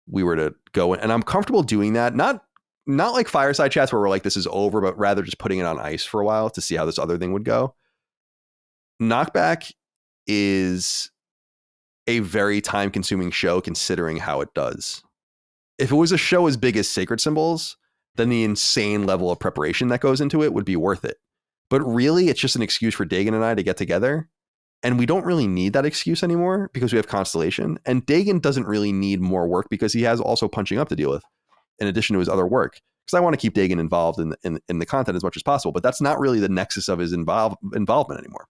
we were to go in. And I'm comfortable doing that. Not like fireside chats where we're like, this is over, but rather just putting it on ice for a while to see how this other thing would go. Knockback is a very time consuming show considering how it does. If it was a show as big as Sacred Symbols, then the insane level of preparation that goes into it would be worth it. But really, it's just an excuse for Dagan and I to get together. And we don't really need that excuse anymore because we have Constellation. And Dagan doesn't really need more work because he has also Punching Up to deal with in addition to his other work. Because I want to keep Dagan involved in the content as much as possible. But that's not really the nexus of his involvement anymore.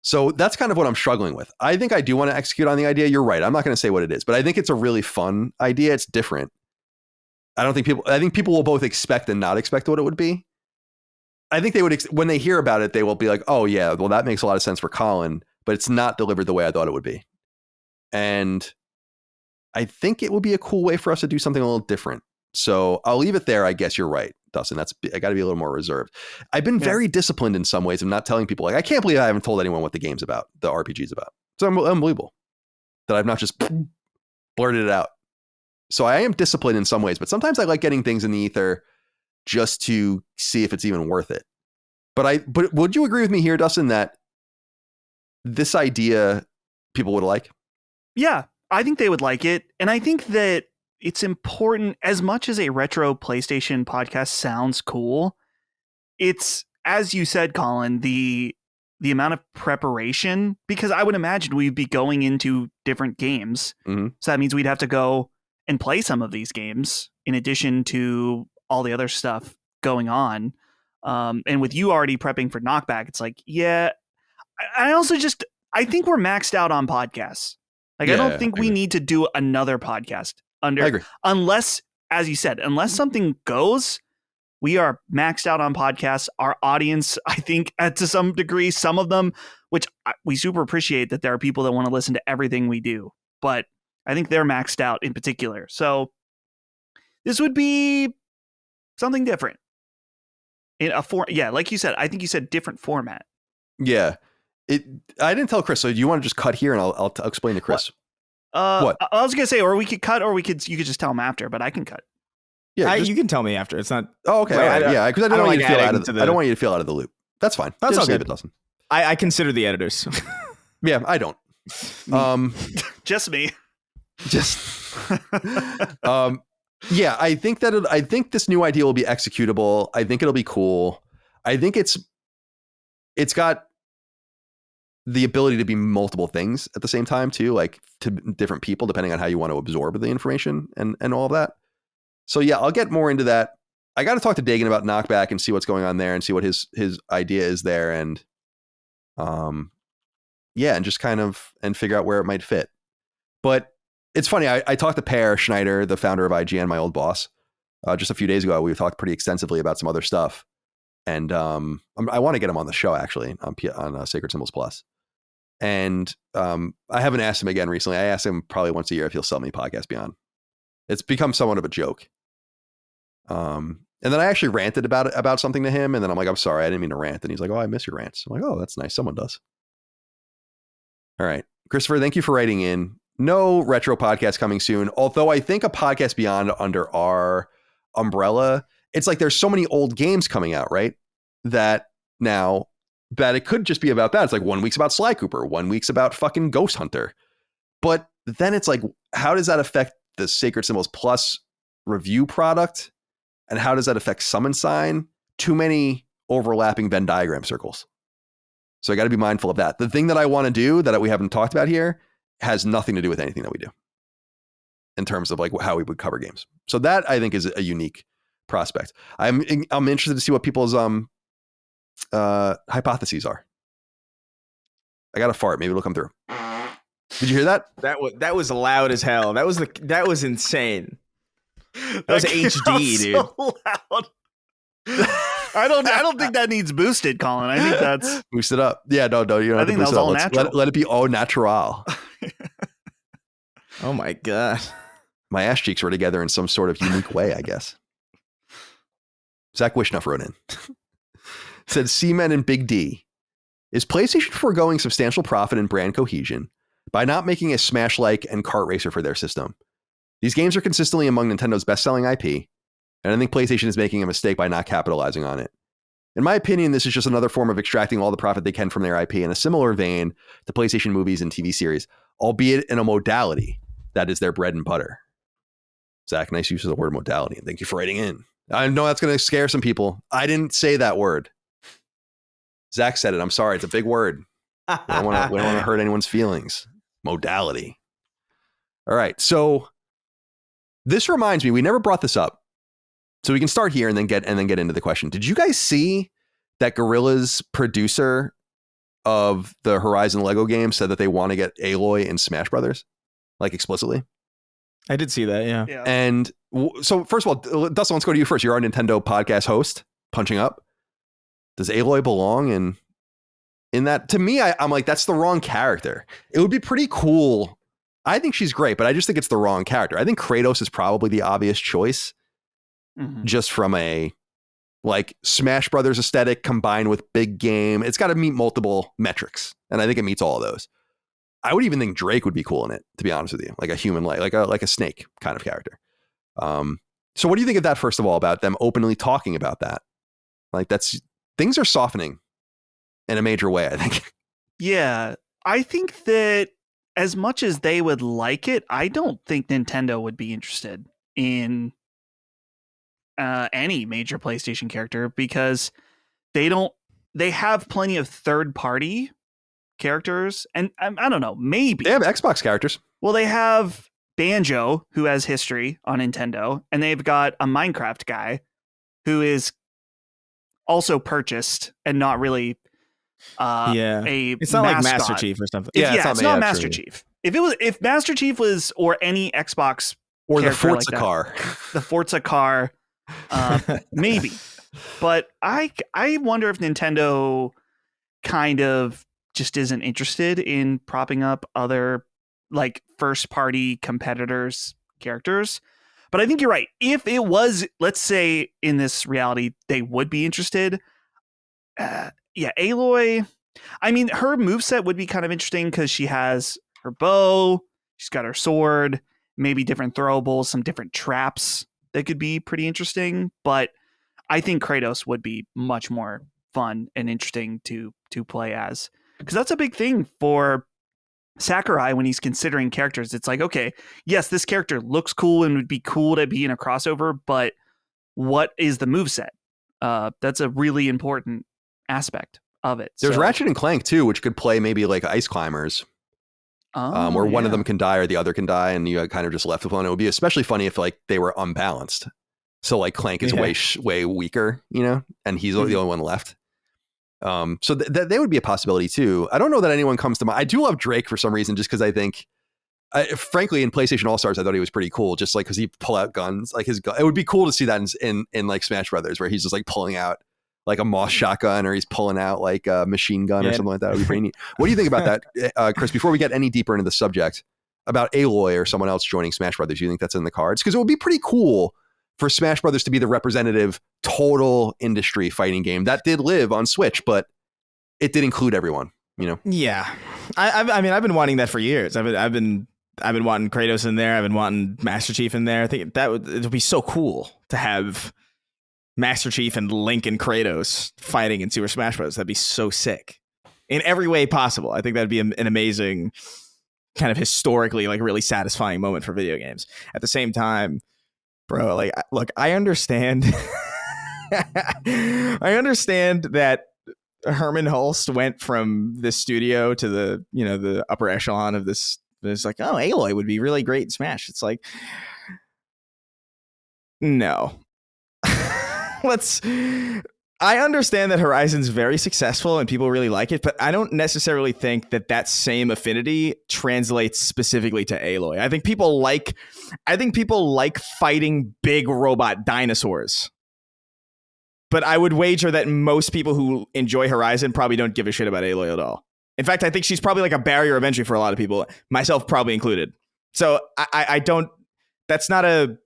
So that's kind of what I'm struggling with. I think I do want to execute on the idea. You're right. I'm not going to say what it is, but I think it's a really fun idea. It's different. I think people will both expect and not expect what it would be. I think they would, when they hear about it, they will be like, oh yeah, well that makes a lot of sense for Colin, but it's not delivered the way I thought it would be. And I think it would be a cool way for us to do something a little different. So I'll leave it there. I guess you're right, Dustin. I got to be a little more reserved. I've been very disciplined in some ways of not telling people. Like, I can't believe I haven't told anyone what the game's about, the RPG's about. It's unbelievable that I've not just blurted it out. So I am disciplined in some ways, but sometimes I like getting things in the ether just to see if it's even worth it. But would you agree with me here, Dustin, that this idea people would like?
Yeah, I think they would like it. And I think that it's important, as much as a retro PlayStation podcast sounds cool, it's, as you said, Colin, the amount of preparation, because I would imagine we'd be going into different games. Mm-hmm. So that means we'd have to go and play some of these games in addition to all the other stuff going on. And with you already prepping for Knockback, it's like, yeah, I think we're maxed out on podcasts. Like, I don't think we need to do another podcast unless, as you said, unless something goes, We are maxed out on podcasts. Our audience, I think, to some degree, some of them, which we super appreciate that there are people that want to listen to everything we do, but I think they're maxed out in particular. So this would be something different. Like you said, I think you said different format.
Yeah. I didn't tell Chris, so do you want to just cut here and I'll explain to Chris? What?
I was gonna say, or we could cut, or you could just tell him after, but I can cut.
Yeah,
you can tell me after. It's not.
Oh, okay. Right, yeah, because I don't want you to feel out of
the.
I don't want you to feel out of the loop. That's fine.
That's all good.
It doesn't.
I consider the editors.
Yeah, I don't.
Just me.
Just. Yeah, I think this new idea will be executable. I think it'll be cool. I think it's got the ability to be multiple things at the same time too, like to different people, depending on how you want to absorb the information and all of that. So yeah, I'll get more into that. I got to talk to Dagan about Knockback and see what's going on there and see what his idea is there. And, yeah, and just kind of, and figure out where it might fit. But it's funny. I talked to Per Schneider, the founder of IGN, my old boss, just a few days ago. We talked pretty extensively about some other stuff. And, I want to get him on the show actually on Sacred Symbols Plus. And, I haven't asked him again recently. I asked him probably once a year if he'll sell me Podcast Beyond. It's become somewhat of a joke. And then I actually ranted about something to him. And then I'm like, I'm sorry, I didn't mean to rant. And he's like, oh, I miss your rants. I'm like, oh, that's nice. Someone does. All right. Christopher, thank you for writing in. No retro podcast coming soon. Although I think a Podcast Beyond under our umbrella, it's like there's so many old games coming out, right? That it could just be about that. It's like 1 week's about Sly Cooper, 1 week's about fucking Ghost Hunter. But then it's like, how does that affect the Sacred Symbols Plus review product? And how does that affect Summon Sign? Too many overlapping Venn diagram circles. So I got to be mindful of that. The thing that I want to do that we haven't talked about here has nothing to do with anything that we do in terms of like how we would cover games. So that I think is a unique prospect. I'm interested to see what people's hypotheses are. I got a fart. Maybe it'll come through. Did you hear that?
That was loud as hell. That was insane. That was HD, dude.
So loud. I don't think that needs boosted, Colin. I think that's
boost it up. Yeah, no, you don't have to boost it up. Let it be au natural.
Oh my god.
My ass cheeks were together in some sort of unique way, I guess. Zach Wishnuff wrote in. Said C-Men and Big D. Is PlayStation foregoing substantial profit and brand cohesion by not making a Smash-like and kart racer for their system? These games are consistently among Nintendo's best-selling IP, and I think PlayStation is making a mistake by not capitalizing on it. In my opinion, this is just another form of extracting all the profit they can from their IP in a similar vein to PlayStation movies and TV series, albeit in a modality that is their bread and butter. Zach, nice use of the word modality, and thank you for writing in. I know that's going to scare some people. I didn't say that word. Zach said it. I'm sorry. It's a big word. We don't want to hurt anyone's feelings. Modality. All right. So this reminds me, we never brought this up. So we can start here and then get into the question. Did you guys see that Guerrilla's producer of the Horizon Lego game said that they want to get Aloy in Smash Brothers? Like explicitly?
I did see that, yeah.
And so first of all, Dustin, let's go to you first. You're our Nintendo podcast host, punching up. Does Aloy belong in that? To me, I'm like, that's the wrong character. It would be pretty cool. I think she's great, but I just think it's the wrong character. I think Kratos is probably the obvious choice. Mm-hmm. Just from a like Smash Brothers aesthetic combined with big game. It's got to meet multiple metrics. And I think it meets all of those. I would even think Drake would be cool in it, to be honest with you. Like a human, like a snake kind of character. So what do you think of that, first of all, about them openly talking about that? Like things are softening in a major way, I think.
Yeah. I think that as much as they would like it, I don't think Nintendo would be interested in any major PlayStation character because they have plenty of third-party characters, and I don't know, maybe
they have Xbox characters.
Well, they have Banjo, who has history on Nintendo, and they've got a Minecraft guy who is also purchased and not really
it's not
mascot.
Like Master Chief or something.
It's not Master Chief. If Master Chief was, or any Xbox
or the Forza
like
car,
the Forza car, maybe. But I wonder if Nintendo kind of just isn't interested in propping up other like first party competitors' characters. But I think you're right. If it was, let's say in this reality, they would be interested. Yeah, Aloy. I mean, her moveset would be kind of interesting because she has her bow, she's got her sword, maybe different throwables, some different traps that could be pretty interesting. But I think Kratos would be much more fun and interesting to play as, because that's a big thing for Sakurai when he's considering characters. It's like, okay, yes, this character looks cool and would be cool to be in a crossover, but what is the moveset? That's a really important aspect of it.
There's Ratchet and Clank too, which could play maybe like ice climbers, where one of them can die or the other can die, and you kind of just left alone. It would be especially funny if like they were unbalanced. So like Clank is way weaker, you know, and he's the only one left. So that would be a possibility too. I don't know that anyone comes to mind. I do love Drake for some reason, just because I think, frankly, in PlayStation All Stars, I thought he was pretty cool. Just like because he pull out guns, like his gun. It would be cool to see that in like Smash Brothers, where he's just like pulling out like a Moss shotgun, or he's pulling out like a machine gun or something like that. It would be pretty neat. What do you think about that, Chris? Before we get any deeper into the subject about Aloy or someone else joining Smash Brothers, do you think that's in the cards? Because it would be pretty cool for Smash Brothers to be the representative total industry fighting game that did live on Switch, but it did include everyone, you know?
Yeah. I mean, I've been wanting that for years. I've been wanting Kratos in there. I've been wanting Master Chief in there. I think it would be so cool to have Master Chief and Link and Kratos fighting in Super Smash Bros. That'd be so sick in every way possible. I think that'd be an amazing kind of historically, like really satisfying moment for video games. At the same time, bro, like, look, I understand. I understand that Herman Hulst went from the studio to the upper echelon of this. It's like, oh, Aloy would be really great in Smash. It's like, no. I understand that Horizon's very successful and people really like it, but I don't necessarily think that same affinity translates specifically to Aloy. I think people like fighting big robot dinosaurs. But I would wager that most people who enjoy Horizon probably don't give a shit about Aloy at all. In fact, I think she's probably like a barrier of entry for a lot of people, myself probably included. So I don't. That's not the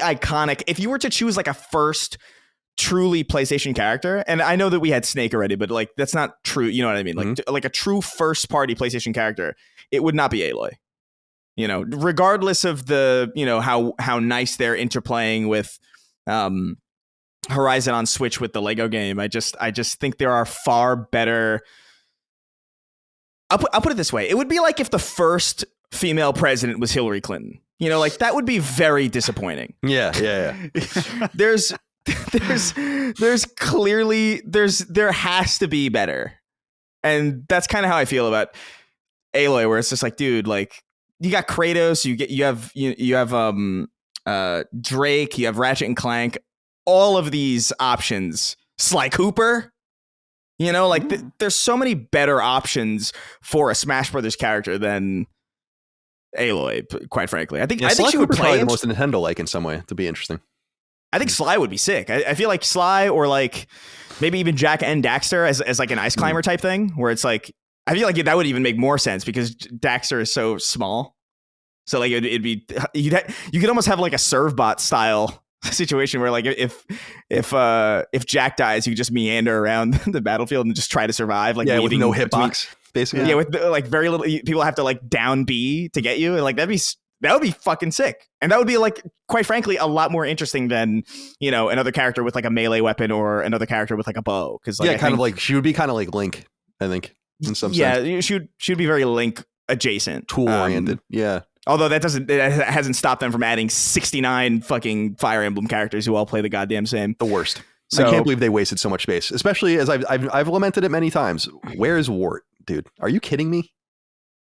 iconic. If you were to choose like a first truly PlayStation character, and I know that we had Snake already, but like that's not true. You know what I mean? Like a true first party PlayStation character, it would not be Aloy. You know, regardless of the how nice they're interplaying with Horizon on Switch with the Lego game. I just think there are far better. I'll put it this way: it would be like if the first female president was Hillary Clinton. You know, like that would be very disappointing.
Yeah.
There has to be better, and that's kind of how I feel about Aloy, where it's just like, dude, like you got Kratos, you have Drake, you have Ratchet and Clank. All of these options, Sly Cooper, you know, like there's so many better options for a Smash Brothers character than Aloy, quite frankly. I think
Sly
she would
Cooper's
play
probably the most Nintendo-like in some way to be interesting.
I think Sly would be sick. I feel like Sly, or like maybe even Jack and Daxter as like an ice climber type thing, where it's like, I feel like that would even make more sense because Daxter is so small. So like it'd be, you could almost have like a Serve Bot style situation where like if Jack dies, you just meander around the battlefield and just try to survive, like
with no hitbox, basically.
Yeah, with like very little, people have to like down B to get you, and like that would be fucking sick, and that would be like, quite frankly, a lot more interesting than another character with like a melee weapon or another character with like a bow. Because like,
she would be kind of like Link, I think, in some sense.
Yeah, she would be very Link adjacent,
tool oriented. Yeah.
Although it hasn't stopped them from adding 69 fucking Fire Emblem characters who all play the goddamn same.
The worst. So, I can't believe they wasted so much space, especially as I've lamented it many times. Where is Wart, dude? Are you kidding me?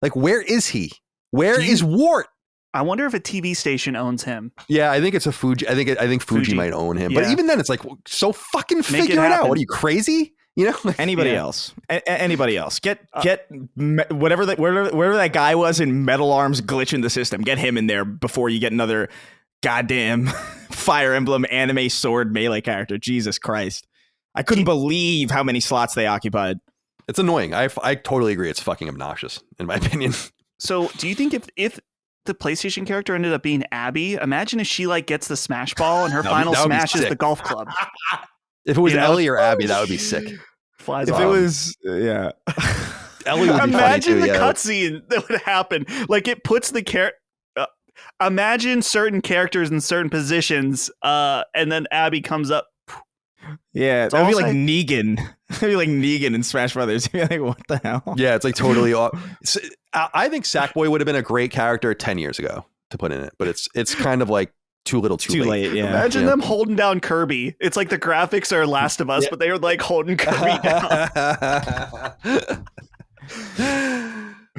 Like, where is he? Where is Wart?
I wonder if a TV station owns him.
Yeah, I think it's a Fuji. I think Fuji might own him. Yeah. But even then, it's like, so fucking figure it out. What are you, crazy?
Anybody else? Anybody else? Get whatever that guy was in Metal Arms glitching the system. Get him in there before you get another goddamn Fire Emblem anime sword melee character. Jesus Christ. I couldn't believe how many slots they occupied.
It's annoying. I totally agree. It's fucking obnoxious, in my opinion.
So do you think if the PlayStation character ended up being Abby, imagine if she like gets the smash ball and her final smash is the golf club.
If it was Ellie or Abby, that would be sick.
Flies
If
off.
it was, yeah.
Ellie would be
Imagine
funny too,
the
yeah.
cutscene that would happen. Like it puts the imagine certain characters in certain positions, and then Abby comes up.
Yeah,
That's
that'd be
all
like
I'll say.
Negan. That'd be like Negan in Smash Brothers. You'd be like, what the hell?
Yeah, it's like totally off. I think Sackboy would have been a great character 10 years ago to put in it, but it's kind of like too little too late.
Yeah.
Imagine them holding down Kirby. It's like the graphics are Last of Us, but they were like holding Kirby down.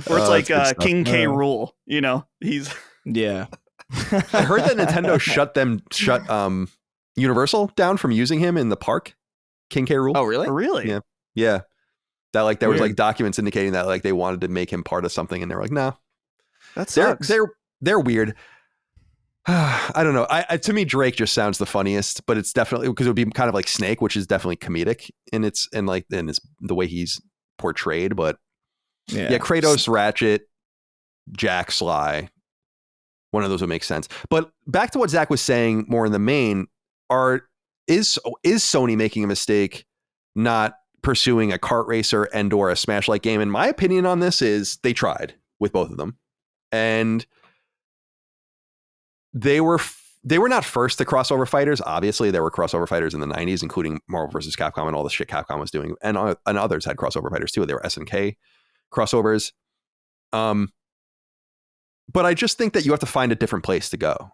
Or it's like King K. Rool. You know, he's
Yeah.
I heard that Nintendo shut Universal down from using him in the park. King K. Rool.
Oh, really?
really.
Yeah. Yeah. That like there was
Weird.
like documents indicating that like they wanted to make him part of something, and they were like, no.
That sucks.
They're weird. I don't know. To me, Drake just sounds the funniest, but it's definitely because it would be kind of like Snake, which is definitely comedic in the way he's portrayed. But yeah, Kratos, Ratchet, Jack, Sly. One of those would make sense. But back to what Zach was saying, more in the main, is Sony making a mistake not pursuing a kart racer and or a Smash-like game? And my opinion on this is they tried with both of them, and they were not first to crossover fighters. Obviously, there were crossover fighters in the 90s, including Marvel vs. Capcom and all the shit Capcom was doing, and others had crossover fighters too. They were SNK crossovers. But I just think that you have to find a different place to go.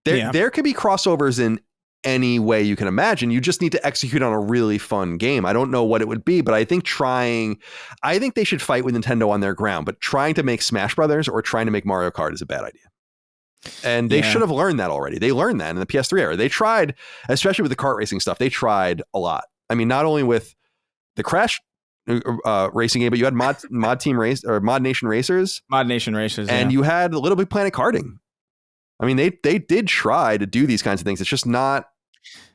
There could be crossovers in any way you can imagine. You just need to execute on a really fun game. I don't know what it would be, but I think they should fight with Nintendo on their ground, but trying to make Smash Brothers or trying to make Mario Kart is a bad idea. And they should have learned that already. They learned that in the PS3 era. They tried, especially with the kart racing stuff, they tried a lot. I mean, not only with the Crash racing game, but you had Mod Team Race or Mod Nation Racers.
Mod Nation Racers.
And you had Little Big Planet Karting. I mean, they did try to do these kinds of things. It's just not,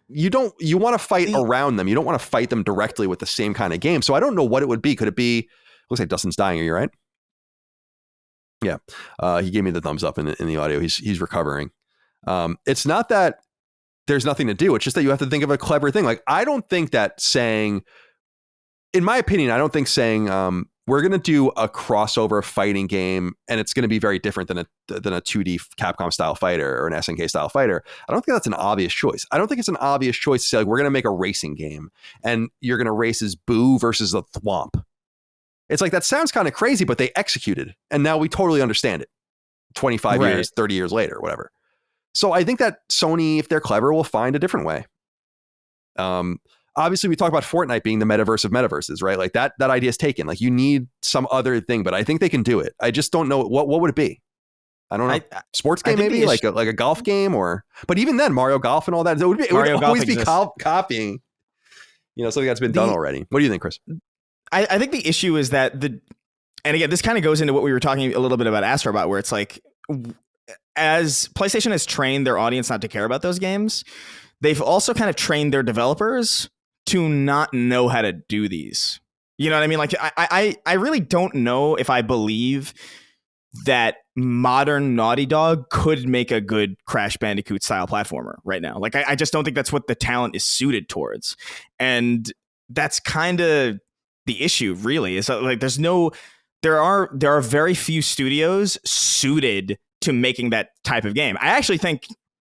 you want to fight around them. You don't want to fight them directly with the same kind of game. So I don't know what it would be. Could it be, looks like Dustin's dying. Are you right? Yeah. He gave me the thumbs up in the audio. He's recovering. It's not that there's nothing to do. It's just that you have to think of a clever thing. Like, I don't think that saying, in my opinion, I don't think saying, we're going to do a crossover fighting game and it's going to be very different than a 2D Capcom style fighter or an SNK style fighter. I don't think that's an obvious choice. I don't think it's an obvious choice to say, like, we're going to make a racing game and you're going to race as Boo versus the Thwomp. It's like, that sounds kind of crazy, but they executed. And now we totally understand it 25 years, 30 years later, whatever. So I think that Sony, if they're clever, will find a different way. Obviously, we talk about Fortnite being the metaverse of metaverses, right? Like that idea is taken. Like, you need some other thing, but I think they can do it. I just don't know what would it be. I don't know. Sports game, maybe like a golf game, but even then, Mario Golf and all that. It would always be copying, something that's been done already. What do you think, Chris?
I think the issue is that and again, this kind of goes into what we were talking a little bit about Astro Bot, where it's like, as PlayStation has trained their audience not to care about those games, they've also kind of trained their developers to not know how to do these. You know what I mean? Like, I really don't know if I believe that modern Naughty Dog could make a good Crash Bandicoot style platformer right now. Like, I just don't think that's what the talent is suited towards. And that's kind of the issue, really, is like, there are very few studios suited to making that type of game. I actually think,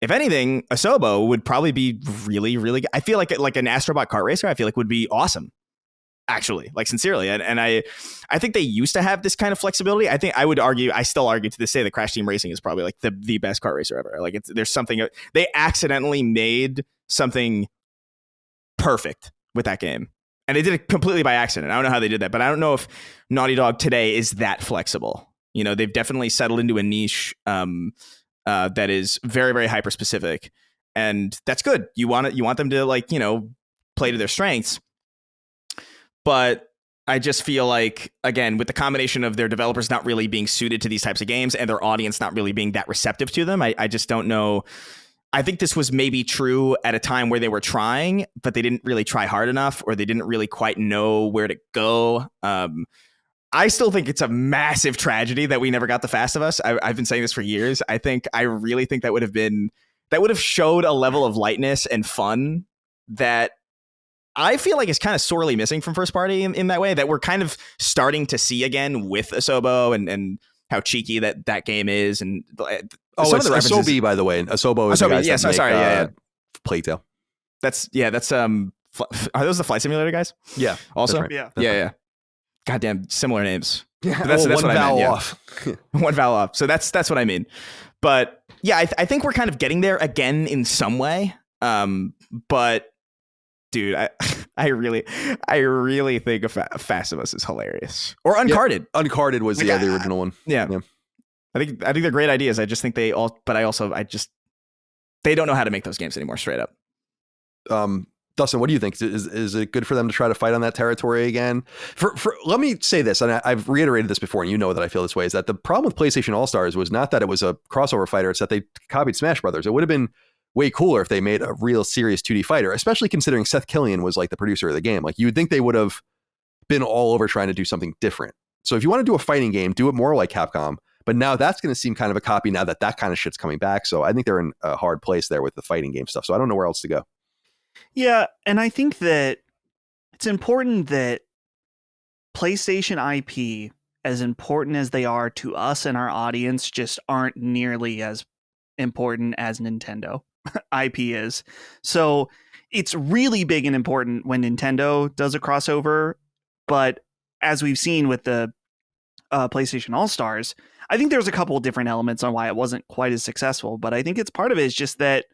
if anything, Asobo would probably be really, really good. I feel like an Astro Bot kart racer, I feel like would be awesome, actually, like, sincerely. And I think they used to have this kind of flexibility. I still argue to this day that Crash Team Racing is probably like the best kart racer ever. Like, there's something, they accidentally made something perfect with that game. And they did it completely by accident. I don't know how they did that, but I don't know if Naughty Dog today is that flexible. They've definitely settled into a niche that is very, very hyper specific, and that's good. You want them to, like, play to their strengths. But I just feel like, again, with the combination of their developers not really being suited to these types of games and their audience not really being that receptive to them, I just don't know. I think this was maybe true at a time where they were trying, but they didn't really try hard enough, or they didn't really quite know where to go. I still think it's a massive tragedy that we never got The Fast of Us. I've been saying this for years. I really think that would have showed a level of lightness and fun that I feel like is kind of sorely missing from first party in that way, that we're kind of starting to see again with Asobo and how cheeky that game is. And
some of the Asobi, by the way. Asobo is
Asobi, yeah, sorry.
Plague Tale.
That's are those the Flight Simulator guys?
Yeah.
Also?
Right.
Yeah. Goddamn similar names.
Yeah.
That's
one
what
vowel
I meant,
off.
One vowel off. So that's what I mean. But yeah, I think we're kind of getting there again in some way. But dude, I really think Fast of Us is hilarious. Or Uncarded.
Yeah, Uncarded was the original one.
Yeah. I think they're great ideas. I just think they don't know how to make those games anymore, straight up.
Dustin, what do you think? Is it good for them to try to fight on that territory again? Let me say this, and I've reiterated this before, and you know that I feel this way, is that the problem with PlayStation All-Stars was not that it was a crossover fighter, it's that they copied Smash Brothers. It would have been way cooler if they made a real serious 2D fighter, especially considering Seth Killian was like the producer of the game. Like, you would think they would have been all over trying to do something different. So if you want to do a fighting game, do it more like Capcom. But now that's going to seem kind of a copy now that kind of shit's coming back. So I think they're in a hard place there with the fighting game stuff. So I don't know where else to go.
Yeah, and I think that it's important that PlayStation IP, as important as they are to us and our audience, just aren't nearly as important as Nintendo IP is. So it's really big and important when Nintendo does a crossover. But as we've seen with the PlayStation All-Stars, I think there's a couple of different elements on why it wasn't quite as successful. But I think it's part of it is just that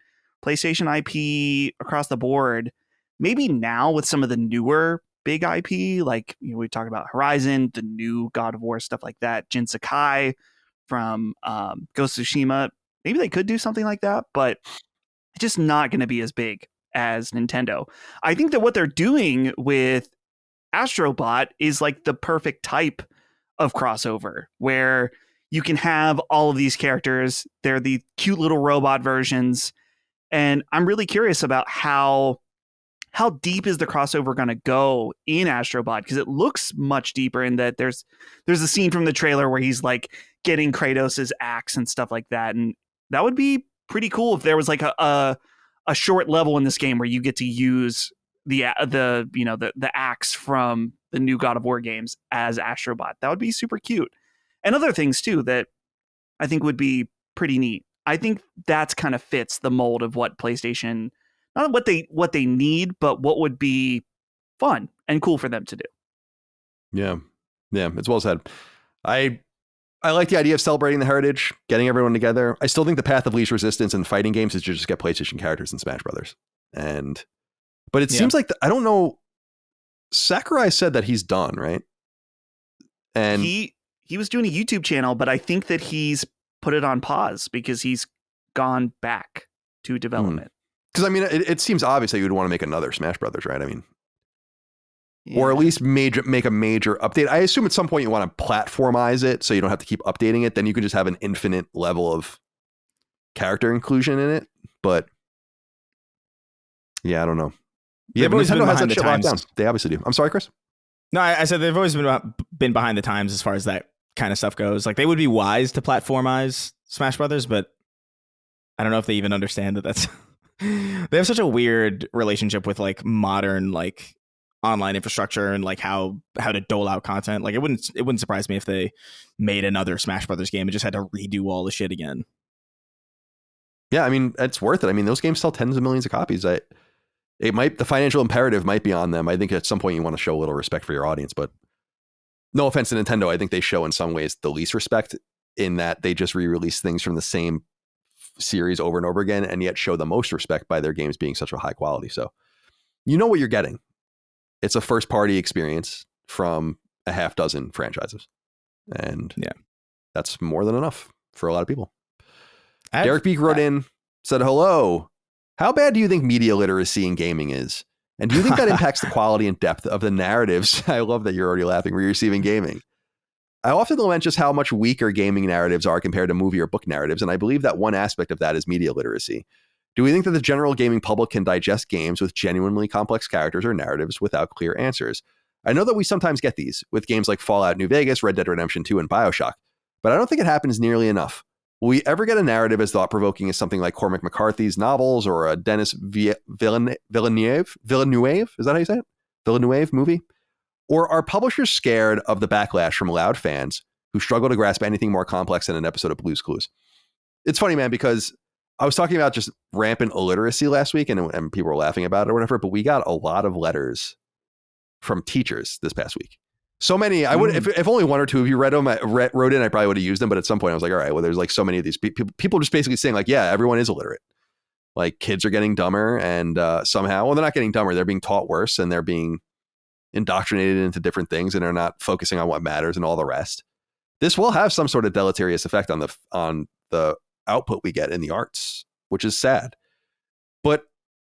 PlayStation IP across the board, maybe now with some of the newer big IP, like, you know, we talked about Horizon, the new God of War, stuff like that, Jin Sakai from Ghost of Tsushima, maybe they could do something like that, but it's just not going to be as big as Nintendo. I think that what they're doing with Astro Bot is like the perfect type of crossover where you can have all of these characters. They're the cute little robot versions. And I'm really curious about how deep is the crossover going to go in Astro Bot, because it looks much deeper in that there's a scene from the trailer where he's like getting Kratos' axe and stuff like that. And that would be pretty cool if there was like a short level in this game where you get to use the axe from the new God of War games as Astro Bot. That would be super cute. And other things too that I think would be pretty neat. I think that's kind of fits the mold of what PlayStation, not what they need, but what would be fun and cool for them to do.
Yeah, it's well said. I like the idea of celebrating the heritage, getting everyone together. I still think the path of least resistance in fighting games is to just get PlayStation characters in Smash Brothers. But it seems like I don't know. Sakurai said that he's done, right? And
he was doing a YouTube channel, but I think that he's put it on pause because he's gone back to development.
Because I mean, it seems obvious that you would want to make another Smash Brothers, right? I mean, or at least make a major update. I assume at some point you want to platformize it so you don't have to keep updating it. Then you can just have an infinite level of character inclusion in it. But yeah, I don't know. Yeah,
They've always been behind the times.
Down. They obviously do. I'm sorry, Chris.
No, I said they've always been behind the times as far as that kind of stuff goes. Like, they would be wise to platformize Smash Brothers, but I don't know if they even understand that that's they have such a weird relationship with like modern like online infrastructure and like how to dole out content. Like, it wouldn't surprise me if they made another Smash Brothers game and just had to redo all the shit again.
Yeah, I mean, it's worth it. I mean, those games sell tens of millions of copies. The financial imperative might be on them. I think at some point you want to show a little respect for your audience, but no offense to Nintendo, I think they show in some ways the least respect in that they just re-release things from the same series over and over again, and yet show the most respect by their games being such a high quality. So you know what you're getting. It's a first party experience from a half dozen franchises. And yeah, that's more than enough for a lot of people. Derek Beek wrote in, said, hello. How bad do you think media literacy in gaming is? And do you think that impacts the quality and depth of the narratives? I love that you're already laughing. We're receiving gaming. I often lament just how much weaker gaming narratives are compared to movie or book narratives. And I believe that one aspect of that is media literacy. Do we think that the general gaming public can digest games with genuinely complex characters or narratives without clear answers? I know that we sometimes get these with games like Fallout New Vegas, Red Dead Redemption 2, and BioShock, but I don't think it happens nearly enough. Will we ever get a narrative as thought-provoking as something like Cormac McCarthy's novels or a Denis Villeneuve? Is that how you say it? Villeneuve movie? Or are publishers scared of the backlash from loud fans who struggle to grasp anything more complex than an episode of Blue's Clues? It's funny, man, because I was talking about just rampant illiteracy last week and people were laughing about it or whatever, but we got a lot of letters from teachers this past week. So many, I would, if only one or two of you read them, wrote in, I probably would have used them. But at some point I was like, all right, well, there's like so many of these people just basically saying like, yeah, everyone is illiterate. Like kids are getting dumber and somehow, well, they're not getting dumber. They're being taught worse and they're being indoctrinated into different things and they're not focusing on what matters and all the rest. This will have some sort of deleterious effect on the output we get in the arts, which is sad. But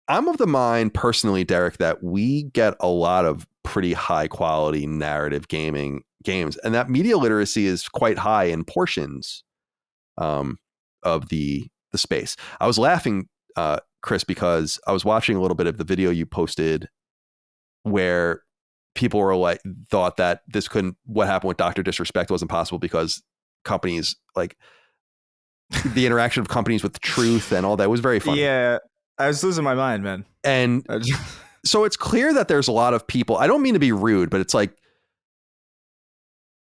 I'm of the mind personally, Derek, that we get a lot of pretty high quality narrative games, and that media literacy is quite high in portions of the space. I was laughing, Chris, because I was watching a little bit of the video you posted where people were like, thought that what happened with Dr. Disrespect wasn't possible because companies like the interaction of companies with truth and all that was very funny.
Yeah, I was losing my mind, man.
And so it's clear that there's a lot of people, I don't mean to be rude, but it's like,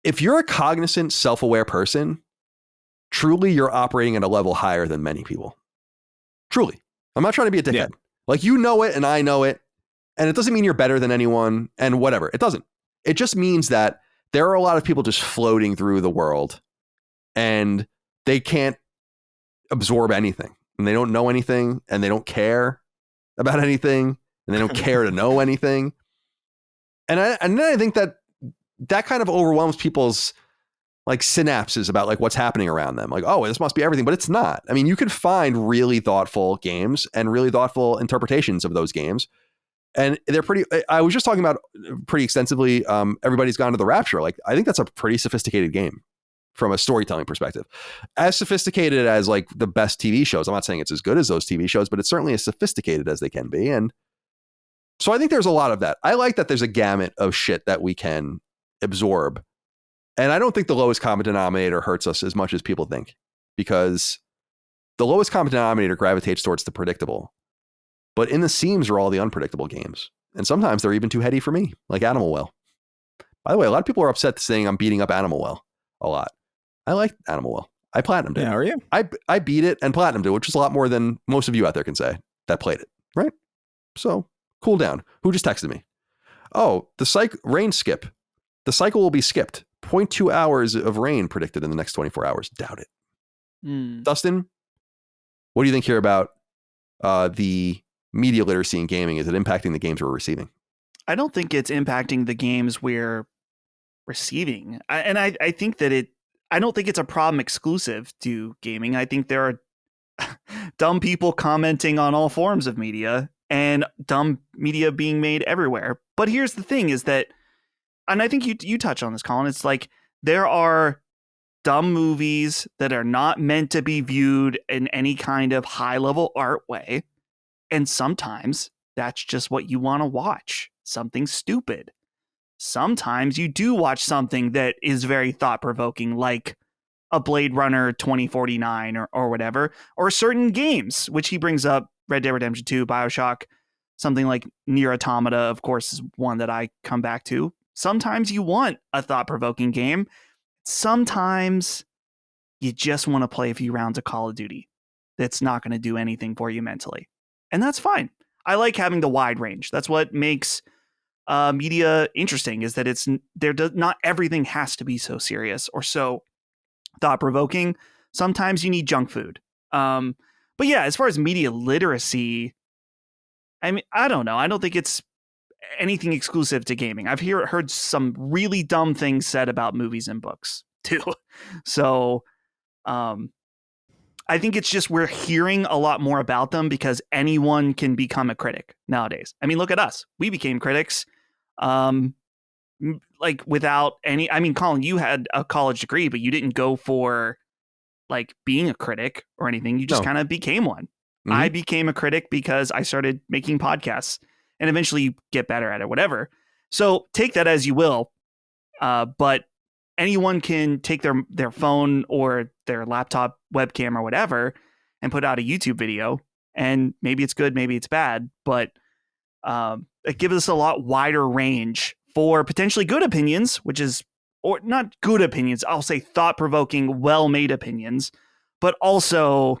if you're a cognizant, self-aware person, truly you're operating at a level higher than many people. Truly. I'm not trying to be a dickhead. Yeah. Like, you know it and I know it. And it doesn't mean you're better than anyone and whatever. It doesn't. It just means that there are a lot of people just floating through the world and they can't absorb anything and they don't know anything and they don't care about anything and they don't care to know anything. And then I think that kind of overwhelms people's like synapses about like what's happening around them. Like, oh, this must be everything, but it's not. I mean, you can find really thoughtful games and really thoughtful interpretations of those games. And they're pretty, I was just talking about pretty extensively. Everybody's Gone to the Rapture. Like, I think that's a pretty sophisticated game from a storytelling perspective, as sophisticated as like the best TV shows. I'm not saying it's as good as those TV shows, but it's certainly as sophisticated as they can be. And so I think there's a lot of that. I like that there's a gamut of shit that we can absorb. And I don't think the lowest common denominator hurts us as much as people think, because the lowest common denominator gravitates towards the predictable. But in the seams are all the unpredictable games. And sometimes they're even too heady for me, like Animal Well. By the way, a lot of people are upset saying I'm beating up Animal Well a lot. I like Animal Well. I platinumed it.
Yeah, are you?
I beat it and platinumed it, which is a lot more than most of you out there can say that played it, right? So cool down. Who just texted me? Oh, rain skip. The cycle will be skipped. 0.2 hours of rain predicted in the next 24 hours. Doubt it. Dustin, what do you think here about the media literacy in gaming? Is it impacting the games we're receiving?
I don't think it's impacting the games we're receiving. I think that I don't think it's a problem exclusive to gaming. I think there are dumb people commenting on all forms of media and dumb media being made everywhere. But here's the thing is that, and I think you touch on this, Colin, it's like there are dumb movies that are not meant to be viewed in any kind of high level art way. And sometimes that's just what you want to watch, something stupid. Sometimes you do watch something that is very thought-provoking, like a Blade Runner 2049 or whatever, or certain games, which he brings up, Red Dead Redemption 2, BioShock, something like Nier Automata, of course, is one that I come back to. Sometimes you want a thought-provoking game. Sometimes you just want to play a few rounds of Call of Duty that's not going to do anything for you mentally. And that's fine. I like having the wide range. That's what makes media interesting, is that not everything has to be so serious or so thought-provoking. Sometimes you need junk food. But yeah, as far as media literacy, I mean, I don't know. I don't think it's anything exclusive to gaming. I've heard some really dumb things said about movies and books too. So I think it's just we're hearing a lot more about them because anyone can become a critic nowadays. I mean, look at us. We became critics like without any, I mean, Colin, you had a college degree, but you didn't go for like being a critic or anything. You just kind of became one. I became a critic because I started making podcasts, and eventually you get better at it, whatever. So take that as you will. But anyone can take their phone or their laptop webcam or whatever and put out a YouTube video, and maybe it's good, maybe it's bad, but it gives us a lot wider range for potentially good opinions, or not good opinions, I'll say thought-provoking, well-made opinions, but also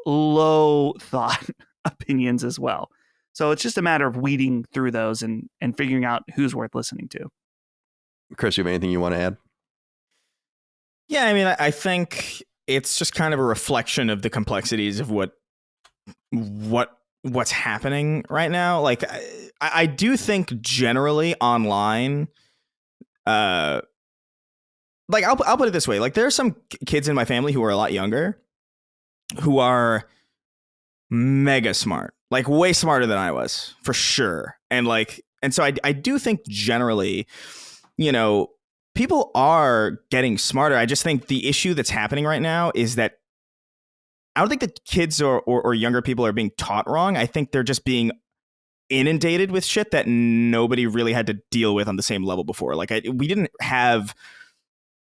low thought opinions as well. So it's just a matter of weeding through those and figuring out who's worth listening to.
Chris, you have anything you want to add?
Yeah, I mean, I think it's just kind of a reflection of the complexities of what's happening right now. Like, I do think generally online, like I'll put it this way: like, there are some kids in my family who are a lot younger, who are mega smart, like way smarter than I was, for sure. And so I do think generally, people are getting smarter. I just think the issue that's happening right now is that I don't think that kids or younger people are being taught wrong. I think they're just being inundated with shit that nobody really had to deal with on the same level before. Like, we didn't have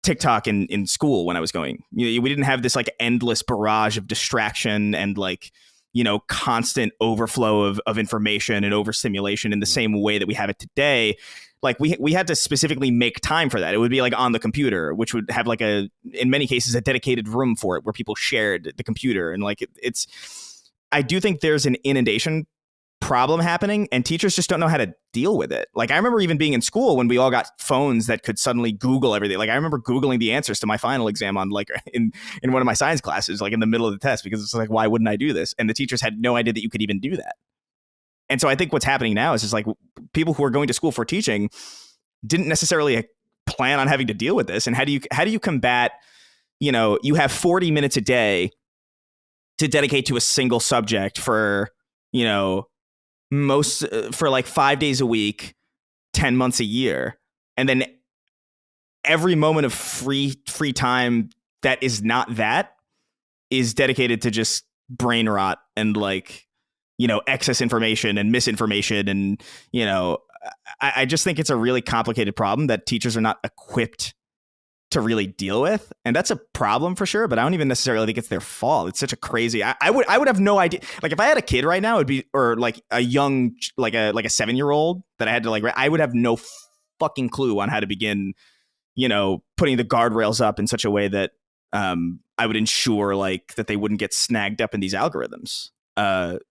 TikTok in school when I was going. We didn't have this like endless barrage of distraction and constant overflow of information and overstimulation in the same way that we have it today. Like, we had to specifically make time for that. It would be like on the computer, which would have like in many cases, a dedicated room for it where people shared the computer. And like, I do think there's an inundation problem happening, and teachers just don't know how to deal with it. Like, I remember even being in school when we all got phones that could suddenly Google everything. Like, I remember Googling the answers to my final exam on in one of my science classes, like in the middle of the test, because it's like, why wouldn't I do this? And the teachers had no idea that you could even do that. And so I think what's happening now is just like people who are going to school for teaching didn't necessarily plan on having to deal with this. And how do you combat, you have 40 minutes a day to dedicate to a single subject for, for like 5 days a week, 10 months a year. And then every moment of free time that is not that is dedicated to just brain rot and excess information and misinformation. And, I just think it's a really complicated problem that teachers are not equipped to really deal with. And that's a problem for sure, but I don't even necessarily think it's their fault. It's such a crazy, I would have no idea. Like, if I had a kid right now, it'd be, or like a young, like a 7-year-old that I had to I would have no fucking clue on how to begin, putting the guardrails up in such a way that I would ensure that they wouldn't get snagged up in these algorithms.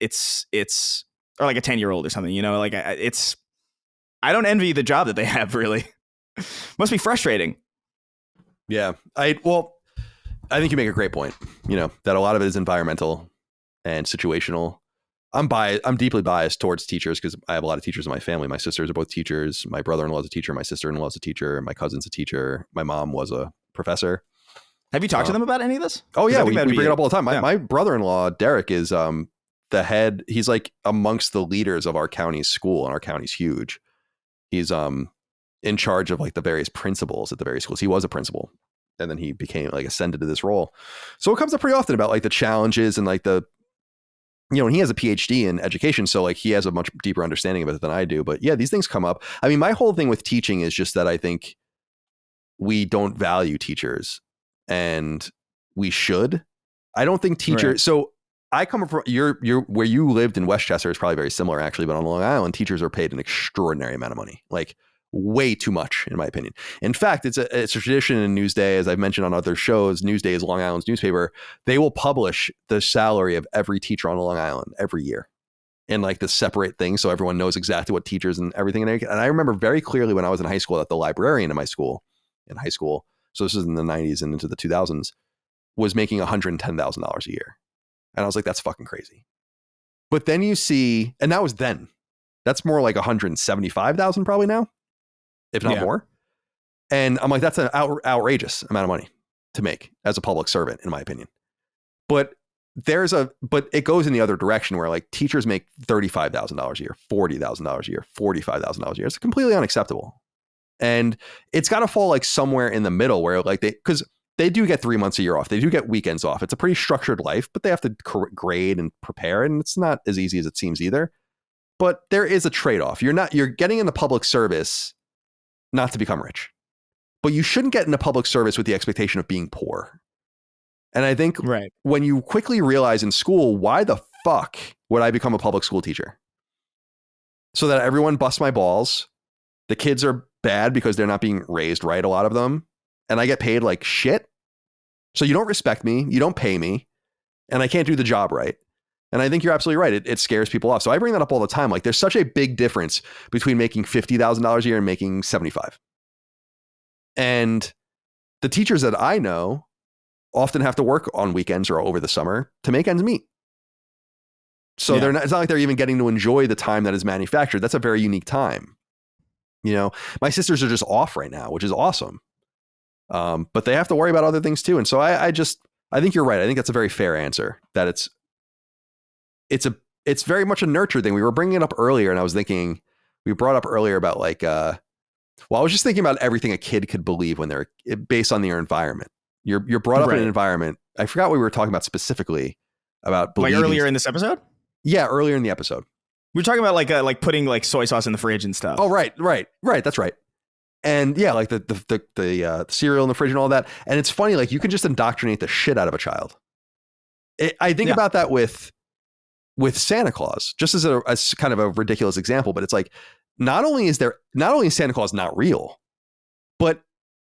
It's or like a 10-year-old or something, I don't envy the job that they have, really. Must be frustrating.
Yeah. I think you make a great point, that a lot of it is environmental and situational. I'm deeply biased towards teachers because I have a lot of teachers in my family. My sisters are both teachers. My brother-in-law is a teacher. My sister-in-law is a teacher. My cousin's a teacher. My mom was a professor.
Have you talked to them about any of this?
Oh yeah, we bring it up all the time. My brother-in-law, Derek, is the head. He's like amongst the leaders of our county's school, and our county's huge. He's in charge of like the various principals at the various schools. He was a principal, and then he became ascended to this role. So it comes up pretty often about the challenges and and he has a PhD in education, so he has a much deeper understanding of it than I do. But yeah, these things come up. I mean, my whole thing with teaching is just that I think we don't value teachers, and we should. I don't think teachers. Right. So I come from you're where you lived in Westchester is probably very similar actually, but on Long Island, teachers are paid an extraordinary amount of money, way too much, in my opinion. In fact, it's a tradition in Newsday, as I've mentioned on other shows. Newsday is Long Island's newspaper. They will publish the salary of every teacher on Long Island every year in the separate thing, so everyone knows exactly what teachers and everything. And I remember very clearly when I was in high school that the librarian in my school, in high school, so this is in the 90s and into the 2000s, was making $110,000 a year. And I was like, that's fucking crazy. But then you see, and that was then. That's more like 175,000 probably now, if not more. And I'm like, that's an outrageous amount of money to make as a public servant, in my opinion. But it goes in the other direction where teachers make $35,000 a year, $40,000 a year, $45,000 a year. It's completely unacceptable. And it's got to fall somewhere in the middle where because they do get 3 months a year off. They do get weekends off. It's a pretty structured life, but they have to grade and prepare, and it's not as easy as it seems either. But there is a trade-off. You're getting into public service not to become rich, but you shouldn't get into public service with the expectation of being poor. And I think when you quickly realize in school, why the fuck would I become a public school teacher? So that everyone busts my balls. The kids are bad because they're not being raised right, a lot of them. And I get paid like shit. So you don't respect me. You don't pay me. And I can't do the job right. And I think you're absolutely right. It scares people off. So I bring that up all the time. Like, there's such a big difference between making $50,000 a year and making 75. And the teachers that I know often have to work on weekends or over the summer to make ends meet. So it's not like they're even getting to enjoy the time that is manufactured. That's a very unique time. You know, my sisters are just off right now, which is awesome. But they have to worry about other things too. And so I think you're right. I think that's a very fair answer, that it's very much a nurture thing. We were bringing it up earlier, and I was thinking, we brought up earlier about like, I was just thinking about everything a kid could believe when they're based on their environment. You're brought up in an environment. I forgot what we were talking about specifically about believing.
Like earlier in this episode? Yeah,
earlier in the episode.
We were talking about like putting like soy sauce in the fridge and stuff.
Oh, right. That's right. And yeah, like the cereal in the fridge and all that. And it's funny, like you can just indoctrinate the shit out of a child. I think about that with Santa Claus, just as kind of a ridiculous example, but it's like, not only is Santa Claus not real, but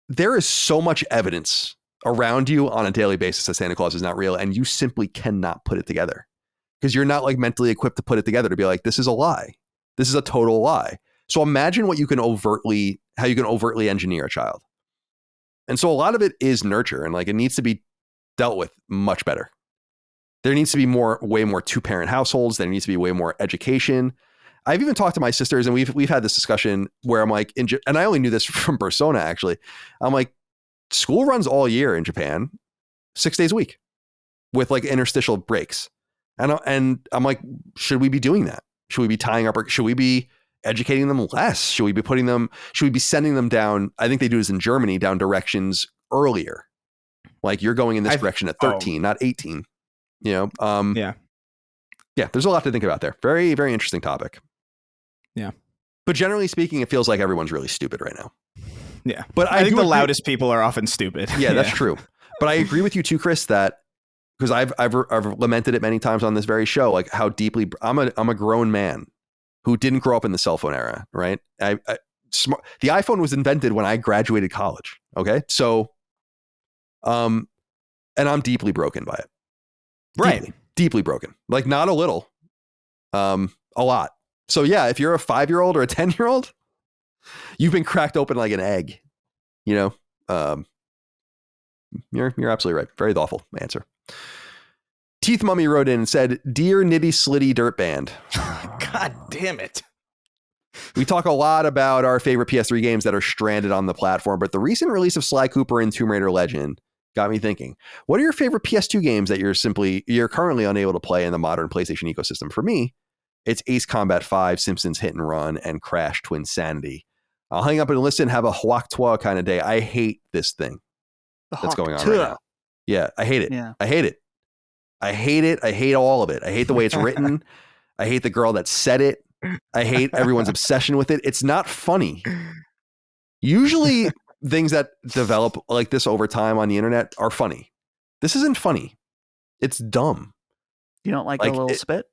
there is so much evidence around you on a daily basis that Santa Claus is not real, and you simply cannot put it together because you're not like mentally equipped to put it together to be like, this is a lie. This is a total lie. So imagine how you can overtly engineer a child. And so a lot of it is nurture, and like it needs to be dealt with much better. There needs to be way more two-parent households. There needs to be way more education. I've even talked to my sisters, and we've had this discussion where I'm like, and I only knew this from Persona actually. I'm like, school runs all year in Japan, 6 days a week, with like interstitial breaks. And I'm like, should we be doing that? Should we be tying up? Should we be educating them less? Should we be sending them down? I think they do this in Germany, down directions earlier. Like, you're going in this direction at 13, not 18. You know? Yeah. There's a lot to think about there. Very, very interesting topic.
Yeah.
But generally speaking, it feels like everyone's really stupid right now.
Yeah.
But
I think the loudest people are often stupid.
Yeah, that's true. But I agree with you too, Chris, that because I've lamented it many times on this very show, like how deeply I'm a grown man who didn't grow up in the cell phone era, right? The iPhone was invented when I graduated college. Okay. So, and I'm deeply broken by it.
Right.
Deeply broken. Like, not a little, a lot. So yeah, if you're a 5-year-old or a 10-year-old, you've been cracked open like an egg, you know? You're absolutely right. Very thoughtful answer. Teeth Mummy wrote in and said, "Dear Nitty Slitty Dirt Band."
God damn it.
We talk a lot about our favorite PS3 games that are stranded on the platform, but the recent release of Sly Cooper and Tomb Raider Legend got me thinking. What are your favorite PS2 games that you're currently unable to play in the modern PlayStation ecosystem? For me, it's Ace Combat 5, Simpsons Hit and Run, and Crash Twinsanity. I'll hang up and listen, have a huak toi kind of day. I hate this thing that's going on right now. Yeah, I hate it. Yeah. I hate it. I hate all of it. I hate the way it's written. I hate the girl that said it. I hate everyone's obsession with it. It's not funny. Usually things that develop like this over time on the internet are funny. This isn't funny. It's dumb.
You don't like a little spit?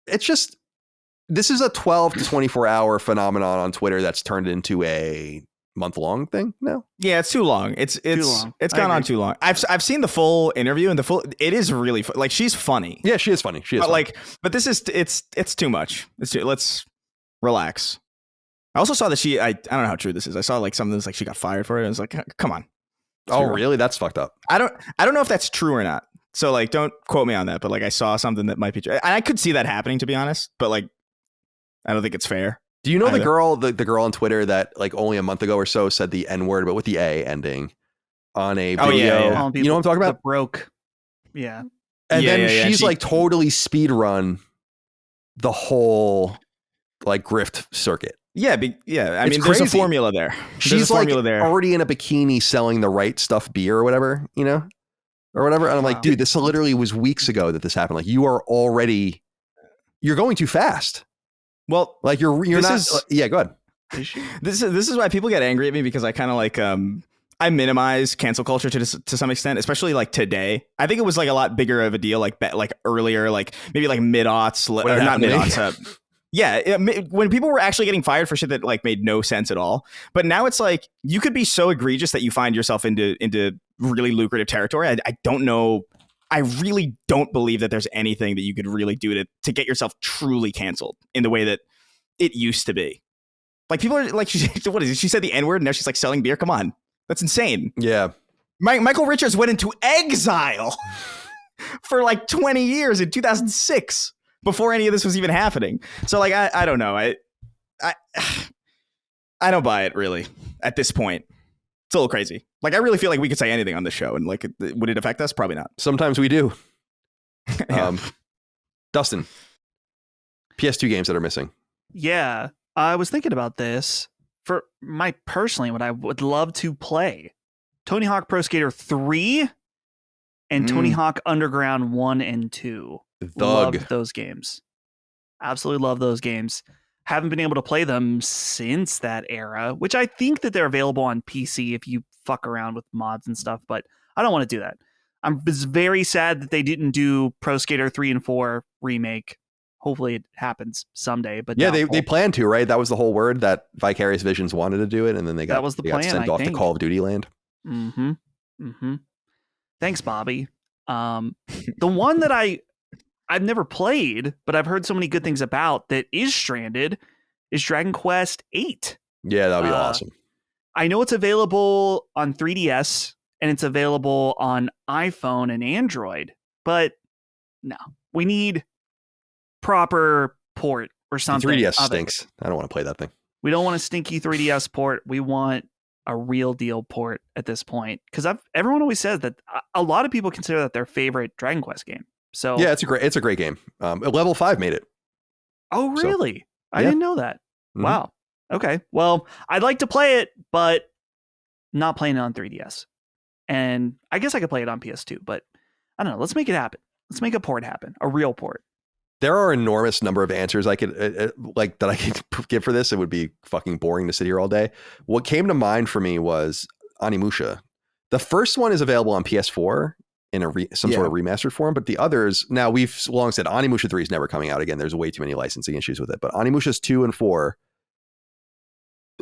It's just, this is a 12 to 24 hour phenomenon on Twitter that's turned into a month-long thing now.
Yeah, it's too long. It's
too long.
It's gone on too long. I've seen the full interview, and it is really like, she's funny.
Yeah, she is funny.
But this is it's too much. Let's relax. I also saw that I don't know how true this is. I saw like something that's like she got fired for it. I was like, come on.
Oh, really? That's fucked up.
I don't know if that's true or not. So like, don't quote me on that. But like, I saw something that might be true. And I could see that happening, to be honest. But like, I don't think it's fair.
Do you know the girl on Twitter that like only a month ago or so said the N-word, but with the A ending on a video?
Yeah.
You know what I'm talking about?
Broke. Yeah.
And then she's like totally speed run the whole like grift circuit.
Yeah, I
It's
mean, there's a
crazy.
formula there.
She's like already in a bikini selling the right stuff beer or whatever, or whatever. And I'm like, dude, this literally was weeks ago that this happened. Like, you're going too fast.
Well,
like you're not. Yeah, go ahead.
This is why people get angry at me, because I kind of like I minimize cancel culture to some extent, especially like today. I think it was like a lot bigger of a deal like earlier, like maybe like mid-aughts or not mid-aughts. Yeah, when people were actually getting fired for shit that like made no sense at all. But now it's like you could be so egregious that you find yourself into really lucrative territory. I don't know. I really don't believe that there's anything that you could really do to get yourself truly canceled in the way that it used to be. Like, people are like, what is it? She said the N-word and now she's like selling beer. Come on. That's insane.
Yeah.
Michael Richards went into exile for like 20 years in 2006 before any of this was even happening. So like, I don't know. I don't buy it really at this point. It's a little crazy. Like, I really feel like we could say anything on this show and like, would it affect us? Probably not.
Sometimes we do.
Yeah.
Dustin, PS2 games that are missing.
Yeah. I was thinking about this for personally, what I would love to play. Tony Hawk Pro Skater 3 and Tony Hawk Underground 1 and 2. Love those games. Absolutely love those games. Haven't been able to play them since that era, which I think that they're available on PC if you fuck around with mods and stuff, but I don't want to do that. I'm very sad that they didn't do Pro Skater 3 and 4 remake. Hopefully it happens someday. But
yeah, they planned to, right? That was the whole word, that Vicarious Visions wanted to do it, and then they got sent off to Call of Duty land.
Thanks, Bobby. The one that I've never played, but I've heard so many good things about that is stranded is Dragon Quest VIII.
Yeah, that'd be awesome.
I know it's available on 3DS and it's available on iPhone and Android, but no, we need proper port or something.
The 3DS stinks. I don't want to play that thing.
We don't want a stinky 3DS port. We want a real deal port at this point, because everyone always says that a lot of people consider that their favorite Dragon Quest game. So
yeah, it's a great game. Level 5 made it.
Oh, really? So, I didn't know that.
Mm-hmm.
Wow. Okay. Well, I'd like to play it, but not playing it on 3DS. And I guess I could play it on PS2, but I don't know. Let's make it happen. Let's make a port happen. A real port.
There are enormous number of answers I could that I could give for this. It would be fucking boring to sit here all day. What came to mind for me was Onimusha. The first one is available on PS4 in some sort of remastered form, but the others, now we've long said Onimusha 3 is never coming out again. There's way too many licensing issues with it, but Onimusha's 2 and 4,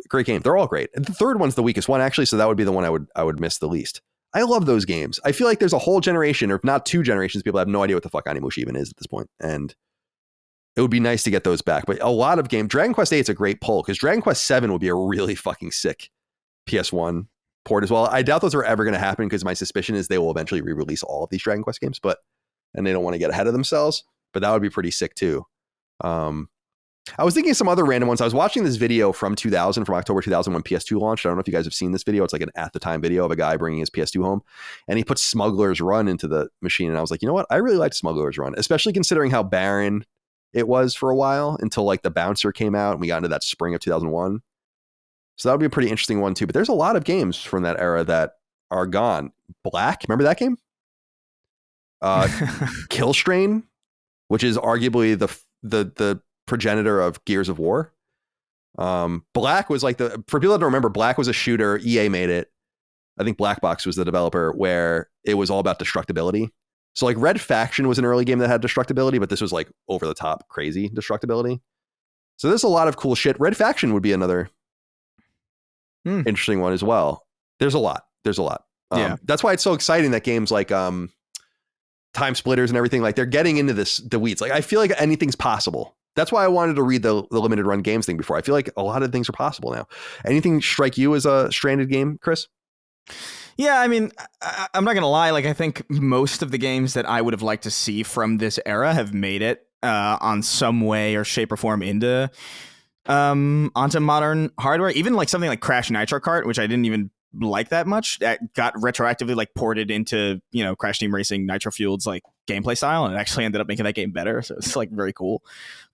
great game. They're all great. And the third one's the weakest one, actually, so that would be the one I would miss the least. I love those games. I feel like there's a whole generation, or if not 2 generations, people have no idea what the fuck Onimusha even is at this point. And it would be nice to get those back. But a lot of games, Dragon Quest 8 is a great pull, because Dragon Quest 7 would be a really fucking sick PS1 port as well. I doubt those are ever going to happen, because my suspicion is they will eventually re-release all of these Dragon Quest games, and they don't want to get ahead of themselves, but that would be pretty sick too. I was thinking of some other random ones. I was watching this video from October 2000 when PS2 launched. I don't know if you guys have seen this video. It's like an at the time video of a guy bringing his PS2 home, and he put Smuggler's Run into the machine. And I was like, you know what? I really liked Smuggler's Run, especially considering how barren it was for a while until like the Bouncer came out and we got into that spring of 2001. So that would be a pretty interesting one too. But there's a lot of games from that era that are gone. Black, remember that game? Kill Strain, which is arguably the progenitor of Gears of War. Black was like for people that don't remember, Black was a shooter. EA made it. I think Black Box was the developer, where it was all about destructibility. So like Red Faction was an early game that had destructibility, but this was like over the top crazy destructibility. So there's a lot of cool shit. Red Faction would be another interesting one as well. There's a lot. Yeah. That's why it's so exciting that games like Time Splitters and everything, like they're getting into the weeds. Like I feel like anything's possible. That's why I wanted to read the limited run games thing before. I feel like a lot of things are possible now. Anything strike you as a stranded game, Chris?
Yeah, I mean, I'm not going to lie. Like, I think most of the games that I would have liked to see from this era have made it on some way or shape or form onto modern hardware. Even like something like Crash Nitro Kart, which I didn't even like that much, that got retroactively like ported into, Crash Team Racing Nitro Fueled's like gameplay style, and it actually ended up making that game better. So it's like very cool.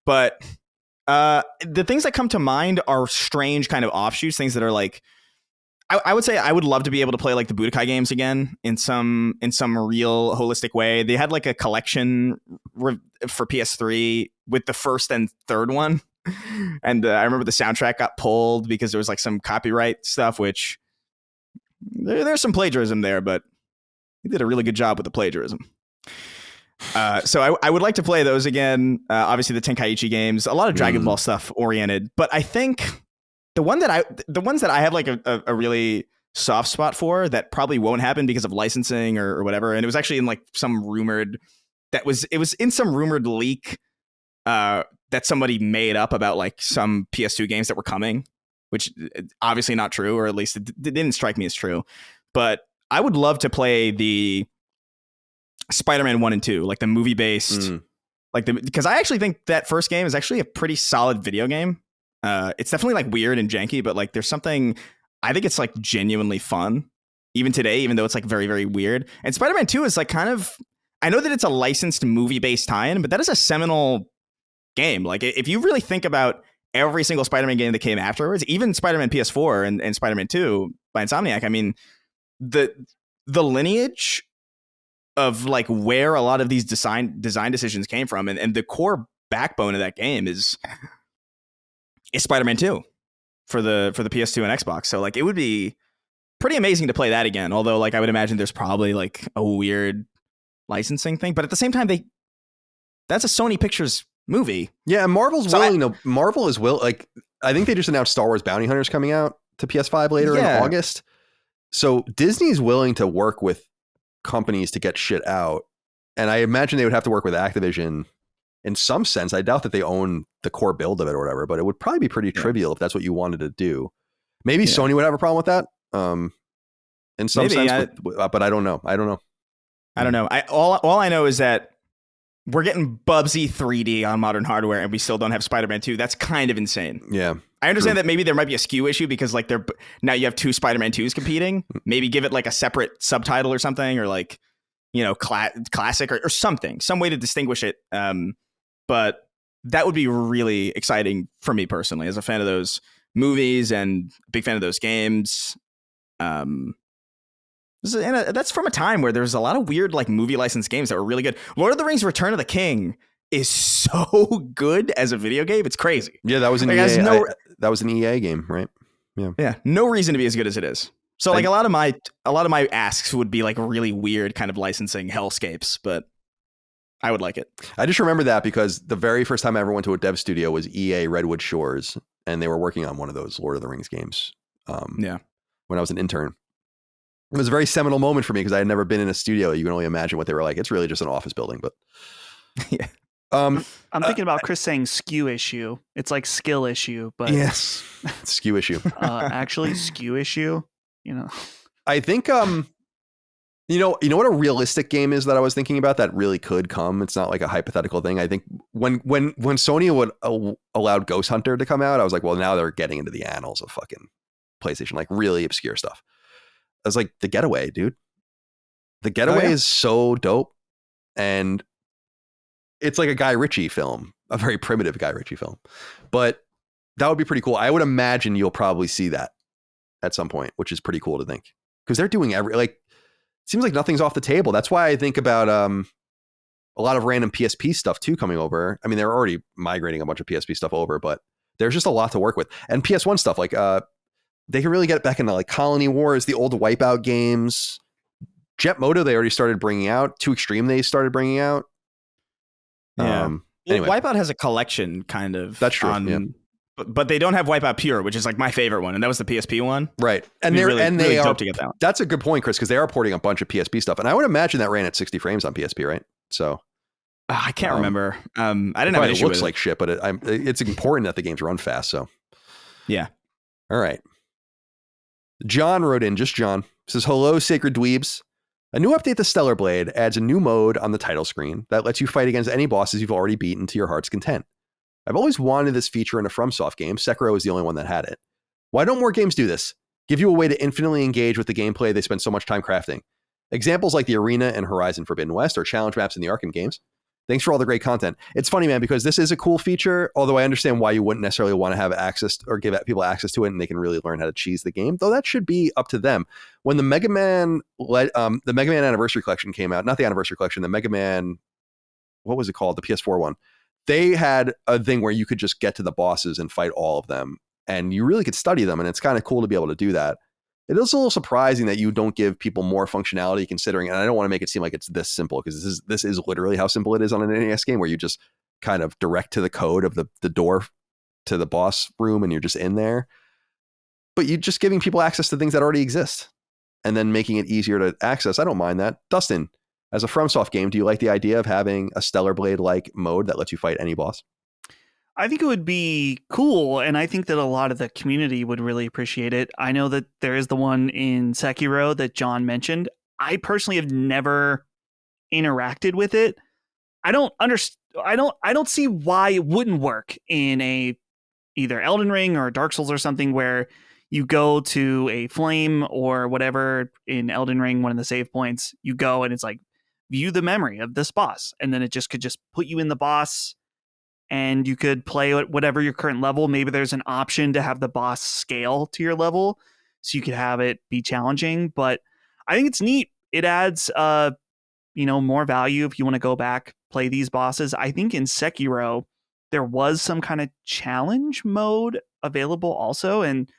But The things that come to mind are strange kind of offshoots, things that are like, I would say I would love to be able to play like the Budokai games again in some real holistic way. They had like a collection for PS3 with the first and third one. And I remember the soundtrack got pulled because there was like some copyright stuff, which there's some plagiarism there, but he did a really good job with the plagiarism. So I would like to play those again. Obviously the Tenkaichi games, a lot of Dragon Ball stuff oriented, but I think the ones that I have like a really soft spot for that probably won't happen because of licensing or whatever. And it was actually in like some rumored it was in some rumored leak that somebody made up about like some PS2 games that were coming, which obviously not true, or at least it didn't strike me as true. But I would love to play the Spider-Man 1 and 2, like the movie based, because I actually think that first game is actually a pretty solid video game. It's definitely like weird and janky, but like there's something, I think it's like genuinely fun even today, even though it's like very, very weird. And Spider-Man 2 is like kind of, I know that it's a licensed movie based tie-in, but that is a seminal game. Like if you really think about every single Spider-Man game that came afterwards, even Spider-Man PS4 and Spider-Man 2 by Insomniac, I mean, the lineage of like where a lot of these design decisions came from and the core backbone of that game is Spider-Man 2 for the PS2 and Xbox. So like it would be pretty amazing to play that again. Although like I would imagine there's probably like a weird licensing thing, but at the same time that's a Sony Pictures movie.
Yeah, and Marvel is like I think they just announced Star Wars Bounty Hunters coming out to PS5 later in August. So Disney's willing to work with companies to get shit out. And I imagine they would have to work with Activision in some sense. I doubt that they own the core build of it or whatever, but it would probably be pretty trivial if that's what you wanted to do. Maybe Sony would have a problem with that. In some sense, but I don't know. I don't know.
All I know is that we're getting Bubsy 3D on modern hardware and we still don't have Spider-Man 2. That's kind of insane.
Yeah.
I understand that maybe there might be a skew issue because like now you have two Spider-Man 2s competing. Maybe give it like a separate subtitle or something, or like, you know, classic or something, some way to distinguish it. But that would be really exciting for me personally as a fan of those movies and a big fan of those games. That's from a time where there's a lot of weird like movie licensed games that were really good. Lord of the Rings: Return of the King is so good as a video game. It's crazy.
Yeah, that was an EA. That was an EA game, right?
Yeah. No reason to be as good as it is. So like a lot of my asks would be like really weird kind of licensing hellscapes, but I would like it. I
just remember that because the very first time I ever went to a dev studio was EA Redwood Shores, and they were working on one of those Lord of the Rings games. When I was an intern. It was a very seminal moment for me because I had never been in a studio. You can only imagine what they were like. It's really just an office building, but
yeah.
I'm thinking about Chris saying skew issue. It's like skill issue, but
yes, skew issue.
Actually, skew issue. You know,
I think you know what a realistic game is that I was thinking about that really could come. It's not like a hypothetical thing. I think when Sony would allowed Ghost Hunter to come out, I was like, well, now they're getting into the annals of fucking PlayStation, like really obscure stuff. I was like, The Getaway, dude. The Getaway is so dope, and it's like a Guy Ritchie film, a very primitive Guy Ritchie film, but that would be pretty cool. I would imagine you'll probably see that at some point, which is pretty cool to think because they're doing it seems like nothing's off the table. That's why I think about a lot of random PSP stuff too coming over. I mean, they're already migrating a bunch of PSP stuff over, but there's just a lot to work with. And PS1 stuff, like they can really get it back into like Colony Wars, the old Wipeout games. Jet Moto, they already started bringing out. Too Extreme, they started bringing out.
Yeah.
Anyway.
Wipeout has a collection kind of.
That's true.
But they don't have Wipeout Pure, which is like my favorite one, and that was the PSP one.
Right. And
they
really
are to get that one.
That's a good point, Chris, because they are porting a bunch of PSP stuff, and I would imagine that ran at 60 frames on PSP, right? So
I can't remember. I didn't have an issue.
It looks like shit, but it's important that the games run fast. So
yeah.
All right. John wrote in, just John, says, hello, Sacred Dweebs. A new update to Stellar Blade adds a new mode on the title screen that lets you fight against any bosses you've already beaten to your heart's content. I've always wanted this feature in a FromSoft game. Sekiro is the only one that had it. Why don't more games do this? Give you a way to infinitely engage with the gameplay they spend so much time crafting. Examples like the Arena and Horizon Forbidden West are challenge maps in the Arkham games. Thanks for all the great content. It's funny, man, because this is a cool feature, although I understand why you wouldn't necessarily want to have access or give people access to it and they can really learn how to cheese the game, though that should be up to them. When the Mega Man Anniversary Collection came out, not the Anniversary Collection, the Mega Man, what was it called? The PS4 one. They had a thing where you could just get to the bosses and fight all of them, and you really could study them, and it's kind of cool to be able to do that. It is a little surprising that you don't give people more functionality considering, and I don't want to make it seem like it's this simple because this is literally how simple it is on an NES game where you just kind of direct to the code of the door to the boss room and you're just in there. But you're just giving people access to things that already exist and then making it easier to access. I don't mind that. Dustin, as a FromSoft game, do you like the idea of having a Stellar Blade-like mode that lets you fight any boss?
I think it would be cool, and I think that a lot of the community would really appreciate it. I know that there is the one in Sekiro that John mentioned. I personally have never interacted with it. I don't see why it wouldn't work in a either Elden Ring or Dark Souls or something where you go to a flame or whatever in Elden Ring, one of the save points, you go and it's like view the memory of this boss, and then it just could just put you in the boss. And you could play at whatever your current level. Maybe there's an option to have the boss scale to your level, so you could have it be challenging. But I think it's neat. It adds, more value if you want to go back, play these bosses. I think in Sekiro, there was some kind of challenge mode available also. And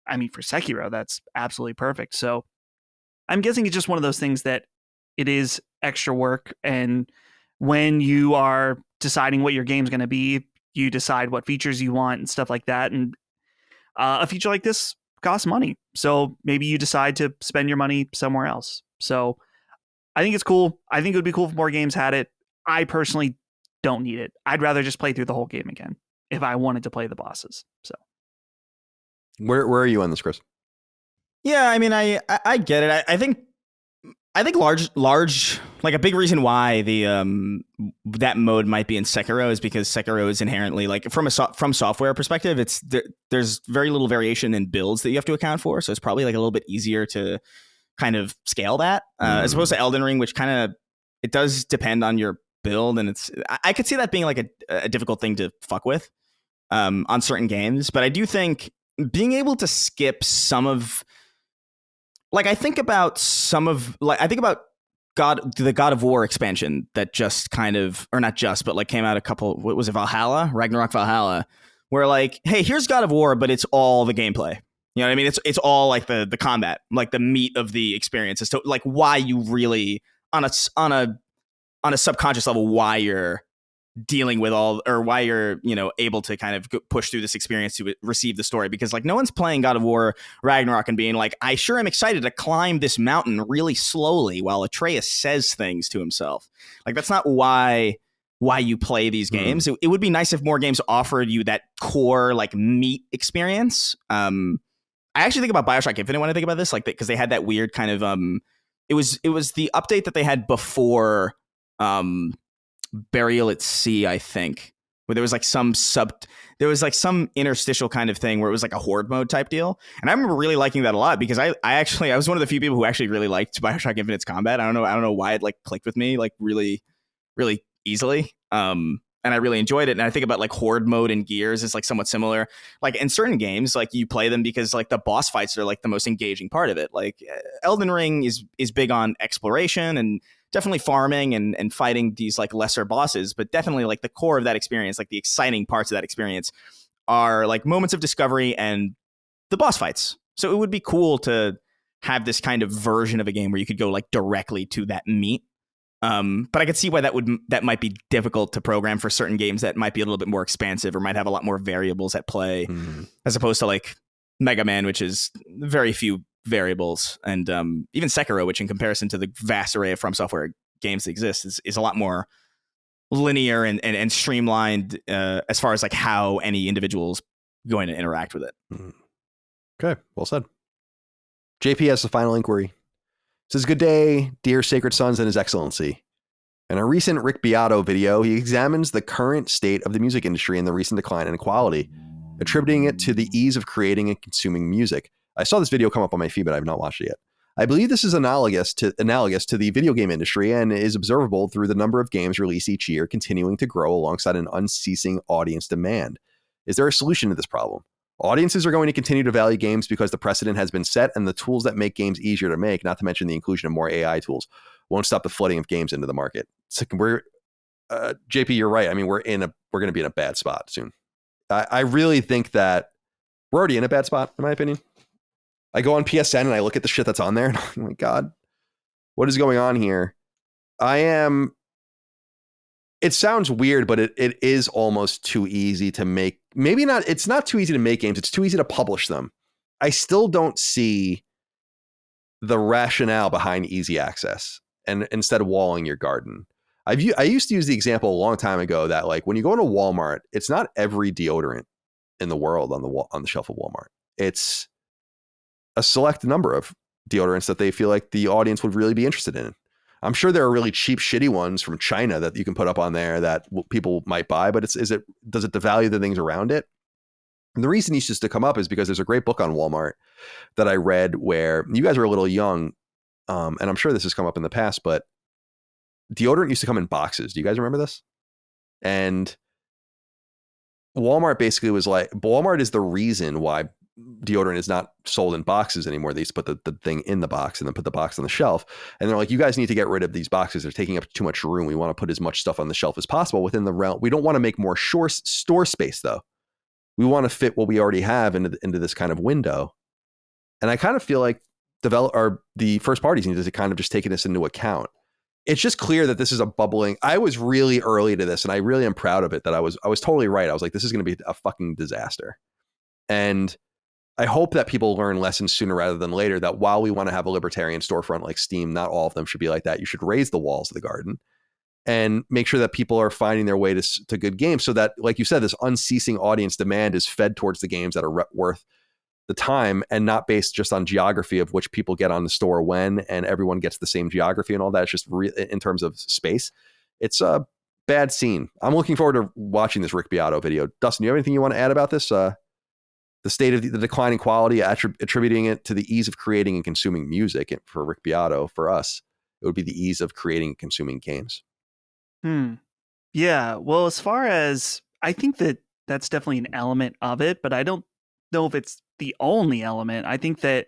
I mean, for Sekiro, that's absolutely perfect. So I'm guessing it's just one of those things that it is extra work. And when you are deciding what your game's going to be, you decide what features you want and stuff like that. And a feature like this costs money. So maybe you decide to spend your money somewhere else. So I think it's cool. I think it would be cool if more games had it. I personally don't need it. I'd rather just play through the whole game again if I wanted to play the bosses. So
where are you on this, Chris?
Yeah, I mean, I get it. I think large like a big reason why the that mode might be in Sekiro is because Sekiro is inherently like from software perspective, there's very little variation in builds that you have to account for, so it's probably like a little bit easier to kind of scale that as opposed to Elden Ring, which kind of it does depend on your build, and I could see that being like a difficult thing to fuck with on certain games. But I do think being able to skip some of I think about the God of War expansion that just kind of, or not just, but like came out what was it, Valhalla? Ragnarok Valhalla, where like, hey, here's God of War, but it's all the gameplay. You know what I mean? It's all like the combat, like the meat of the experience as to like why you really on a subconscious level, why you're dealing with why you're, able to kind of push through this experience to receive the story. Because like no one's playing God of War Ragnarok and being like, I sure am excited to climb this mountain really slowly while Atreus says things to himself. Like that's not why you play these games. It would be nice if more games offered you that core like meat experience. I actually think about BioShock Infinite when I think about this, like because they had that weird kind of it was the update that they had before Burial at Sea, I think, where there was like some interstitial kind of thing where it was like a horde mode type deal. And I remember really liking that a lot because I was one of the few people who actually really liked BioShock Infinite's combat. I don't know why it like clicked with me like really, really easily. And I really enjoyed it. And I think about like horde mode and Gears is like somewhat similar. Like in certain games, like you play them because like the boss fights are like the most engaging part of it. Like Elden Ring is big on exploration and definitely farming and fighting these like lesser bosses, but definitely like the core of that experience, like the exciting parts of that experience are like moments of discovery and the boss fights. So it would be cool to have this kind of version of a game where you could go like directly to that meat. But I could see why that might be difficult to program for certain games that might be a little bit more expansive or might have a lot more variables at play as opposed to like Mega Man, which is very few variables, and even Sekiro, which in comparison to the vast array of From Software games that exist is a lot more linear and streamlined as far as like how any individual's going to interact with it.
Okay, well said. JP has the final inquiry. Says, good day, dear Sacred Sons and His Excellency. In a recent Rick Beato video, he examines the current state of the music industry and the recent decline in quality, attributing it to the ease of creating and consuming music. I saw this video come up on my feed, but I have not watched it yet. I believe this is analogous to the video game industry and is observable through the number of games released each year continuing to grow alongside an unceasing audience demand. Is there a solution to this problem? Audiences are going to continue to value games because the precedent has been set, and the tools that make games easier to make, not to mention the inclusion of more AI tools, won't stop the flooding of games into the market. So JP, you're right. I mean, we're going to be in a bad spot soon. I really think that we're already in a bad spot, in my opinion. I go on PSN and I look at the shit that's on there, and oh my God, what is going on here? It sounds weird, but it is almost too easy to make. Maybe not. It's not too easy to make games. It's too easy to publish them. I still don't see the rationale behind easy access and instead of walling your garden. I used to use the example a long time ago that like when you go into Walmart, it's not every deodorant in the world on the shelf of Walmart. It's a select number of deodorants that they feel like the audience would really be interested in. I'm sure there are really cheap, shitty ones from China that you can put up on there that people might buy, but does it devalue the things around it? And the reason these used to come up is because there's a great book on Walmart that I read where you guys are a little young, and I'm sure this has come up in the past, but deodorant used to come in boxes. Do you guys remember this? And Walmart basically was like, Walmart is the reason why deodorant is not sold in boxes anymore. They used to put the thing in the box and then put the box on the shelf. And they're like, you guys need to get rid of these boxes. They're taking up too much room. We want to put as much stuff on the shelf as possible within the realm. We don't want to make more store space though. We want to fit what we already have into this kind of window. And I kind of feel like the first parties need to kind of just taking this into account. It's just clear that this is a bubbling. I was really early to this and I really am proud of it that I was totally right. I was like, this is going to be a fucking disaster. And I hope that people learn lessons sooner rather than later, that while we want to have a libertarian storefront like Steam, not all of them should be like that. You should raise the walls of the garden and make sure that people are finding their way to good games so that, like you said, this unceasing audience demand is fed towards the games that are worth the time and not based just on geography of which people get on the store when, and everyone gets the same geography and all that. It's just in terms of space. It's a bad scene. I'm looking forward to watching this Rick Beato video. Dustin, do you have anything you want to add about this? The state of the declining quality, attributing it to the ease of creating and consuming music. And for Rick Beato, for us, it would be the ease of creating and consuming games.
Yeah. Well, as far as I think that's definitely an element of it, but I don't know if it's the only element. I think that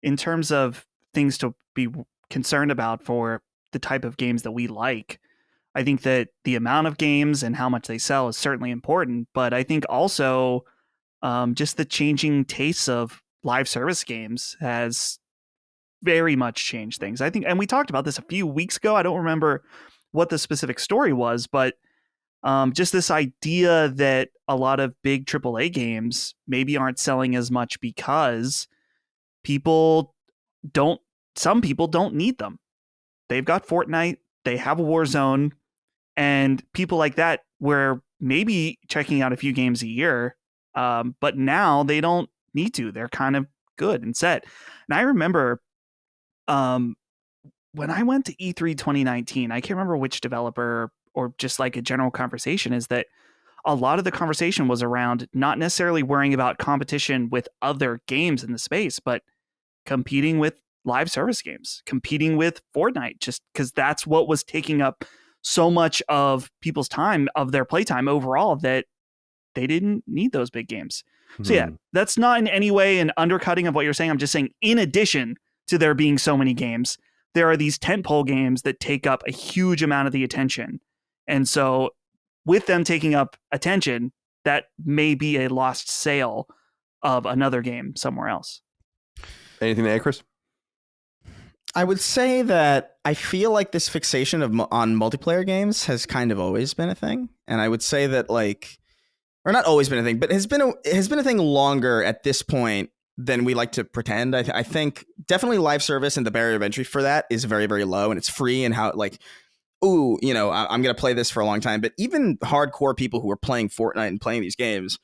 in terms of things to be concerned about for the type of games that we like, I think that the amount of games and how much they sell is certainly important. But I think also just the changing tastes of live service games has very much changed things. I think, and we talked about this a few weeks ago. I don't remember what the specific story was, but just this idea that a lot of big AAA games maybe aren't selling as much because some people don't need them. They've got Fortnite, they have a Warzone, and people like that were maybe checking out a few games a year, but now they don't need to. They're kind of good and set. And I remember when I went to E3 2019, I can't remember which developer or just like a general conversation, is that a lot of the conversation was around not necessarily worrying about competition with other games in the space, but competing with live service games, competing with Fortnite, just because that's what was taking up so much of people's time, of their playtime overall, that they didn't need those big games. So yeah, that's not in any way an undercutting of what you're saying. I'm just saying, in addition to there being so many games, there are these tentpole games that take up a huge amount of the attention. And so with them taking up attention, that may be a lost sale of another game somewhere else.
Anything to add, Chris?
I would say that I feel like this fixation on multiplayer games has kind of always been a thing. And I would say that, like, or not always been a thing, but has been a thing longer at this point than we like to pretend. I think definitely live service and the barrier of entry for that is very, very low, and it's free, and how, like, ooh, you know, I'm going to play this for a long time. But even hardcore people who are playing Fortnite and playing these games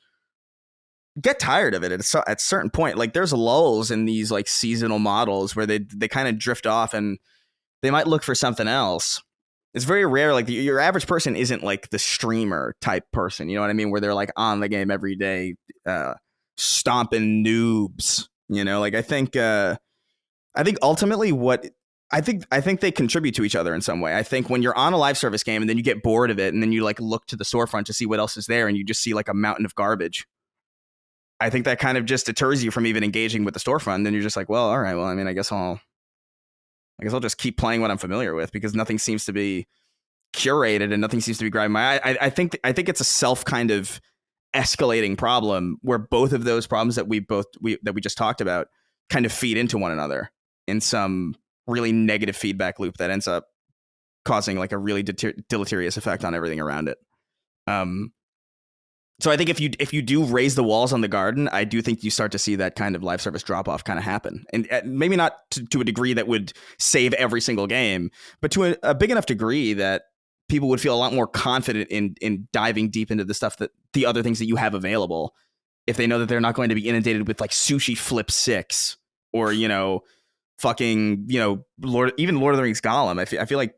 get tired of it at a certain point. Like, there's lulls in these like seasonal models where they kind of drift off and they might look for something else. It's very rare. Like, your average person isn't like the streamer type person, you know what I mean? Where they're like on the game every day, stomping noobs, you know? Like, I think I think ultimately I think they contribute to each other in some way. I think when you're on a live service game and then you get bored of it and then you like look to the storefront to see what else is there and you just see like a mountain of garbage. I think that kind of just deters you from even engaging with the storefront. And then you're just like, well, all right, well, I mean, I guess I'll just keep playing what I'm familiar with because nothing seems to be curated and nothing seems to be grabbing my eye. I think it's a self kind of escalating problem where both of those problems that we just talked about kind of feed into one another in some really negative feedback loop that ends up causing like a really deleterious effect on everything around it. So I think if you do raise the walls on the garden, I do think you start to see that kind of live service drop off kind of happen, and maybe not to a degree that would save every single game, but to a big enough degree that people would feel a lot more confident in diving deep into the stuff that the other things that you have available, if they know that they're not going to be inundated with like Sushi Flip 6 or fucking Lord of the Rings Gollum. I feel like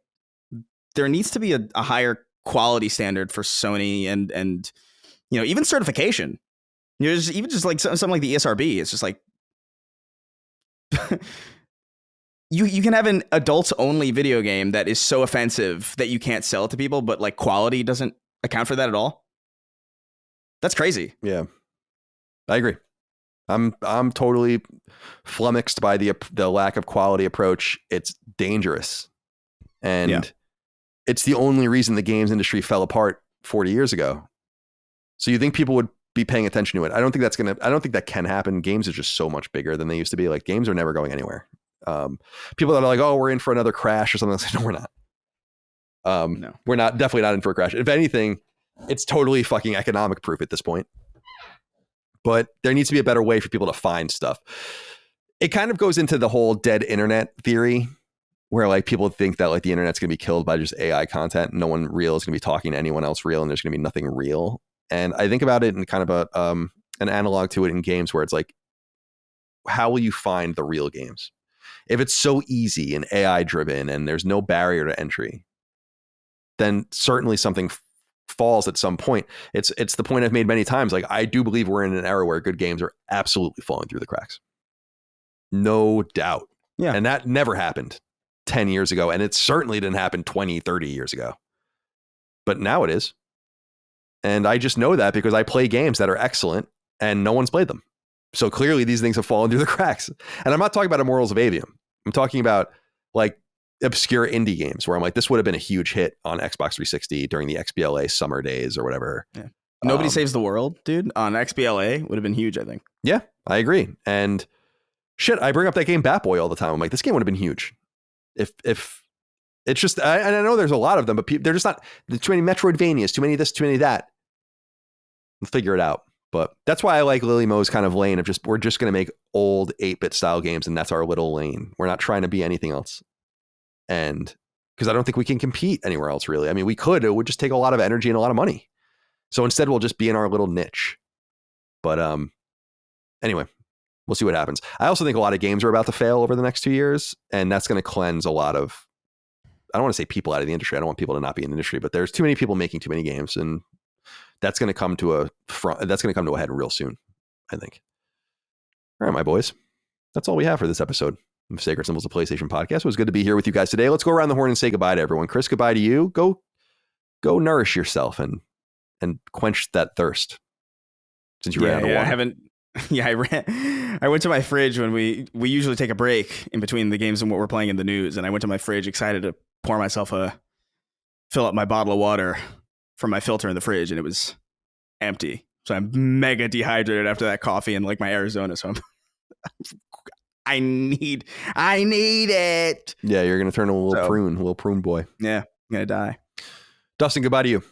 there needs to be a higher quality standard for Sony and even certification. Even just like something like the ESRB. It's just like you can have an adults only video game that is so offensive that you can't sell it to people, but like quality doesn't account for that at all. That's crazy.
Yeah, I agree. I'm totally flummoxed by the lack of quality approach. It's dangerous, and it's the only reason the games industry fell apart 40 years ago. So you think people would be paying attention to it? I don't think that can happen. Games are just so much bigger than they used to be. Like games are never going anywhere. People that are like, oh, we're in for another crash or something. No, we're not. No, we're not. Definitely not in for a crash. If anything, it's totally fucking economic proof at this point. But there needs to be a better way for people to find stuff. It kind of goes into the whole dead internet theory, where like people think that like the internet's going to be killed by just AI content. No one real is going to be talking to anyone else real, and there's going to be nothing real. And I think about it in kind of an analog to it in games where it's like, how will you find the real games? If it's so easy and AI driven and there's no barrier to entry, then certainly something falls at some point. It's the point I've made many times. Like I do believe we're in an era where good games are absolutely falling through the cracks. No doubt.
Yeah.
And that never happened 10 years ago. And it certainly didn't happen 20, 30 years ago. But now it is. And I just know that because I play games that are excellent and no one's played them. So clearly these things have fallen through the cracks. And I'm not talking about Immortals of Avium. I'm talking about like obscure indie games where I'm like, this would have been a huge hit on Xbox 360 during the XBLA summer days or whatever.
Yeah. Nobody Saves the World, dude, on XBLA would have been huge, I think.
Yeah, I agree. And shit, I bring up that game Bat Boy all the time. I'm like, this game would have been huge. If it's just, and I know there's a lot of them, but they're just not, too many Metroidvanias, too many of this, too many of that. We'll figure it out. But that's why I like Lily Mo's kind of lane of we're just going to make old 8-bit style games, and that's our little lane. We're not trying to be anything else. And because I don't think we can compete anywhere else, really. I mean, we could. It would just take a lot of energy and a lot of money. So instead, we'll just be in our little niche. But anyway, we'll see what happens. I also think a lot of games are about to fail over the next 2 years, and that's going to cleanse a lot of, I don't want to say people out of the industry. I don't want people to not be in the industry, but there's too many people making too many games, and that's going to come to a head real soon, I think. All right, my boys. That's all we have for this episode of Sacred Symbols of PlayStation Podcast. It was good to be here with you guys today. Let's go around the horn and say goodbye to everyone. Chris, goodbye to you. Go nourish yourself and quench that thirst. Since you ran out of water.
I went to my fridge when we usually take a break in between the games and what we're playing in the news, and I went to my fridge excited to fill up my bottle of water from my filter in the fridge, and it was empty. So I'm mega dehydrated after that coffee and like my Arizona. So I need it.
Yeah, you're gonna turn a little prune boy.
Yeah, I'm gonna die.
Dustin, goodbye to you.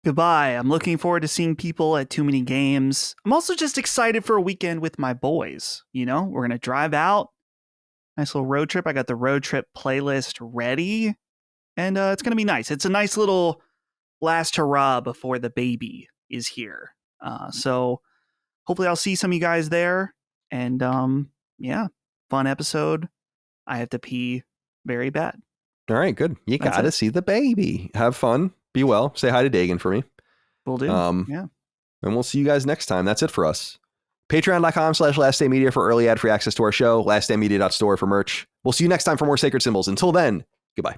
Goodbye. I'm looking forward to seeing people at Too Many Games. I'm also just excited for a weekend with my boys. We're going to drive out. Nice little road trip. I got the road trip playlist ready. And it's going to be nice. It's a nice little last hurrah before the baby is here. So hopefully I'll see some of you guys there. And fun episode. I have to pee very bad.
All right, good. You got to see the baby. Have fun. Be well. Say hi to Dagan for me.
Will do. Yeah.
And we'll see you guys next time. That's it for us. Patreon.com/laststandmedia for early ad-free access to our show. Laststandmedia.store for merch. We'll see you next time for more Sacred Symbols. Until then, goodbye.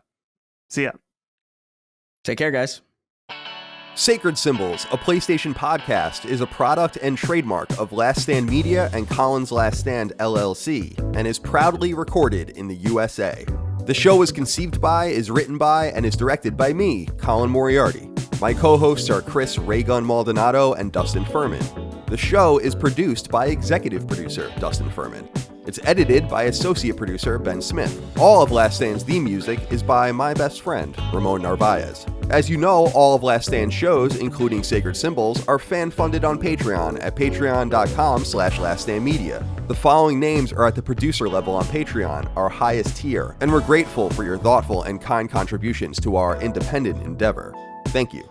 See ya.
Take care, guys.
Sacred Symbols, a PlayStation podcast, is a product and trademark of Last Stand Media and Collins Last Stand LLC, and is proudly recorded in the USA. The show is conceived by, is written by, and is directed by me, Colin Moriarty. My co-hosts are Chris Raygun Maldonado and Dustin Furman. The show is produced by executive producer Dustin Furman. It's edited by associate producer Ben Smith. All of Last Stand's theme music is by my best friend, Ramon Narvaez. As you know, all of Last Stand shows, including Sacred Symbols, are fan-funded on Patreon at patreon.com/laststandmedia. The following names are at the producer level on Patreon, our highest tier, and we're grateful for your thoughtful and kind contributions to our independent endeavor. Thank you.